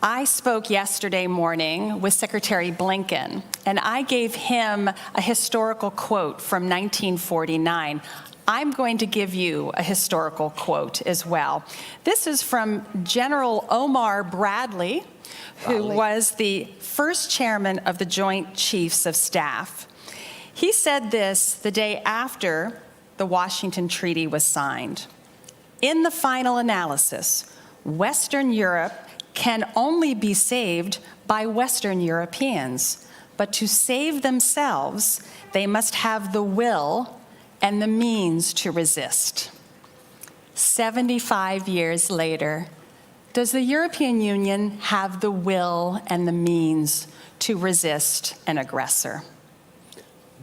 I spoke yesterday morning with Secretary Blinken, and I gave him a historical quote from 1949. I'm going to give you a historical quote as well. This is from General Omar Bradley, who was the first chairman of the Joint Chiefs of Staff. He said this the day after the Washington Treaty was signed. In the final analysis, Western Europe can only be saved by Western Europeans, but to save themselves, they must have the will and the means to resist. 75 years later, does the European Union have the will and the means to resist an aggressor?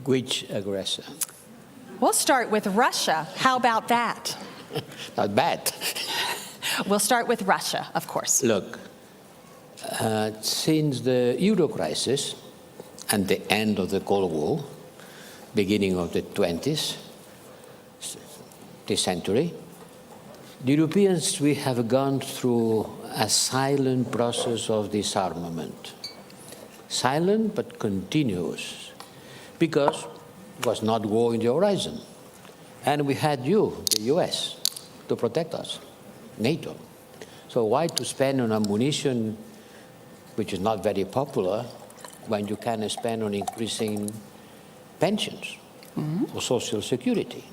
Which aggressor? We'll start with Russia. How about that? Not bad. We'll start with Russia, of course. Look, since the Euro crisis and the end of the Cold War, beginning of the 20th, this century, the Europeans, we have gone through a silent process of disarmament. Silent but continuous, because it was not war in the horizon. And we had you, the US, to protect us, NATO. So why to spend on ammunition, which is not very popular, when you can spend on increasing pensions or social security?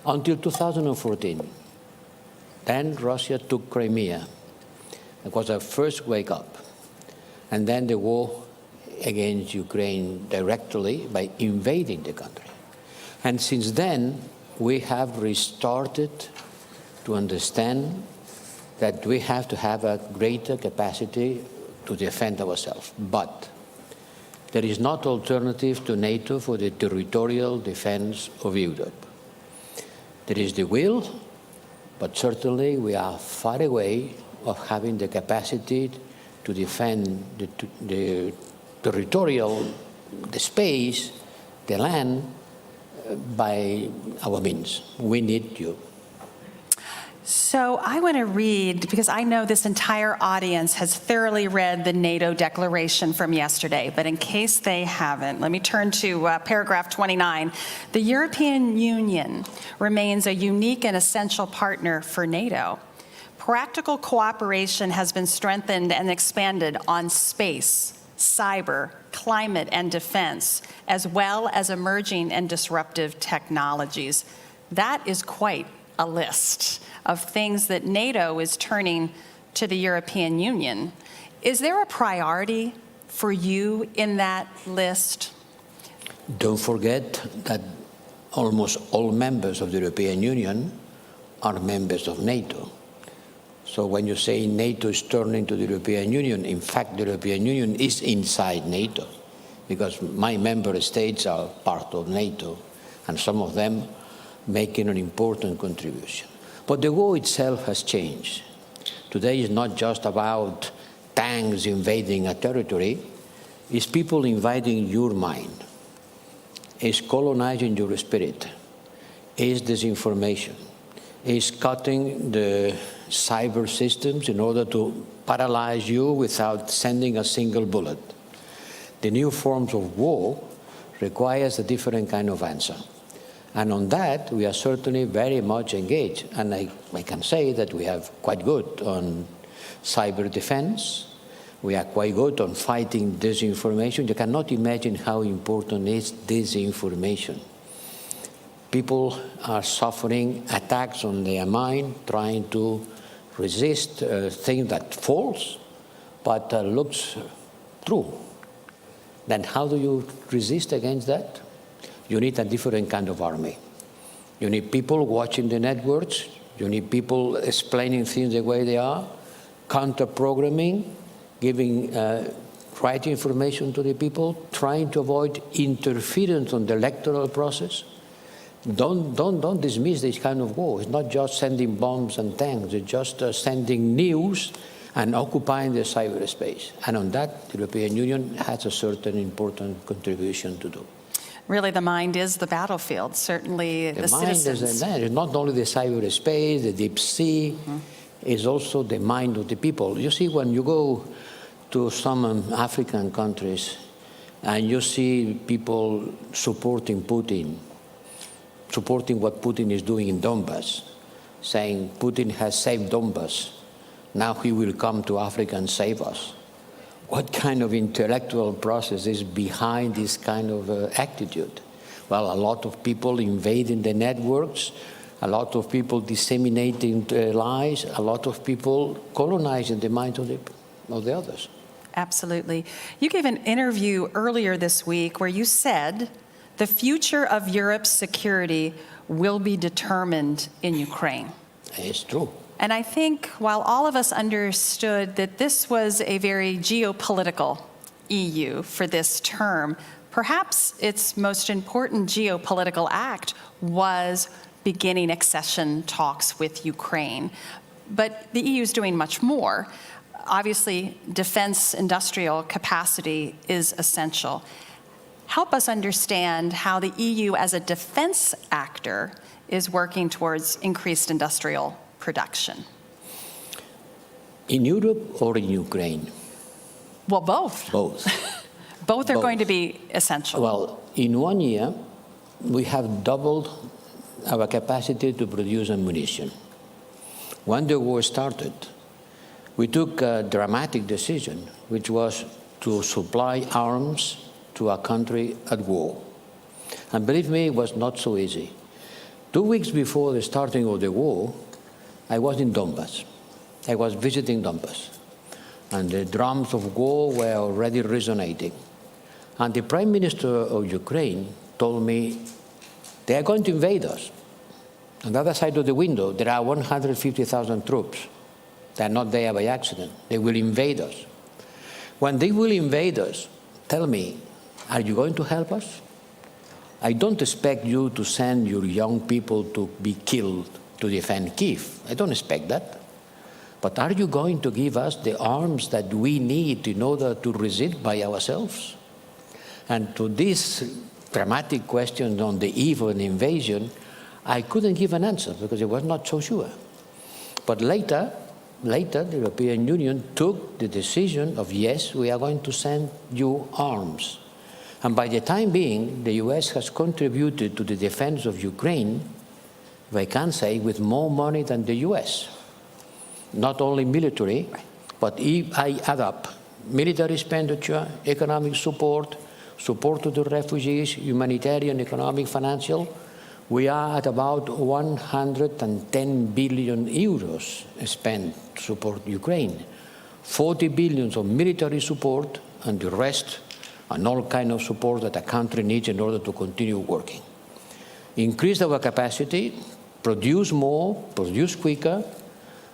Until 2014. Then Russia took Crimea. It was our first wake up. And then the war against Ukraine directly by invading the country. And since then, we have restarted to understand that we have to have a greater capacity to defend ourselves. But there is not alternative to NATO for the territorial defense of Europe. There is the will, but certainly we are far away of having the capacity to defend the territorial, the space, the land, by our means. We need you. So I want to read, because I know this entire audience has thoroughly read the NATO declaration from yesterday, but in case they haven't, let me turn to paragraph 29. The European Union remains a unique and essential partner for NATO. Practical cooperation has been strengthened and expanded on space, cyber, climate, and defense, as well as emerging and disruptive technologies. That is quite a list of things that NATO is turning to the European Union. Is there a priority for you in that list? Don't forget that almost all members of the European Union are members of NATO. So when you say NATO is turning to the European Union, in fact, the European Union is inside NATO, because my member states are part of NATO, and some of them making an important contribution. But the war itself has changed. Today is not just about tanks invading a territory, it's people invading your mind, it's colonizing your spirit, it's disinformation, it's cutting the cyber systems in order to paralyze you without sending a single bullet. The new forms of war requires a different kind of answer. And on that, we are certainly very much engaged. And I can say that we are quite good on cyber defense. We are quite good on fighting disinformation. You cannot imagine how important is disinformation. People are suffering attacks on their mind, trying to resist things that false, but looks true. Then how do you resist against that? You need a different kind of army. You need people watching the networks. You need people explaining things the way they are, counter-programming, giving right information to the people, trying to avoid interference on the electoral process. Don't dismiss this kind of war. It's not just sending bombs and tanks. It's just sending news and occupying the cyberspace. And on that, the European Union has a certain important contribution to do. Really, the mind is the battlefield, certainly the citizens. The mind is not only the cyberspace, the deep sea, it's also the mind of the people. You see, when you go to some African countries and you see people supporting Putin, supporting what Putin is doing in Donbass, saying Putin has saved Donbass, now he will come to Africa and save us. What kind of intellectual process is behind this kind of attitude? Well, a lot of people invading the networks, a lot of people disseminating lies, a lot of people colonizing the minds of the others. Absolutely. You gave an interview earlier this week where you said the future of Europe's security will be determined in Ukraine. It's true. And I think while all of us understood that this was a very geopolitical EU for this term, perhaps its most important geopolitical act was beginning accession talks with Ukraine. But the EU is doing much more. Obviously, defense industrial capacity is essential. Help us understand how the EU as a defense actor is working towards increased industrial production. In Europe or in Ukraine? Well, both. Both. Both are going to be essential. Well, in 1 year, we have doubled our capacity to produce ammunition. When the war started, we took a dramatic decision, which was to supply arms to a country at war. And believe me, it was not so easy. 2 weeks before the starting of the war, I was in Donbass. I was visiting Donbass. And the drums of war were already resonating. And the Prime Minister of Ukraine told me, they are going to invade us. On the other side of the window, there are 150,000 troops. They are not there by accident. They will invade us. When they will invade us, tell me, are you going to help us? I don't expect you to send your young people to be killed to defend Kiev. I don't expect that. But are you going to give us the arms that we need in order to resist by ourselves? And to this dramatic question on the eve of an invasion, I couldn't give an answer because I was not so sure. But later, the European Union took the decision of, yes, we are going to send you arms. And by the time being, the US has contributed to the defense of Ukraine, if I can say, with more money than the US. Not only military, but if I add up military expenditure, economic support, support to the refugees, humanitarian, economic, financial, we are at about 110 billion euros spent to support Ukraine. 40 billion of military support, and the rest and all kind of support that a country needs in order to continue working. Increase our capacity, produce more, produce quicker,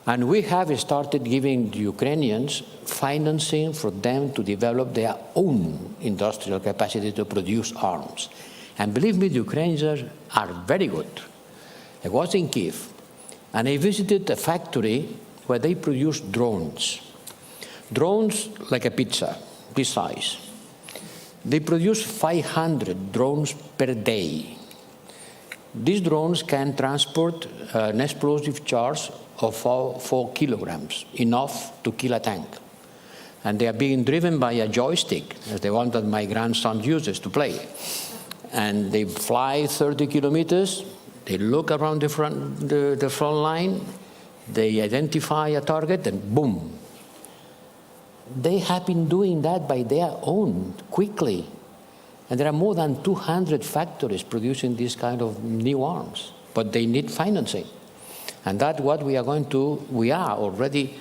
and we have started giving the Ukrainians financing for them to develop their own industrial capacity to produce arms. And believe me, the Ukrainians are very good. I was in Kiev, and I visited a factory where they produce drones. Drones like a pizza, this size. They produce 500 drones per day. These drones can transport an explosive charge of 4 kilograms, enough to kill a tank. And they are being driven by a joystick, as the one that my grandson uses to play. And they fly 30 kilometers, they look around the front line, they identify a target, and boom. They have been doing that by their own, quickly. And there are more than 200 factories producing this kind of new arms, but they need financing. And that's what we are already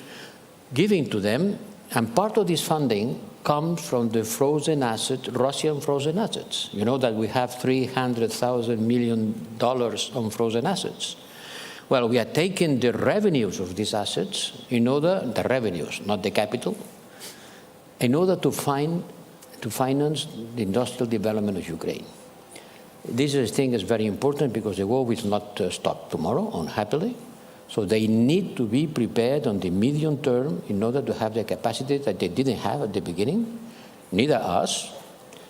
giving to them. And part of this funding comes from the frozen assets, Russian frozen assets. You know that we have $300 million on frozen assets. Well, we are taking the revenues of these assets the revenues, not the capital, in order to finance the industrial development of Ukraine. This thing is very important because the war will not stop tomorrow, unhappily. So they need to be prepared on the medium term in order to have the capacity that they didn't have at the beginning, neither us.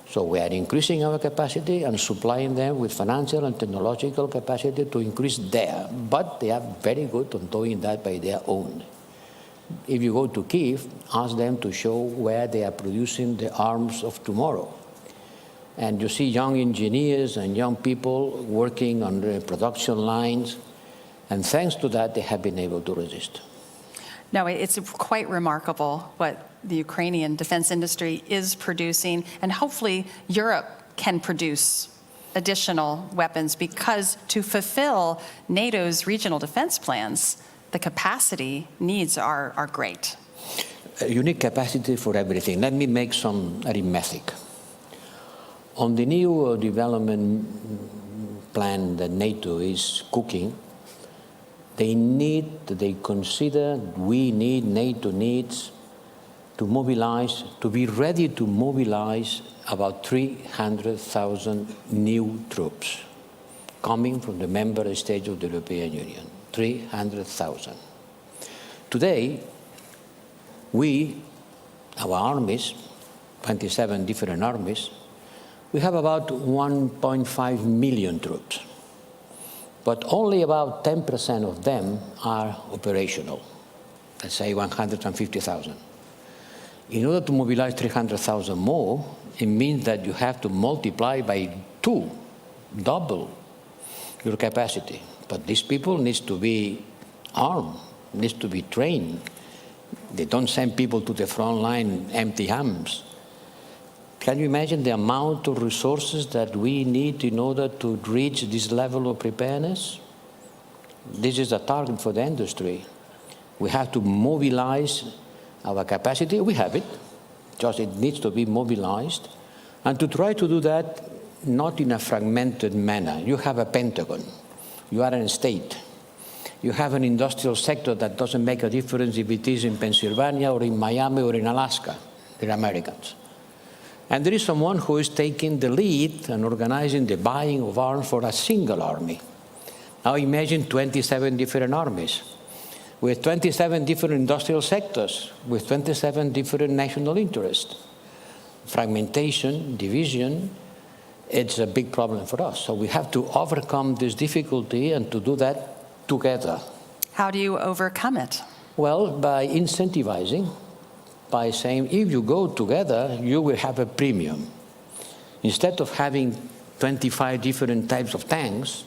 So we are increasing our capacity and supplying them with financial and technological capacity to increase there. But they are very good on doing that by their own. If you go to Kiev, ask them to show where they are producing the arms of tomorrow. And you see young engineers and young people working on the production lines. And thanks to that, they have been able to resist. No, it's quite remarkable what the Ukrainian defense industry is producing, and hopefully Europe can produce additional weapons because to fulfill NATO's regional defense plans, the capacity needs are great. You need capacity for everything. Let me make some arithmetic. On the new development plan that NATO is cooking, NATO needs to mobilize, to be ready to mobilize about 300,000 new troops coming from the member states of the European Union, 300,000. Today, our armies, 27 different armies, we have about 1.5 million troops, but only about 10% of them are operational, let's say 150,000. In order to mobilize 300,000 more, it means that you have to multiply by 2, double your capacity. But these people need to be armed, need to be trained. They don't send people to the front line empty hands. Can you imagine the amount of resources that we need in order to reach this level of preparedness? This is a target for the industry. We have to mobilize our capacity. We have it, just it needs to be mobilized. And to try to do that, not in a fragmented manner. You have a Pentagon. You are a state. You have an industrial sector that doesn't make a difference if it is in Pennsylvania or in Miami or in Alaska. They're Americans. And there is someone who is taking the lead and organizing the buying of arms for a single army. Now imagine 27 different armies with 27 different industrial sectors, with 27 different national interests. Fragmentation, division, it's a big problem for us. So we have to overcome this difficulty and to do that together. How do you overcome it? Well, by incentivizing, by saying, if you go together, you will have a premium. Instead of having 25 different types of tanks,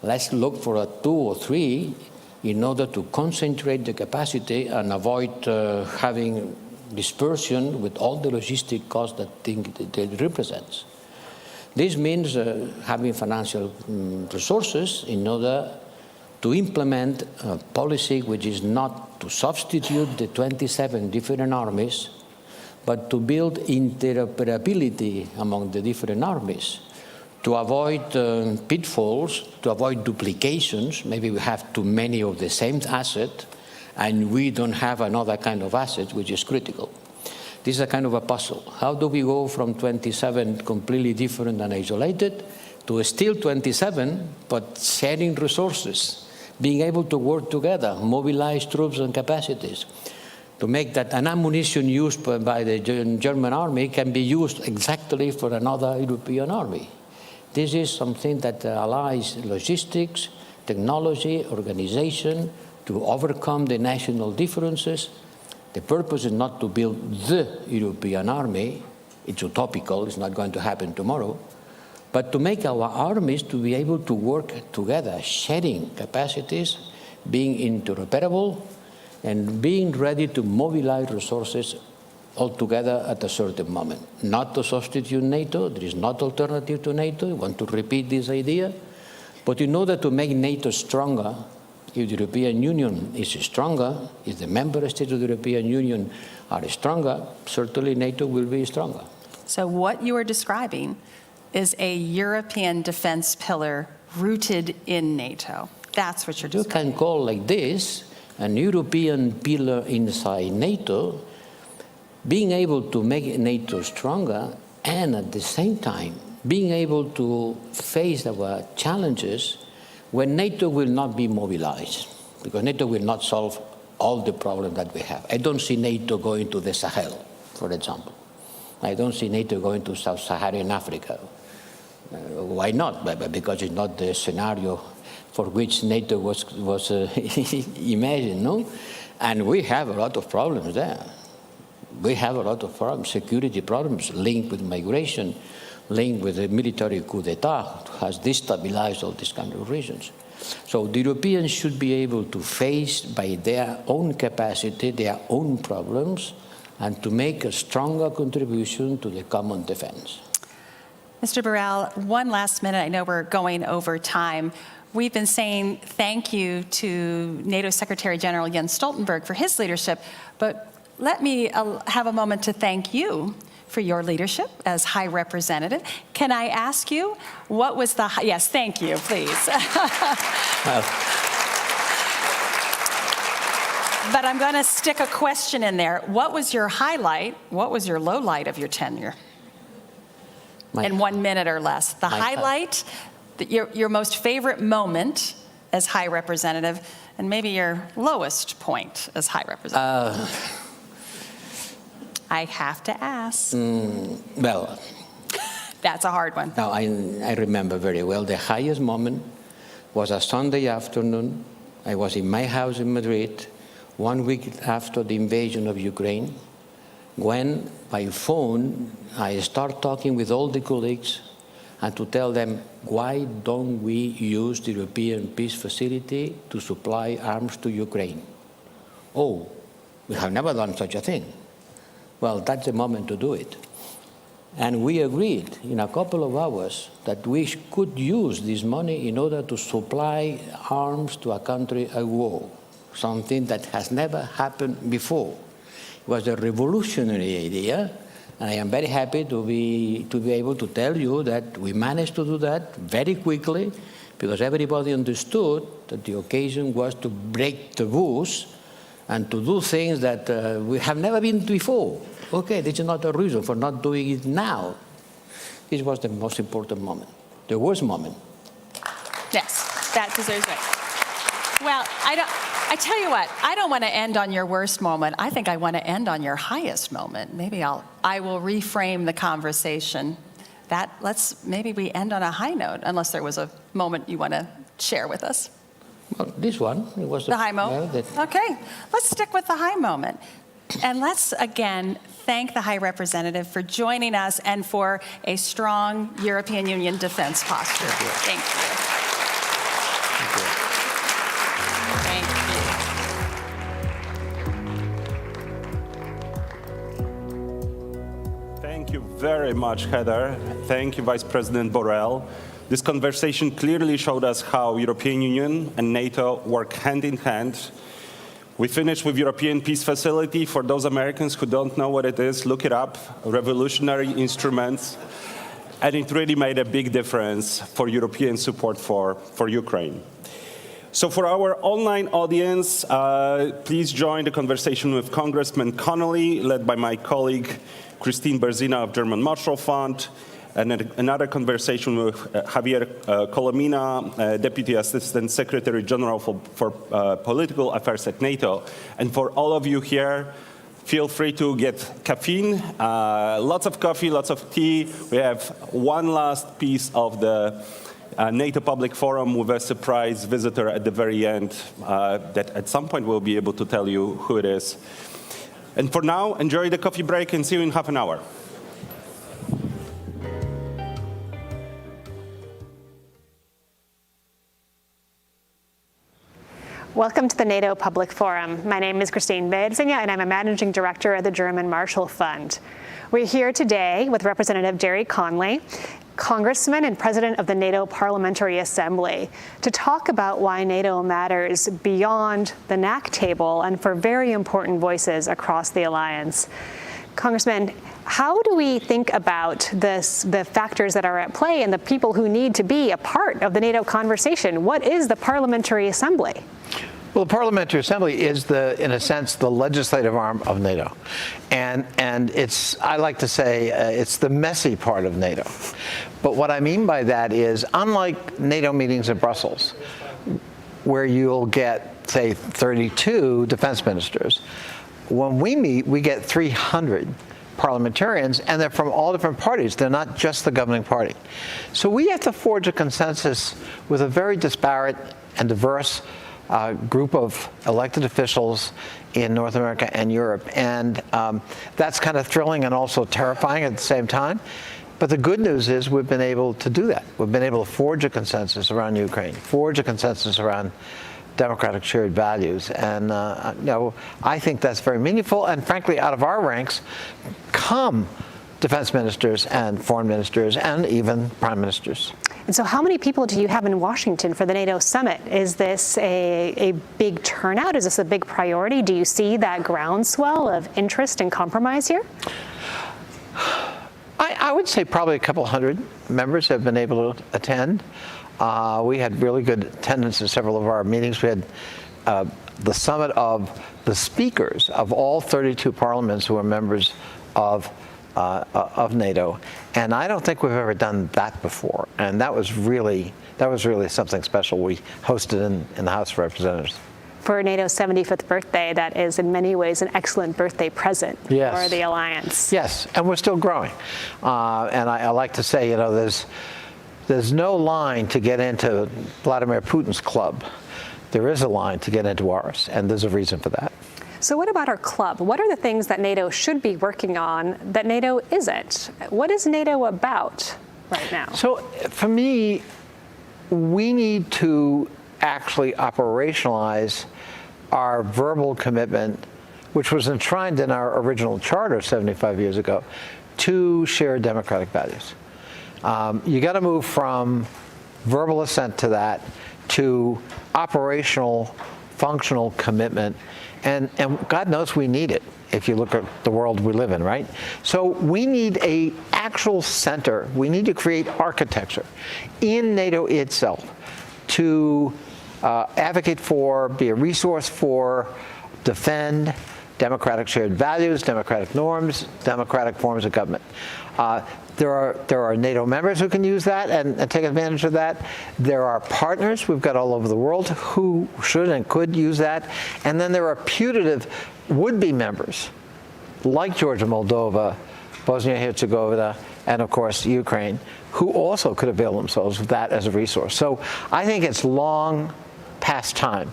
let's look for a 2 or 3 in order to concentrate the capacity and avoid having dispersion with all the logistic costs that it represents. This means having financial resources in order to implement a policy which is not to substitute the 27 different armies, but to build interoperability among the different armies, to avoid pitfalls, to avoid duplications. Maybe we have too many of the same asset, and we don't have another kind of asset, which is critical. This is a kind of a puzzle. How do we go from 27 completely different and isolated to still 27, but sharing resources, being able to work together, mobilize troops and capacities, to make that an ammunition used by the German army can be used exactly for another European army. This is something that allies logistics, technology, organization, to overcome the national differences. The purpose is not to build the European army. It's utopical, it's not going to happen tomorrow. But to make our armies to be able to work together, sharing capacities, being interoperable, and being ready to mobilize resources all together at a certain moment. Not to substitute NATO, there is not alternative to NATO, I want to repeat this idea. But in order to make NATO stronger, if the European Union is stronger, if the member states of the European Union are stronger, certainly NATO will be stronger. So what you are describing is a European defense pillar rooted in NATO. That's what you're describing. You can call like this an European pillar inside NATO, being able to make NATO stronger and at the same time being able to face our challenges when NATO will not be mobilized, because NATO will not solve all the problems that we have. I don't see NATO going to the Sahel, for example. I don't see NATO going to Sub-Saharan Africa. Why not? Because it's not the scenario for which NATO was imagined, no? And we have a lot of problems there. We have a lot of problems, security problems linked with migration, linked with the military coup d'etat, has destabilized all these kind of regions. So the Europeans should be able to face by their own capacity, their own problems, and to make a stronger contribution to the common defense. Mr. Borrell, one last minute. I know we're going over time. We've been saying thank you to NATO Secretary General Jens Stoltenberg for his leadership, but let me have a moment to thank you for your leadership as High Representative. Can I ask you, what was the, yes, thank you, please. But I'm going to stick a question in there. What was your highlight, what was your low light of your tenure? In 1 minute or less. The highlight, your most favorite moment as High Representative, and maybe your lowest point as High Representative. I have to ask. Well, that's a hard one. No, I remember very well. The highest moment was a Sunday afternoon. I was in my house in Madrid, 1 week after the invasion of Ukraine, when by phone I start talking with all the colleagues and to tell them, why don't we use the European Peace Facility to supply arms to Ukraine? Oh, we have never done such a thing. Well, that's the moment to do it. And we agreed in a couple of hours that we could use this money in order to supply arms to a country at war, something that has never happened before. It was a revolutionary idea, and I am very happy to be able to tell you that we managed to do that very quickly, because everybody understood that the occasion was to break taboos and to do things that we have never been before. Okay, this is not a reason for not doing it now. This was the most important moment, the worst moment. Yes, that deserves it. Well, I tell you what, I don't want to end on your worst moment. I think I want to end on your highest moment. Maybe I will reframe the conversation. Maybe we end on a high note, unless there was a moment you want to share with us. Well, this one, it was the high moment. Okay, let's stick with the high moment. And let's again thank the High Representative for joining us and for a strong European Union defense posture. Thank you. Thank you very much, Heather. Thank you, Vice President Borrell. This conversation clearly showed us how European Union and NATO work hand in hand. We finished with European Peace Facility. For those Americans who don't know what it is, look it up, revolutionary instruments. And it really made a big difference for European support for Ukraine. So for our online audience, please join the conversation with Congressman Connolly, led by my colleague Christine Berzina of German Marshall Fund, and another conversation with Javier Colomina, Deputy Assistant Secretary General for Political Affairs at NATO. And for all of you here, feel free to get caffeine, lots of coffee, lots of tea. We have one last piece of the NATO Public Forum with a surprise visitor at the very end that at some point we'll be able to tell you who it is. And for now, enjoy the coffee break and see you in half an hour. Welcome to the NATO Public Forum. My name is Christine Berzina, and I'm a Managing Director of the German Marshall Fund. We're here today with Representative Gerry Conley, Congressman and President of the NATO Parliamentary Assembly, to talk about why NATO matters beyond the NAC table and for very important voices across the alliance. Congressman, how do we think about the factors that are at play and the people who need to be a part of the NATO conversation? What is the Parliamentary Assembly? Well, the Parliamentary Assembly is in a sense, the legislative arm of NATO. And it's, I like to say, it's the messy part of NATO. But what I mean by that is, unlike NATO meetings in Brussels, where you'll get, say, 32 defense ministers, when we meet, we get 300 parliamentarians, and they're from all different parties. They're not just the governing party. So we have to forge a consensus with a very disparate and diverse group of elected officials in North America and Europe. And that's kind of thrilling and also terrifying at the same time. But the good news is we've been able to do that. We've been able to forge a consensus around Ukraine, forge a consensus around democratic shared values. And I think that's very meaningful. And frankly, out of our ranks come defense ministers and foreign ministers and even prime ministers. And so how many people do you have in Washington for the NATO summit? Is this a big turnout? Is this a big priority? Do you see that groundswell of interest and compromise here? I would say probably a couple hundred members have been able to attend. We had really good attendance at several of our meetings. We had the summit of the speakers of all 32 parliaments who are members of NATO, and I don't think we've ever done that before. And that was really something special. We hosted in the House of Representatives. For NATO's 75th birthday, that is in many ways an excellent birthday present for the alliance. Yes, and we're still growing. And I like to say, you know, there's no line to get into Vladimir Putin's club. There is a line to get into ours, and there's a reason for that. So what about our club? What are the things that NATO should be working on that NATO isn't? What is NATO about right now? So for me, we need to actually operationalize our verbal commitment, which was enshrined in our original charter 75 years ago, to shared democratic values. You got to move from verbal assent to that to operational, functional commitment, and God knows we need it if you look at the world we live in, right? So we need an actual center. We need to create architecture in NATO itself to advocate for, be a resource for, defend democratic shared values, democratic norms, democratic forms of government. There are NATO members who can use that and take advantage of that. There are partners we've got all over the world who should and could use that. And then there are putative would-be members like Georgia, Moldova, Bosnia-Herzegovina, and of course Ukraine, who also could avail themselves of that as a resource. So I think it's long past time,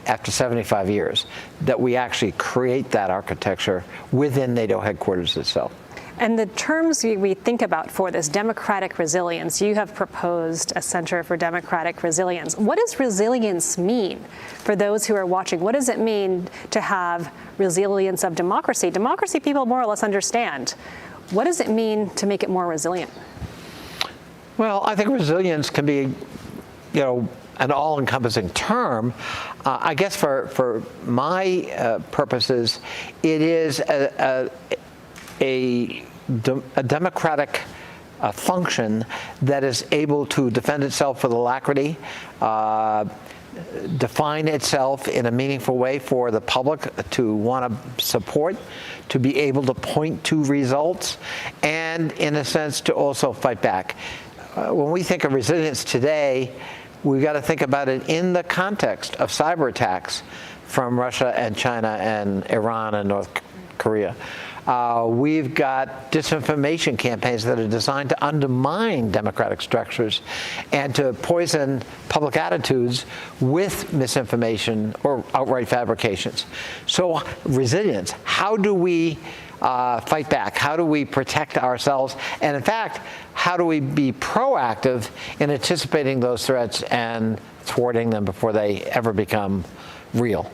after 75 years, that we actually create that architecture within NATO headquarters itself. And the terms we think about for this, democratic resilience, you have proposed a Center for Democratic Resilience. What does resilience mean for those who are watching? What does it mean to have resilience of democracy? Democracy people more or less understand. What does it mean to make it more resilient? Well, I think resilience can be, you know, an all-encompassing term. I guess for my purposes, it is a democratic function that is able to defend itself with alacrity, define itself in a meaningful way for the public to want to support, to be able to point to results, and in a sense to also fight back. When we think of resilience today, we've got to think about it in the context of cyber attacks from Russia and China and Iran and North Korea. We've got disinformation campaigns that are designed to undermine democratic structures and to poison public attitudes with misinformation or outright fabrications. So resilience, how do we fight back? How do we protect ourselves? And in fact, how do we be proactive in anticipating those threats and thwarting them before they ever become real?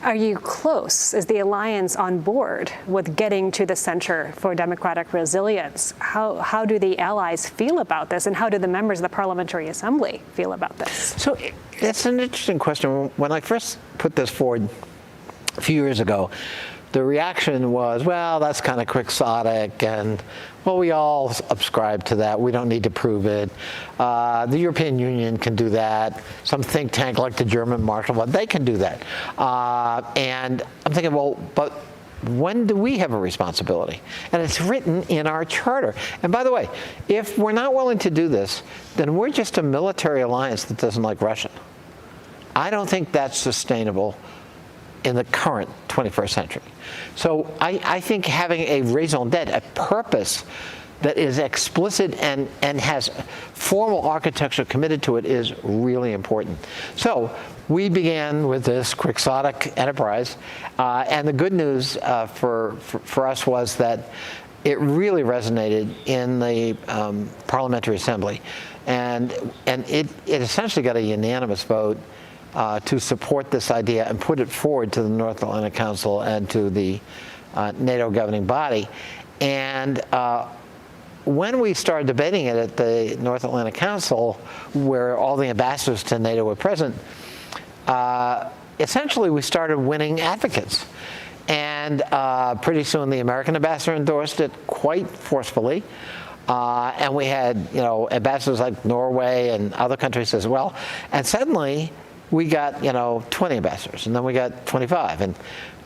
Are you close? Is the alliance on board with getting to the Center for Democratic Resilience? How do the allies feel about this, and how do the members of the Parliamentary Assembly feel about this? So it's an interesting question. When I first put this forward a few years ago, the reaction was, well, that's kind of quixotic, and well, we all subscribe to that. We don't need to prove it. The European Union can do that. Some think tank like the German Marshall Fund, they can do that. And I'm thinking, well, but when do we have a responsibility? And it's written in our charter. And by the way, if we're not willing to do this, then we're just a military alliance that doesn't like Russia. I don't think that's sustainable in the current 21st century. So I think having a raison d'etre, a purpose that is explicit and has formal architecture committed to it, is really important. So we began with this quixotic enterprise, and the good news for us was that it really resonated in the Parliamentary Assembly, and it essentially got a unanimous vote to support this idea and put it forward to the North Atlantic Council and to the NATO governing body. And when we started debating it at the North Atlantic Council, where all the ambassadors to NATO were present, essentially we started winning advocates. And pretty soon the American ambassador endorsed it quite forcefully. And we had, ambassadors like Norway and other countries as well. And suddenly we got, 20 ambassadors, and then we got 25. And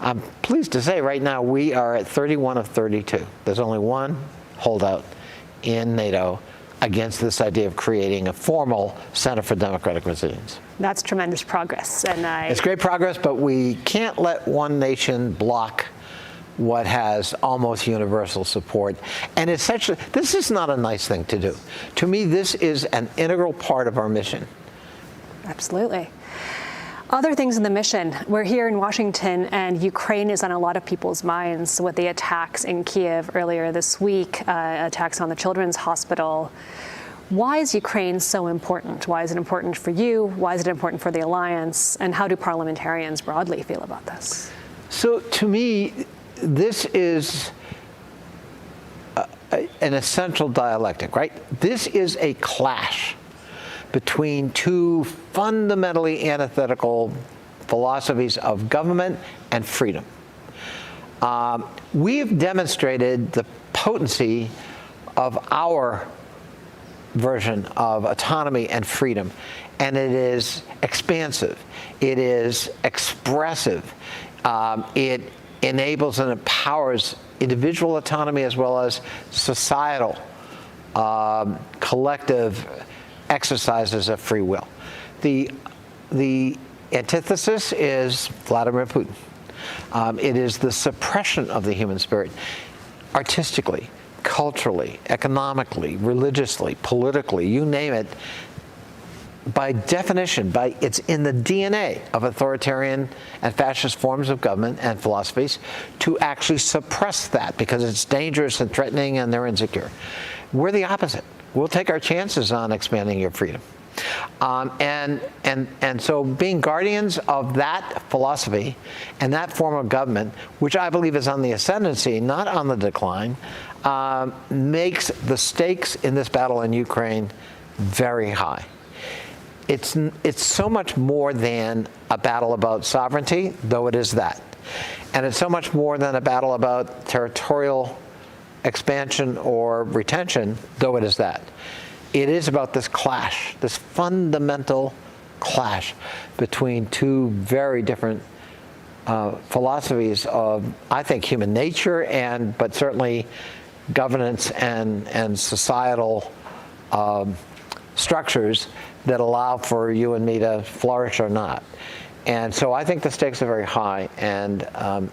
I'm pleased to say right now we are at 31 of 32. There's only one holdout in NATO against this idea of creating a formal Center for Democratic Resilience. That's tremendous progress. And it's great progress, but we can't let one nation block what has almost universal support. And essentially, this is not a nice thing to do. To me, this is an integral part of our mission. Absolutely. Other things in the mission. We're here in Washington, and Ukraine is on a lot of people's minds with the attacks in Kiev earlier this week, attacks on the Children's Hospital. Why is Ukraine so important? Why is it important for you? Why is it important for the alliance? And how do parliamentarians broadly feel about this? So to me, this is an essential dialectic, right? This is a clash between two fundamentally antithetical philosophies of government and freedom. We've demonstrated the potency of our version of autonomy and freedom, and it is expansive, it is expressive, it enables and empowers individual autonomy as well as societal, collective exercises of free will. The antithesis is Vladimir Putin. It is the suppression of the human spirit, artistically, culturally, economically, religiously, politically, you name it. By definition, it's in the DNA of authoritarian and fascist forms of government and philosophies to actually suppress that because it's dangerous and threatening and they're insecure. We're the opposite. We'll take our chances on expanding your freedom. And so being guardians of that philosophy and that form of government, which I believe is on the ascendancy, not on the decline, makes the stakes in this battle in Ukraine very high. It's so much more than a battle about sovereignty, though it is that. And it's so much more than a battle about territorial expansion or retention, though it is that. It is about this clash, this fundamental clash between two very different philosophies of, I think, human nature, but certainly governance and societal structures that allow for you and me to flourish or not. And so I think the stakes are very high, and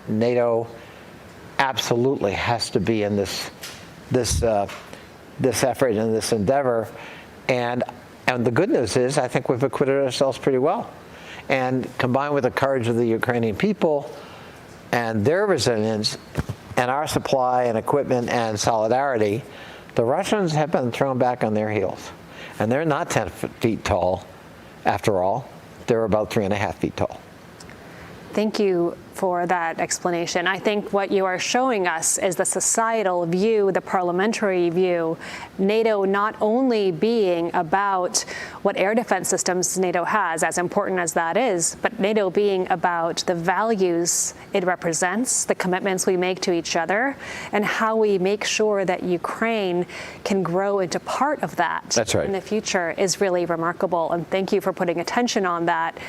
NATO absolutely has to be in this effort and this endeavor. And the good news is I think we've acquitted ourselves pretty well. And combined with the courage of the Ukrainian people and their resilience and our supply and equipment and solidarity, the Russians have been thrown back on their heels. And they're not 10 feet tall, after all. They're about 3.5 feet tall. Thank you for that explanation. I think what you are showing us is the societal view, the parliamentary view, NATO not only being about what air defense systems NATO has, as important as that is, but NATO being about the values it represents, the commitments we make to each other, and how we make sure that Ukraine can grow into part of that. That's right. In the future is really remarkable. And thank you for putting attention on that.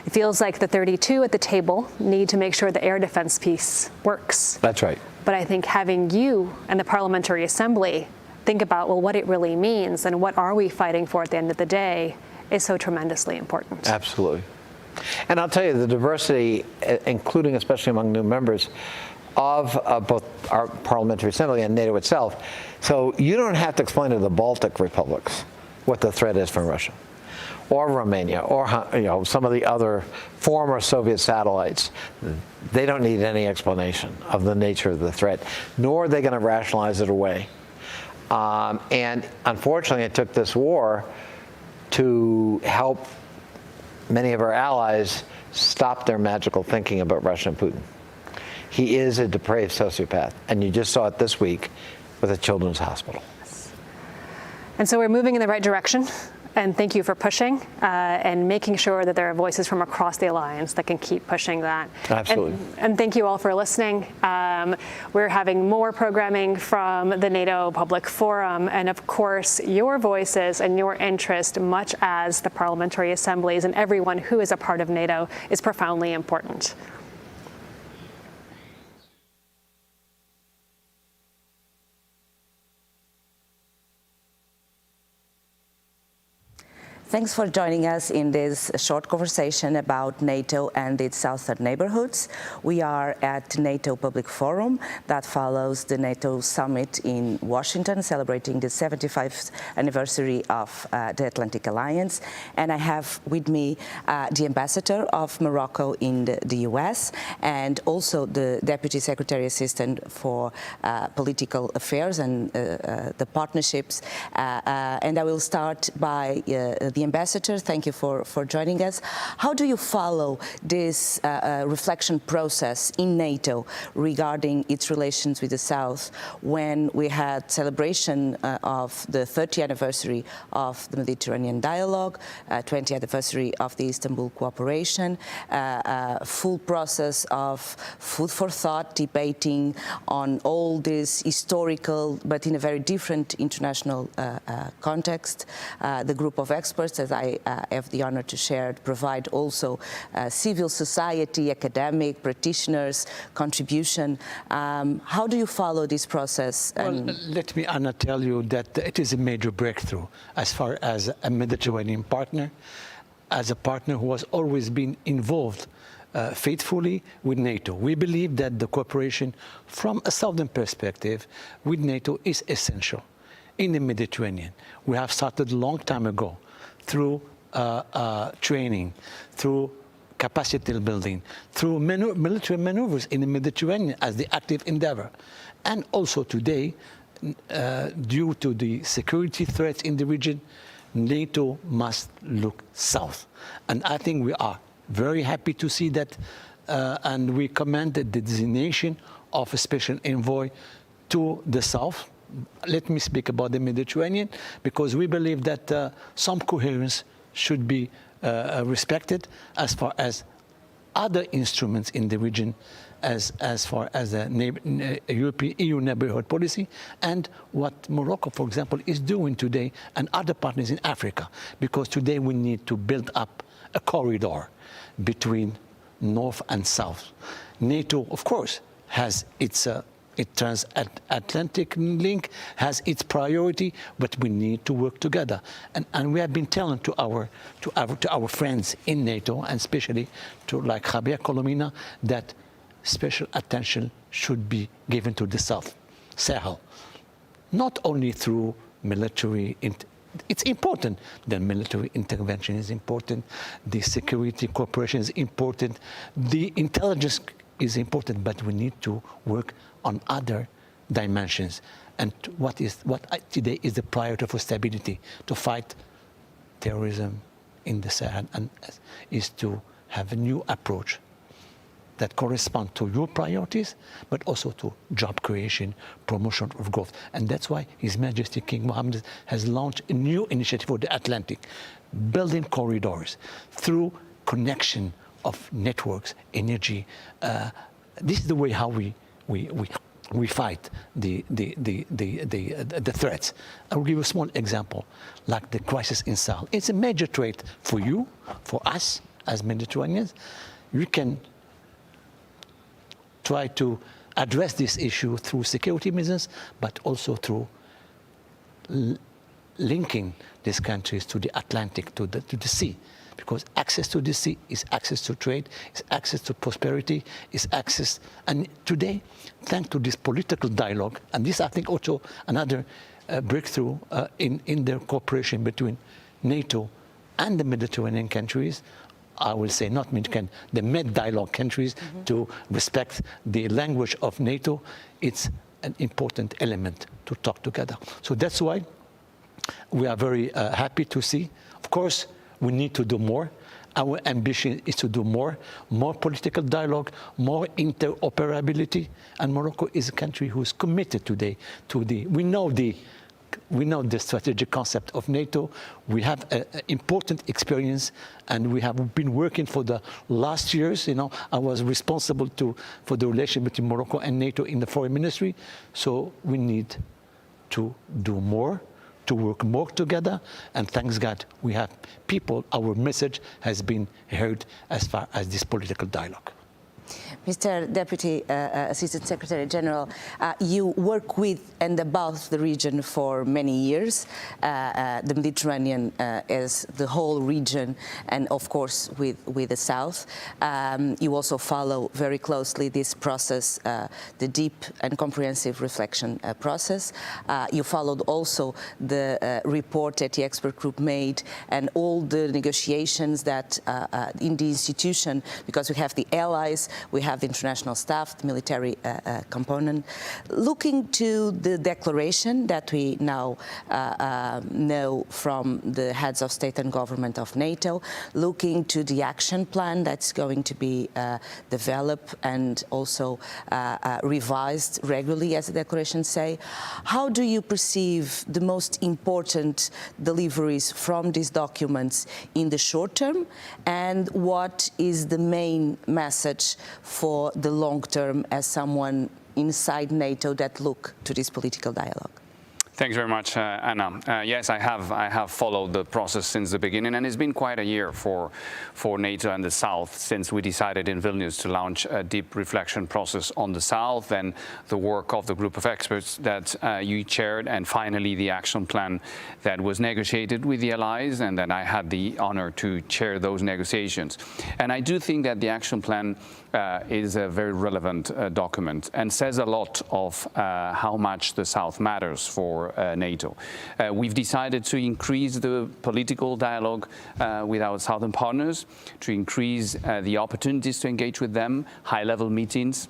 It feels like the 32 at the table need to make sure the air defense piece works. That's right. But I think having you and the Parliamentary Assembly think about, well, what it really means and what are we fighting for at the end of the day is so tremendously important. Absolutely. And I'll tell you, the diversity, including especially among new members, of both our Parliamentary Assembly and NATO itself. So you don't have to explain to the Baltic republics what the threat is from Russia, or Romania, or some of the other former Soviet satellites. They don't need any explanation of the nature of the threat, nor are they going to rationalize it away. And unfortunately, it took this war to help many of our allies stop their magical thinking about Russia and Putin. He is a depraved sociopath, and you just saw it this week with a children's hospital. And so we're moving in the right direction. And thank you for pushing and making sure that there are voices from across the alliance that can keep pushing that. Absolutely. And thank you all for listening. We're having more programming from the NATO Public Forum, and of course, your voices and your interest, much as the parliamentary assemblies and everyone who is a part of NATO, is profoundly important. Thanks for joining us in this short conversation about NATO and its southern neighborhoods. We are at NATO Public Forum that follows the NATO summit in Washington, celebrating the 75th anniversary of the Atlantic Alliance. And I have with me the ambassador of Morocco in the US, and also the Deputy Secretary Assistant for Political Affairs and the partnerships. And I will start by the ambassador. Thank you for joining us. How do you follow this reflection process in NATO regarding its relations with the South when we had celebration of the 30th anniversary of the Mediterranean Dialogue, 20th anniversary of the Istanbul Cooperation, full process of food for thought, debating on all this historical but in a very different international context. The group of experts, as I have the honor to share, provide also civil society, academic, practitioners, contribution. How do you follow this process? Well, let me, Anna, tell you that it is a major breakthrough as far as a Mediterranean partner, as a partner who has always been involved faithfully with NATO. We believe that the cooperation from a southern perspective with NATO is essential in the Mediterranean. We have started a long time ago through training, through capacity building, through military maneuvers in the Mediterranean as the active endeavor. And also today, due to the security threats in the region, NATO must look south. And I think we are very happy to see that, and we commend the designation of a special envoy to the south. Let me speak about the Mediterranean, because we believe that some coherence should be respected as far as other instruments in the region, as far as the European EU neighborhood policy, and what Morocco, for example, is doing today, and other partners in Africa, because today we need to build up a corridor between north and south. NATO, of course, has its transatlantic link, has its priority, but we need to work together. And we have been telling to our friends in NATO, and especially to like Javier Colomina, that special attention should be given to the South Sahel, not only through military. It's important. The military intervention is important. The security cooperation is important. The intelligence is important, but we need to work on other dimensions. And what today is the priority for stability, to fight terrorism in the Sahel, and is to have a new approach that corresponds to your priorities, but also to job creation, promotion of growth. And that's why His Majesty King Mohammed has launched a new initiative for the Atlantic, building corridors through connection of networks, energy. This is the way how we fight the threats. I will give you a small example, like the crisis in Sahel. It's a major threat for you, for us as Mediterraneans. We can try to address this issue through security measures, but also through linking these countries to the Atlantic, to the sea. Because access to the sea is access to trade, is access to prosperity, is access. And today, thanks to this political dialogue, and this I think also another breakthrough in the cooperation between NATO and the Mediterranean countries, I will say not Mediterranean, the Med-dialogue countries, to respect the language of NATO. It's an important element to talk together. So that's why we are very happy to see. Of course, we need to do more. our ambition is to do more political dialogue, more interoperability, and Morocco is a country who is committed today to we know the strategic concept of NATO. We have important experience, and we have been working for the last years. I was responsible for the relation between Morocco and NATO in the foreign ministry. So we need to do more, to work more together, and thanks God we have people. Our message has been heard as far as this political dialogue. Mr. Deputy Assistant Secretary General, you work with and about the region for many years, the Mediterranean as the whole region, and of course with the South. You also follow very closely this process, the deep and comprehensive reflection process. You followed also the report that the expert group made and all the negotiations that in the institution, because we have the allies, we have the international staff, the military component. Looking to the declaration that we now know from the heads of state and government of NATO, looking to the action plan that's going to be developed and also revised regularly, as the declarations say, how do you perceive the most important deliveries from these documents in the short term, and what is the main message for the long term as someone inside NATO that look to this political dialogue? Thanks very much, Anna. Yes, I have followed the process since the beginning, and it's been quite a year for NATO and the South since we decided in Vilnius to launch a deep reflection process on the South, and the work of the group of experts that you chaired, and finally the action plan that was negotiated with the allies, and then I had the honor to chair those negotiations. And I do think that the action plan is a very relevant document and says a lot of how much the South matters for NATO. We've decided to increase the political dialogue with our southern partners, to increase the opportunities to engage with them, high-level meetings,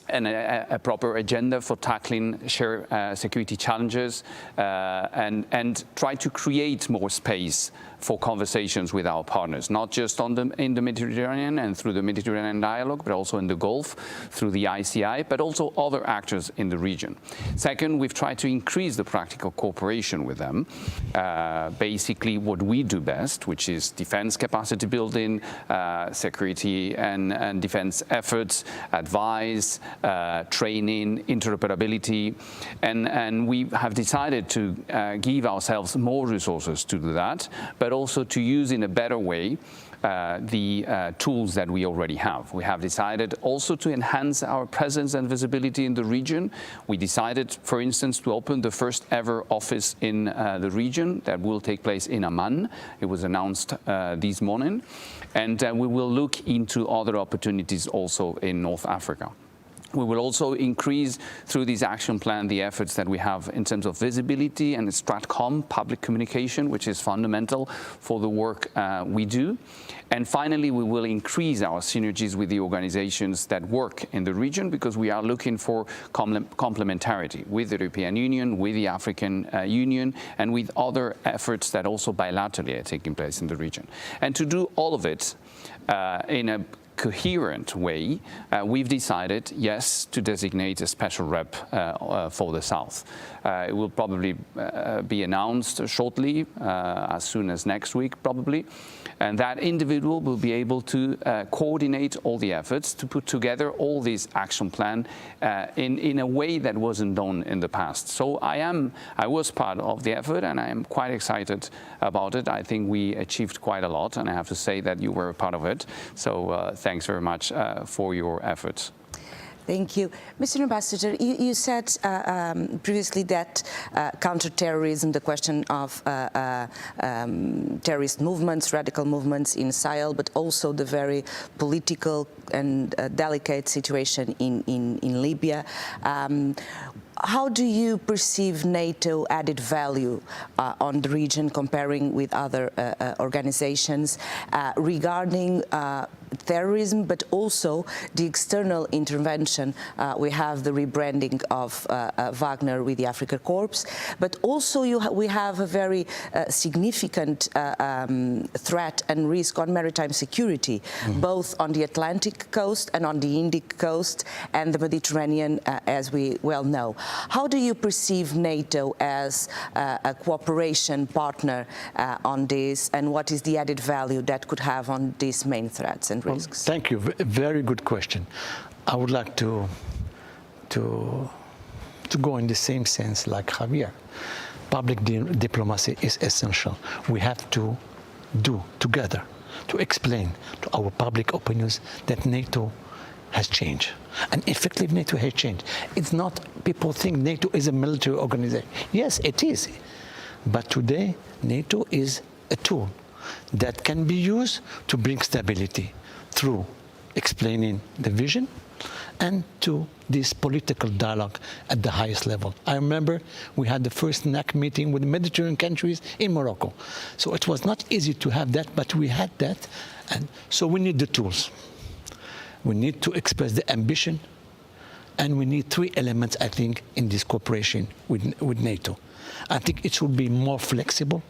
and a proper agenda for tackling shared security challenges, and try to create more space for conversations with our partners, not just in the Mediterranean and through the Mediterranean dialogue, but also in the Gulf through the ICI, but also other actors in the region. Second, we've tried to increase the practical cooperation with them, basically what we do best, which is defense capacity building, security and defense efforts, advice, training, interoperability, and we have decided to give ourselves more resources to do that, but also to use in a better way the tools that we already have. We have decided also to enhance our presence and visibility in the region. We decided, for instance, to open the first ever office in the region that will take place in Amman. It was announced this morning. And we will look into other opportunities also in North Africa. We will also increase through this action plan the efforts that we have in terms of visibility and Stratcom, public communication, which is fundamental for the work we do. And finally, we will increase our synergies with the organizations that work in the region, because we are looking for complementarity with the European Union, with the African Union, and with other efforts that also bilaterally are taking place in the region. And to do all of it in a coherent way, we've decided, yes, to designate a special rep for the South. It will probably be announced shortly, as soon as next week, probably. And that individual will be able to coordinate all the efforts to put together all these action plan in a way that wasn't done in the past. So I was part of the effort, and I am quite excited about it. I think we achieved quite a lot, and I have to say that you were a part of it. So thanks very much for your efforts. Thank you. Mr. Ambassador, you said previously that counterterrorism, the question of terrorist movements, radical movements in Sahel, but also the very political and delicate situation in Libya. How do you perceive NATO added value on the region comparing with other organizations regarding terrorism, but also the external intervention? We have the rebranding of Wagner with the Africa Corps, but also we have a very significant threat and risk on maritime security, both on the Atlantic coast and on the Indic coast and the Mediterranean, as we well know. How do you perceive NATO as a cooperation partner on this, and what is the added value that could have on these main threats and risks? Well, thank you. Very good question. I would like to go in the same sense like Javier. Public diplomacy is essential. We have to do together to explain to our public opinions that NATO has changed. And effective NATO has changed. It's not, people think NATO is a military organization. Yes, it is. But today, NATO is a tool that can be used to bring stability through explaining the vision and to this political dialogue at the highest level. I remember we had the first NAC meeting with the Mediterranean countries in Morocco. So it was not easy to have that, but we had that. And so we need the tools. We need to express the ambition, and we need three elements, I think, in this cooperation with NATO. I think it should be more flexible,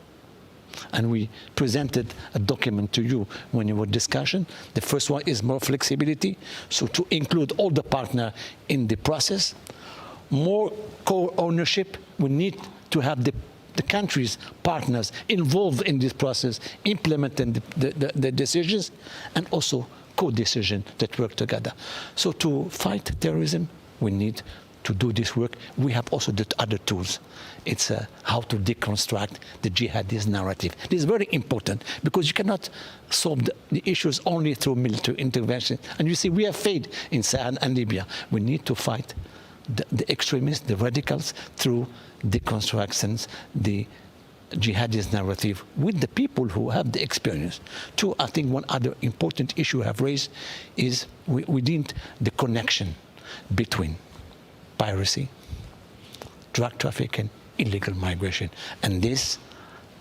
and we presented a document to you when you were discussing. The first one is more flexibility, so to include all the partners in the process. More co-ownership. We need to have the countries, partners involved in this process, implementing the decisions, and also co-decision that work together. So to fight terrorism, we need to do this work. We have also the other tools. It's how to deconstruct the jihadist narrative. This is very important because you cannot solve the issues only through military intervention. And you see, we have failed in Sahel and Libya. We need to fight the extremists, the radicals, through deconstructions, the jihadist narrative with the people who have the experience. Two, I think one other important issue I have raised is we need the connection between piracy, drug trafficking, illegal migration, and this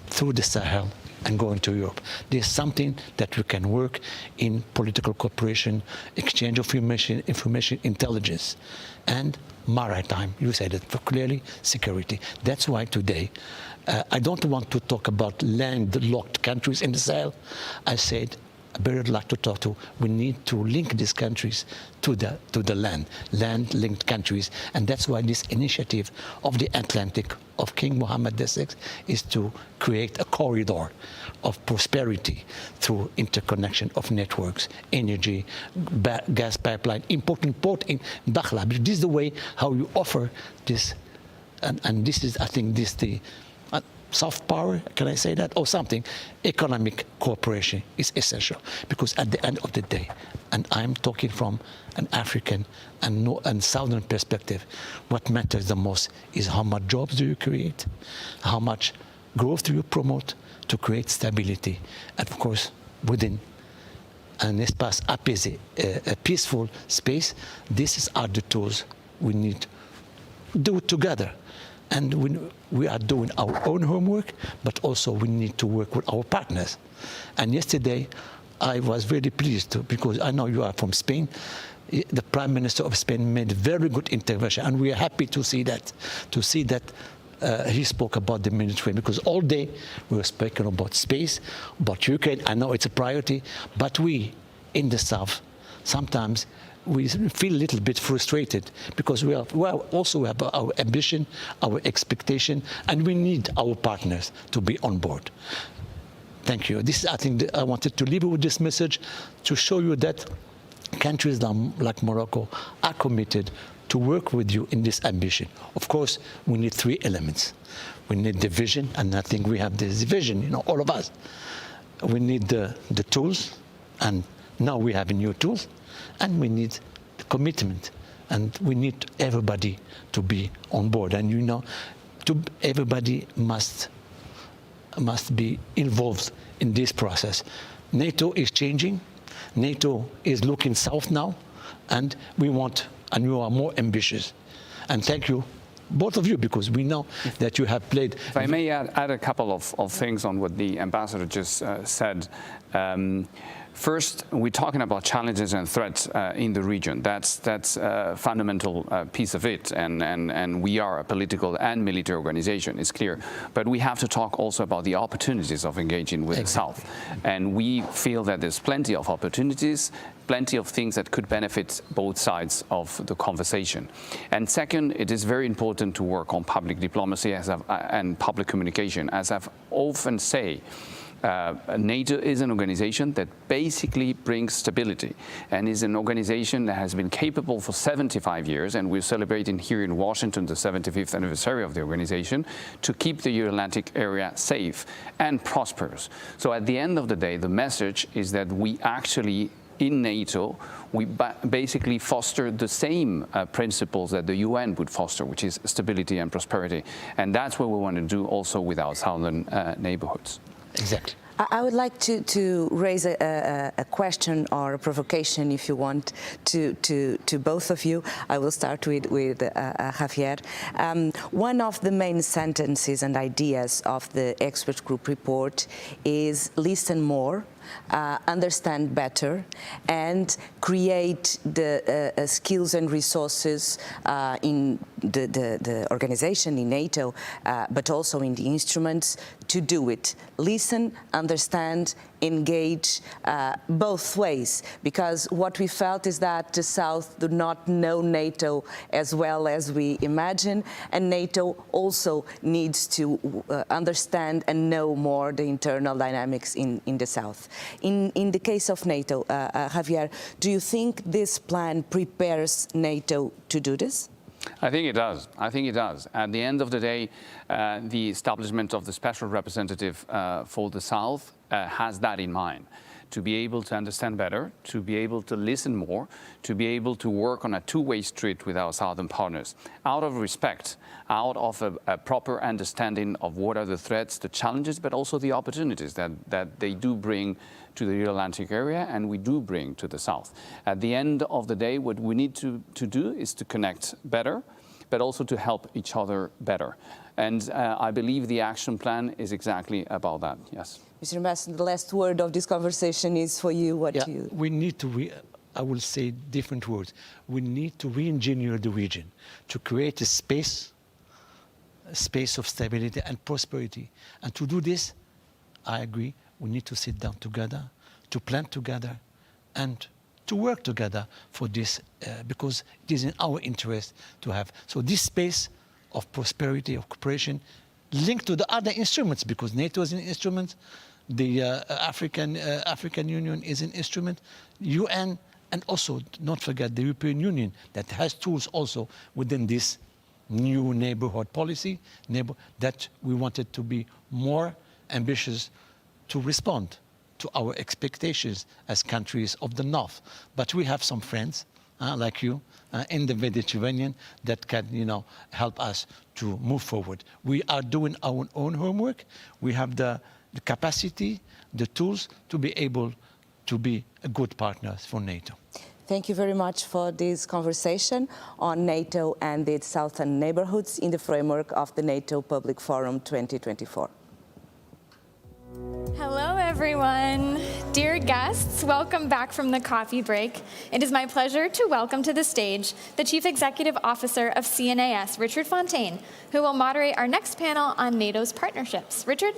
through the Sahel and going to Europe. There's something that we can work in political cooperation, exchange of information intelligence, and maritime, you said it clearly, security. That's why today, I don't want to talk about landlocked countries in the Sahel. I said, I better like to talk to, we need to link these countries to the land-linked countries. And that's why this initiative of the Atlantic of King Mohammed VI is to create a corridor of prosperity through interconnection of networks, energy, gas pipeline, important port in Dakhla. This is the way how you offer this, and this is, I think, this the soft power, can I say that, or something, economic cooperation is essential. Because at the end of the day, and I'm talking from an African and Southern perspective, what matters the most is how much jobs do you create, how much growth do you promote to create stability, and of course, within an espace apaisé, a peaceful space, these are the tools we need to do together. And we are doing our own homework, but also we need to work with our partners. And yesterday, I was very pleased because I know you are from Spain. The Prime Minister of Spain made a very good intervention, and we are happy to see that. He spoke about the Mediterranean, because all day we were speaking about space, about Ukraine. I know it's a priority, but we in the South sometimes we feel a little bit frustrated because we also have our ambition, our expectation, and we need our partners to be on board. Thank you. This is, I think, I wanted to leave you with this message to show you that countries like Morocco are committed to work with you in this ambition. Of course, we need three elements. We need the vision, and I think we have this vision, all of us. We need the tools, and now we have new tools. And we need the commitment, and we need everybody to be on board. And everybody must be involved in this process. NATO is changing. NATO is looking south now, and we are more ambitious. And thank you both of you, because we know that you have played. If I may add a couple of things on what the ambassador just said. First, we're talking about challenges and threats in the region. That's a fundamental piece of it, and we are a political and military organization, it's clear. But we have to talk also about the opportunities of engaging with the South. And we feel that there's plenty of opportunities, plenty of things that could benefit both sides of the conversation. And second, it is very important to work on public diplomacy and public communication. As I've often say, NATO is an organization that basically brings stability and is an organization that has been capable for 75 years, and we're celebrating here in Washington the 75th anniversary of the organization, to keep the Euro-Atlantic area safe and prosperous. So at the end of the day, the message is that we actually, in NATO, we basically foster the same principles that the UN would foster, which is stability and prosperity. And that's what we want to do also with our southern neighborhoods. Exactly. I would like to raise a question or a provocation, if you want, to both of you. I will start with Javier. One of the main sentences and ideas of the expert group report is listen more, understand better, and create the skills and resources in the organization, in NATO, but also in the instruments to do it. Listen, understand, engage both ways, because what we felt is that the South do not know NATO as well as we imagine, and NATO also needs to understand and know more the internal dynamics in the South. In the case of NATO, Javier, do you think this plan prepares NATO to do this? I think it does. I think it does. At the end of the day, the establishment of the special representative for the South has that in mind, to be able to understand better, to be able to listen more, to be able to work on a two-way street with our southern partners, out of respect, out of a proper understanding of what are the threats, the challenges, but also the opportunities that they do bring to the Euro-Atlantic area and we do bring to the South. At the end of the day, what we need to do is to connect better, but also to help each other better. And I believe the action plan is exactly about that, yes. Mr. Ambassador, the last word of this conversation is for you. We need to, I will say different words. We need to re-engineer the region to create a space of stability and prosperity. And to do this, I agree, we need to sit down together, to plan together, and to work together for this, because it is in our interest to have. So this space of prosperity, of cooperation, linked to the other instruments, because NATO is an instrument, the African Union is an instrument, UN, and also not forget the European Union that has tools also within this new neighborhood policy, that we wanted to be more ambitious to respond to our expectations as countries of the North. But we have some friends like you in the Mediterranean that can, help us to move forward. We are doing our own homework. We have the capacity, the tools to be able to be a good partner for NATO. Thank you very much for this conversation on NATO and its southern neighborhoods in the framework of the NATO Public Forum 2024. Hello, everyone. Dear guests, welcome back from the coffee break. It is my pleasure to welcome to the stage the Chief Executive Officer of CNAS, Richard Fontaine, who will moderate our next panel on NATO's partnerships. Richard?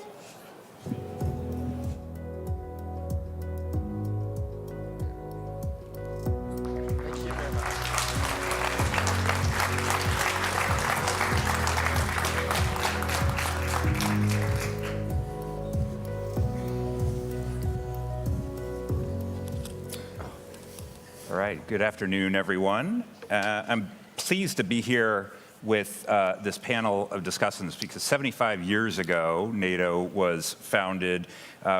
All right, good afternoon, everyone. I'm pleased to be here with this panel of discussants because 75 years ago, NATO was founded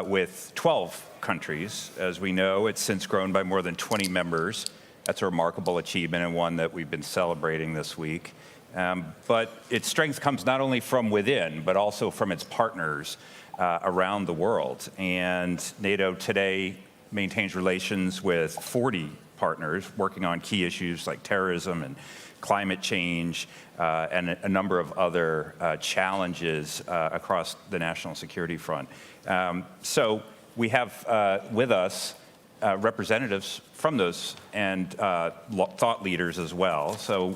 with 12 countries. As we know, it's since grown by more than 20 members. That's a remarkable achievement and one that we've been celebrating this week. But its strength comes not only from within, but also from its partners around the world. And NATO today maintains relations with 40 partners working on key issues like terrorism and climate change and a number of other challenges across the national security front. So we have with us representatives from those and thought leaders as well. So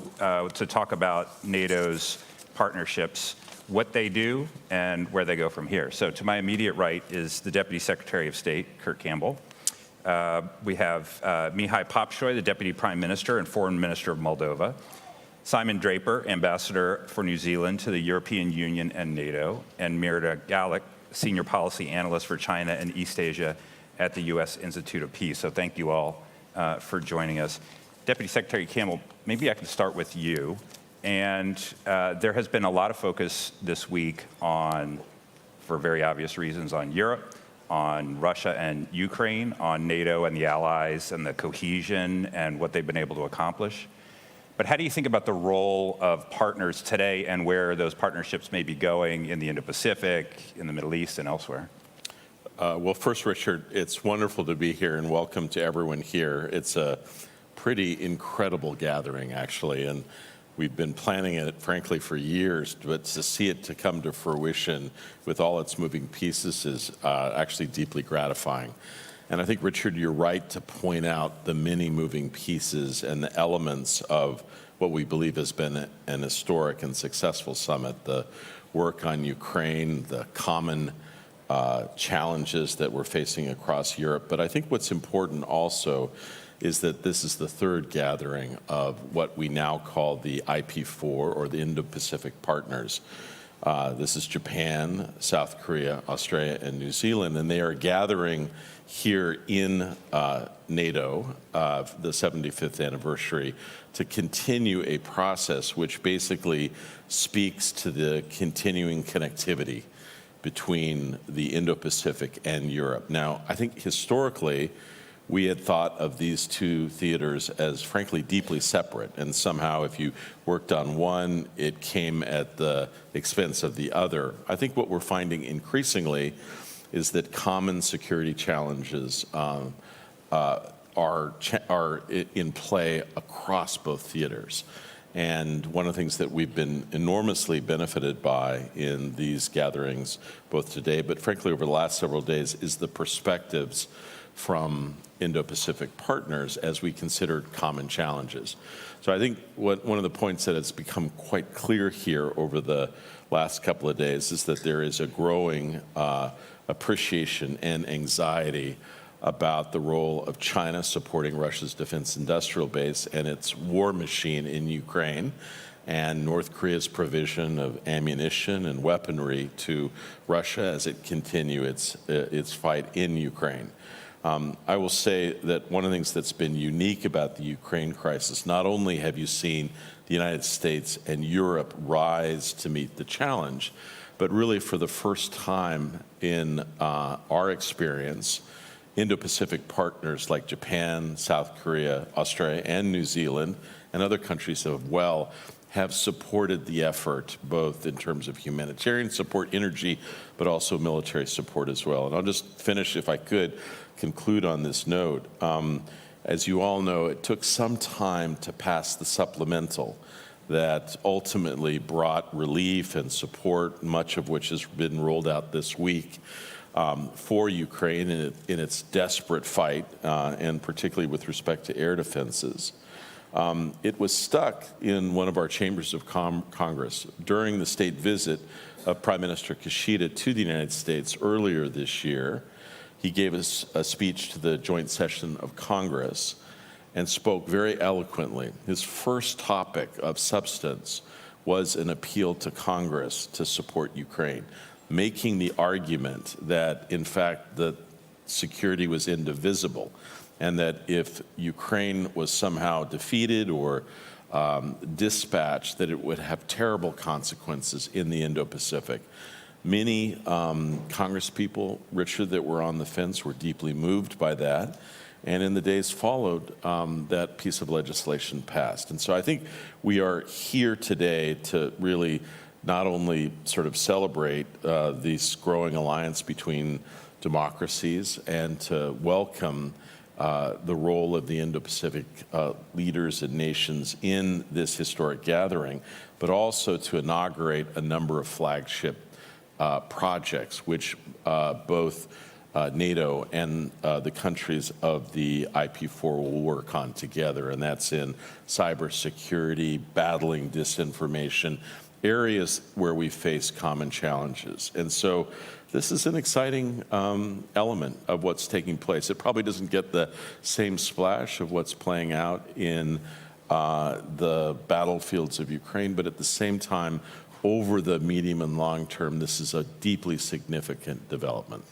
to talk about NATO's partnerships, what they do and where they go from here. So to my immediate right is the Deputy Secretary of State, Kurt Campbell. We have Mihai Popshoy, the Deputy Prime Minister and Foreign Minister of Moldova. Simon Draper, Ambassador for New Zealand to the European Union and NATO. And Mirda Gallic, Senior Policy Analyst for China and East Asia at the U.S. Institute of Peace. So thank you all for joining us. Deputy Secretary Campbell, maybe I can start with you. And there has been a lot of focus this week on, for very obvious reasons, on Europe, on Russia and Ukraine, on NATO and the allies and the cohesion and what they've been able to accomplish. But how do you think about the role of partners today and where those partnerships may be going in the Indo-Pacific, in the Middle East, and elsewhere? Well, first, Richard, it's wonderful to be here, and welcome to everyone here. It's a pretty incredible gathering, actually, and we've been planning it, frankly, for years, but to see it to come to fruition with all its moving pieces is actually deeply gratifying. And I think, Richard, you're right to point out the many moving pieces and the elements of what we believe has been an historic and successful summit. The work on Ukraine, the common challenges that we're facing across Europe. But I think what's important also is that this is the third gathering of what we now call the IP4, or the Indo-Pacific Partners. This is Japan, South Korea, Australia, and New Zealand, and they are gathering here in NATO, the 75th anniversary, to continue a process which basically speaks to the continuing connectivity between the Indo-Pacific and Europe. Now, I think historically, we had thought of these two theaters as, frankly, deeply separate. And somehow, if you worked on one, it came at the expense of the other. I think what we're finding increasingly is that common security challenges are in play across both theaters. And one of the things that we've been enormously benefited by in these gatherings, both today, but frankly over the last several days, is the perspectives from Indo-Pacific partners as we considered common challenges. So I think one of the points that has become quite clear here over the last couple of days is that there is a growing appreciation and anxiety about the role of China supporting Russia's defense industrial base and its war machine in Ukraine, and North Korea's provision of ammunition and weaponry to Russia as it continues its fight in Ukraine. I will say that one of the things that's been unique about the Ukraine crisis, not only have you seen the United States and Europe rise to meet the challenge, but really for the first time in our experience, Indo-Pacific partners like Japan, South Korea, Australia, and New Zealand, and other countries as well, have supported the effort, both in terms of humanitarian support, energy, but also military support as well. And I'll just finish, if I could, conclude on this note. As you all know, it took some time to pass the supplemental that ultimately brought relief and support, much of which has been rolled out this week, for Ukraine in its desperate fight, and particularly with respect to air defenses. It was stuck in one of our chambers of Congress. During the state visit of Prime Minister Kishida to the United States earlier this year, he gave us a speech to the joint session of Congress and spoke very eloquently. His first topic of substance was an appeal to Congress to support Ukraine, making the argument that, in fact, the security was indivisible, and that if Ukraine was somehow defeated or dispatched, that it would have terrible consequences in the Indo-Pacific. Many Congresspeople, Richard, that were on the fence were deeply moved by that. And in the days followed, that piece of legislation passed. And so I think we are here today to really not only sort of celebrate this growing alliance between democracies and to welcome the role of the Indo-Pacific leaders and nations in this historic gathering, but also to inaugurate a number of flagship projects, which both NATO and the countries of the IP4 will work on together, and that's in cybersecurity, battling disinformation, areas where we face common challenges. And so this is an exciting element of what's taking place. It probably doesn't get the same splash of what's playing out in the battlefields of Ukraine, but at the same time, over the medium and long term, this is a deeply significant development.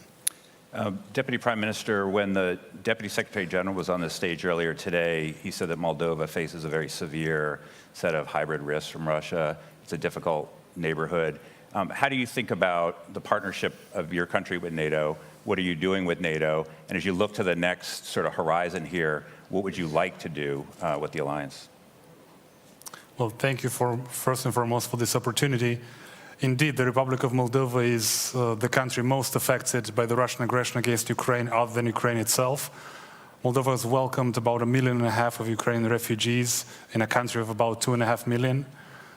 Deputy Prime Minister, when the Deputy Secretary General was on the stage earlier today, he said that Moldova faces a very severe set of hybrid risks from Russia. It's a difficult neighborhood. How do you think about the partnership of your country with NATO? What are you doing with NATO? And as you look to the next sort of horizon here, what would you like to do with the alliance? Well, thank you first and foremost for this opportunity. Indeed, the Republic of Moldova is the country most affected by the Russian aggression against Ukraine other than Ukraine itself. Moldova has welcomed about 1.5 million of Ukrainian refugees in a country of about 2.5 million,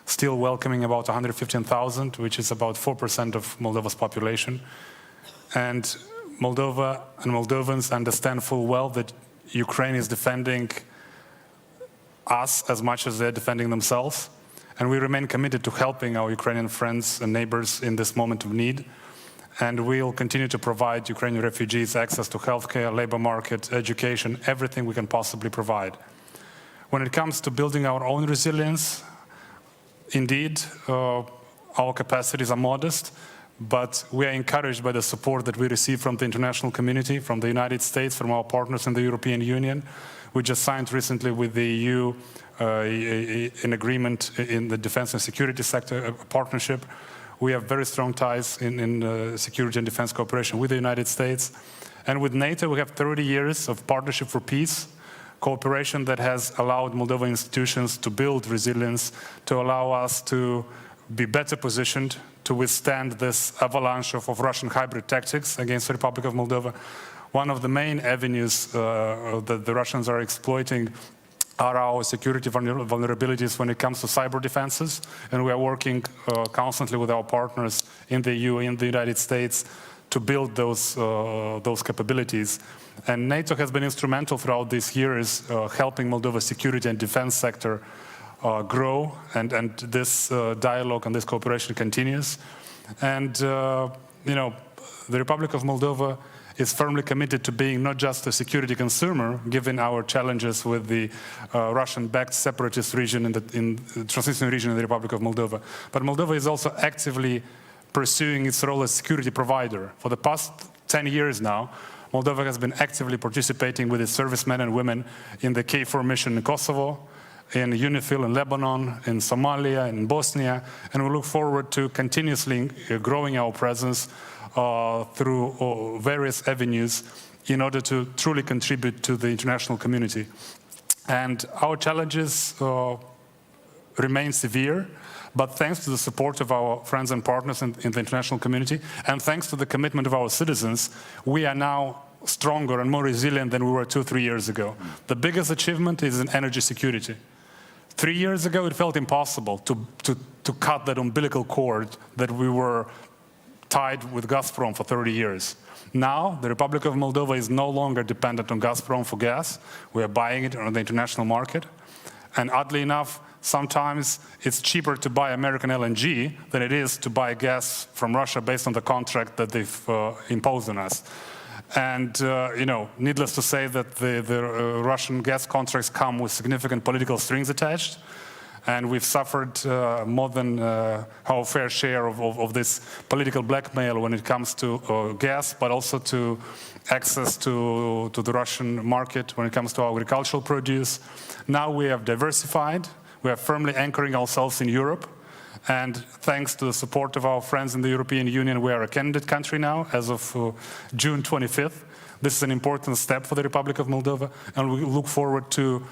still welcoming about 115,000, which is about 4% of Moldova's population. And Moldova and Moldovans understand full well that Ukraine is defending us as much as they're defending themselves. And we remain committed to helping our Ukrainian friends and neighbors in this moment of need. And we'll continue to provide Ukrainian refugees access to healthcare, labor market, education, everything we can possibly provide. When it comes to building our own resilience, indeed, our capacities are modest, but we are encouraged by the support that we receive from the international community, from the United States, from our partners in the European Union. We just signed recently with the EU an agreement in the defense and security sector, a partnership. We have very strong ties in security and defense cooperation with the United States. And with NATO, we have 30 years of partnership for peace, cooperation that has allowed Moldovan institutions to build resilience, to allow us to be better positioned to withstand this avalanche of Russian hybrid tactics against the Republic of Moldova. One of the main avenues that the Russians are exploiting are our security vulnerabilities when it comes to cyber defenses, and we are working constantly with our partners in the EU, in the United States, to build those capabilities. And NATO has been instrumental throughout these years helping Moldova's security and defense sector grow, and this dialogue and this cooperation continues. And you know, the Republic of Moldova is firmly committed to being not just a security consumer, given our challenges with the Russian-backed separatist region in the Transnistrian region in the Republic of Moldova. But Moldova is also actively pursuing its role as security provider. For the past 10 years now, Moldova has been actively participating with its servicemen and women in the KFOR mission in Kosovo, in UNIFIL in Lebanon, in Somalia, in Bosnia, and we look forward to continuously growing our presence through various avenues in order to truly contribute to the international community. And our challenges remain severe, but thanks to the support of our friends and partners in the international community, and thanks to the commitment of our citizens, we are now stronger and more resilient than we were 2-3 years ago. The biggest achievement is in energy security. 3 years ago, it felt impossible to cut that umbilical cord that we were tied with Gazprom for 30 years. Now, the Republic of Moldova is no longer dependent on Gazprom for gas. We are buying it on the international market. And oddly enough, sometimes it's cheaper to buy American LNG than it is to buy gas from Russia based on the contract that they've imposed on us. And, you know, needless to say that the Russian gas contracts come with significant political strings attached. And we've suffered more than our fair share of this political blackmail when it comes to gas, but also to access to the Russian market when it comes to agricultural produce. Now we have diversified. We are firmly anchoring ourselves in Europe. And thanks to the support of our friends in the European Union, we are a candidate country now as of June 25th. This is an important step for the Republic of Moldova, and we look forward to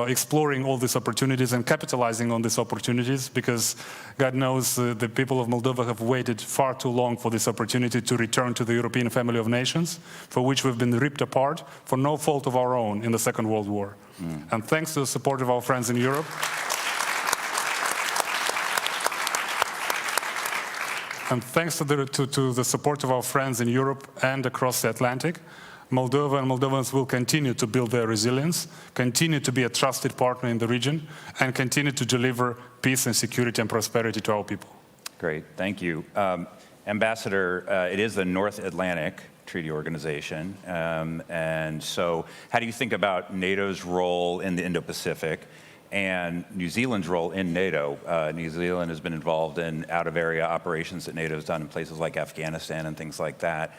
exploring all these opportunities and capitalizing on these opportunities, because God knows the people of Moldova have waited far too long for this opportunity to return to the European family of nations, for which we've been ripped apart for no fault of our own in the Second World War. And thanks to the support of our friends in Europe, and thanks to the support of our friends in Europe and across the Atlantic, Moldova and Moldovans will continue to build their resilience, continue to be a trusted partner in the region, and continue to deliver peace and security and prosperity to our people. Great, thank you. Ambassador, it is the North Atlantic Treaty Organization, and so how do you think about NATO's role in the Indo-Pacific and New Zealand's role in NATO? New Zealand has been involved in out-of-area operations that NATO's done in places like Afghanistan and things like that.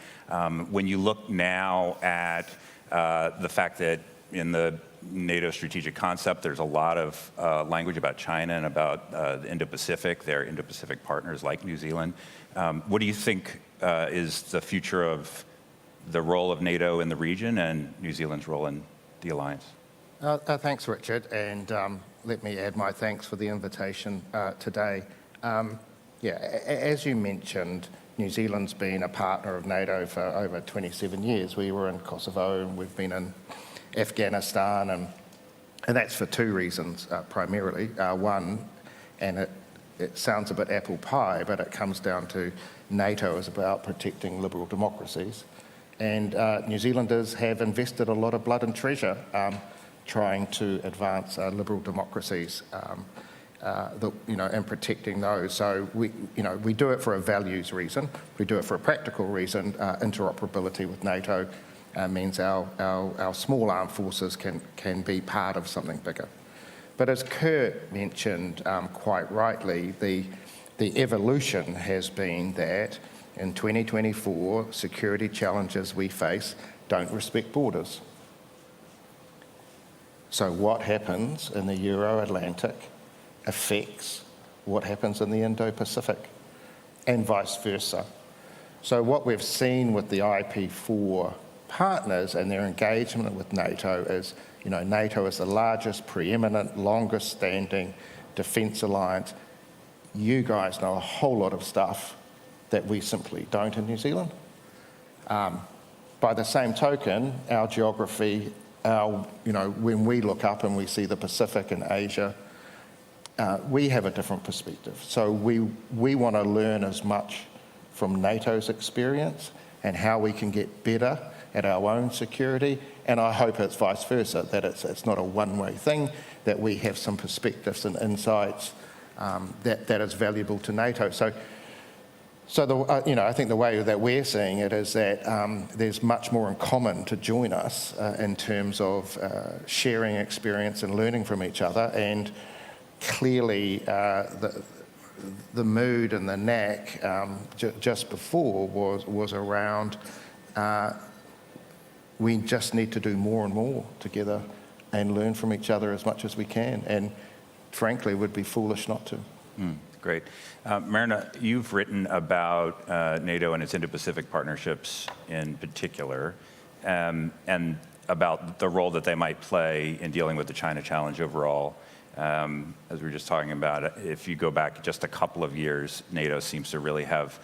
When you look now at the fact that in the NATO strategic concept, there's a lot of language about China and about the Indo-Pacific, their Indo-Pacific partners like New Zealand. What do you think is the future of the role of NATO in the region and New Zealand's role in the alliance? Thanks, Richard, and let me add my thanks for the invitation today. As you mentioned, New Zealand's been a partner of NATO for over 27 years. We were in Kosovo and we've been in Afghanistan, and that's for two reasons primarily. One, and it sounds a bit apple pie, but it comes down to NATO is about protecting liberal democracies, and New Zealanders have invested a lot of blood and treasure trying to advance liberal democracies, and protecting those. So we do it for a values reason. We do it for a practical reason. Interoperability with NATO means our small armed forces can be part of something bigger. But as Kurt mentioned quite rightly, the evolution has been that in 2024, security challenges we face don't respect borders. So what happens in the Euro-Atlantic affects what happens in the Indo-Pacific, and vice versa. So what we've seen with the IP4 partners and their engagement with NATO is, NATO is the largest, preeminent, longest standing defence alliance. You guys know a whole lot of stuff that we simply don't in New Zealand. By the same token, our geography, when we look up and we see the Pacific and Asia, we have a different perspective. So we want to learn as much from NATO's experience and how we can get better at our own security. And I hope it's vice versa, that it's not a one-way thing, that we have some perspectives and insights that is valuable to NATO. So I think the way that we're seeing it is that there's much more in common to join us in terms of sharing experience and learning from each other. And clearly, the mood and the knack just before was around we just need to do more and more together and learn from each other as much as we can. And frankly, would be foolish not to. Great. Marina, you've written about NATO and its Indo-Pacific partnerships in particular, and about the role that they might play in dealing with the China challenge overall. As we were just talking about, if you go back just a couple of years, NATO seems to really have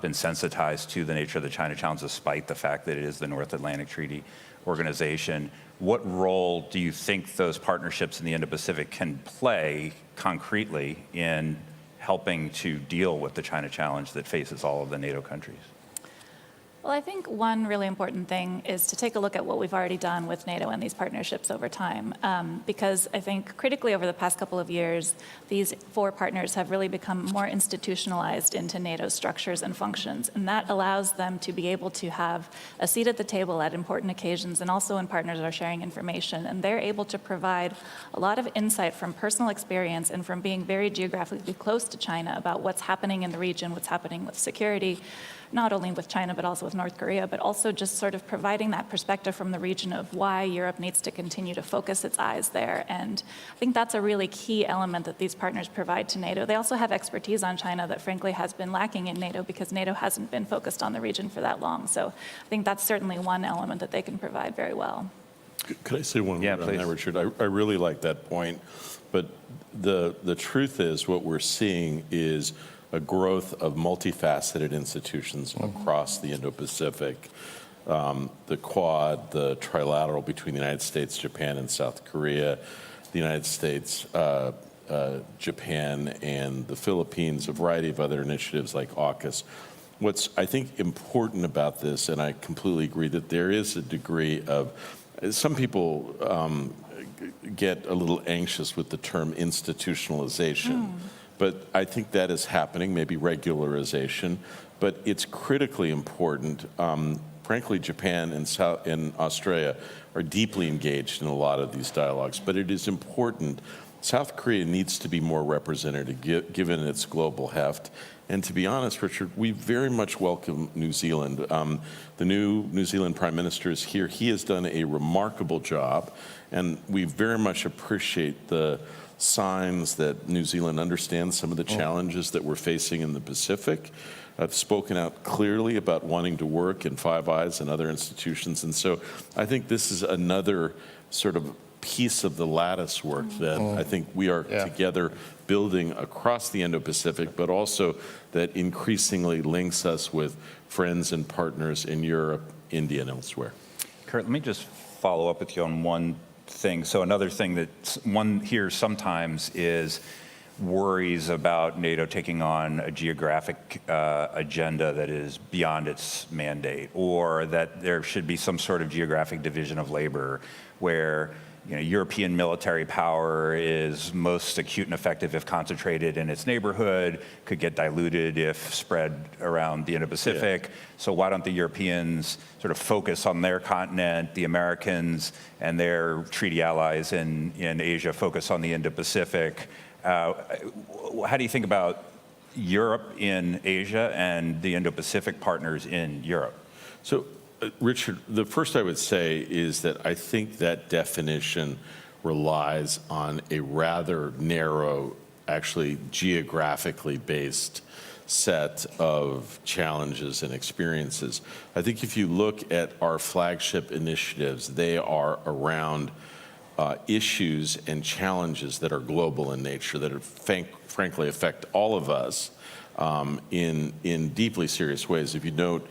been sensitized to the nature of the China challenge, despite the fact that it is the North Atlantic Treaty Organization. What role do you think those partnerships in the Indo-Pacific can play concretely in helping to deal with the China challenge that faces all of the NATO countries? Well, I think one really important thing is to take a look at what we've already done with NATO and these partnerships over time. Because I think critically over the past couple of years, these four partners have really become more institutionalized into NATO structures and functions. And that allows them to be able to have a seat at the table at important occasions, and also when partners are sharing information. And they're able to provide a lot of insight from personal experience and from being very geographically close to China about what's happening in the region, what's happening with security, not only with China, but also with with North Korea, but also just sort of providing that perspective from the region of why Europe needs to continue to focus its eyes there. And I think that's a really key element that these partners provide to NATO. They also have expertise on China that frankly has been lacking in NATO because NATO hasn't been focused on the region for that long. So I think that's certainly one element that they can provide very well. Could I say one word on that, Richard? I really like that point. But the truth is what we're seeing is a growth of multifaceted institutions across the Indo-Pacific, the Quad, the trilateral between the United States, Japan, and South Korea, the United States, Japan, and the Philippines, a variety of other initiatives like AUKUS. What's, I think, important about this, and I completely agree that there is a degree of, some people get a little anxious with the term institutionalization. But I think that is happening, maybe regularization, but it's critically important. Frankly, Japan and Australia are deeply engaged in a lot of these dialogues, but it is important. South Korea needs to be more represented given its global heft. And to be honest, Richard, we very much welcome New Zealand. The new New Zealand Prime Minister is here. He has done a remarkable job, and we very much appreciate the signs that New Zealand understands some of the challenges that we're facing in the Pacific. I've spoken out clearly about wanting to work in Five Eyes and other institutions. And so I think this is another sort of piece of the lattice work that I think we are together building across the Indo-Pacific, but also that increasingly links us with friends and partners in Europe, India, and elsewhere. Kurt, let me just follow up with you on one thing. So another thing that one hears sometimes is worries about NATO taking on a geographic agenda that is beyond its mandate, or that there should be some sort of geographic division of labor where European military power is most acute and effective if concentrated in its neighborhood, could get diluted if spread around the Indo-Pacific. So why don't the Europeans sort of focus on their continent, the Americans and their treaty allies in Asia focus on the Indo-Pacific? How do you think about Europe in Asia and the Indo-Pacific partners in Europe? So, Richard, the first I would say is that I think that definition relies on a rather narrow, actually geographically based set of challenges and experiences. I think if you look at our flagship initiatives, they are around issues and challenges that are global in nature, that are frankly affect all of us in deeply serious ways. If you note,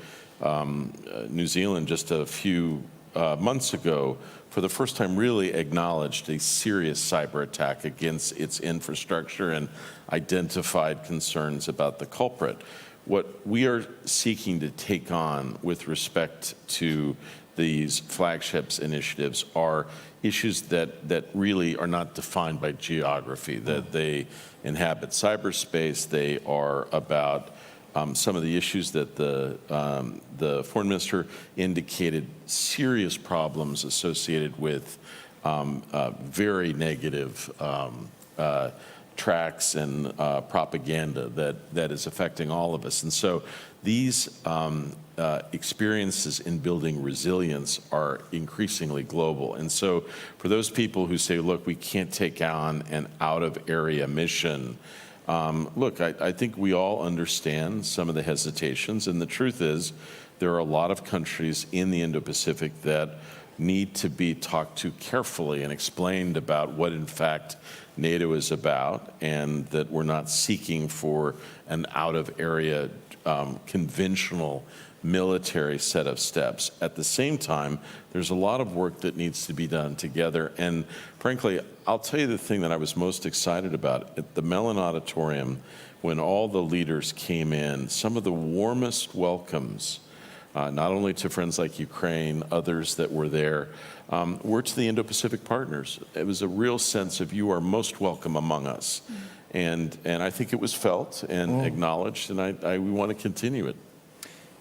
New Zealand just a few months ago, for the first time, really acknowledged a serious cyber attack against its infrastructure and identified concerns about the culprit. What we are seeking to take on with respect to these flagships initiatives are issues that really are not defined by geography, that they inhabit cyberspace. They are about some of the issues that the foreign minister indicated, serious problems associated with very negative tracks and propaganda that is affecting all of us. And so these experiences in building resilience are increasingly global. And so for those people who say, look, we can't take on an out-of-area mission, look, I think we all understand some of the hesitations, and the truth is there are a lot of countries in the Indo-Pacific that need to be talked to carefully and explained about what, in fact, NATO is about, and that we're not seeking for an out-of-area conventional military set of steps. At the same time, there's a lot of work that needs to be done together. And frankly, I'll tell you the thing that I was most excited about. At the Mellon Auditorium, when all the leaders came in, some of the warmest welcomes, not only to friends like Ukraine, others that were there, were to the Indo-Pacific partners. It was a real sense of you are most welcome among us. And I think it was felt and acknowledged, and we want to continue it.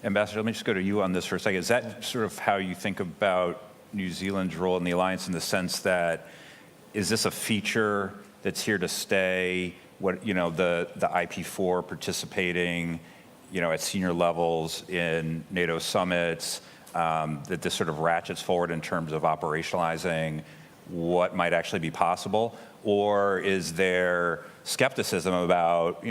Ambassador, let me just go to you on this for a second. Is that sort of how you think about New Zealand's role in the alliance, in the sense that, is this a feature that's here to stay? What, the IP4 participating, at senior levels in NATO summits, that this sort of ratchets forward in terms of operationalizing what might actually be possible? Or is there skepticism about,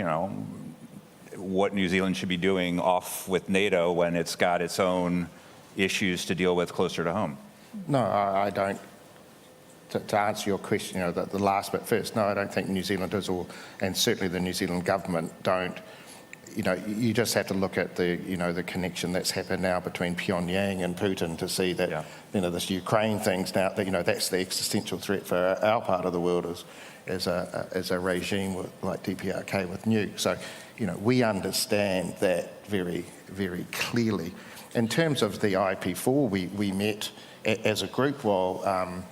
what New Zealand should be doing off with NATO when it's got its own issues to deal with closer to home? No, I don't. To answer your question, the last bit first, no, I don't think New Zealanders and certainly the New Zealand government don't. You just have to look at the connection that's happened now between Pyongyang and Putin to see that, this Ukraine thing's now, that's the existential threat for our part of the world as a regime like DPRK with nukes. So, we understand that very, very clearly. In terms of the IP4, we met as a group while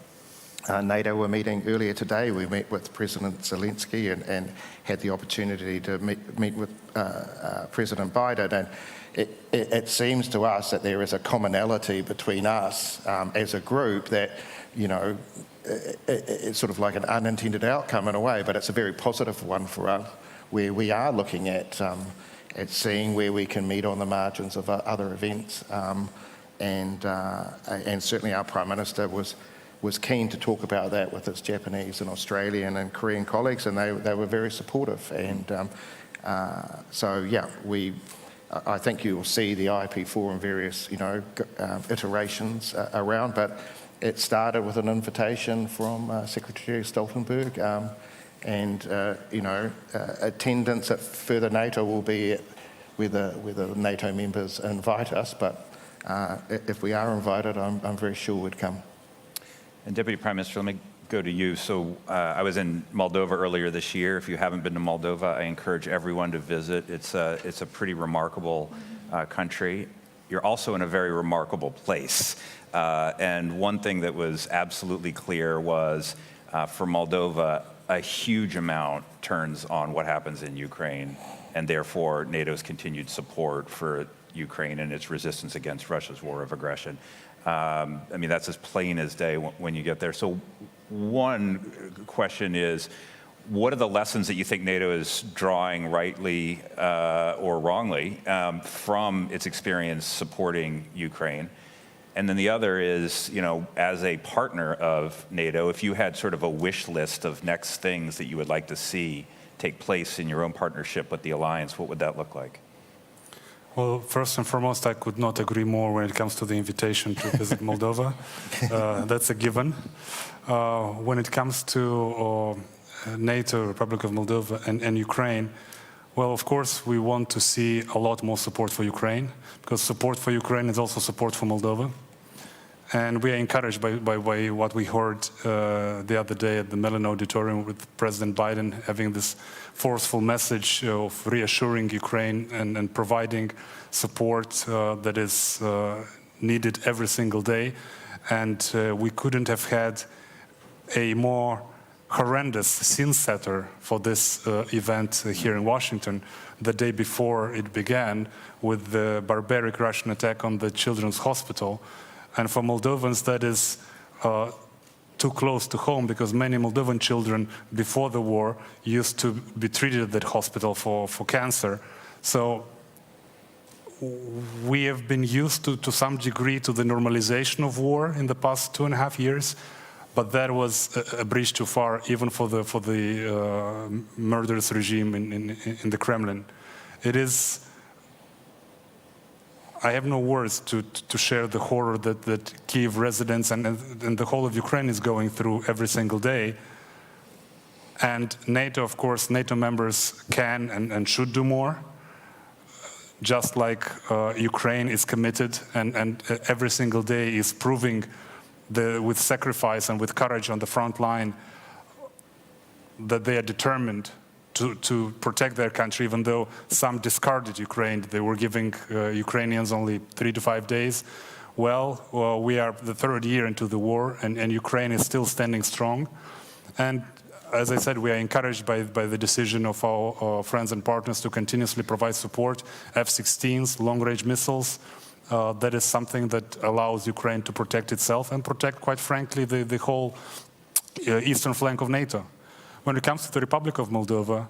NATO were meeting earlier today. We met with President Zelensky and had the opportunity to meet with President Biden. And it seems to us that there is a commonality between us as a group that, it's sort of like an unintended outcome in a way, but it's a very positive one for us, where we are looking at seeing where we can meet on the margins of other events. And certainly our Prime Minister was keen to talk about that with his Japanese and Australian and Korean colleagues, and they were very supportive. And I think you'll see the IP4 in various, iterations around, but it started with an invitation from Secretary Stoltenberg, attendance at further NATO will be whether NATO members invite us, but if we are invited, I'm very sure we'd come. And Deputy Prime Minister, let me go to you. So I was in Moldova earlier this year. If you haven't been to Moldova, I encourage everyone to visit. It's a pretty remarkable country. You're also in a very remarkable place. And one thing that was absolutely clear was for Moldova, a huge amount turns on what happens in Ukraine, and therefore NATO's continued support for Ukraine and its resistance against Russia's war of aggression. That's as plain as day when you get there. So one question is, what are the lessons that you think NATO is drawing rightly or wrongly from its experience supporting Ukraine? And then the other is, as a partner of NATO, if you had sort of a wish list of next things that you would like to see take place in your own partnership with the alliance, what would that look like? Well, first and foremost, I could not agree more when it comes to the invitation to visit Moldova. That's a given. When it comes to NATO, Republic of Moldova, and Ukraine, well, of course, we want to see a lot more support for Ukraine, because support for Ukraine is also support for Moldova. And we are encouraged by what we heard the other day at the Mellon Auditorium with President Biden having this forceful message of reassuring Ukraine and providing support that is needed every single day. And we couldn't have had a more horrendous scene setter for this event here in Washington the day before it began with the barbaric Russian attack on the Children's Hospital. And for Moldovans, that is too close to home, because many Moldovan children before the war used to be treated at that hospital for cancer. So we have been used to some degree to the normalization of war in the past 2.5 years, but that was a bridge too far, even for the murderous regime in the Kremlin. It is. I have no words to share the horror that Kyiv residents and the whole of Ukraine is going through every single day. And NATO, of course, NATO members can and should do more, just like Ukraine is committed and every single day is proving with sacrifice and with courage on the front line that they are determined to protect their country, even though some discarded Ukraine. They were giving Ukrainians only 3 to 5 days. Well, we are the 3rd year into the war, and Ukraine is still standing strong. And as I said, we are encouraged by the decision of our friends and partners to continuously provide support, F-16s, long-range missiles. That is something that allows Ukraine to protect itself and protect, quite frankly, the whole eastern flank of NATO. When it comes to the Republic of Moldova,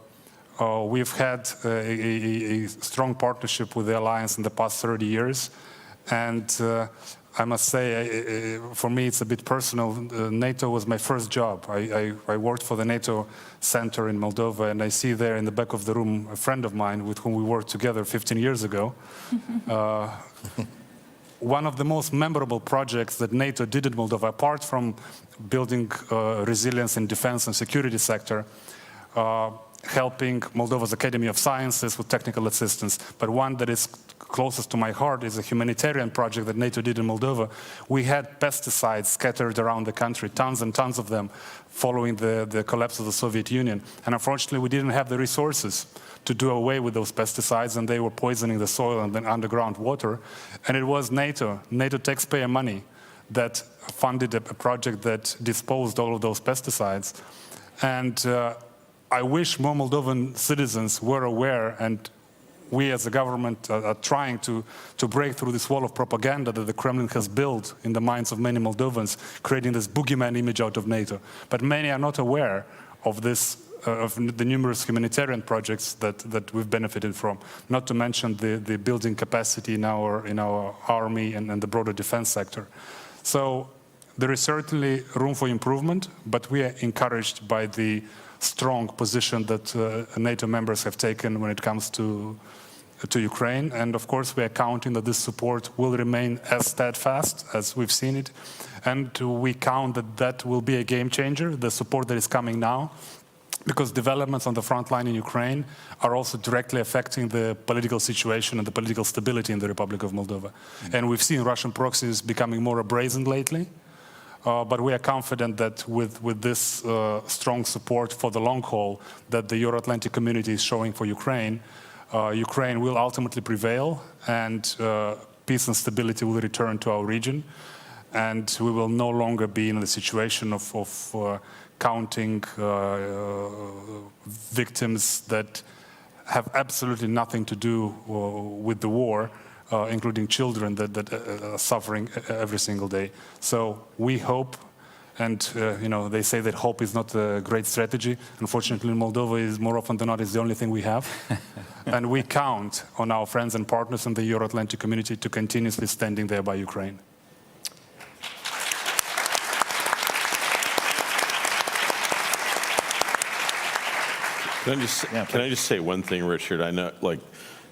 we've had a strong partnership with the alliance in the past 30 years. And I must say, for me, it's a bit personal. NATO was my first job. I worked for the NATO Center in Moldova, and I see there in the back of the room a friend of mine with whom we worked together 15 years ago. One of the most memorable projects that NATO did in Moldova, apart from building resilience in defense and security sector, helping Moldova's Academy of Sciences with technical assistance, but one that is closest to my heart is a humanitarian project that NATO did in Moldova. We had pesticides scattered around the country, tons and tons of them, following the collapse of the Soviet Union. And unfortunately, we didn't have the resources to do away with those pesticides, and they were poisoning the soil and then underground water. And it was NATO taxpayer money that funded a project that disposed all of those pesticides. And I wish more Moldovan citizens were aware, and we as a government are trying to break through this wall of propaganda that the Kremlin has built in the minds of many Moldovans, creating this boogeyman image out of NATO. But many are not aware of this, of the numerous humanitarian projects that we've benefited from, not to mention the building capacity in our army and the broader defense sector. So there is certainly room for improvement, but we are encouraged by the strong position that NATO members have taken when it comes to Ukraine. And of course, we are counting that this support will remain as steadfast as we've seen it. And we count that that will be a game changer, the support that is coming now, because developments on the front line in Ukraine are also directly affecting the political situation and the political stability in the Republic of Moldova. And we've seen Russian proxies becoming more brazen lately. But we are confident that with this strong support for the long haul that the Euro-Atlantic community is showing for Ukraine, Ukraine will ultimately prevail, and peace and stability will return to our region. And we will no longer be in the situation of counting victims that have absolutely nothing to do with the war, including children that are suffering every single day. So we hope, and they say that hope is not a great strategy. Unfortunately, Moldova is more often than not is the only thing we have. And we count on our friends and partners in the Euro-Atlantic community to continuously standing there by Ukraine. Can I just say one thing, Richard? I know,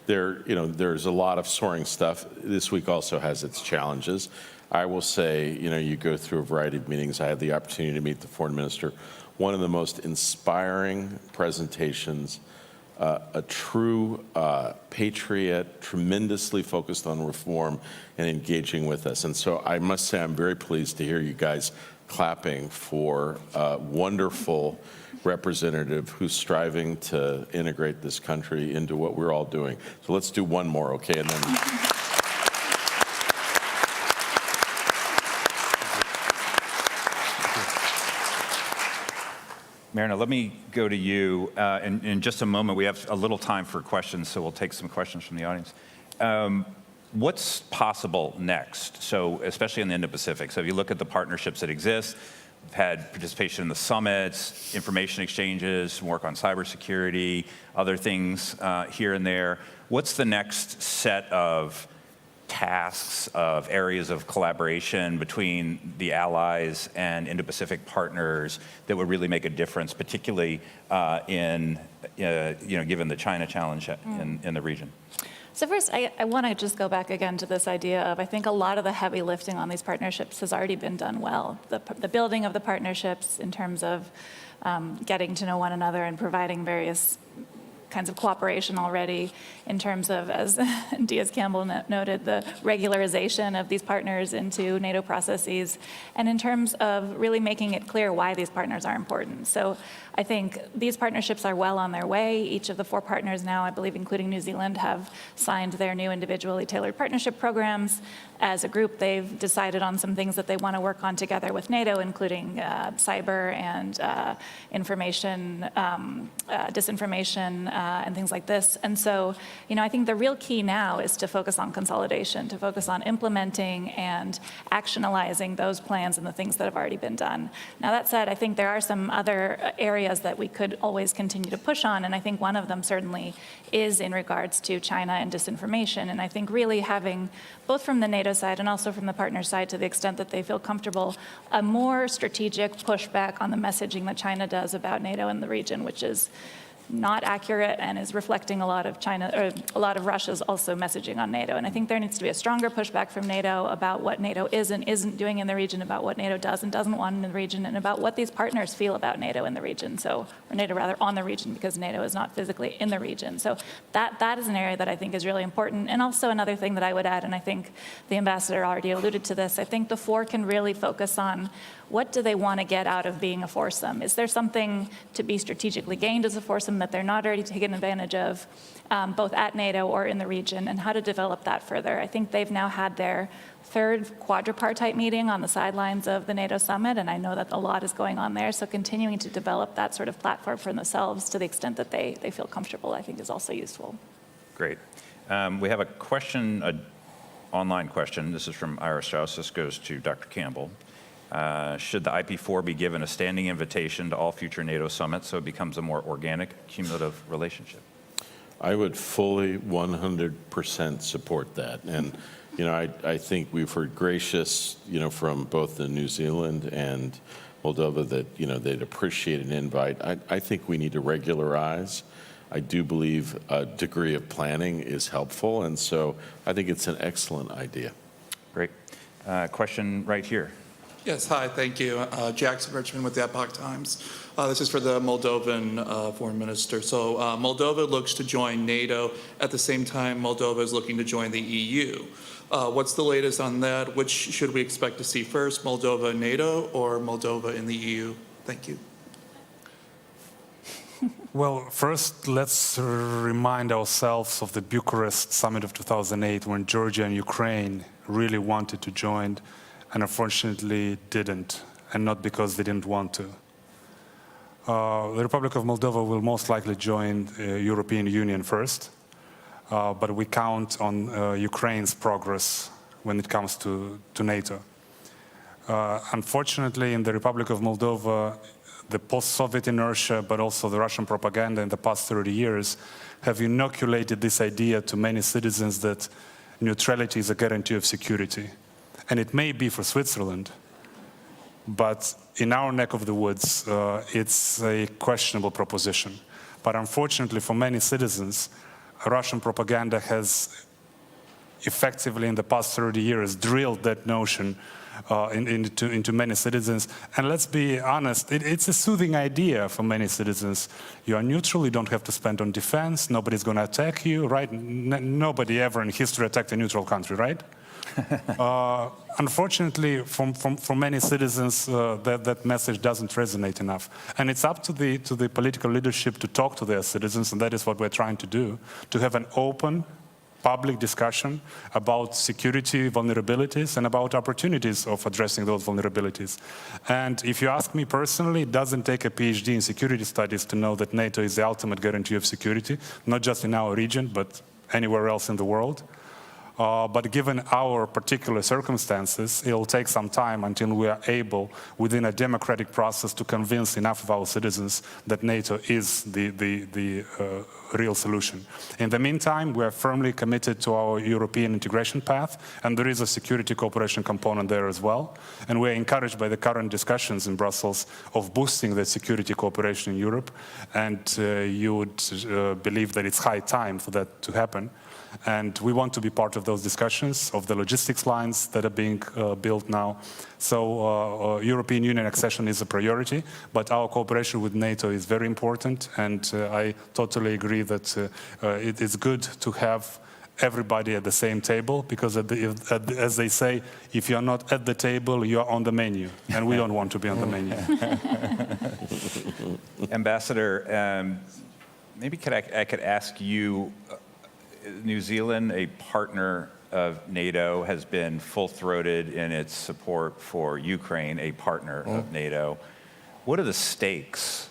there's a lot of soaring stuff. This week also has its challenges. I will say, you go through a variety of meetings. I had the opportunity to meet the foreign minister. One of the most inspiring presentations, a true patriot, tremendously focused on reform and engaging with us. And so I must say I'm very pleased to hear you guys clapping for a wonderful representative who's striving to integrate this country into what we're all doing. So let's do one more, okay? And then. Marina, let me go to you. In just a moment, we have a little time for questions, so we'll take some questions from the audience. What's possible next? So, especially in the Indo-Pacific. So if you look at the partnerships that exist, we've had participation in the summits, information exchanges, some work on cybersecurity, other things here and there. What's the next set of tasks, of areas of collaboration between the allies and Indo-Pacific partners that would really make a difference, particularly given the China challenge in the region? So first, I want to just go back again to this idea of, I think a lot of the heavy lifting on these partnerships has already been done well. The building of the partnerships in terms of getting to know one another and providing various kinds of cooperation already, in terms of, as Diaz-Campbell noted, the regularization of these partners into NATO processes, and in terms of really making it clear why these partners are important. So I think these partnerships are well on their way. Each of the 4 partners now, I believe including New Zealand, have signed their new individually tailored partnership programs. As a group, they've decided on some things that they want to work on together with NATO, including cyber and information, disinformation and things like this. And so, I think the real key now is to focus on consolidation, to focus on implementing and actionalizing those plans and the things that have already been done. Now, that said, I think there are some other areas that we could always continue to push on, and I think one of them certainly is in regards to China and disinformation. And I think really having, both from the NATO side and also from the partner side, to the extent that they feel comfortable, a more strategic pushback on the messaging that China does about NATO and the region, which is not accurate and is reflecting a lot of China, or a lot of Russia's also messaging on NATO. And I think there needs to be a stronger pushback from NATO about what NATO is and isn't doing in the region, about what NATO does and doesn't want in the region, and about what these partners feel about NATO in the region. So, or NATO rather on the region, because NATO is not physically in the region. So that is an area that I think is really important. And also another thing that I would add, and I think the ambassador already alluded to this, I think the four can really focus on what do they want to get out of being a foursome? Is there something to be strategically gained as a foursome that they're not already taking advantage of, both at NATO or in the region, and how to develop that further? I think they've now had their third quadripartite meeting on the sidelines of the NATO summit, and I know that a lot is going on there. So continuing to develop that sort of platform for themselves to the extent that they feel comfortable, I think is also useful. Great. We have a question, an online question. This is from Ira Strauss. This goes to Dr. Campbell. Should the IP4 be given a standing invitation to all future NATO summits so it becomes a more organic, cumulative relationship? I would fully 100% support that. And, I think we've heard gracious, from both the New Zealand and Moldova that, they'd appreciate an invite. I think we need to regularize. I do believe a degree of planning is helpful. And so I think it's an excellent idea. Great. Question right here. Yes, hi, thank you. Jackson Richmond with the Epoch Times. This is for the Moldovan foreign minister. So Moldova looks to join NATO. At the same time, Moldova is looking to join the EU. What's the latest on that? Which should we expect to see first, Moldova in NATO or Moldova in the EU? Thank you. Well, first, let's remind ourselves of the Bucharest summit of 2008, when Georgia and Ukraine really wanted to join and unfortunately didn't, and not because they didn't want to. The Republic of Moldova will most likely join the European Union first, but we count on Ukraine's progress when it comes to NATO. Unfortunately, in the Republic of Moldova, the post-Soviet inertia, but also the Russian propaganda in the past 30 years have inoculated this idea to many citizens that neutrality is a guarantee of security. And it may be for Switzerland, but in our neck of the woods, it's a questionable proposition. But unfortunately for many citizens, Russian propaganda has effectively in the past 30 years drilled that notion into many citizens. And let's be honest, it's a soothing idea for many citizens. You are neutral, you don't have to spend on defense, nobody's going to attack you, right? Nobody ever in history attacked a neutral country, right? Unfortunately, for many citizens, that message doesn't resonate enough. And it's up to the political leadership to talk to their citizens, and that is what we're trying to do, to have an open, public discussion about security vulnerabilities and about opportunities of addressing those vulnerabilities. And if you ask me personally, it doesn't take a PhD in security studies to know that NATO is the ultimate guarantee of security, not just in our region, but anywhere else in the world. But given our particular circumstances, it'll take some time until we are able, within a democratic process, to convince enough of our citizens that NATO is the real solution. In the meantime, we are firmly committed to our European integration path, and there is a security cooperation component there as well. And we are encouraged by the current discussions in Brussels of boosting the security cooperation in Europe, and you would believe that it's high time for that to happen. And we want to be part of those discussions, of the logistics lines that are being built now. So European Union accession is a priority, but our cooperation with NATO is very important, and I totally agree that it is good to have everybody at the same table, because as they say, if you're not at the table, you're on the menu, and we don't want to be on the menu. Ambassador, maybe I could ask you, New Zealand, a partner of NATO, has been full-throated in its support for Ukraine, a partner of NATO. What are the stakes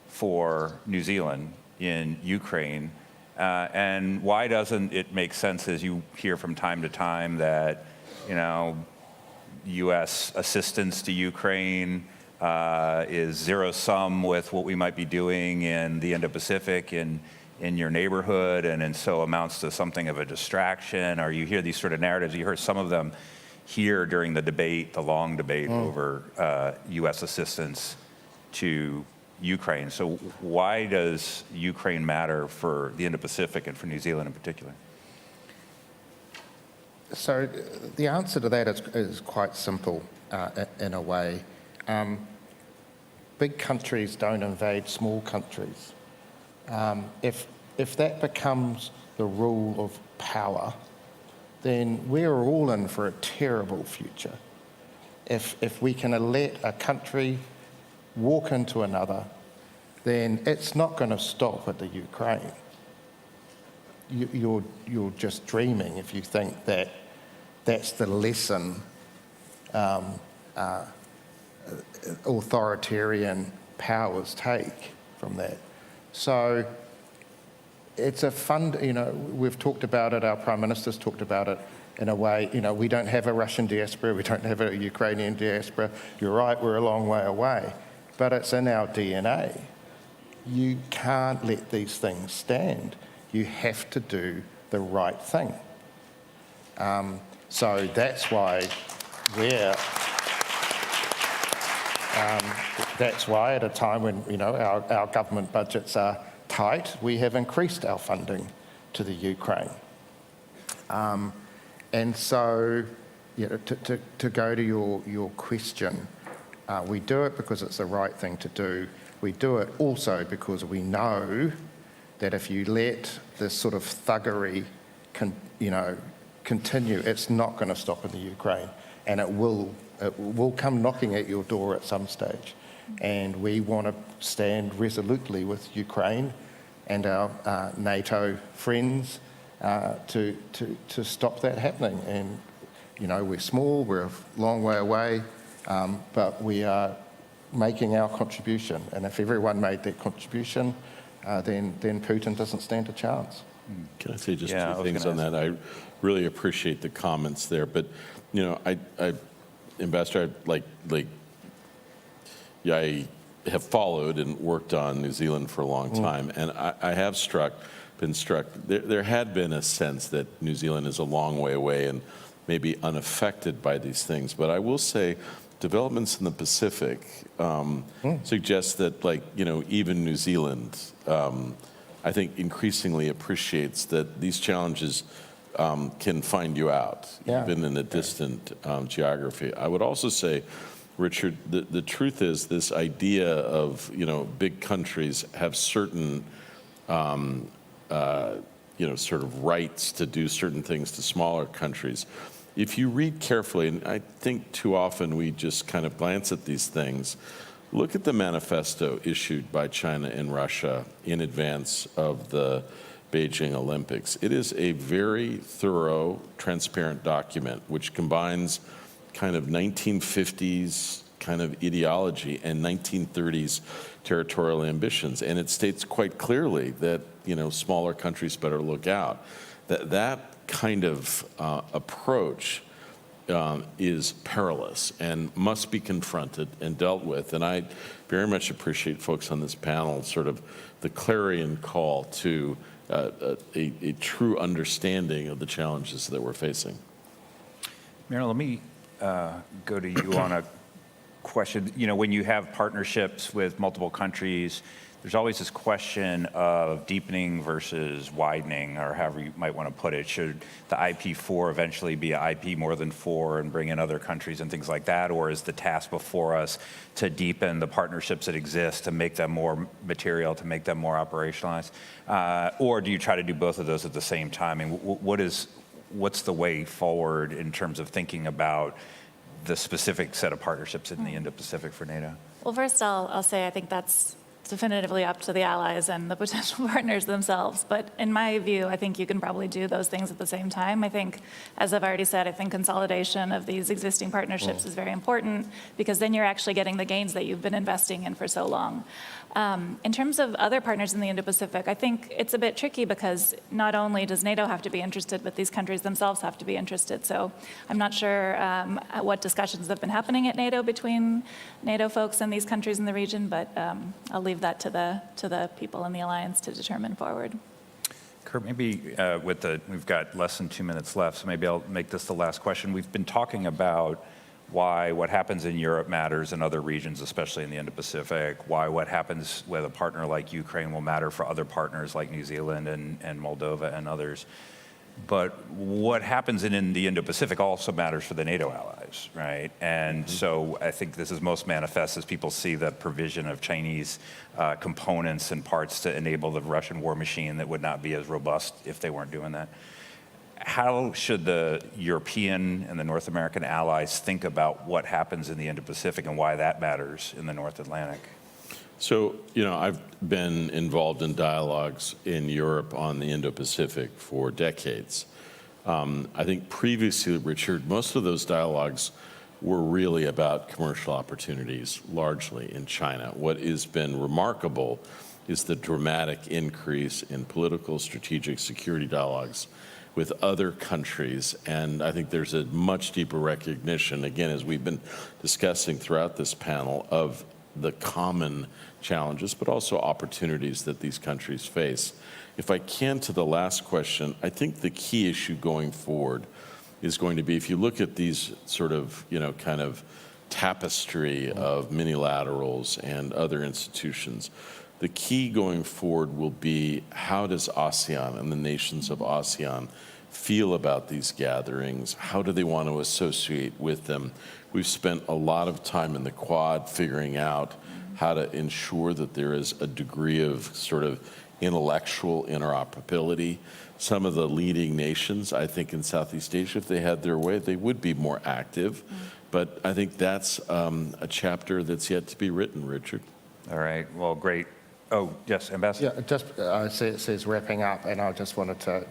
for New Zealand in Ukraine? And why doesn't it make sense, as you hear from time to time, that, U.S. assistance to Ukraine is zero-sum with what we might be doing in the Indo-Pacific, in your neighborhood, and so amounts to something of a distraction? Or you hear these sort of narratives, you heard some of them here during the debate, the long debate over U.S. assistance to Ukraine. So why does Ukraine matter for the Indo-Pacific and for New Zealand in particular? So the answer to that is quite simple in a way. Big countries don't invade small countries. If that becomes the rule of power, then we're all in for a terrible future. If we can let a country walk into another, then it's not going to stop at the Ukraine. You're just dreaming if you think that that's the lesson authoritarian powers take from that. So it's a fund, we've talked about it, our Prime Minister's talked about it in a way, we don't have a Russian diaspora, we don't have a Ukrainian diaspora. You're right, we're a long way away, but it's in our DNA. You can't let these things stand. You have to do the right thing. So that's why that's why at a time when our government budgets are tight, we have increased our funding to the Ukraine. And so, to go to your question, we do it because it's the right thing to do. We do it also because we know that if you let this sort of thuggery continue, it's not going to stop in the Ukraine, and it will come knocking at your door at some stage. And we want to stand resolutely with Ukraine and our NATO friends to stop that happening. And we're small, we're a long way away, but we are making our contribution. And if everyone made their contribution, then Putin doesn't stand a chance. Can I say just two things on that? I really appreciate the comments there, but Ambassador, I have followed and worked on New Zealand for a long time, and I have been struck. There had been a sense that New Zealand is a long way away and maybe unaffected by these things, but I will say developments in the Pacific suggest that, even New Zealand, I think increasingly appreciates that these challenges can find you out, even in a distant geography. I would also say, Richard, the truth is this idea of, big countries have certain, sort of rights to do certain things to smaller countries. If you read carefully, and I think too often we just kind of glance at these things, look at the manifesto issued by China and Russia in advance of the Beijing Olympics. It is a very thorough, transparent document which combines kind of 1950s kind of ideology and 1930s territorial ambitions. And it states quite clearly that, smaller countries better look out. That kind of approach is perilous and must be confronted and dealt with. And I very much appreciate folks on this panel, sort of the clarion call to a true understanding of the challenges that we're facing. Meryl, let me go to you on a question. When you have partnerships with multiple countries, there's always this question of deepening versus widening, or however you might want to put it. Should the IP4 eventually be an IP more than 4 and bring in other countries and things like that? Or is the task before us to deepen the partnerships that exist, to make them more material, to make them more operationalized? Or do you try to do both of those at the same time? And what's the way forward in terms of thinking about the specific set of partnerships in the Indo-Pacific for NATO? Well, first I'll say I think that's definitively up to the allies and the potential partners themselves. But in my view, I think you can probably do those things at the same time. I think, as I've already said, I think consolidation of these existing partnerships is very important, because then you're actually getting the gains that you've been investing in for so long. In terms of other partners in the Indo-Pacific, I think it's a bit tricky, because not only does NATO have to be interested, but these countries themselves have to be interested. So I'm not sure what discussions have been happening at NATO between NATO folks and these countries in the region, but I'll leave that to the people in the alliance to determine forward. Kurt, maybe we've got less than 2 minutes left, so maybe I'll make this the last question. We've been talking about why what happens in Europe matters in other regions, especially in the Indo-Pacific, why what happens with a partner like Ukraine will matter for other partners like New Zealand and Moldova and others. But what happens in the Indo-Pacific also matters for the NATO allies, right? And so I think this is most manifest as people see the provision of Chinese components and parts to enable the Russian war machine that would not be as robust if they weren't doing that. How should the European and the North American allies think about what happens in the Indo-Pacific and why that matters in the North Atlantic? So, I've been involved in dialogues in Europe on the Indo-Pacific for decades. I think previously, Richard, most of those dialogues were really about commercial opportunities, largely in China. What has been remarkable is the dramatic increase in political, strategic, security dialogues with other countries. And I think there's a much deeper recognition, again, as we've been discussing throughout this panel, of the common challenges, but also opportunities that these countries face. If I can, to the last question, I think the key issue going forward is going to be, if you look at these sort of, kind of tapestry of minilaterals and other institutions, the key going forward will be, how does ASEAN and the nations of ASEAN feel about these gatherings? How do they want to associate with them? We've spent a lot of time in the Quad figuring out how to ensure that there is a degree of sort of intellectual interoperability. Some of the leading nations, I think, in Southeast Asia, if they had their way, they would be more active. But I think that's a chapter that's yet to be written, Richard. All right, well, great. Oh, yes, Ambassador? Yeah, just it says wrapping up, and I just wanted to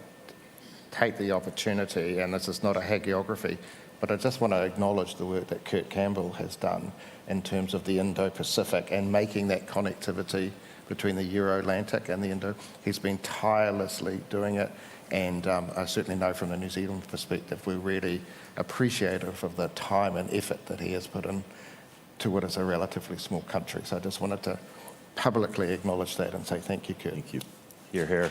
take the opportunity, and this is not a hagiography, but I just want to acknowledge the work that Kurt Campbell has done in terms of the Indo-Pacific and making that connectivity between the Euro-Atlantic and the Indo. He's been tirelessly doing it, and I certainly know from the New Zealand perspective, we're really appreciative of the time and effort that he has put in to what is a relatively small country. So I just wanted to publicly acknowledge that and say thank you, Kurt. Thank you. Hear, hear.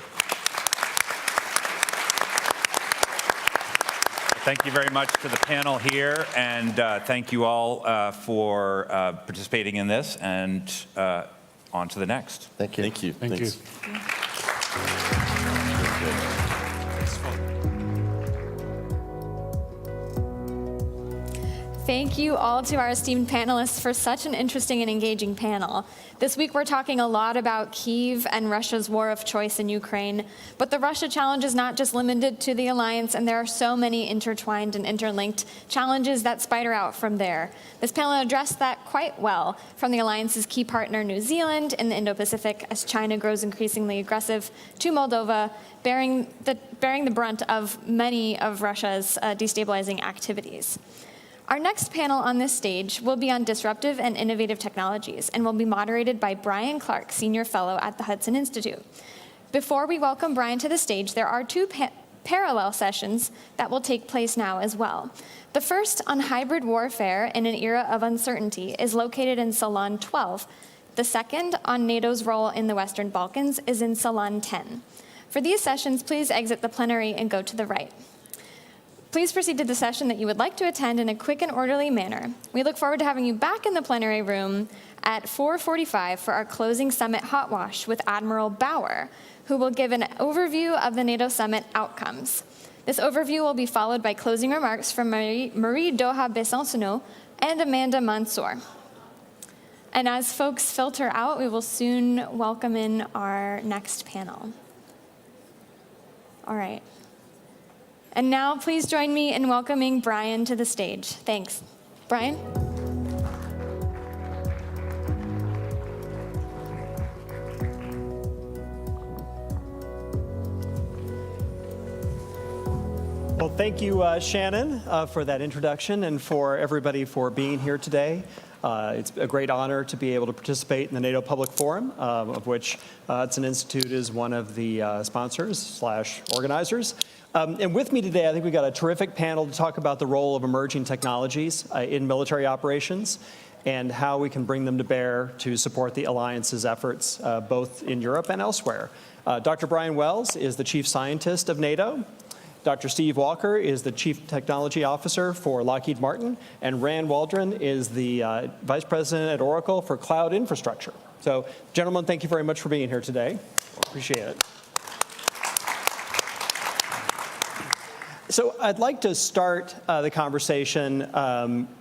Thank you very much to the panel here, and thank you all for participating in this, and on to the next. Thank you. Thank you. Thank you. Thank you all to our esteemed panelists for such an interesting and engaging panel. This week we're talking a lot about Kyiv and Russia's war of choice in Ukraine, but the Russia challenge is not just limited to the alliance, and there are so many intertwined and interlinked challenges that spider out from there. This panel addressed that quite well, from the alliance's key partner New Zealand in the Indo-Pacific as China grows increasingly aggressive, to Moldova, bearing the brunt of many of Russia's destabilizing activities. Our next panel on this stage will be on disruptive and innovative technologies and will be moderated by Brian Clark, Senior Fellow at the Hudson Institute. Before we welcome Brian to the stage, there are two parallel sessions that will take place now as well. The first, on hybrid warfare in an era of uncertainty, is located in Salon 12. The second, on NATO's role in the Western Balkans, is in Salon 10. For these sessions, please exit the plenary and go to the right. Please proceed to the session that you would like to attend in a quick and orderly manner. We look forward to having you back in the plenary room at 4:45 for our closing summit hot wash with Admiral Bauer, who will give an overview of the NATO summit outcomes. This overview will be followed by closing remarks from Marie-Doha Besancenot and Amanda Mansour. And as folks filter out, we will soon welcome in our next panel. All right. And now please join me in welcoming Brian to the stage. Thanks. Brian? Well, thank you, Shannon, for that introduction and for everybody for being here today. It's a great honor to be able to participate in the NATO Public Forum, of which Hudson Institute is one of the sponsors/organizers. And with me today, I think we've got a terrific panel to talk about the role of emerging technologies in military operations and how we can bring them to bear to support the alliance's efforts, both in Europe and elsewhere. Dr. Brian Wells is the chief scientist of NATO. Dr. Steve Walker is the Chief Technology Officer for Lockheed Martin, and Rand Waldron is the Vice President at Oracle for Cloud Infrastructure. So, gentlemen, thank you very much for being here today. Appreciate it. So I'd like to start the conversation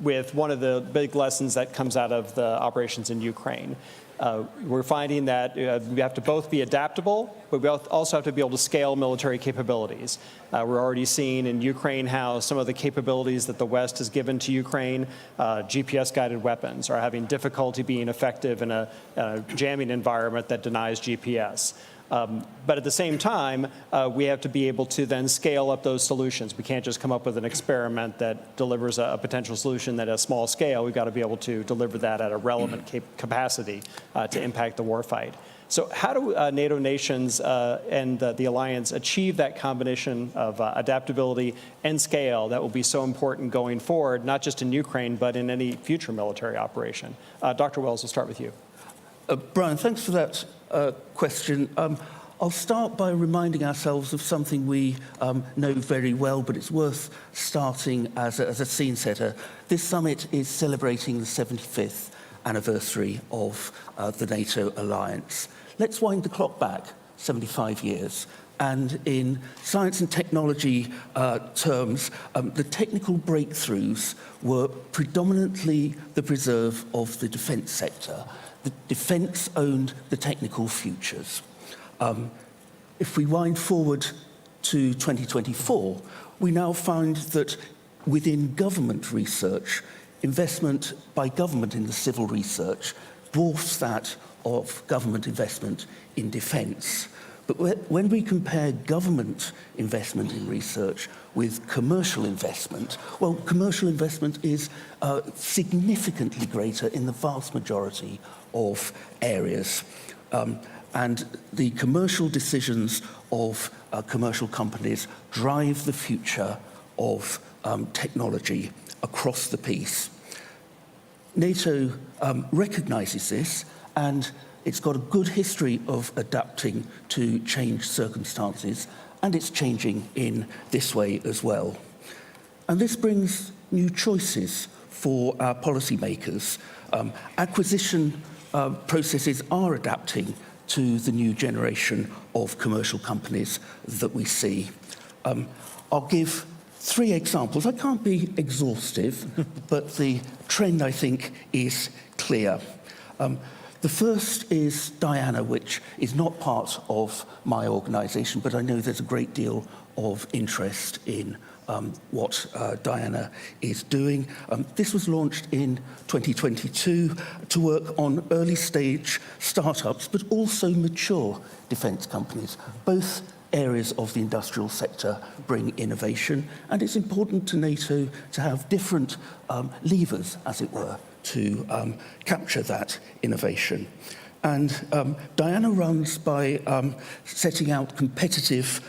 with one of the big lessons that comes out of the operations in Ukraine. We're finding that we have to both be adaptable, but we also have to be able to scale military capabilities. We're already seeing in Ukraine how some of the capabilities that the West has given to Ukraine, GPS-guided weapons, are having difficulty being effective in a jamming environment that denies GPS. But at the same time, we have to be able to then scale up those solutions. We can't just come up with an experiment that delivers a potential solution at a small scale. We've got to be able to deliver that at a relevant capacity to impact the warfight. So how do NATO nations and the alliance achieve that combination of adaptability and scale that will be so important going forward, not just in Ukraine, but in any future military operation? Dr. Wells, we'll start with you. Brian, thanks for that question. I'll start by reminding ourselves of something we know very well, but it's worth starting as a scene setter. This summit is celebrating the 75th anniversary of the NATO alliance. Let's wind the clock back 75 years. And in science and technology terms, the technical breakthroughs were predominantly the preserve of the defense sector. The defense owned the technical futures. If we wind forward to 2024, we now find that within government research, investment by government in the civil research dwarfs that of government investment in defense. But when we compare government investment in research with commercial investment, well, commercial investment is significantly greater in the vast majority of areas. And the commercial decisions of commercial companies drive the future of technology across the piece. NATO recognizes this, and it's got a good history of adapting to changed circumstances, and it's changing in this way as well. And this brings new choices for our policymakers. Acquisition processes are adapting to the new generation of commercial companies that we see. I'll give 3 examples. I can't be exhaustive, but the trend, I think, is clear. The first is Diana, which is not part of my organisation, but I know there's a great deal of interest in what Diana is doing. This was launched in 2022 to work on early stage startups, but also mature defence companies. Both areas of the industrial sector bring innovation, and it's important to NATO to have different levers, as it were, to capture that innovation. And Diana runs by setting out competitive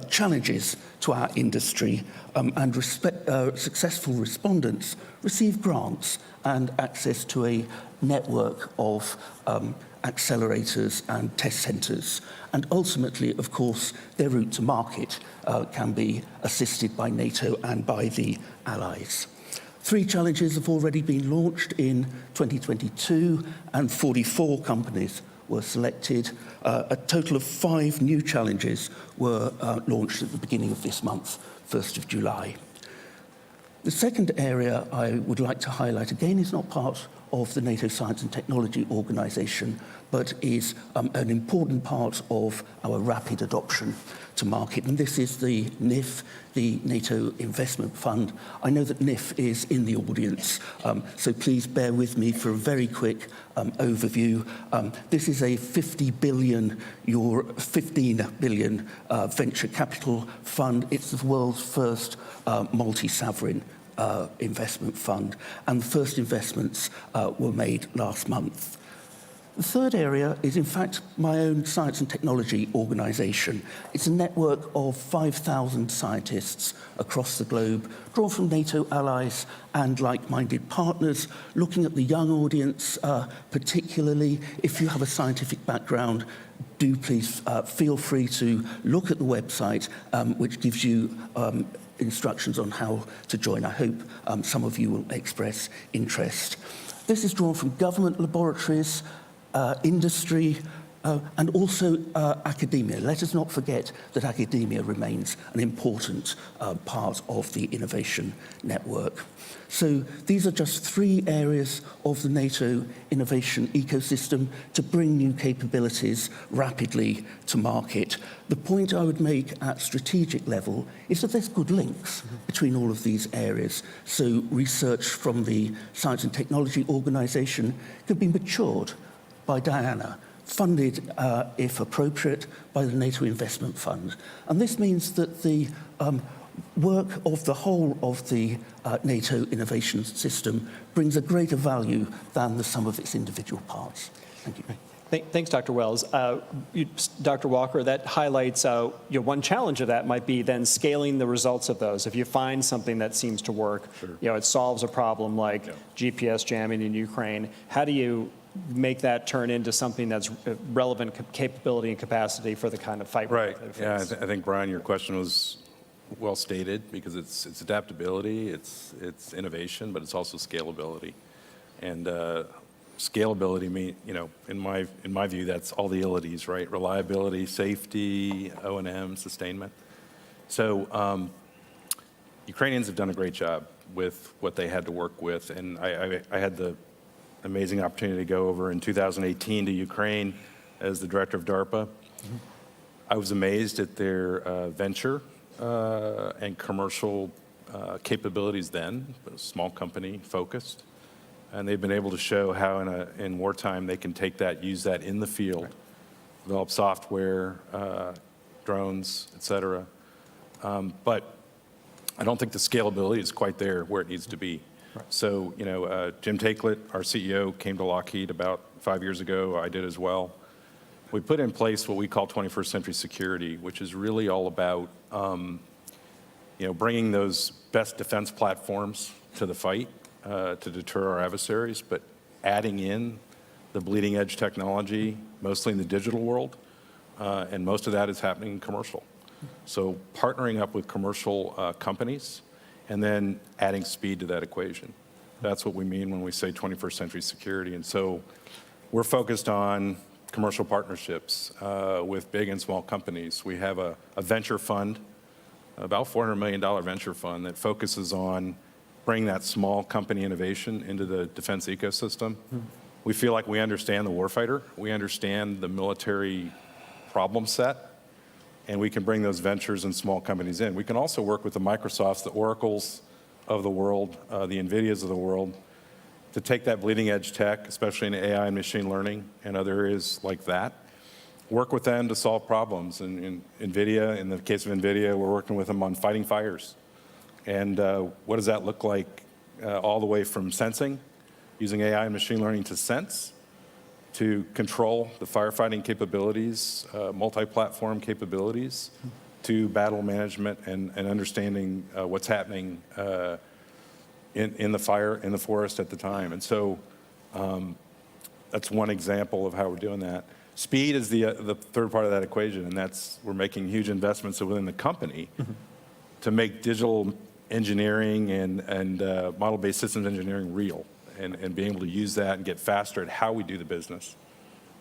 challenges to our industry, and successful respondents receive grants and access to a network of accelerators and test centres. And ultimately, of course, their route to market can be assisted by NATO and by the allies. 3 challenges have already been launched in 2022, and 44 companies were selected. A total of 5 new challenges were launched at the beginning of this month, 1st of July. The second area I would like to highlight, again, is not part of the NATO Science and Technology Organization, but is an important part of our rapid adoption to market. And this is the NIF, the NATO Investment Fund. I know that NIF is in the audience, so please bear with me for a very quick overview. This is a 15 billion venture capital fund. It's the world's first multi-sovereign investment fund, and the first investments were made last month. The third area is, in fact, my own science and technology organization. It's a network of 5,000 scientists across the globe, drawn from NATO allies and like-minded partners, looking at the young audience particularly. If you have a scientific background, do please feel free to look at the website, which gives you instructions on how to join. I hope some of you will express interest. This is drawn from government laboratories, industry, and also academia. Let us not forget that academia remains an important part of the innovation network. So these are just 3 areas of the NATO innovation ecosystem to bring new capabilities rapidly to market. The point I would make at strategic level is that there's good links between all of these areas. So research from the Science and Technology Organization could be matured by Diana, funded, if appropriate, by the NATO Investment Fund. And this means that the work of the whole of the NATO innovation system brings a greater value than the sum of its individual parts. Thank you. Thanks, Dr. Wells. Dr. Walker, that highlights one challenge of that might be then scaling the results of those. If you find something that seems to work, it solves a problem like GPS jamming in Ukraine, how do you make that turn into something that's relevant capability and capacity for the kind of fight? Right. Yeah, I think, Brian, your question was well stated, because it's adaptability, it's innovation, but it's also scalability. And scalability, in my view, that's all the ilities, right? Reliability, safety, O&M, sustainment. So Ukrainians have done a great job with what they had to work with, and I had the amazing opportunity to go over in 2018 to Ukraine as the director of DARPA. I was amazed at their venture and commercial capabilities then, but a small company focused. And they've been able to show how in wartime they can take that, use that in the field, develop software, drones, et cetera. But I don't think the scalability is quite there where it needs to be. So, Jim Takelet, our CEO, came to Lockheed about 5 years ago. I did as well. We put in place what we call 21st century security, which is really all about, bringing those best defense platforms to the fight to deter our adversaries, but adding in the bleeding edge technology, mostly in the digital world, and most of that is happening in commercial. So partnering up with commercial companies, and then adding speed to that equation. That's what we mean when we say 21st century security. And so we're focused on commercial partnerships with big and small companies. We have a venture fund, about $400 million venture fund, that focuses on bringing that small company innovation into the defense ecosystem. We feel like we understand the warfighter, we understand the military problem set, and we can bring those ventures and small companies in. We can also work with the Microsofts, the Oracles of the world, the NVIDIAs of the world, to take that bleeding edge tech, especially in AI and machine learning and other areas like that, work with them to solve problems. In NVIDIA, in the case of NVIDIA, we're working with them on fighting fires. And what does that look like all the way from sensing, using AI and machine learning to sense, to control the firefighting capabilities, multi-platform capabilities, to battle management and understanding what's happening in the fire, in the forest at the time. And so that's one example of how we're doing that. Speed is the third part of that equation, and that's we're making huge investments within the company to make digital engineering and model-based systems engineering real. And being able to use that and get faster at how we do the business.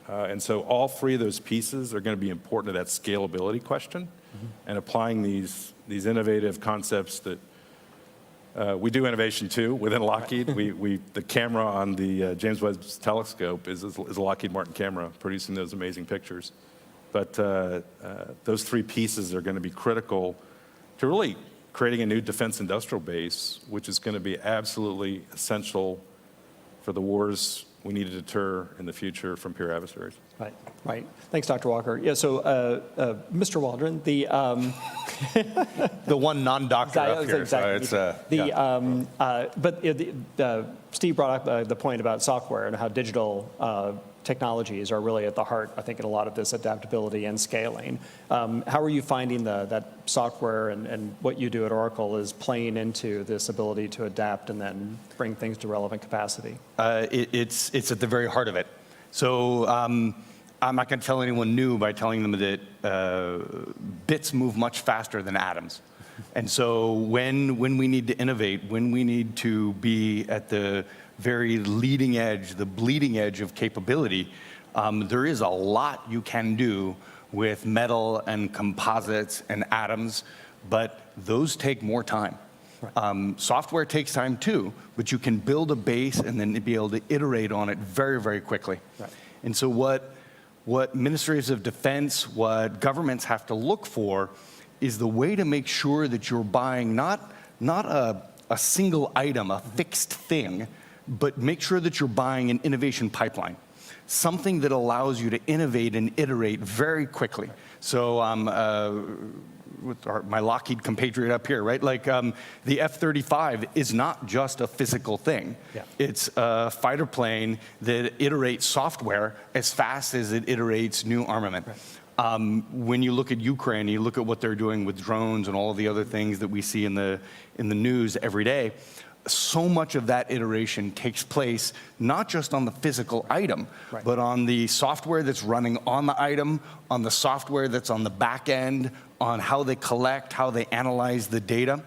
And so all 3 of those pieces are going to be important to that scalability question, and applying these innovative concepts that We do innovation too within Lockheed. The camera on the James Webb Telescope is a Lockheed Martin camera producing those amazing pictures. But those three pieces are going to be critical to really creating a new defense industrial base, which is going to be absolutely essential for the wars we need to deter in the future from peer adversaries. Right, right. Thanks, Dr. Walker. Yeah, so Mr. Waldron, the one non-doctor up here. Exactly. So but Steve brought up the point about software and how digital technologies are really at the heart, I think, in a lot of this adaptability and scaling. How are you finding that software and what you do at Oracle is playing into this ability to adapt and then bring things to relevant capacity? It's at the very heart of it. So I'm not going to tell anyone new by telling them that bits move much faster than atoms. And so when we need to innovate, when we need to be at the very leading edge, the bleeding edge of capability, there is a lot you can do with metal and composites and atoms, but those take more time. Right. Software takes time too, but you can build a base and then be able to iterate on it very, very quickly. Right. And so what ministries of defense, what governments have to look for is the way to make sure that you're buying not a single item, a fixed thing, but make sure that you're buying an innovation pipeline, something that allows you to innovate and iterate very quickly. So with my Lockheed compatriot up here, right? Like the F-35 is not just a physical thing. Yeah. It's a fighter plane that iterates software as fast as it iterates new armament. Right. When you look at Ukraine, you look at what they're doing with drones and all of the other things that we see in the news every day, so much of that iteration takes place not just on the physical item, right, but on the software that's running on the item, on the software that's on the back end, on how they collect, how they analyze the data.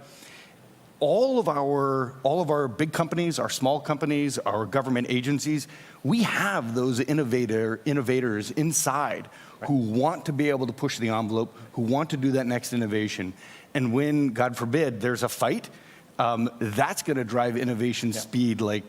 All of our big companies, our small companies, our government agencies, we have those innovators inside, right, who want to be able to push the envelope, who want to do that next innovation. And when, God forbid, there's a fight, that's going to drive innovation speed like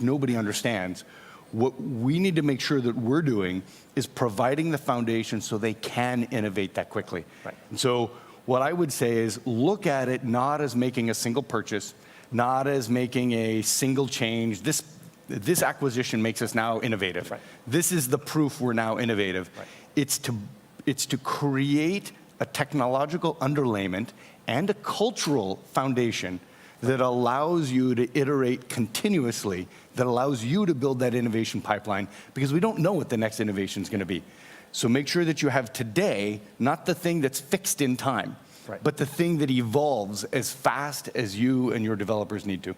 nobody understands. What we need to make sure that we're doing is providing the foundation so they can innovate that quickly. Right. And so what I would say is look at it not as making a single purchase, not as making a single change. This acquisition makes us now innovative. Right. This is the proof we're now innovative. Right. It's to create a technological underlayment and a cultural foundation that allows you to iterate continuously, that allows you to build that innovation pipeline, because we don't know what the next innovation is going to be. So make sure that you have today, not the thing that's fixed in time, right, but the thing that evolves as fast as you and your developers need to.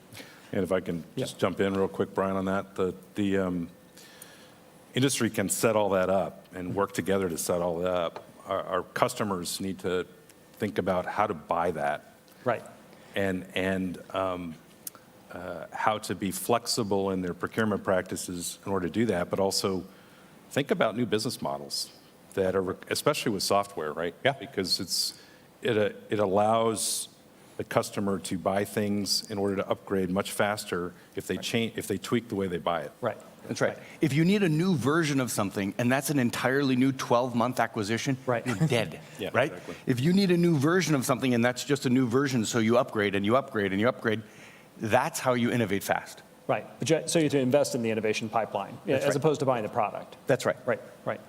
And if I can just jump in real quick, Brian, on that, the industry can set all that up and work together to set all that up. Our customers need to think about how to buy that, right, and how to be flexible in their procurement practices in order to do that, but also think about new business models that are, especially with software, right? Yeah. Because it allows the customer to buy things in order to upgrade much faster if they change, if they tweak the way they buy it. Right. That's right. If you need a new version of something, and that's an entirely new 12-month acquisition, right, you're dead, yeah, right? Exactly. If you need a new version of something, and that's just a new version, so you upgrade and you upgrade and you upgrade, that's how you innovate fast. Right. So you have to invest in the innovation pipeline, that's as right, opposed to buying the product. That's right. Right. Right.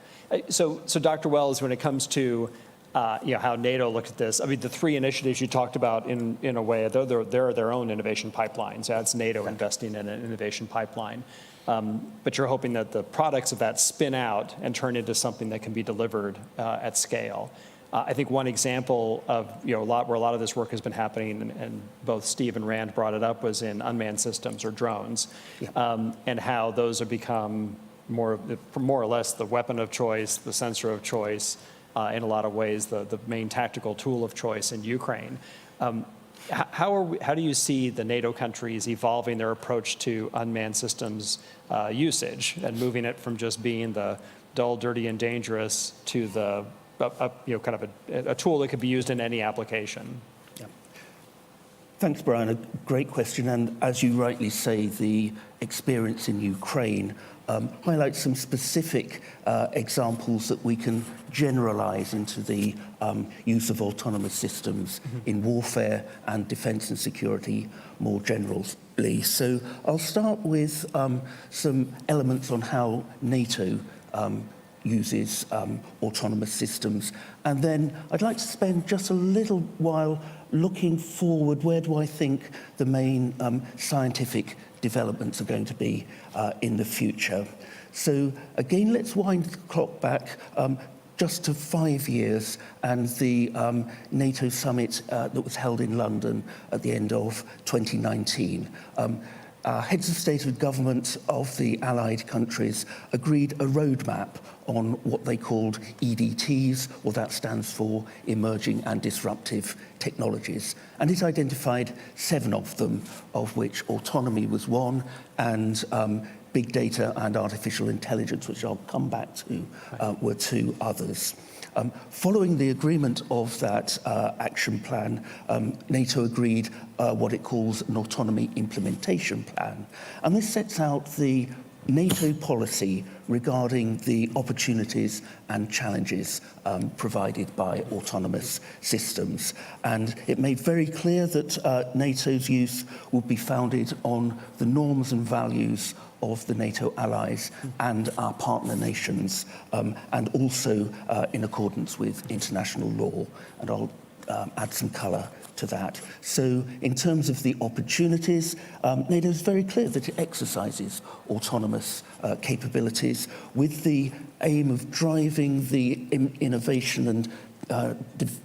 So Dr. Wells, when it comes to how NATO looks at this, I mean, the three initiatives you talked about in a way, they're their own innovation pipelines. That's NATO investing in an innovation pipeline. But you're hoping that the products of that spin out and turn into something that can be delivered at scale. I think one example of where a lot of this work has been happening, and both Steve and Rand brought it up, was in unmanned systems or drones, and how those have become more or less the weapon of choice, the sensor of choice, in a lot of ways the main tactical tool of choice in Ukraine. How do you see the NATO countries evolving their approach to unmanned systems usage and moving it from just being the dull, dirty, and dangerous to the kind of a tool that could be used in any application? Thanks, Brian. A great question. And as you rightly say, the experience in Ukraine highlights some specific examples that we can generalize into the use of autonomous systems in warfare and defense and security more generally. So I'll start with some elements on how NATO uses autonomous systems. And then I'd like to spend just a little while looking forward. Where do I think the main scientific developments are going to be in the future? So again, let's wind the clock back just to 5 years and the NATO summit that was held in London at the end of 2019. Heads of state and government of the allied countries agreed a roadmap on what they called EDTs, or that stands for Emerging and Disruptive Technologies. And it identified 7 of them, of which autonomy was one, and big data and artificial intelligence, which I'll come back to, were 2 others. Following the agreement of that action plan, NATO agreed what it calls an autonomy implementation plan. And this sets out the NATO policy regarding the opportunities and challenges provided by autonomous systems. And it made very clear that NATO's use would be founded on the norms and values of the NATO allies and our partner nations, and also in accordance with international law. And I'll add some colour to that. So in terms of the opportunities, NATO is very clear that it exercises autonomous capabilities with the aim of driving the innovation and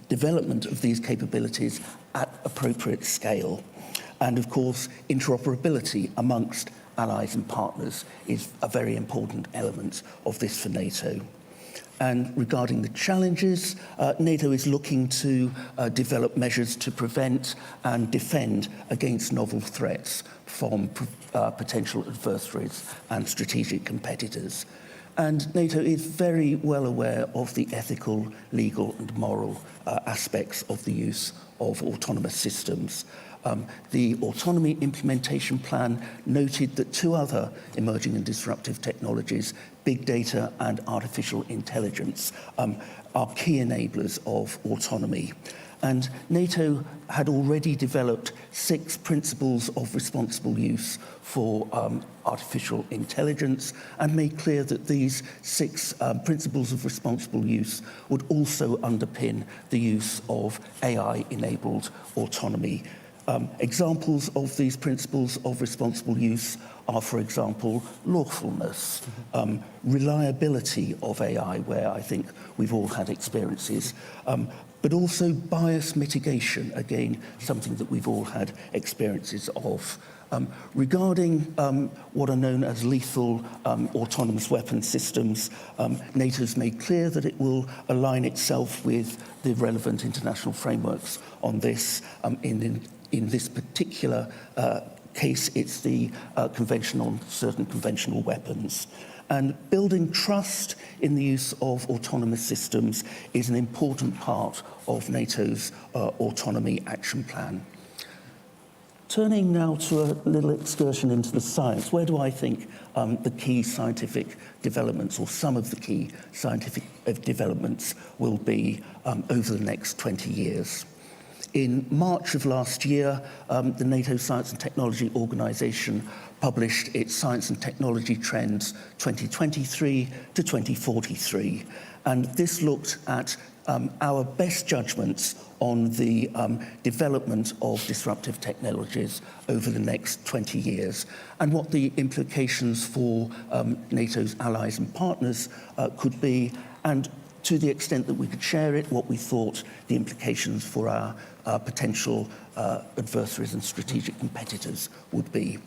development of these capabilities at appropriate scale. And of course, interoperability amongst allies and partners is a very important element of this for NATO. And regarding the challenges, NATO is looking to develop measures to prevent and defend against novel threats from potential adversaries and strategic competitors. And NATO is very well aware of the ethical, legal and moral aspects of the use of autonomous systems. The Autonomy Implementation Plan noted that 2 other emerging and disruptive technologies, big data and artificial intelligence, are key enablers of autonomy. And NATO had already developed 6 principles of responsible use for artificial intelligence and made clear that these 6 principles of responsible use would also underpin the use of AI-enabled autonomy. Examples of these principles of responsible use are, for example, lawfulness, reliability of AI, where I think we've all had experiences, but also bias mitigation, again, something that we've all had experiences of. Regarding what are known as lethal autonomous weapon systems, NATO's made clear that it will align itself with the relevant international frameworks on this. In this particular case, it's the Convention on Certain Conventional Weapons. And building trust in the use of autonomous systems is an important part of NATO's autonomy action plan. Turning now to a little excursion into the science, where do I think the key scientific developments, or some of the key scientific developments, will be over the next 20 years? In March of last year, the NATO Science and Technology Organization published its Science and Technology Trends 2023 to 2043. And this looked at our best judgments on the development of disruptive technologies over the next 20 years and what the implications for NATO's allies and partners could be, and to the extent that we could share it, what we thought the implications for our potential adversaries and strategic competitors would be.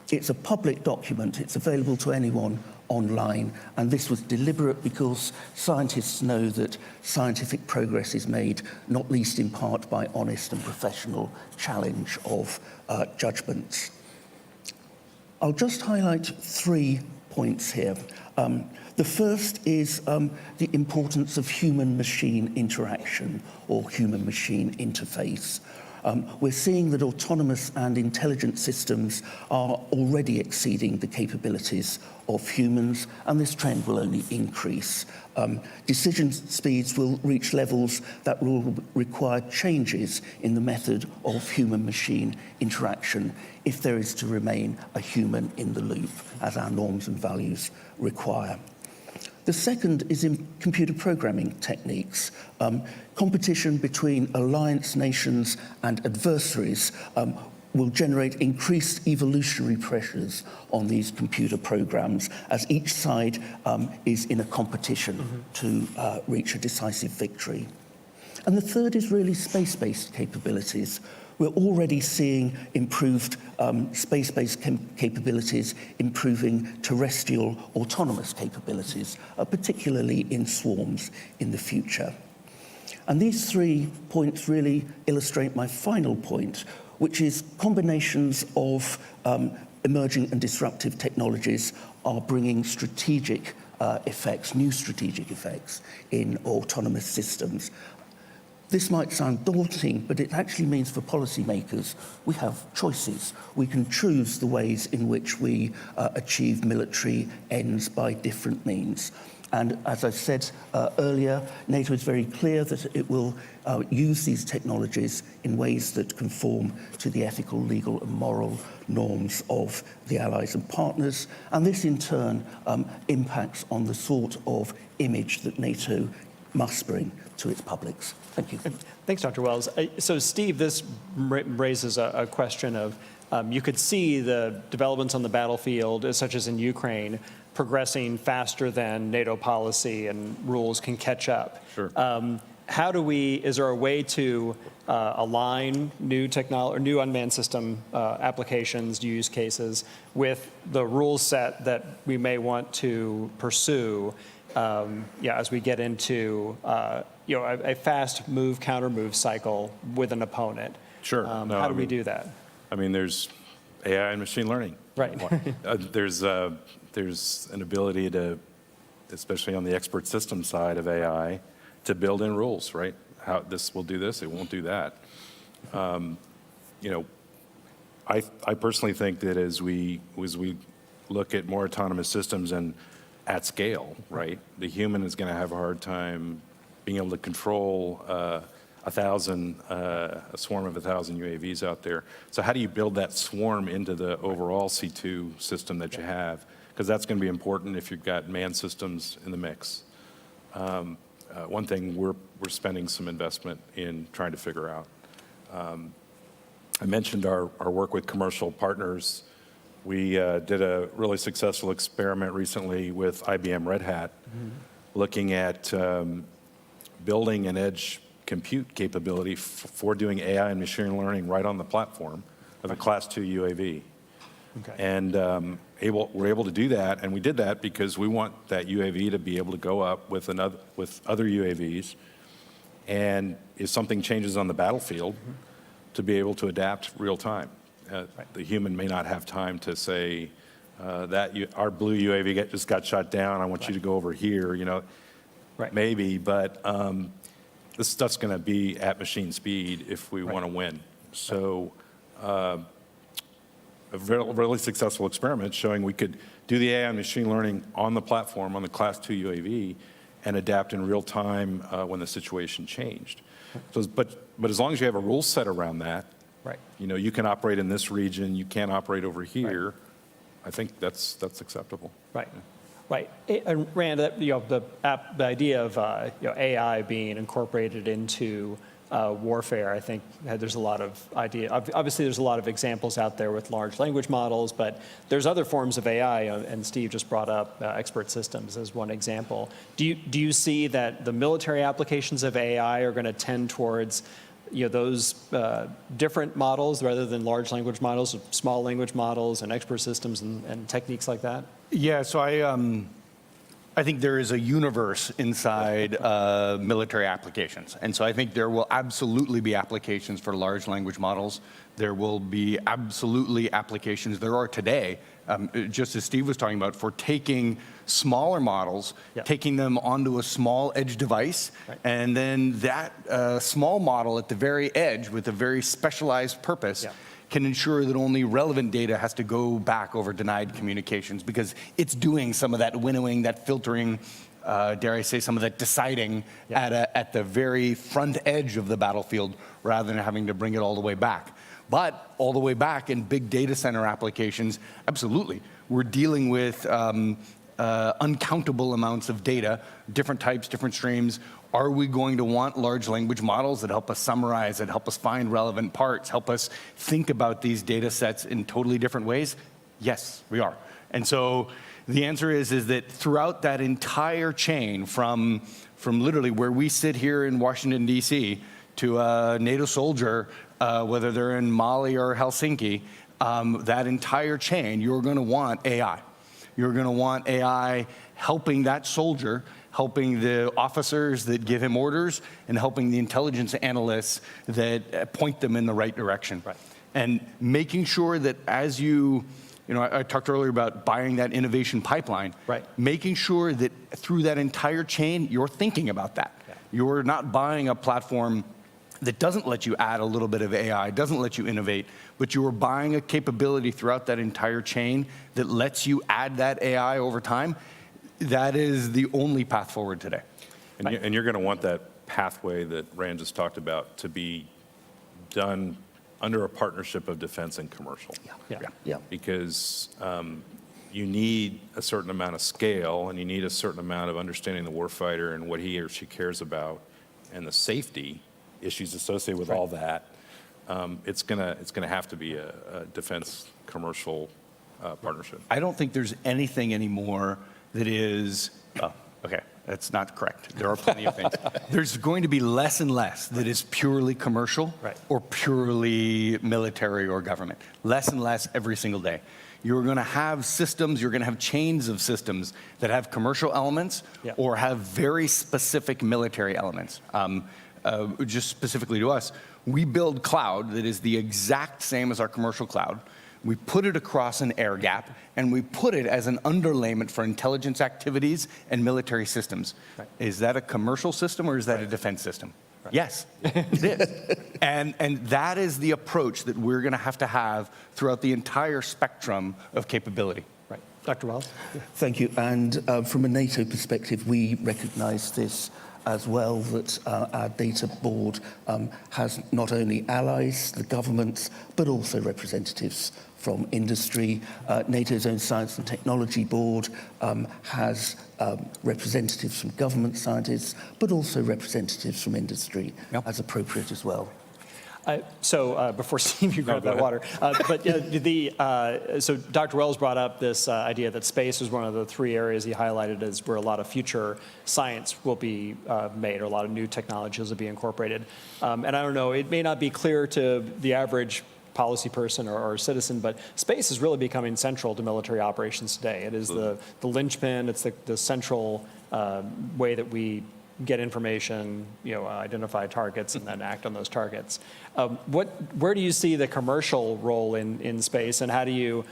It's a public document. It's available to anyone online, and this was deliberate because scientists know that scientific progress is made not least in part by honest and professional challenge of judgments. I'll just highlight 3 points here. The first is the importance of human-machine interaction or human-machine interface. We're seeing that autonomous and intelligent systems are already exceeding the capabilities of humans, and this trend will only increase. Decision speeds will reach levels that will require changes in the method of human-machine interaction if there is to remain a human in the loop, as our norms and values require. The second is in computer programming techniques. Competition between alliance nations and adversaries will generate increased evolutionary pressures on these computer programs as each side is in a competition to reach a decisive victory. And the third is really space-based capabilities. We're already seeing improved space-based capabilities, improving terrestrial autonomous capabilities, particularly in swarms in the future. And these 3 points really illustrate my final point, which is combinations of emerging and disruptive technologies are bringing strategic effects, new strategic effects in autonomous systems. This might sound daunting, but it actually means for policymakers, we have choices. We can choose the ways in which we achieve military ends by different means. And as I said earlier, NATO is very clear that it will use these technologies in ways that conform to the ethical, legal, and moral norms of the allies and partners. And this, in turn, impacts on the sort of image that NATO must bring to its publics. Thank you. Thanks, Dr. Wells. So, Steve, this raises a question of, you could see the developments on the battlefield, such as in Ukraine, progressing faster than NATO policy and rules can catch up. Sure. Is there a way to align new technology or new unmanned system applications, use cases, with the rule set that we may want to pursue as we get into a fast move, counter move cycle with an opponent? Sure. How do we do that? I mean, there's AI and machine learning. Right. There's an ability to, especially on the expert system side of AI, to build in rules, right? How this will do this, it won't do that. I personally think that as we look at more autonomous systems and at scale, right, the human is going to have a hard time being able to control a swarm of 1,000 UAVs out there. So how do you build that swarm into the overall C2 system that you have? Because that's going to be important if you've got manned systems in the mix. One thing we're spending some investment in trying to figure out. I mentioned our work with commercial partners. We did a really successful experiment recently with IBM Red Hat, looking at building an edge compute capability for doing AI and machine learning right on the platform of a Class 2 UAV. Okay. And we're able to do that, and we did that because we want that UAV to be able to go up with other UAVs, and if something changes on the battlefield, to be able to adapt real time. The human may not have time to say our blue UAV just got shot down. I want you to go over here. Maybe, but this stuff's going to be at machine speed if we want to win. So. A really successful experiment showing we could do the AI and machine learning on the platform, on the Class 2 UAV, and adapt in real time when the situation changed. So, but as long as you have a rule set around that, right? You can operate in this region, you can't operate over here. Right. I think that's acceptable. Right. Right. And Rand, the idea of AI being incorporated into warfare, I think there's a lot of obviously there's a lot of examples out there with large language models, but there's other forms of AI, and Steve just brought up expert systems as one example. Do you see that the military applications of AI are going to tend towards those different models rather than large language models, small language models and expert systems and techniques like that? Yeah, so I think there is a universe inside military applications. And so I think there will absolutely be applications for large language models. There will be absolutely applications, there are today, just as Steve was talking about, for taking smaller models, taking them onto a small edge device, and then that small model at the very edge with a very specialized purpose can ensure that only relevant data has to go back over denied communications, because it's doing some of that winnowing, that filtering, dare I say, some of that deciding at the very front edge of the battlefield, rather than having to bring it all the way back. But all the way back in big data center applications, absolutely, we're dealing with uncountable amounts of data, different types, different streams. Are we going to want large language models that help us summarize, that help us find relevant parts, help us think about these data sets in totally different ways? Yes, we are. And so the answer is that throughout that entire chain, from literally where we sit here in Washington, D.C., to a NATO soldier, whether they're in Mali or Helsinki, that entire chain, you're going to want AI. You're going to want AI helping that soldier, helping the officers that give him orders, and helping the intelligence analysts that point them in the right direction. And making sure that as you know, I talked earlier about buying that innovation pipeline, making sure that through that entire chain, you're thinking about that. You're not buying a platform that doesn't let you add a little bit of AI, doesn't let you innovate, but you are buying a capability throughout that entire chain that lets you add that AI over time. That is the only path forward today. And you're going to want that pathway that Rand just talked about to be done under a partnership of defense and commercial. Because you need a certain amount of scale, and you need a certain amount of understanding the warfighter and what he or she cares about, and the safety issues associated with all that. It's gonna have to be a defense commercial partnership. I don't think there's anything anymore that is, okay, that's not correct. There are plenty of things. There's going to be less and less that is purely commercial or purely military or government. Less and less every single day. You're going to have systems, you're going to have chains of systems that have commercial elements or have very specific military elements. Just specifically to us, we build cloud that is the exact same as our commercial cloud. We put it across an air gap, and we put it as an underlayment for intelligence activities and military systems. Is that a commercial system, or is that a defense system? Yes, it is. And that is the approach that we're going to have throughout the entire spectrum of capability. Dr. Wells? Thank you. And from a NATO perspective, we recognize this as well, that our data board has not only allies, the governments, but also representatives from industry. NATO's own Science and Technology Board has representatives from government scientists, but also representatives from industry as appropriate as well. So before Steve, you grab that water. So Dr. Wells brought up this idea that space was one of the three areas he highlighted as where a lot of future science will be made, or a lot of new technologies will be incorporated. And I don't know, it may not be clear to the average policy person or citizen, but space is really becoming central to military operations today. It is the linchpin, it's the central way that we get information, identify targets, and then act on those targets. Where do you see the commercial role in space, and how do you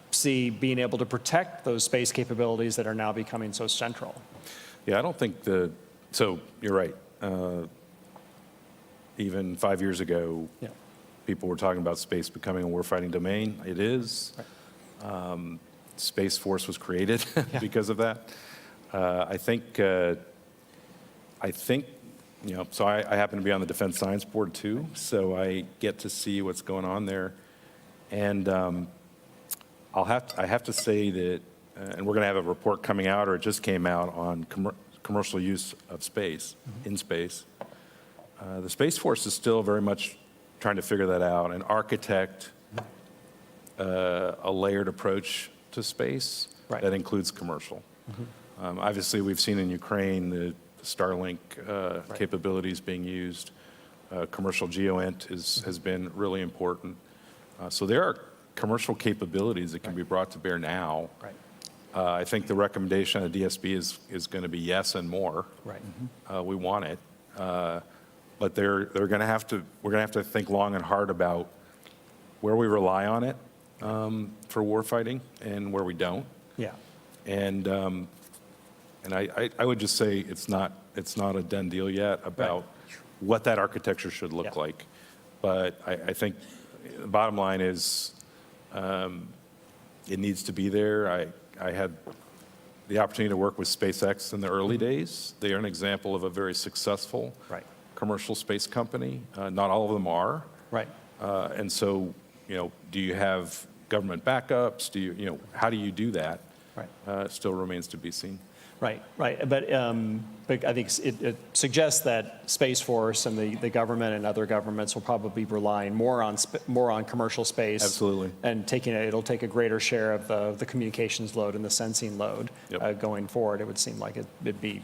see being able to protect those space capabilities that are now becoming so central? Yeah, I don't think so you're right. Even 5 years ago, people were talking about space becoming a warfighting domain. It is. Space Force was created because of that. I think, so I happen to be on the Defense Science Board too, so I get to see what's going on there. And I have to say that, and we're going to have a report coming out, or it just came out, on commercial use of space, in space. The Space Force is still very much trying to figure that out and architect a layered approach to space that includes commercial. Obviously, we've seen in Ukraine the Starlink capabilities being used. Commercial GEOINT has been really important. So there are commercial capabilities that can be brought to bear now. I think the recommendation of DSB is going to be yes and more. We want it, but we're going to have to think long and hard about where we rely on it for warfighting and where we don't. Yeah. And I would just say it's not a done deal yet about what that architecture should look like. But I think the bottom line is it needs to be there. I had the opportunity to work with SpaceX in the early days. They are an example of a very successful commercial space company. Not all of them are. Right. And so, do you have government backups? Do you, how do you do that? Right. Still remains to be seen. Right, right. But I think it suggests that Space Force and the government and other governments will probably be relying more on commercial space. Absolutely. And it'll take a greater share of the communications load and the sensing load going forward. It would seem like it'd be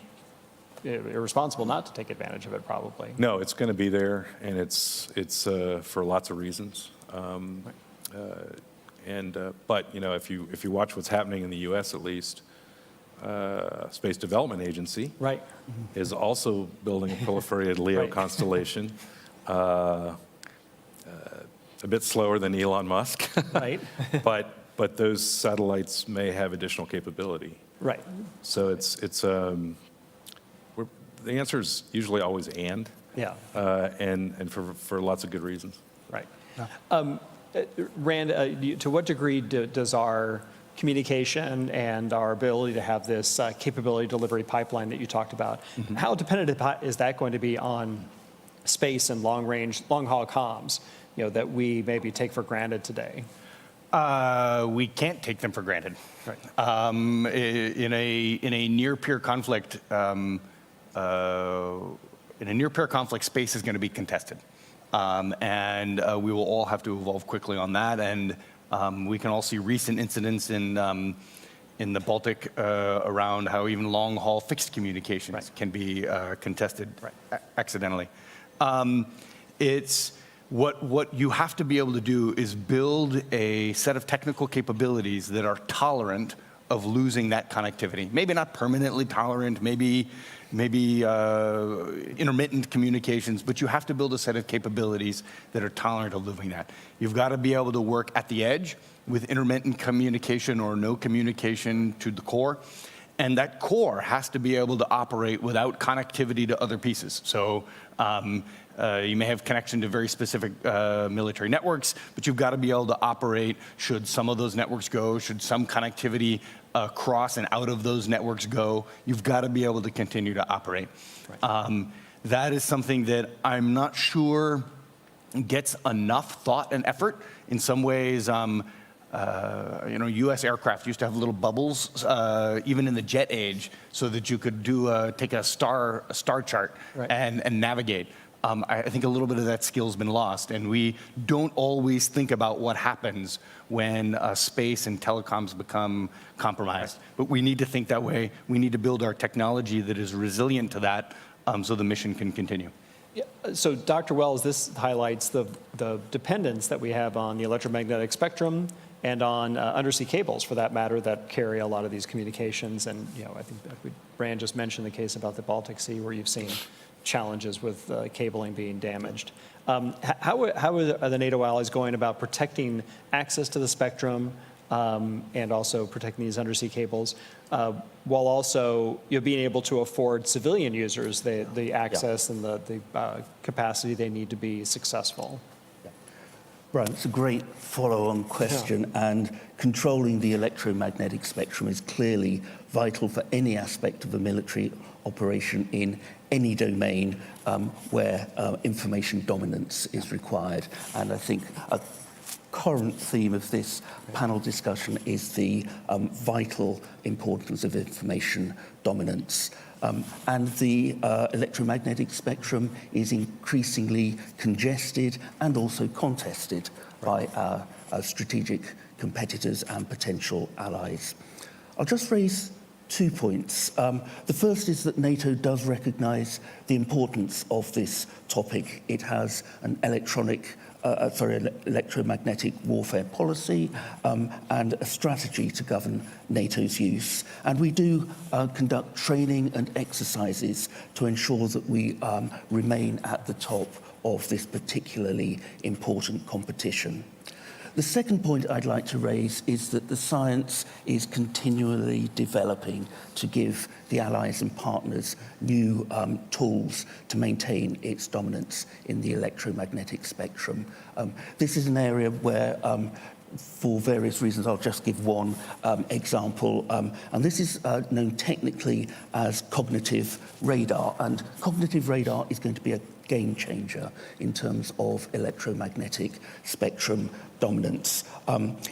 irresponsible not to take advantage of it, probably. No, it's going to be there, and it's for lots of reasons. But if you watch what's happening in the U.S. at least. Space Development Agency is also building a proliferated LEO constellation, a bit slower than Elon Musk, but those satellites may have additional capability. Right. So the answer is usually always and. Yeah. And for lots of good reasons. Right. Rand, to what degree does our communication and our ability to have this capability delivery pipeline that you talked about, how dependent is that going to be on space and long haul comms, that we maybe take for granted today? We can't take them for granted. Right. In a near peer conflict, space is going to be contested, and we will all have to evolve quickly on that. And we can all see recent incidents in the Baltic around how even long-haul fixed communications can be contested accidentally. It's what you have to be able to do is build a set of technical capabilities that are tolerant of losing that connectivity. Maybe not permanently tolerant, maybe intermittent communications, but you have to build a set of capabilities that are tolerant of losing that. You've got to be able to work at the edge with intermittent communication or no communication to the core. And that core has to be able to operate without connectivity to other pieces. So you may have connection to very specific military networks, but you've got to be able to operate should some of those networks go, should some connectivity cross and out of those networks go. You've got to be able to continue to operate. Right. That is something that I'm not sure gets enough thought and effort. In some ways, U.S. aircraft used to have little bubbles, even in the jet age, so that you could take a star chart and navigate. I think a little bit of that skill's been lost, and we don't always think about what happens when space and telecoms become compromised. But we need to think that way. We need to build our technology that is resilient to that, so the mission can continue. Yeah. So, Dr. Wells, this highlights the dependence that we have on the electromagnetic spectrum and on undersea cables, for that matter, that carry a lot of these communications. And I think Rand just mentioned the case about the Baltic Sea, where you've seen challenges with cabling being damaged. How are the NATO allies going about protecting access to the spectrum and also protecting these undersea cables, while also being able to afford civilian users the access and the capacity they need to be successful? Right, it's a great follow-on question, and controlling the electromagnetic spectrum is clearly vital for any aspect of a military operation in any domain where information dominance is required. And I think a current theme of this panel discussion is the vital importance of information dominance. And the electromagnetic spectrum is increasingly congested and also contested by our strategic competitors and potential allies. I'll just raise 2 points. The first is that NATO does recognize the importance of this topic. It has an electromagnetic warfare policy and a strategy to govern NATO's use. And we do conduct training and exercises to ensure that we remain at the top of this particularly important competition. The second point I'd like to raise is that the science is continually developing to give the allies and partners new tools to maintain its dominance in the electromagnetic spectrum. This is an area where for various reasons, I'll just give one example, and this is known technically as cognitive radar, and cognitive radar is going to be a game changer in terms of electromagnetic spectrum dominance.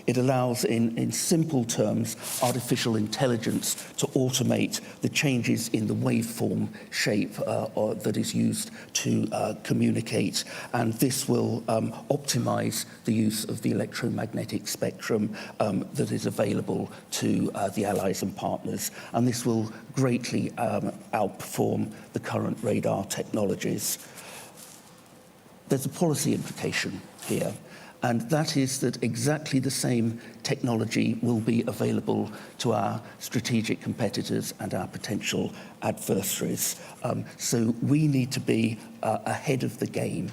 It allows, in simple terms, artificial intelligence to automate the changes in the waveform shape that is used to communicate, and this will optimize the use of the electromagnetic spectrum that is available to the allies and partners, and this will greatly outperform the current radar technologies. There's a policy implication here, and that is that exactly the same technology will be available to our strategic competitors and our potential adversaries. So we need to be ahead of the game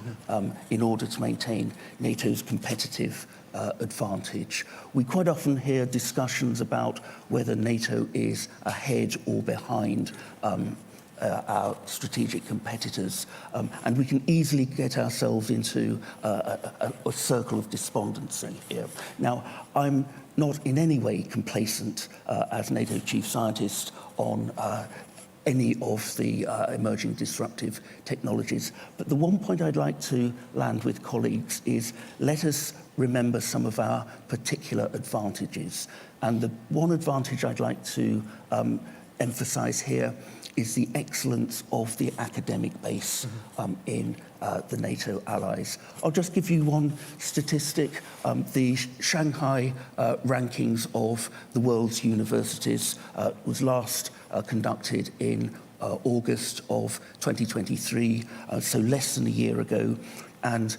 in order to maintain NATO's competitive advantage. We quite often hear discussions about whether NATO is ahead or behind our strategic competitors, and we can easily get ourselves into a circle of despondency here. Now, I'm not in any way complacent as NATO chief scientist on any of the emerging disruptive technologies, but the one point I'd like to land with colleagues is let us remember some of our particular advantages, and the one advantage I'd like to emphasize here is the excellence of the academic base in the NATO allies. I'll just give you one statistic. The Shanghai rankings of the world's universities was last conducted in August of 2023, so less than a year ago. And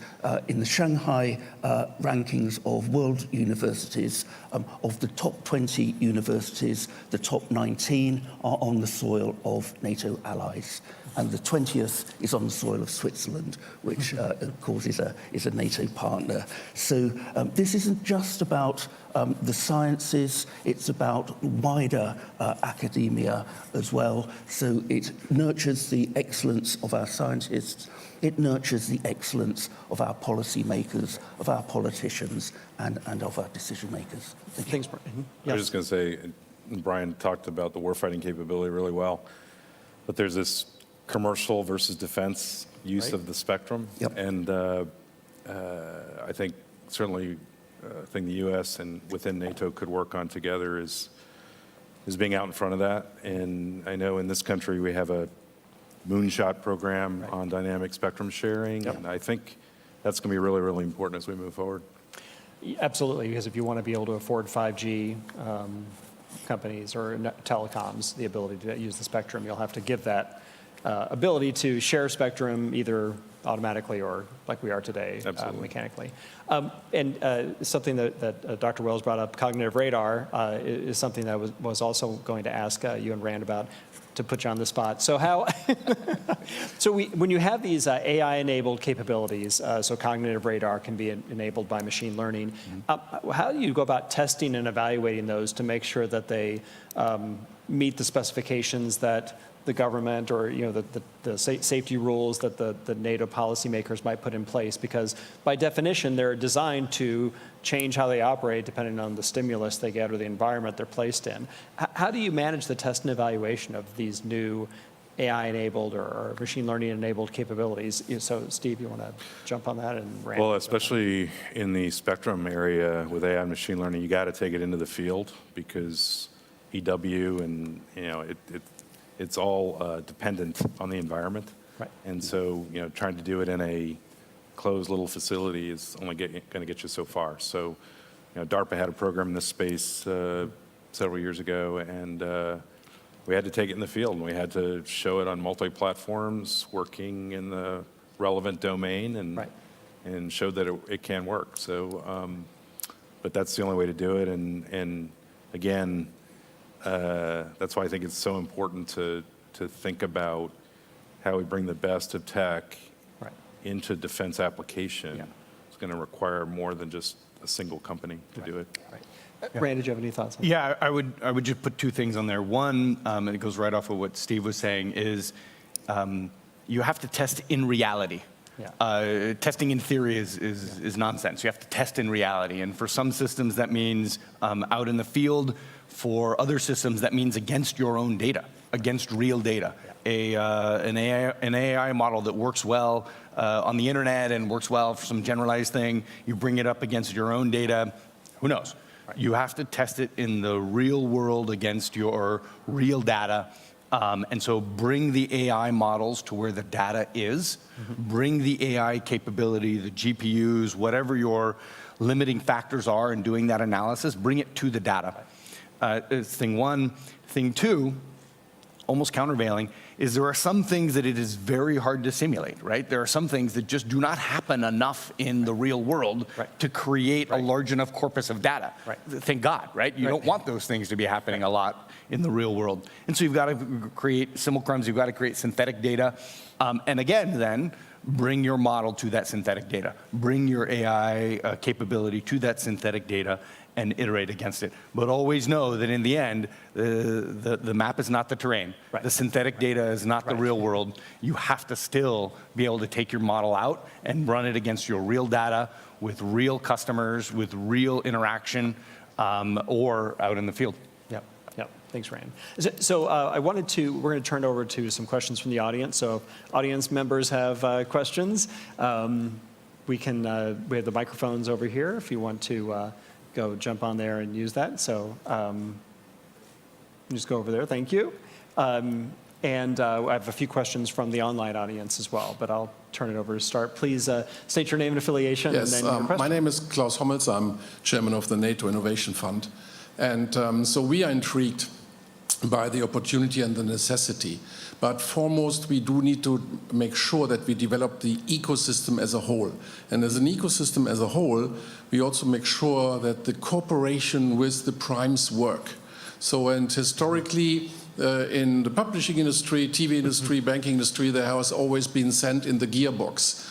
in the Shanghai rankings of world universities, of the top 20 universities, the top 19 are on the soil of NATO allies. And the 20th is on the soil of Switzerland, which, of course, is a NATO partner. So this isn't just about the sciences, it's about wider academia as well. So it nurtures the excellence of our scientists, it nurtures the excellence of our policymakers, of our politicians, and of our decision makers. Thanks, Brian. I was just going to say, Brian talked about the warfighting capability really well, but there's this commercial versus defense use of the spectrum. Yep. And I think certainly a thing the U.S. and within NATO could work on together is being out in front of that. And I know in this country we have a moonshot program on dynamic spectrum sharing, and I think that's going to be really, really important as we move forward. Absolutely, because if you want to be able to afford 5G companies or telecoms the ability to use the spectrum, you'll have to give that ability to share spectrum either automatically or like we are today, mechanically. And something that Dr. Wells brought up, cognitive radar, is something that I was also going to ask you and Rand about, to put you on the spot. So how, when you have these AI-enabled capabilities, so cognitive radar can be enabled by machine learning, how do you go about testing and evaluating those to make sure that they meet the specifications that the government or the safety rules that the NATO policymakers might put in place? Because by definition, they're designed to change how they operate depending on the stimulus they get or the environment they're placed in. How do you manage the test and evaluation of these new AI-enabled or machine learning-enabled capabilities? So, Steve, you want to jump on that? And Rand? Well, especially in the spectrum area with AI and machine learning, you got to take it into the field because EW and it's all dependent on the environment. Right. And so, trying to do it in a closed little facility is only going to get you so far. So, DARPA had a program in this space several years ago, and we had to take it in the field, and we had to show it on multi-platforms, working in the relevant domain, and show that it can work. So, but that's the only way to do it, and again, that's why I think it's so important to think about how we bring the best of tech into defense application. going to require more than just a single company to do it. Rand, did you have any thoughts? Yeah, I would just put two things on there. One, and it goes right off of what Steve was saying, is you have to test in reality. Yeah. Testing in theory is nonsense. You have to test in reality. And for some systems, that means out in the field. For other systems, that means against your own data, against real data. Yeah. An AI model that works well on the internet and works well for some generalized thing, you bring it up against your own data, who knows? Right. You have to test it in the real world against your real data. And so bring the AI models to where the data is, bring the AI capability, the GPUs, whatever your limiting factors are in doing that analysis, bring it to the data. Thing one. Thing two, almost countervailing, is there are some things that it is very hard to simulate, right? There are some things that just do not happen enough in the real world to create a large enough corpus of data. Right. Thank God, right? You don't want those things to be happening a lot in the real world. And so you've got to create simulacrums, you've got to create synthetic data. And again, then, bring your model to that synthetic data. Bring your AI capability to that synthetic data and iterate against it. But always know that in the end, the map is not the terrain. Right. The synthetic data is not the real world. You have to still be able to take your model out and run it against your real data with real customers, with real interaction, or out in the field. Yeah. Thanks, Rand. So we're going to turn over to some questions from the audience. So if audience members have questions, we have the microphones over here if you want to go jump on there and use that. So just go over there. Thank you. And I have a few questions from the online audience as well, but I'll turn it over to start. Please state your name and affiliation. Yes, and then your question. My name is Klaus Hommels. I'm chairman of the NATO Innovation Fund. And so we are intrigued by the opportunity and the necessity. But foremost, we do need to make sure that we develop the ecosystem as a whole. And as an ecosystem as a whole, we also make sure that the cooperation with the primes work. So, and historically, in the publishing industry, TV industry, banking industry, there has always been sand in the gearbox,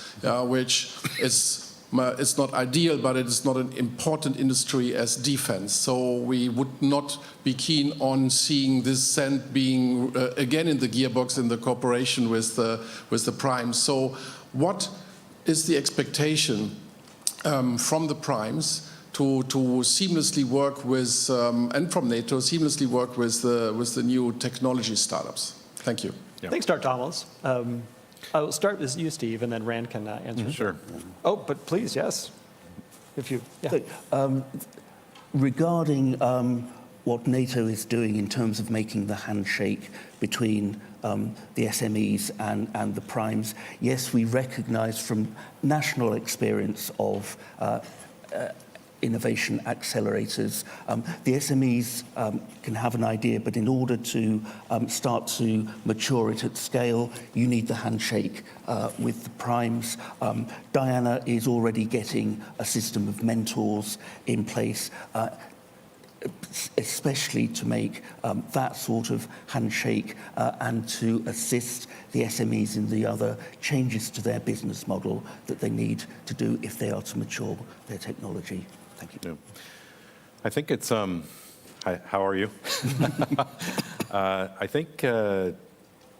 which is it's not ideal, but it is not an important industry as defense. So we would not be keen on seeing this sand being again in the gearbox in the cooperation with the primes. So what is the expectation from the primes to seamlessly work with, and from NATO, seamlessly work with the new technology startups? Thank you. Yeah. Thanks, Dr. Hommels. I'll start with you, Steve, and then Rand can answer. Mm-hmm. Sure. Oh, but please, yes. If you, yeah. Regarding what NATO is doing in terms of making the handshake between the SMEs and the primes, yes, we recognize from national experience of innovation accelerators. The SMEs can have an idea, but in order to start to mature it at scale, you need the handshake with the primes. Diana is already getting a system of mentors in place, especially to make that sort of handshake and to assist the SMEs in the other changes to their business model that they need to do if they are to mature their technology. Thank you. Yeah. I think it's, hi, how are you? I think there's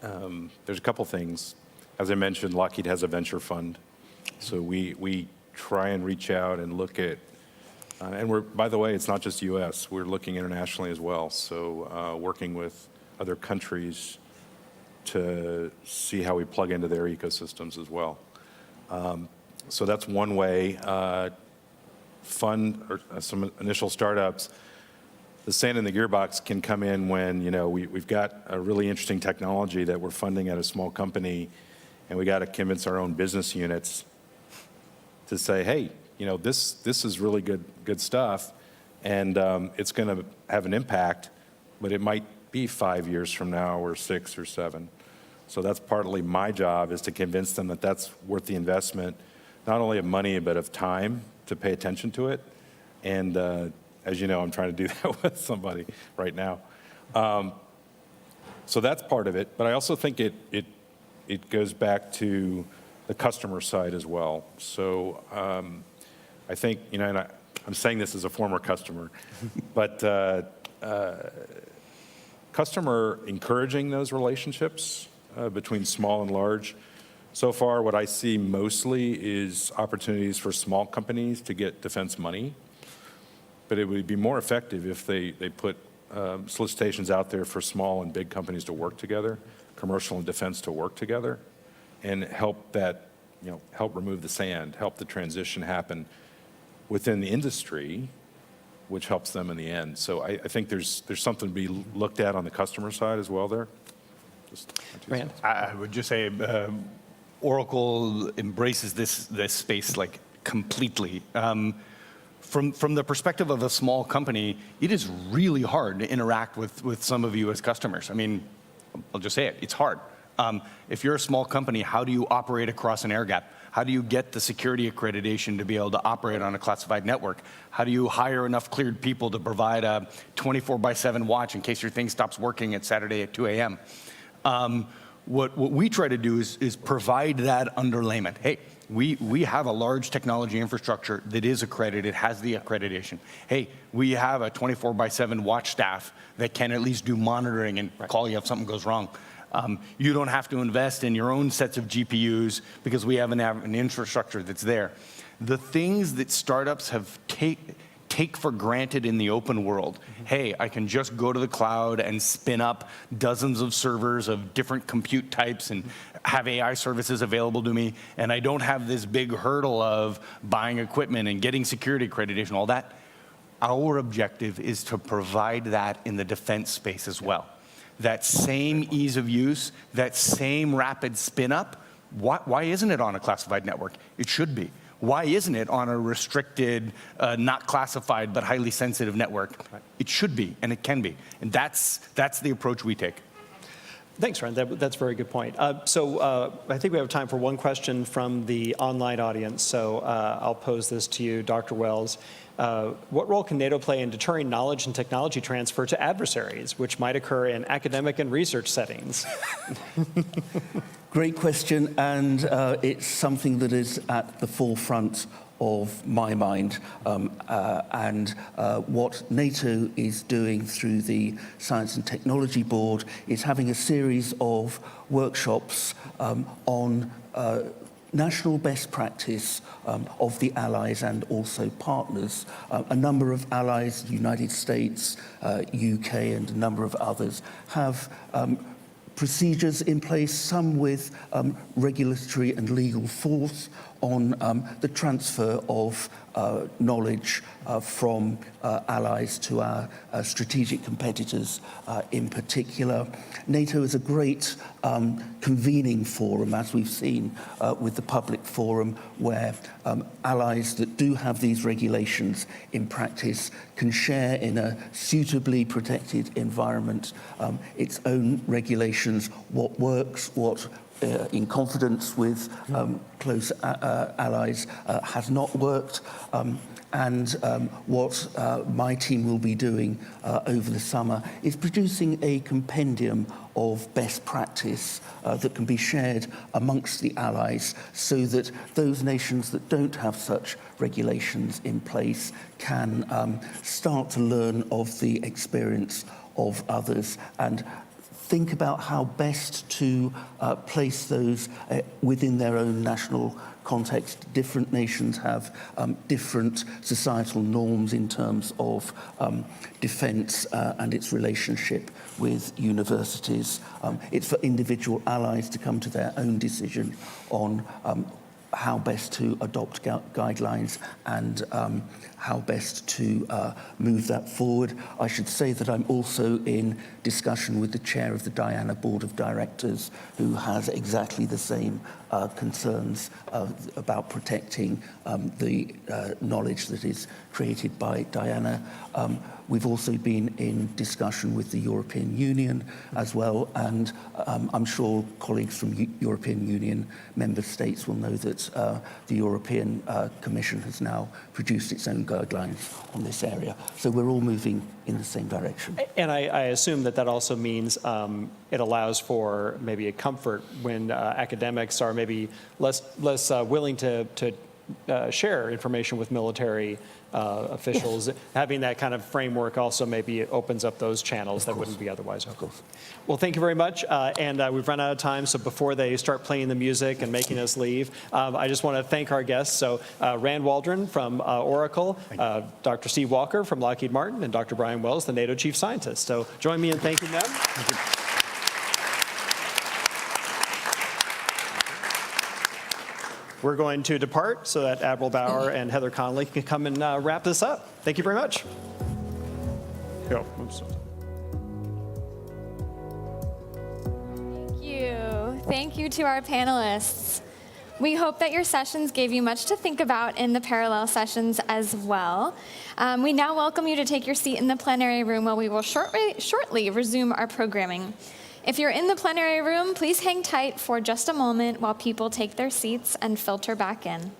a couple things. As I mentioned, Lockheed has a venture fund. So we try and reach out and look at, and we're, by the way, it's not just US, we're looking internationally as well. So working with other countries to see how we plug into their ecosystems as well. So that's one way. Fund or some initial startups, the sand in the gearbox can come in when, you know, we've got a really interesting technology that we're funding at a small company, and we got to convince our own business units to say, hey, you know, this is really good stuff, and it's going to have an impact, but it might be 5 years from now or 6 or 7. So that's partly my job, is to convince them that that's worth the investment, not only of money, but of time to pay attention to it. And as you know, I'm trying to do that with somebody right now. So that's part of it. But I also think it goes back to the customer side as well. So I think, you know, and I'm saying this as a former customer, but customer encouraging those relationships between small and large. So far, what I see mostly is opportunities for small companies to get defense money, but it would be more effective if they put solicitations out there for small and big companies to work together, commercial and defense to work together, and help that, you know, help remove the sand, help the transition happen within the industry, which helps them in the end. So I think there's something to be looked at on the customer side as well there. I would just say Oracle embraces this space like completely. From the perspective of a small company, it is really hard to interact with some of you as customers. I mean, I'll just say it, it's hard. If you're a small company, how do you operate across an air gap? How do you get the security accreditation to be able to operate on a classified network? How do you hire enough cleared people to provide a 24/7 watch in case your thing stops working at Saturday at 2 a.m.? What we try to do is provide that underlayment. Hey, we have a large technology infrastructure that is accredited, has the accreditation. Hey, we have a 24/7 watch staff that can at least do monitoring and call you if something goes wrong. You don't have to invest in your own sets of GPUs because we have an infrastructure that's there. The things that startups have take for granted in the open world. Hey, I can just go to the cloud and spin up dozens of servers of different compute types and have AI services available to me, and I don't have this big hurdle of buying equipment and getting security accreditation, all that. Our objective is to provide that in the defense space as well. That same ease of use, that same rapid spin up, why isn't it on a classified network? It should be. Why isn't it on a restricted, not classified, but highly sensitive network? It should be, and it can be. And that's the approach we take. Thanks, Ren. That's a very good point. So I think we have time for one question from the online audience. So I'll pose this to you, Dr. Wells. What role can NATO play in deterring knowledge and technology transfer to adversaries, which might occur in academic and research settings? Great question, and it's something that is at the forefront of my mind, and what NATO is doing through the Science and Technology Board is having a series of workshops on national best practice of the allies and also partners. A number of allies, the United States, UK, and a number of others have procedures in place, some with regulatory and legal force on the transfer of knowledge from allies to our strategic competitors in particular. NATO is a great convening forum, as we've seen with the public forum, where allies that do have these regulations in practice can share in a suitably protected environment its own regulations, what works, what in confidence with close allies has not worked, and what my team will be doing over the summer is producing a compendium of best practice that can be shared amongst the allies so that those nations that don't have such regulations in place can start to learn of the experience of others and think about how best to place those within their own national context. Different nations have different societal norms in terms of defense and its relationship with universities. It's for individual allies to come to their own decision on how best to adopt guidelines and how best to move that forward. I should say that I'm also in discussion with the chair of the Diana Board of Directors, who has exactly the same concerns about protecting the knowledge that is created by Diana. We've also been in discussion with the European Union as well, and I'm sure colleagues from European Union member states will know that the European Commission has now produced its own guidelines on this area. So we're all moving in the same direction. And I assume that also means it allows for maybe a comfort when academics are maybe less willing to share information with military officials. Having that kind of framework also maybe opens up those channels that wouldn't be otherwise open. Well, thank you very much. And we've run out of time, so before they start playing the music and making us leave, I just want to thank our guests. So Rand Waldron from Oracle, Dr. Steve Walker from Lockheed Martin, and Dr. Brian Wells, the NATO Chief Scientist. So join me in thanking them. Thank you. We're going to depart so that Admiral Bauer and Heather Conley can come and wrap this up. Thank you very much. Thank you. Thank you to our panelists. We hope that your sessions gave you much to think about in the parallel sessions as well. We now welcome you to take your seat in the plenary room where we will shortly resume our programming. If you're in the plenary room, please hang tight for just a moment while people take their seats and filter back in.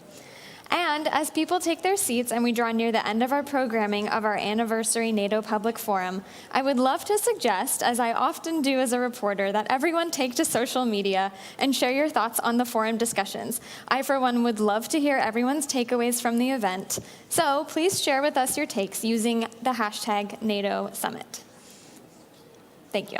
And as people take their seats and we draw near the end of our programming of our anniversary NATO Public Forum, I would love to suggest, as I often do as a reporter, that everyone take to social media and share your thoughts on the forum discussions. I, for one, would love to hear everyone's takeaways from the event. So please share with us your takes using the hashtag NATO Summit. Thank you.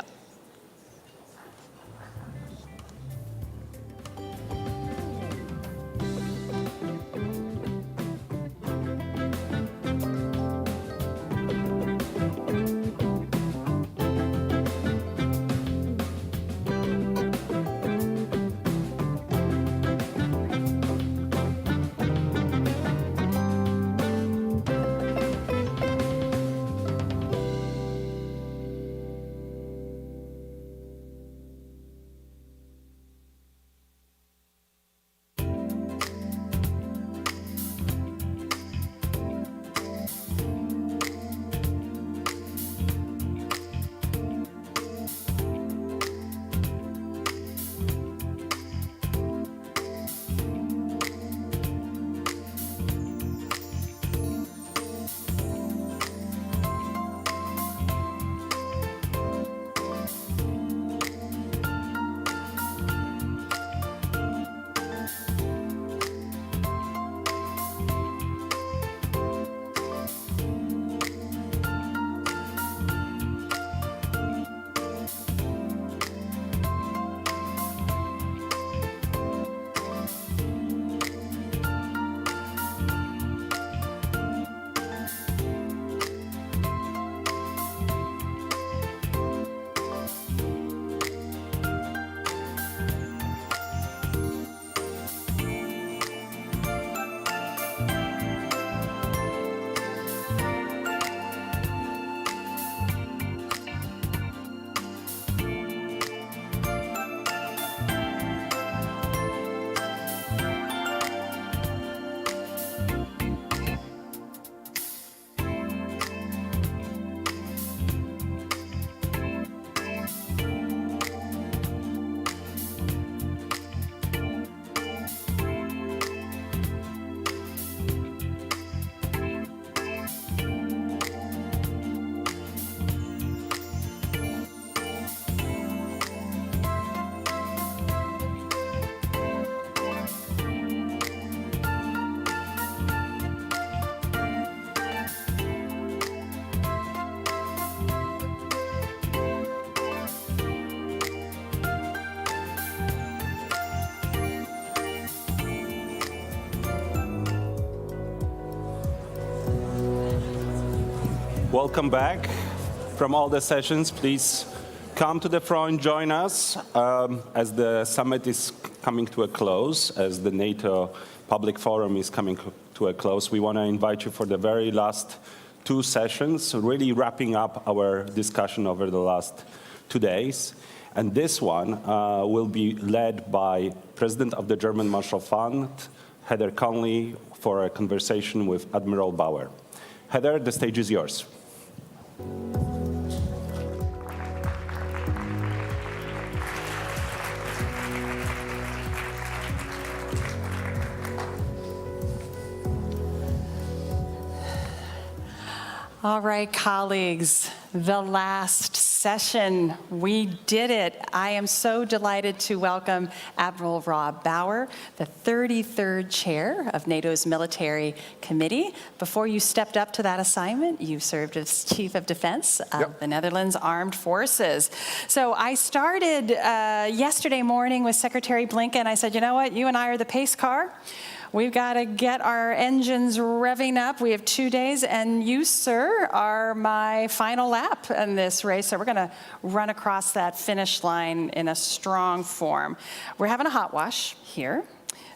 Welcome back from all the sessions. Please come to the front, join us as the summit is coming to a close, as the NATO Public Forum is coming to a close. We want to invite you for the very last two sessions, really wrapping up our discussion over the last 2 days. And this one will be led by President of the German Marshall Fund, Heather Conley, for a conversation with Admiral Bauer. Heather, the stage is yours. All right, colleagues, the last session. We did it. I am so delighted to welcome Admiral Rob Bauer, the 33rd chair of NATO's Military Committee. Before you stepped up to that assignment, you served as Chief of Defense of the Netherlands Armed Forces. So I started yesterday morning with Secretary Blinken. I said, you know what, you and I are the pace car. We've got to get our engines revving up. We have 2 days, and you, sir, are my final lap in this race. So we're going to run across that finish line in a strong form. We're having a hot wash here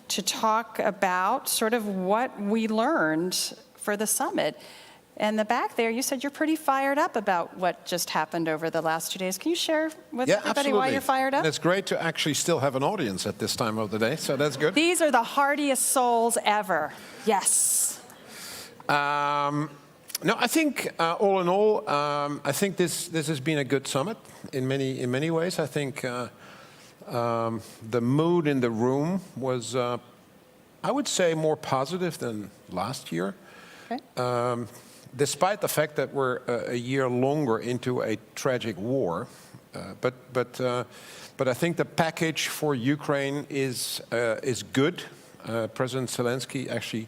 to talk about sort of what we learned for the summit. In the back there, you said you're pretty fired up about what just happened over the last 2 days. Can you share with everybody why you're fired up? And it's great to actually still have an audience at this time of the day, so that's good. These are the hardiest souls ever. Yes. No, I think all in all, I think this has been a good summit in many ways. I think the mood in the room was, I would say, more positive than last year. Okay. Despite the fact that we're a year longer into a tragic war, but I think the package for Ukraine is good. President Zelensky actually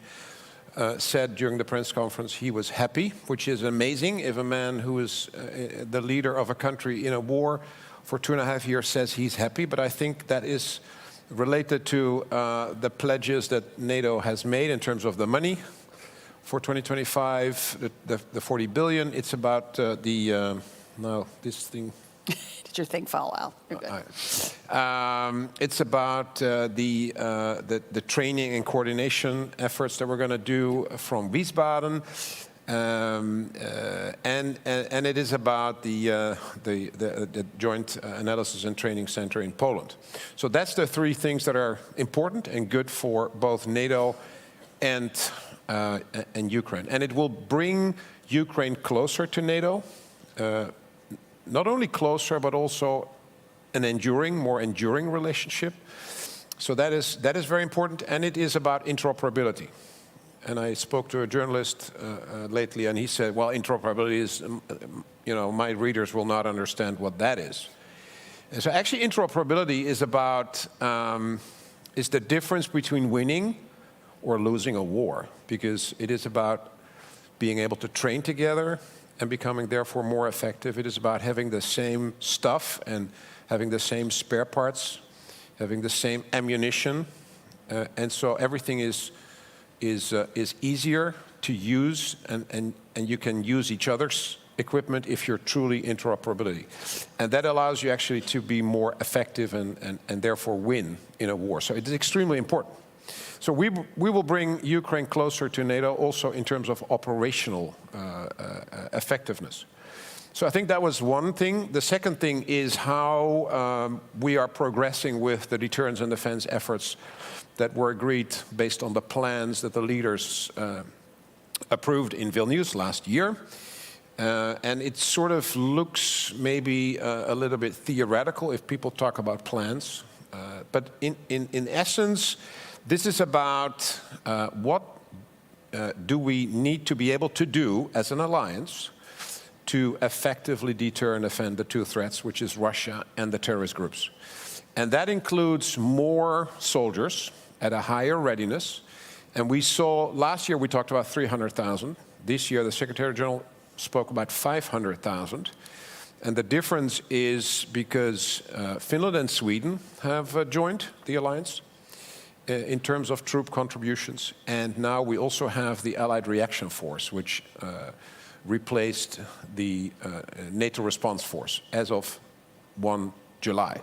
said during the press conference he was happy, which is amazing if a man who is the leader of a country in a war for 2.5 years says he's happy. But I think that is related to the pledges that NATO has made in terms of the money. For 2025, the 40 billion, it's about this thing. Did your thing fall out? You're good. It's about the training and coordination efforts that we're going to do from Wiesbaden, and it is about the Joint Analysis and Training Center in Poland. So that's the three things that are important and good for both NATO and Ukraine. And it will bring Ukraine closer to NATO, not only closer, but also an more enduring relationship. So that is very important, and it is about interoperability. And I spoke to a journalist lately, and he said, well, interoperability is, my readers will not understand what that is. And so actually interoperability is about, is the difference between winning or losing a war, because it is about being able to train together and becoming therefore more effective. It is about having the same stuff and having the same spare parts, having the same ammunition, and so everything is easier to use, and you can use each other's equipment if you're truly interoperability. And that allows you actually to be more effective and therefore win in a war. So it is extremely important. So we will bring Ukraine closer to NATO also in terms of operational effectiveness. So I think that was one thing. The second thing is how we are progressing with the deterrence and defense efforts that were agreed based on the plans that the leaders approved in Vilnius last year. And it sort of looks maybe a little bit theoretical if people talk about plans. But in essence, this is about what do we need to be able to do as an alliance to effectively deter and defend the two threats, which is Russia and the terrorist groups. And that includes more soldiers at a higher readiness. And we saw, last year we talked about 300,000. This year the Secretary General spoke about 500,000. And the difference is because Finland and Sweden have joined the alliance in terms of troop contributions. And now we also have the Allied Reaction Force, which replaced the NATO Response Force as of 1 July.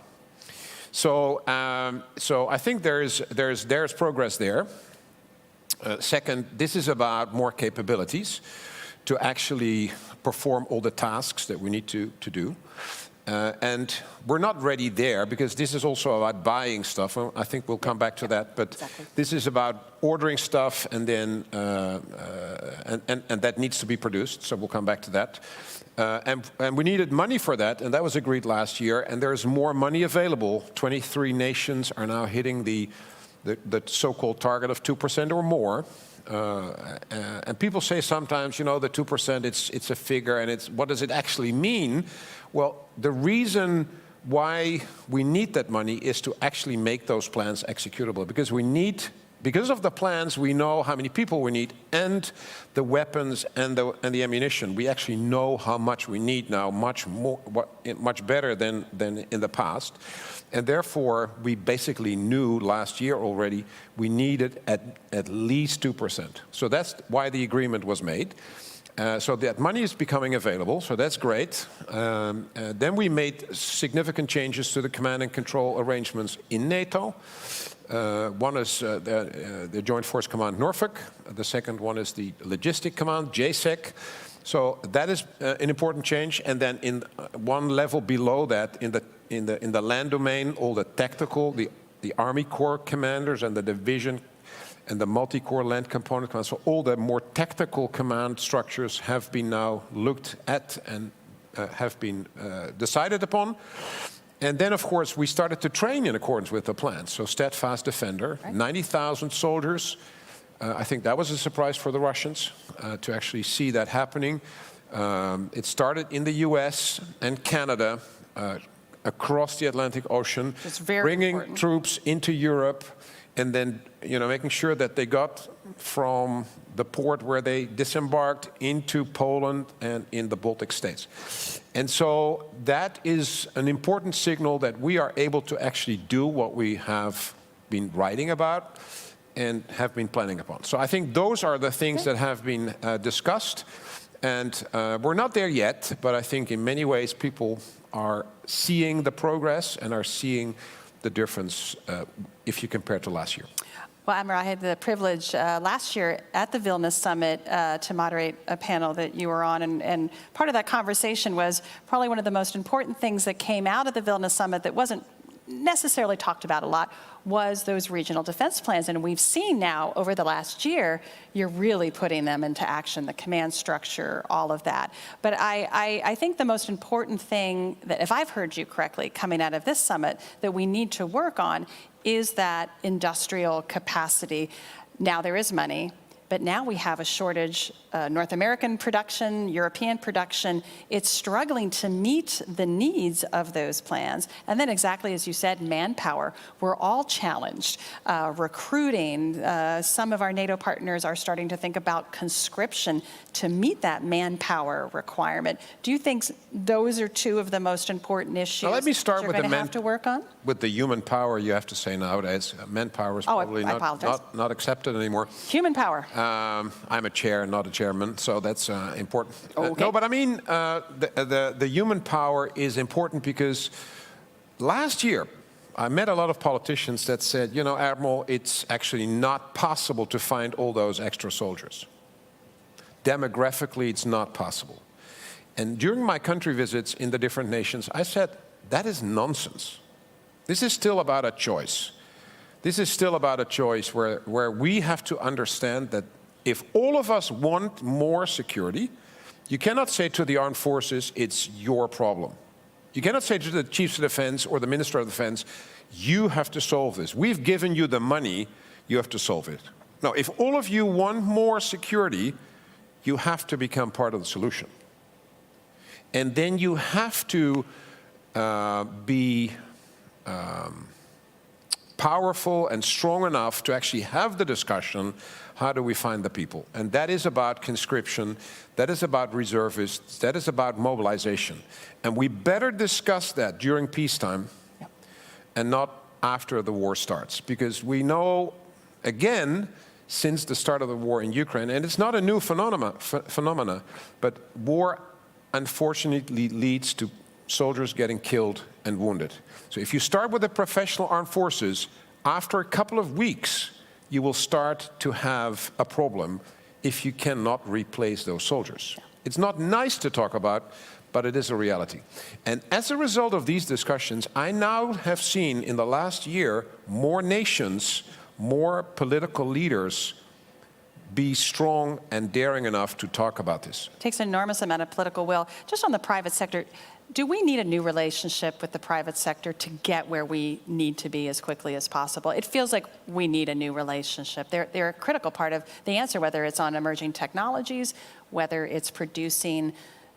So I think there's progress there. Second, this is about more capabilities to actually perform all the tasks that we need to do. And we're not ready there because this is also about buying stuff. I think we'll come back to that. But this is about ordering stuff and then and that needs to be produced. So we'll come back to that. And we needed money for that, and that was agreed last year. And there's more money available. 23 nations are now hitting the the so-called target of 2% or more. And people say sometimes, you know, the 2%, it's a figure, and what does it actually mean? Well, the reason why we need that money is to actually make those plans executable, because of the plans, we know how many people we need, and the weapons and the ammunition. We actually know how much we need now, much better than in the past. And therefore, we basically knew last year already we needed at least 2%. So that's why the agreement was made. So that money is becoming available, so that's great. Then we made significant changes to the command and control arrangements in NATO. One is the Joint Force Command Norfolk. The second one is the Logistic Command, GLOBSEC. So that is an important change. And then in one level below that, in the land domain, all the tactical, the Army Corps commanders and the division and the multi-corps land component command. So all the more tactical command structures have been now looked at and have been decided upon. And then, of course, we started to train in accordance with the plan. So steadfast defender, 90,000 soldiers. I think that was a surprise for the Russians to actually see that happening. It started in the US and Canada, across the Atlantic Ocean, bringing troops into Europe, and then, you know, making sure that they got from the port where they disembarked into Poland and in the Baltic states. And so that is an important signal that we are able to actually do what we have been writing about and have been planning upon. So I think those are the things that have been discussed. And we're not there yet, but I think in many ways people are seeing the progress and are seeing the difference if you compare to last year. Well, Admiral, I had the privilege last year at the Vilnius Summit to moderate a panel that you were on, and part of that conversation was probably one of the most important things that came out of the Vilnius Summit that wasn't necessarily talked about a lot was those regional defense plans. And we've seen now over the last year, you're really putting them into action, the command structure, all of that. But I think the most important thing that, if I've heard you correctly, coming out of this summit, that we need to work on is that industrial capacity. Now there is money, but now we have a shortage, North American production, European production. It's struggling to meet the needs of those plans. And then exactly as you said, manpower. We're all challenged. Recruiting, some of our NATO partners are starting to think about conscription to meet that manpower requirement. Do you think those are two of the most important issues now, let me start that with you're going to have to work on? With the human power, you have to say nowadays, manpower is probably not accepted anymore. Human power. I'm a chair, not a chairman, so that's important. Okay. No, but I mean, the human power is important because last year I met a lot of politicians that said, you know, Admiral, it's actually not possible to find all those extra soldiers. Demographically, it's not possible. And during my country visits in the different nations, I said, that is nonsense. This is still about a choice. This is still about a choice where we have to understand that if all of us want more security, you cannot say to the armed forces, it's your problem. You cannot say to the chiefs of defense or the minister of defense, you have to solve this. We've given you the money, you have to solve it. Now, if all of you want more security, you have to become part of the solution. And then you have to be powerful and strong enough to actually have the discussion, how do we find the people? And that is about conscription, that is about reservists, that is about mobilization. And we better discuss that during peacetime and not after the war starts. Because we know, again, since the start of the war in Ukraine, and it's not a new phenomena, but war unfortunately leads to soldiers getting killed and wounded. So if you start with the professional armed forces, after a couple of weeks, you will start to have a problem if you cannot replace those soldiers. It's not nice to talk about, but it is a reality. And as a result of these discussions, I now have seen in the last year more nations, more political leaders be strong and daring enough to talk about this. It takes an enormous amount of political will. Just on the private sector, do we need a new relationship with the private sector to get where we need to be as quickly as possible? It feels like we need a new relationship. They're a critical part of the answer, whether it's on emerging technologies, whether it's producing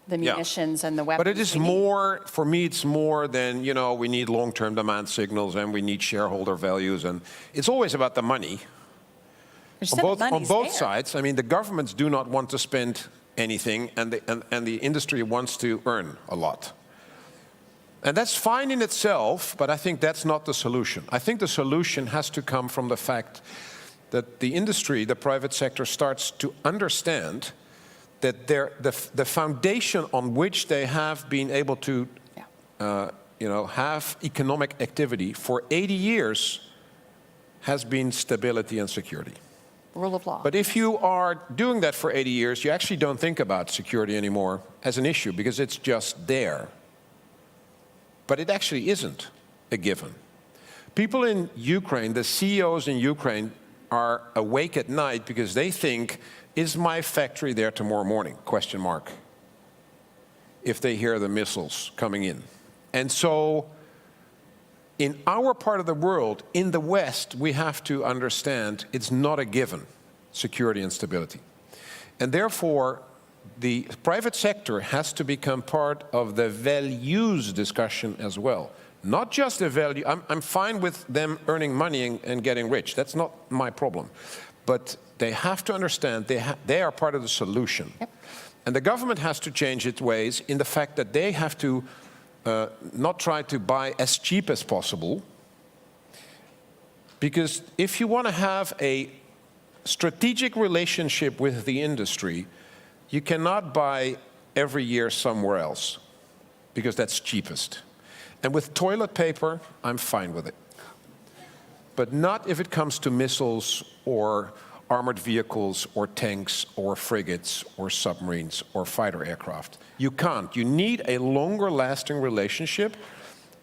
the munitions and the weapons. But it is more, for me, it's more than, you know, we need long-term demand signals and we need shareholder values. And it's always about the money. On both sides. I mean, the governments do not want to spend anything, and the industry wants to earn a lot. And that's fine in itself, but I think that's not the solution. I think the solution has to come from the fact that the industry, the private sector, starts to understand that the foundation on which they have been able to have economic activity for 80 years has been stability and security. Rule of law. But if you are doing that for 80 years, you actually don't think about security anymore as an issue because it's just there. But it actually isn't a given. People in Ukraine, the CEOs in Ukraine, are awake at night because they think, is my factory there tomorrow morning? Question mark. If they hear the missiles coming in. And so in our part of the world, in the West, we have to understand it's not a given, security and stability. And therefore, the private sector has to become part of the values discussion as well. Not just the value. I'm fine with them earning money and getting rich. That's not my problem. But they have to understand they are part of the solution. Yep. And the government has to change its ways in the fact that they have to not try to buy as cheap as possible. Because if you want to have a strategic relationship with the industry, you cannot buy every year somewhere else, because that's cheapest. And with toilet paper, I'm fine with it. But not if it comes to missiles or armored vehicles or tanks or frigates or submarines or fighter aircraft. You can't. You need a longer lasting relationship,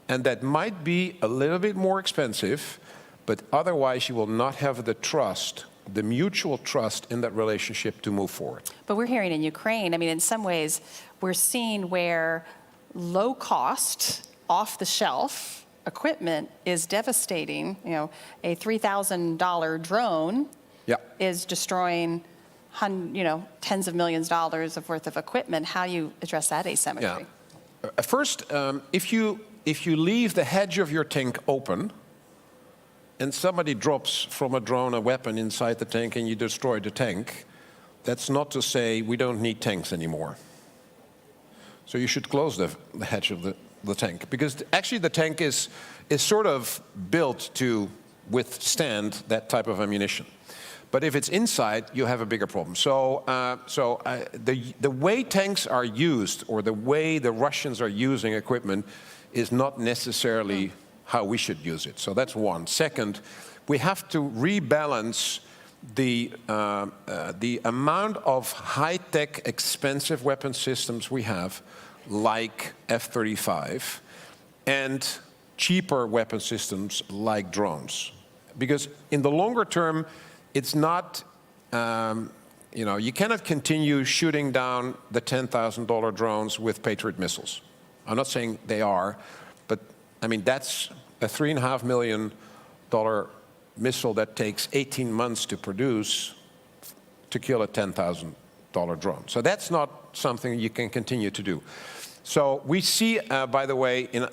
and that might be a little bit more expensive, but otherwise you will not have the trust, the mutual trust in that relationship to move forward. But we're hearing in Ukraine, I mean, in some ways, we're seeing where low cost, off the shelf equipment is devastating. You know, a $3,000 drone is destroying, tens of millions of dollars worth of equipment. How do you address that asymmetry? Yeah. First, if you leave the hedge of your tank open, and somebody drops from a drone a weapon inside the tank and you destroy the tank, that's not to say we don't need tanks anymore. So you should close the hedge of the tank, because actually the tank is sort of built to withstand that type of ammunition. But if it's inside, you have a bigger problem. So, the way tanks are used, or the way the Russians are using equipment, is not necessarily how we should use it. So that's one. Second, we have to rebalance the amount of high-tech, expensive weapon systems we have, like F-35, and cheaper weapon systems like drones. Because in the longer term, it's not, you cannot continue shooting down the $10,000 drones with Patriot missiles. I'm not saying they are, but I mean, that's a $3.5 million missile that takes 18 months to produce to kill a $10,000 drone. So that's not something you can continue to do. So we see, by the way, in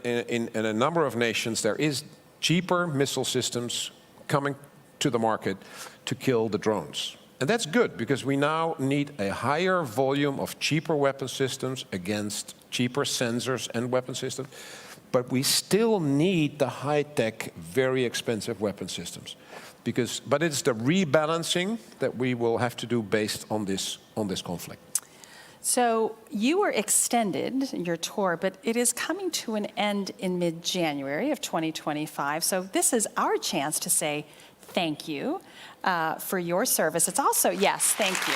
a number of nations, there is cheaper missile systems coming to the market to kill the drones. And that's good, because we now need a higher volume of cheaper weapon systems against cheaper sensors and weapon systems. But we still need the high-tech, very expensive weapon systems. But it's the rebalancing that we will have to do based on this conflict. So you were extended, your tour, but it is coming to an end in mid-January of 2025. So this is our chance to say thank you for your service. It's also, yes, thank you.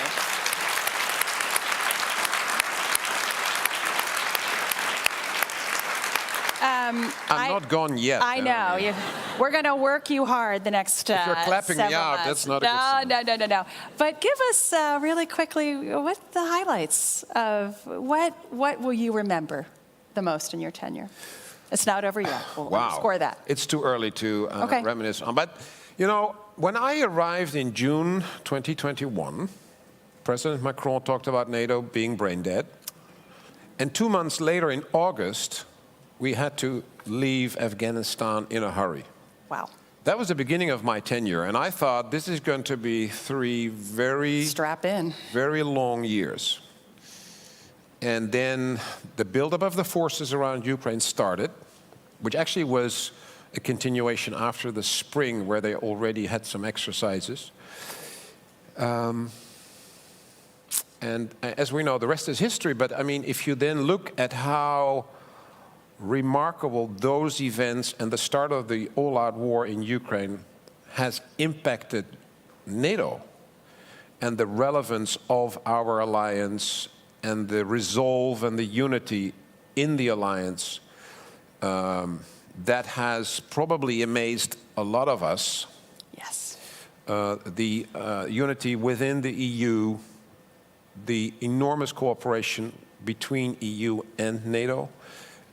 I'm not gone yet. I know. We're going to work you hard the next If you're clapping me out, months. that's not a good sign. No. But give us really quickly what the highlights of what will you remember the most in your tenure? It's not over yet. We'll Wow. score that. It's too early to Okay. reminisce on. But, you know, when I arrived in June 2021, President Macron talked about NATO being brain dead. And 2 months later, in August, we had to leave Afghanistan in a hurry. Wow. That was the beginning of my tenure, and I thought this is going to be 3 very long years. And then the buildup of the forces around Ukraine started, which actually was a continuation after the spring, where they already had some exercises. And as we know, the rest is history. But I mean, if you then look at how remarkable those events and the start of the all-out war in Ukraine has impacted NATO and the relevance of our alliance and the resolve and the unity in the alliance, that has probably amazed a lot of us. Yes. The unity within the EU, the enormous cooperation between EU and NATO,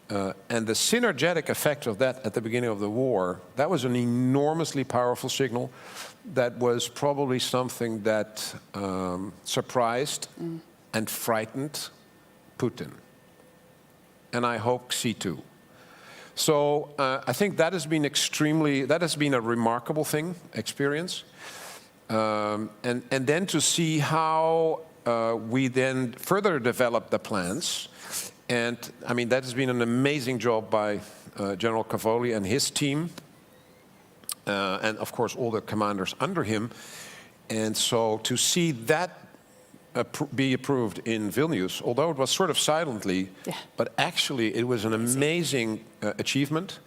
and the synergetic effect of that at the beginning of the war, that was an enormously powerful signal that was probably something that surprised and frightened Putin. And I hope Xi too. So I think that has been a remarkable experience. And then to see how we then further develop the plans. And I mean, that has been an amazing job by General Cavoli and his team. And of course, all the commanders under him. And so to see that be approved in Vilnius, although it was sort of silently, but actually it was an amazing achievement.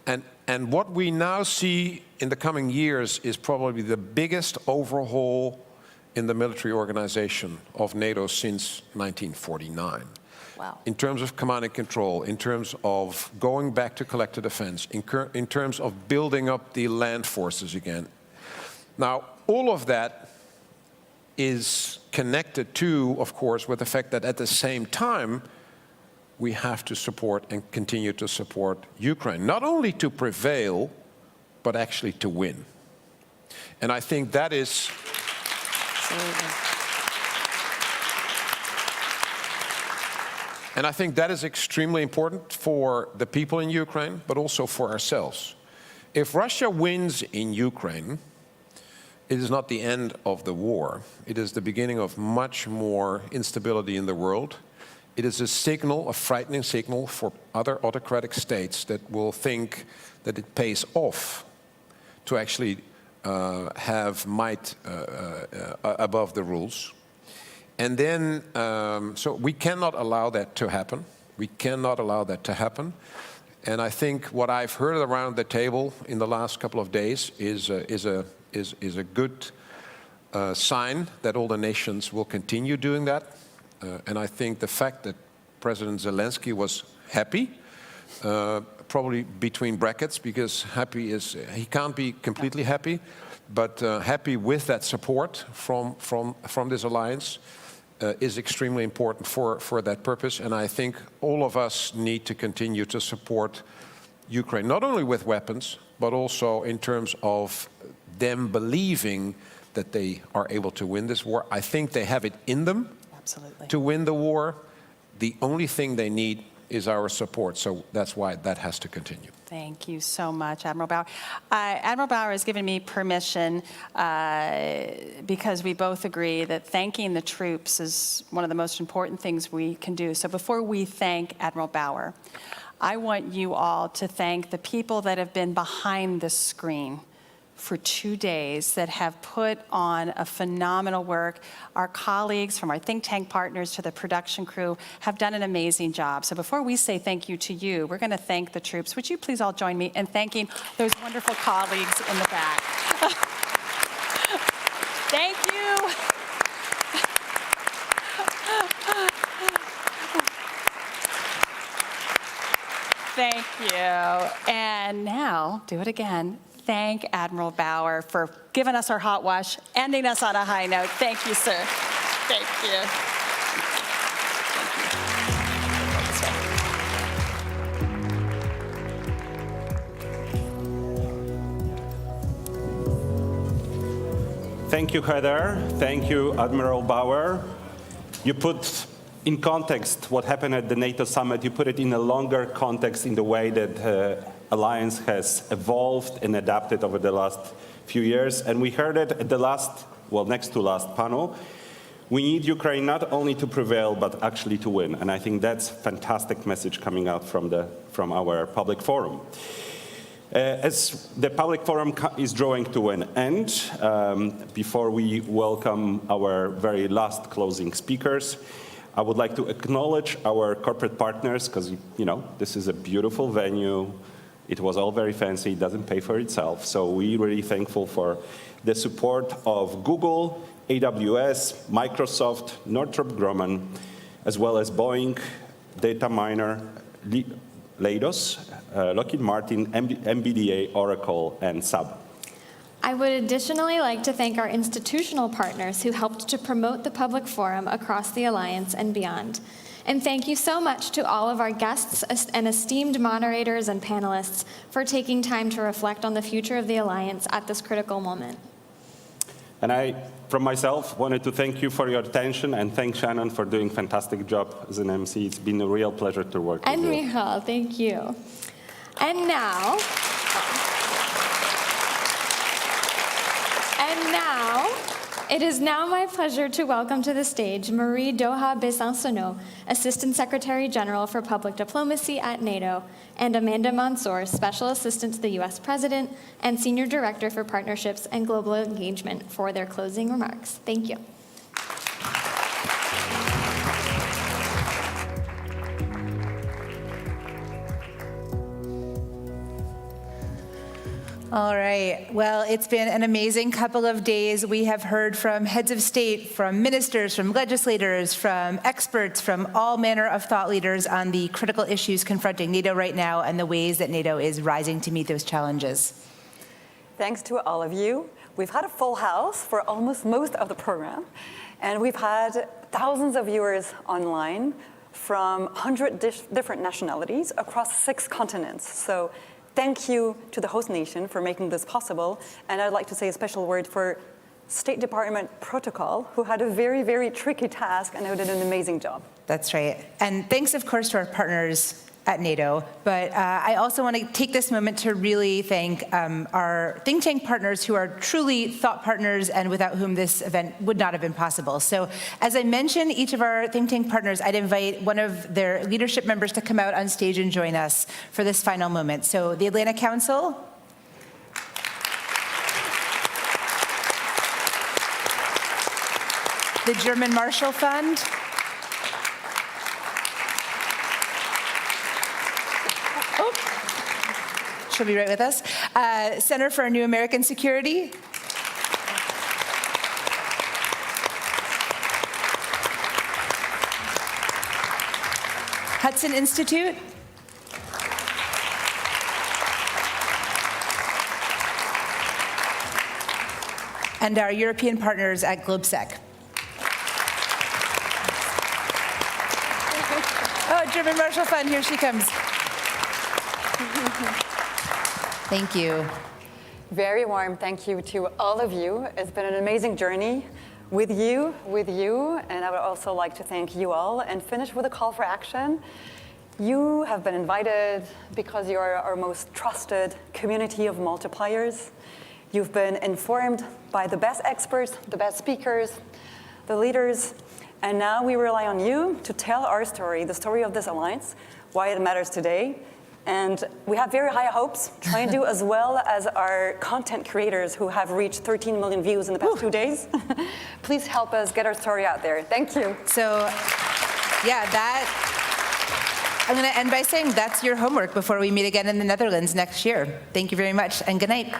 And what we now see in the coming years is probably the biggest overhaul in the military organization of NATO since 1949. Wow. In terms of command and control, in terms of going back to collective defense, in terms of building up the land forces again. Now, all of that is connected to, of course, with the fact that at the same time, we have to support and continue to support Ukraine, not only to prevail, but actually to win. And I think that is... And I think that is extremely important for the people in Ukraine, but also for ourselves. If Russia wins in Ukraine, it is not the end of the war. It is the beginning of much more instability in the world. It is a signal, a frightening signal for other autocratic states that will think that it pays off to actually have might above the rules. And then, so we cannot allow that to happen. We cannot allow that to happen. And I think what I've heard around the table in the last couple of days is a good sign that all the nations will continue doing that. And I think the fact that President Zelensky was happy, probably between brackets, because happy is, he can't be completely happy, but happy with that support from this alliance is extremely important for that purpose. And I think all of us need to continue to support Ukraine, not only with weapons, but also in terms of them believing that they are able to win this war. I think they have it in them. Absolutely. To win the war. The only thing they need is our support. So that's why that has to continue. Thank you so much, Admiral Bauer. Admiral Bauer has given me permission because we both agree that thanking the troops is one of the most important things we can do. So before we thank Admiral Bauer, I want you all to thank the people that have been behind the screen for 2 days that have put on a phenomenal work. Our colleagues from our think tank partners to the production crew have done an amazing job. So before we say thank you to you, we're going to thank the troops. Would you please all join me in thanking those wonderful colleagues in the back? Thank you. Thank you. And now, do it again. Thank Admiral Bauer for giving us our hot wash, ending us on a high note. Thank you, sir. Thank you. Thank you, Heather. Thank you, Admiral Bauer. You put in context what happened at the NATO summit. You put it in a longer context in the way that alliance has evolved and adapted over the last few years. And we heard it at the last, well, next to last panel. We need Ukraine not only to prevail, but actually to win. And I think that's a fantastic message coming out from our public forum. As the public forum is drawing to an end, before we welcome our very last closing speakers, I would like to acknowledge our corporate partners, because, you know, this is a beautiful venue. It was all very fancy. It doesn't pay for itself. So we're really thankful for the support of Google, AWS, Microsoft, Northrop Grumman, as well as Boeing, Data Miner, Leidos, Lockheed Martin, MBDA, Oracle, and Saba. I would additionally like to thank our institutional partners who helped to promote the public forum across the Alliance and beyond. And thank you so much to all of our guests and esteemed moderators and panelists for taking time to reflect on the future of the Alliance at this critical moment. And I, from myself, wanted to thank you for your attention and thank Shannon for doing a fantastic job as an MC. It's been a real pleasure to work with you. And Michal, thank you. And now, it is now my pleasure to welcome to the stage Marie-Doha Besancenot, Assistant Secretary General for Public Diplomacy at NATO, and Amanda Mansour, Special Assistant to the U.S. President and Senior Director for Partnerships and Global Engagement, for their closing remarks. Thank you. All right. Well, it's been an amazing couple of days. We have heard from heads of state, from ministers, from legislators, from experts, from all manner of thought leaders on the critical issues confronting NATO right now and the ways that NATO is rising to meet those challenges. Thanks to all of you. We've had a full house for almost most of the program, and we've had thousands of viewers online from 100 different nationalities across 6 continents. So thank you to the host nation for making this possible. And I'd like to say a special word for State Department protocol, who had a very, very tricky task and who did an amazing job. That's right. And thanks, of course, to our partners at NATO. But I also want to take this moment to really thank our think tank partners, who are truly thought partners and without whom this event would not have been possible. So as I mentioned, each of our think tank partners, I'd invite one of their leadership members to come out on stage and join us for this final moment. So the Atlantic Council. The German Marshall Fund. She'll be right with us. Center for a New American Security. Hudson Institute. And our European partners at GLOBSEC. Oh, German Marshall Fund, here she comes. Thank you. Very warm thank you to all of you. It's been an amazing journey with you, and I would also like to thank you all and finish with a call for action. You have been invited because you are our most trusted community of multipliers. You've been informed by the best experts, the best speakers, the leaders, and now we rely on you to tell our story, the story of this alliance, why it matters today. And we have very high hopes, trying to do as well as our content creators who have reached 13 million views in the past 2 days. Please help us get our story out there. Thank you. So, yeah, I'm going to end by saying that's your homework before we meet again in the Netherlands next year. Thank you very much, and good night.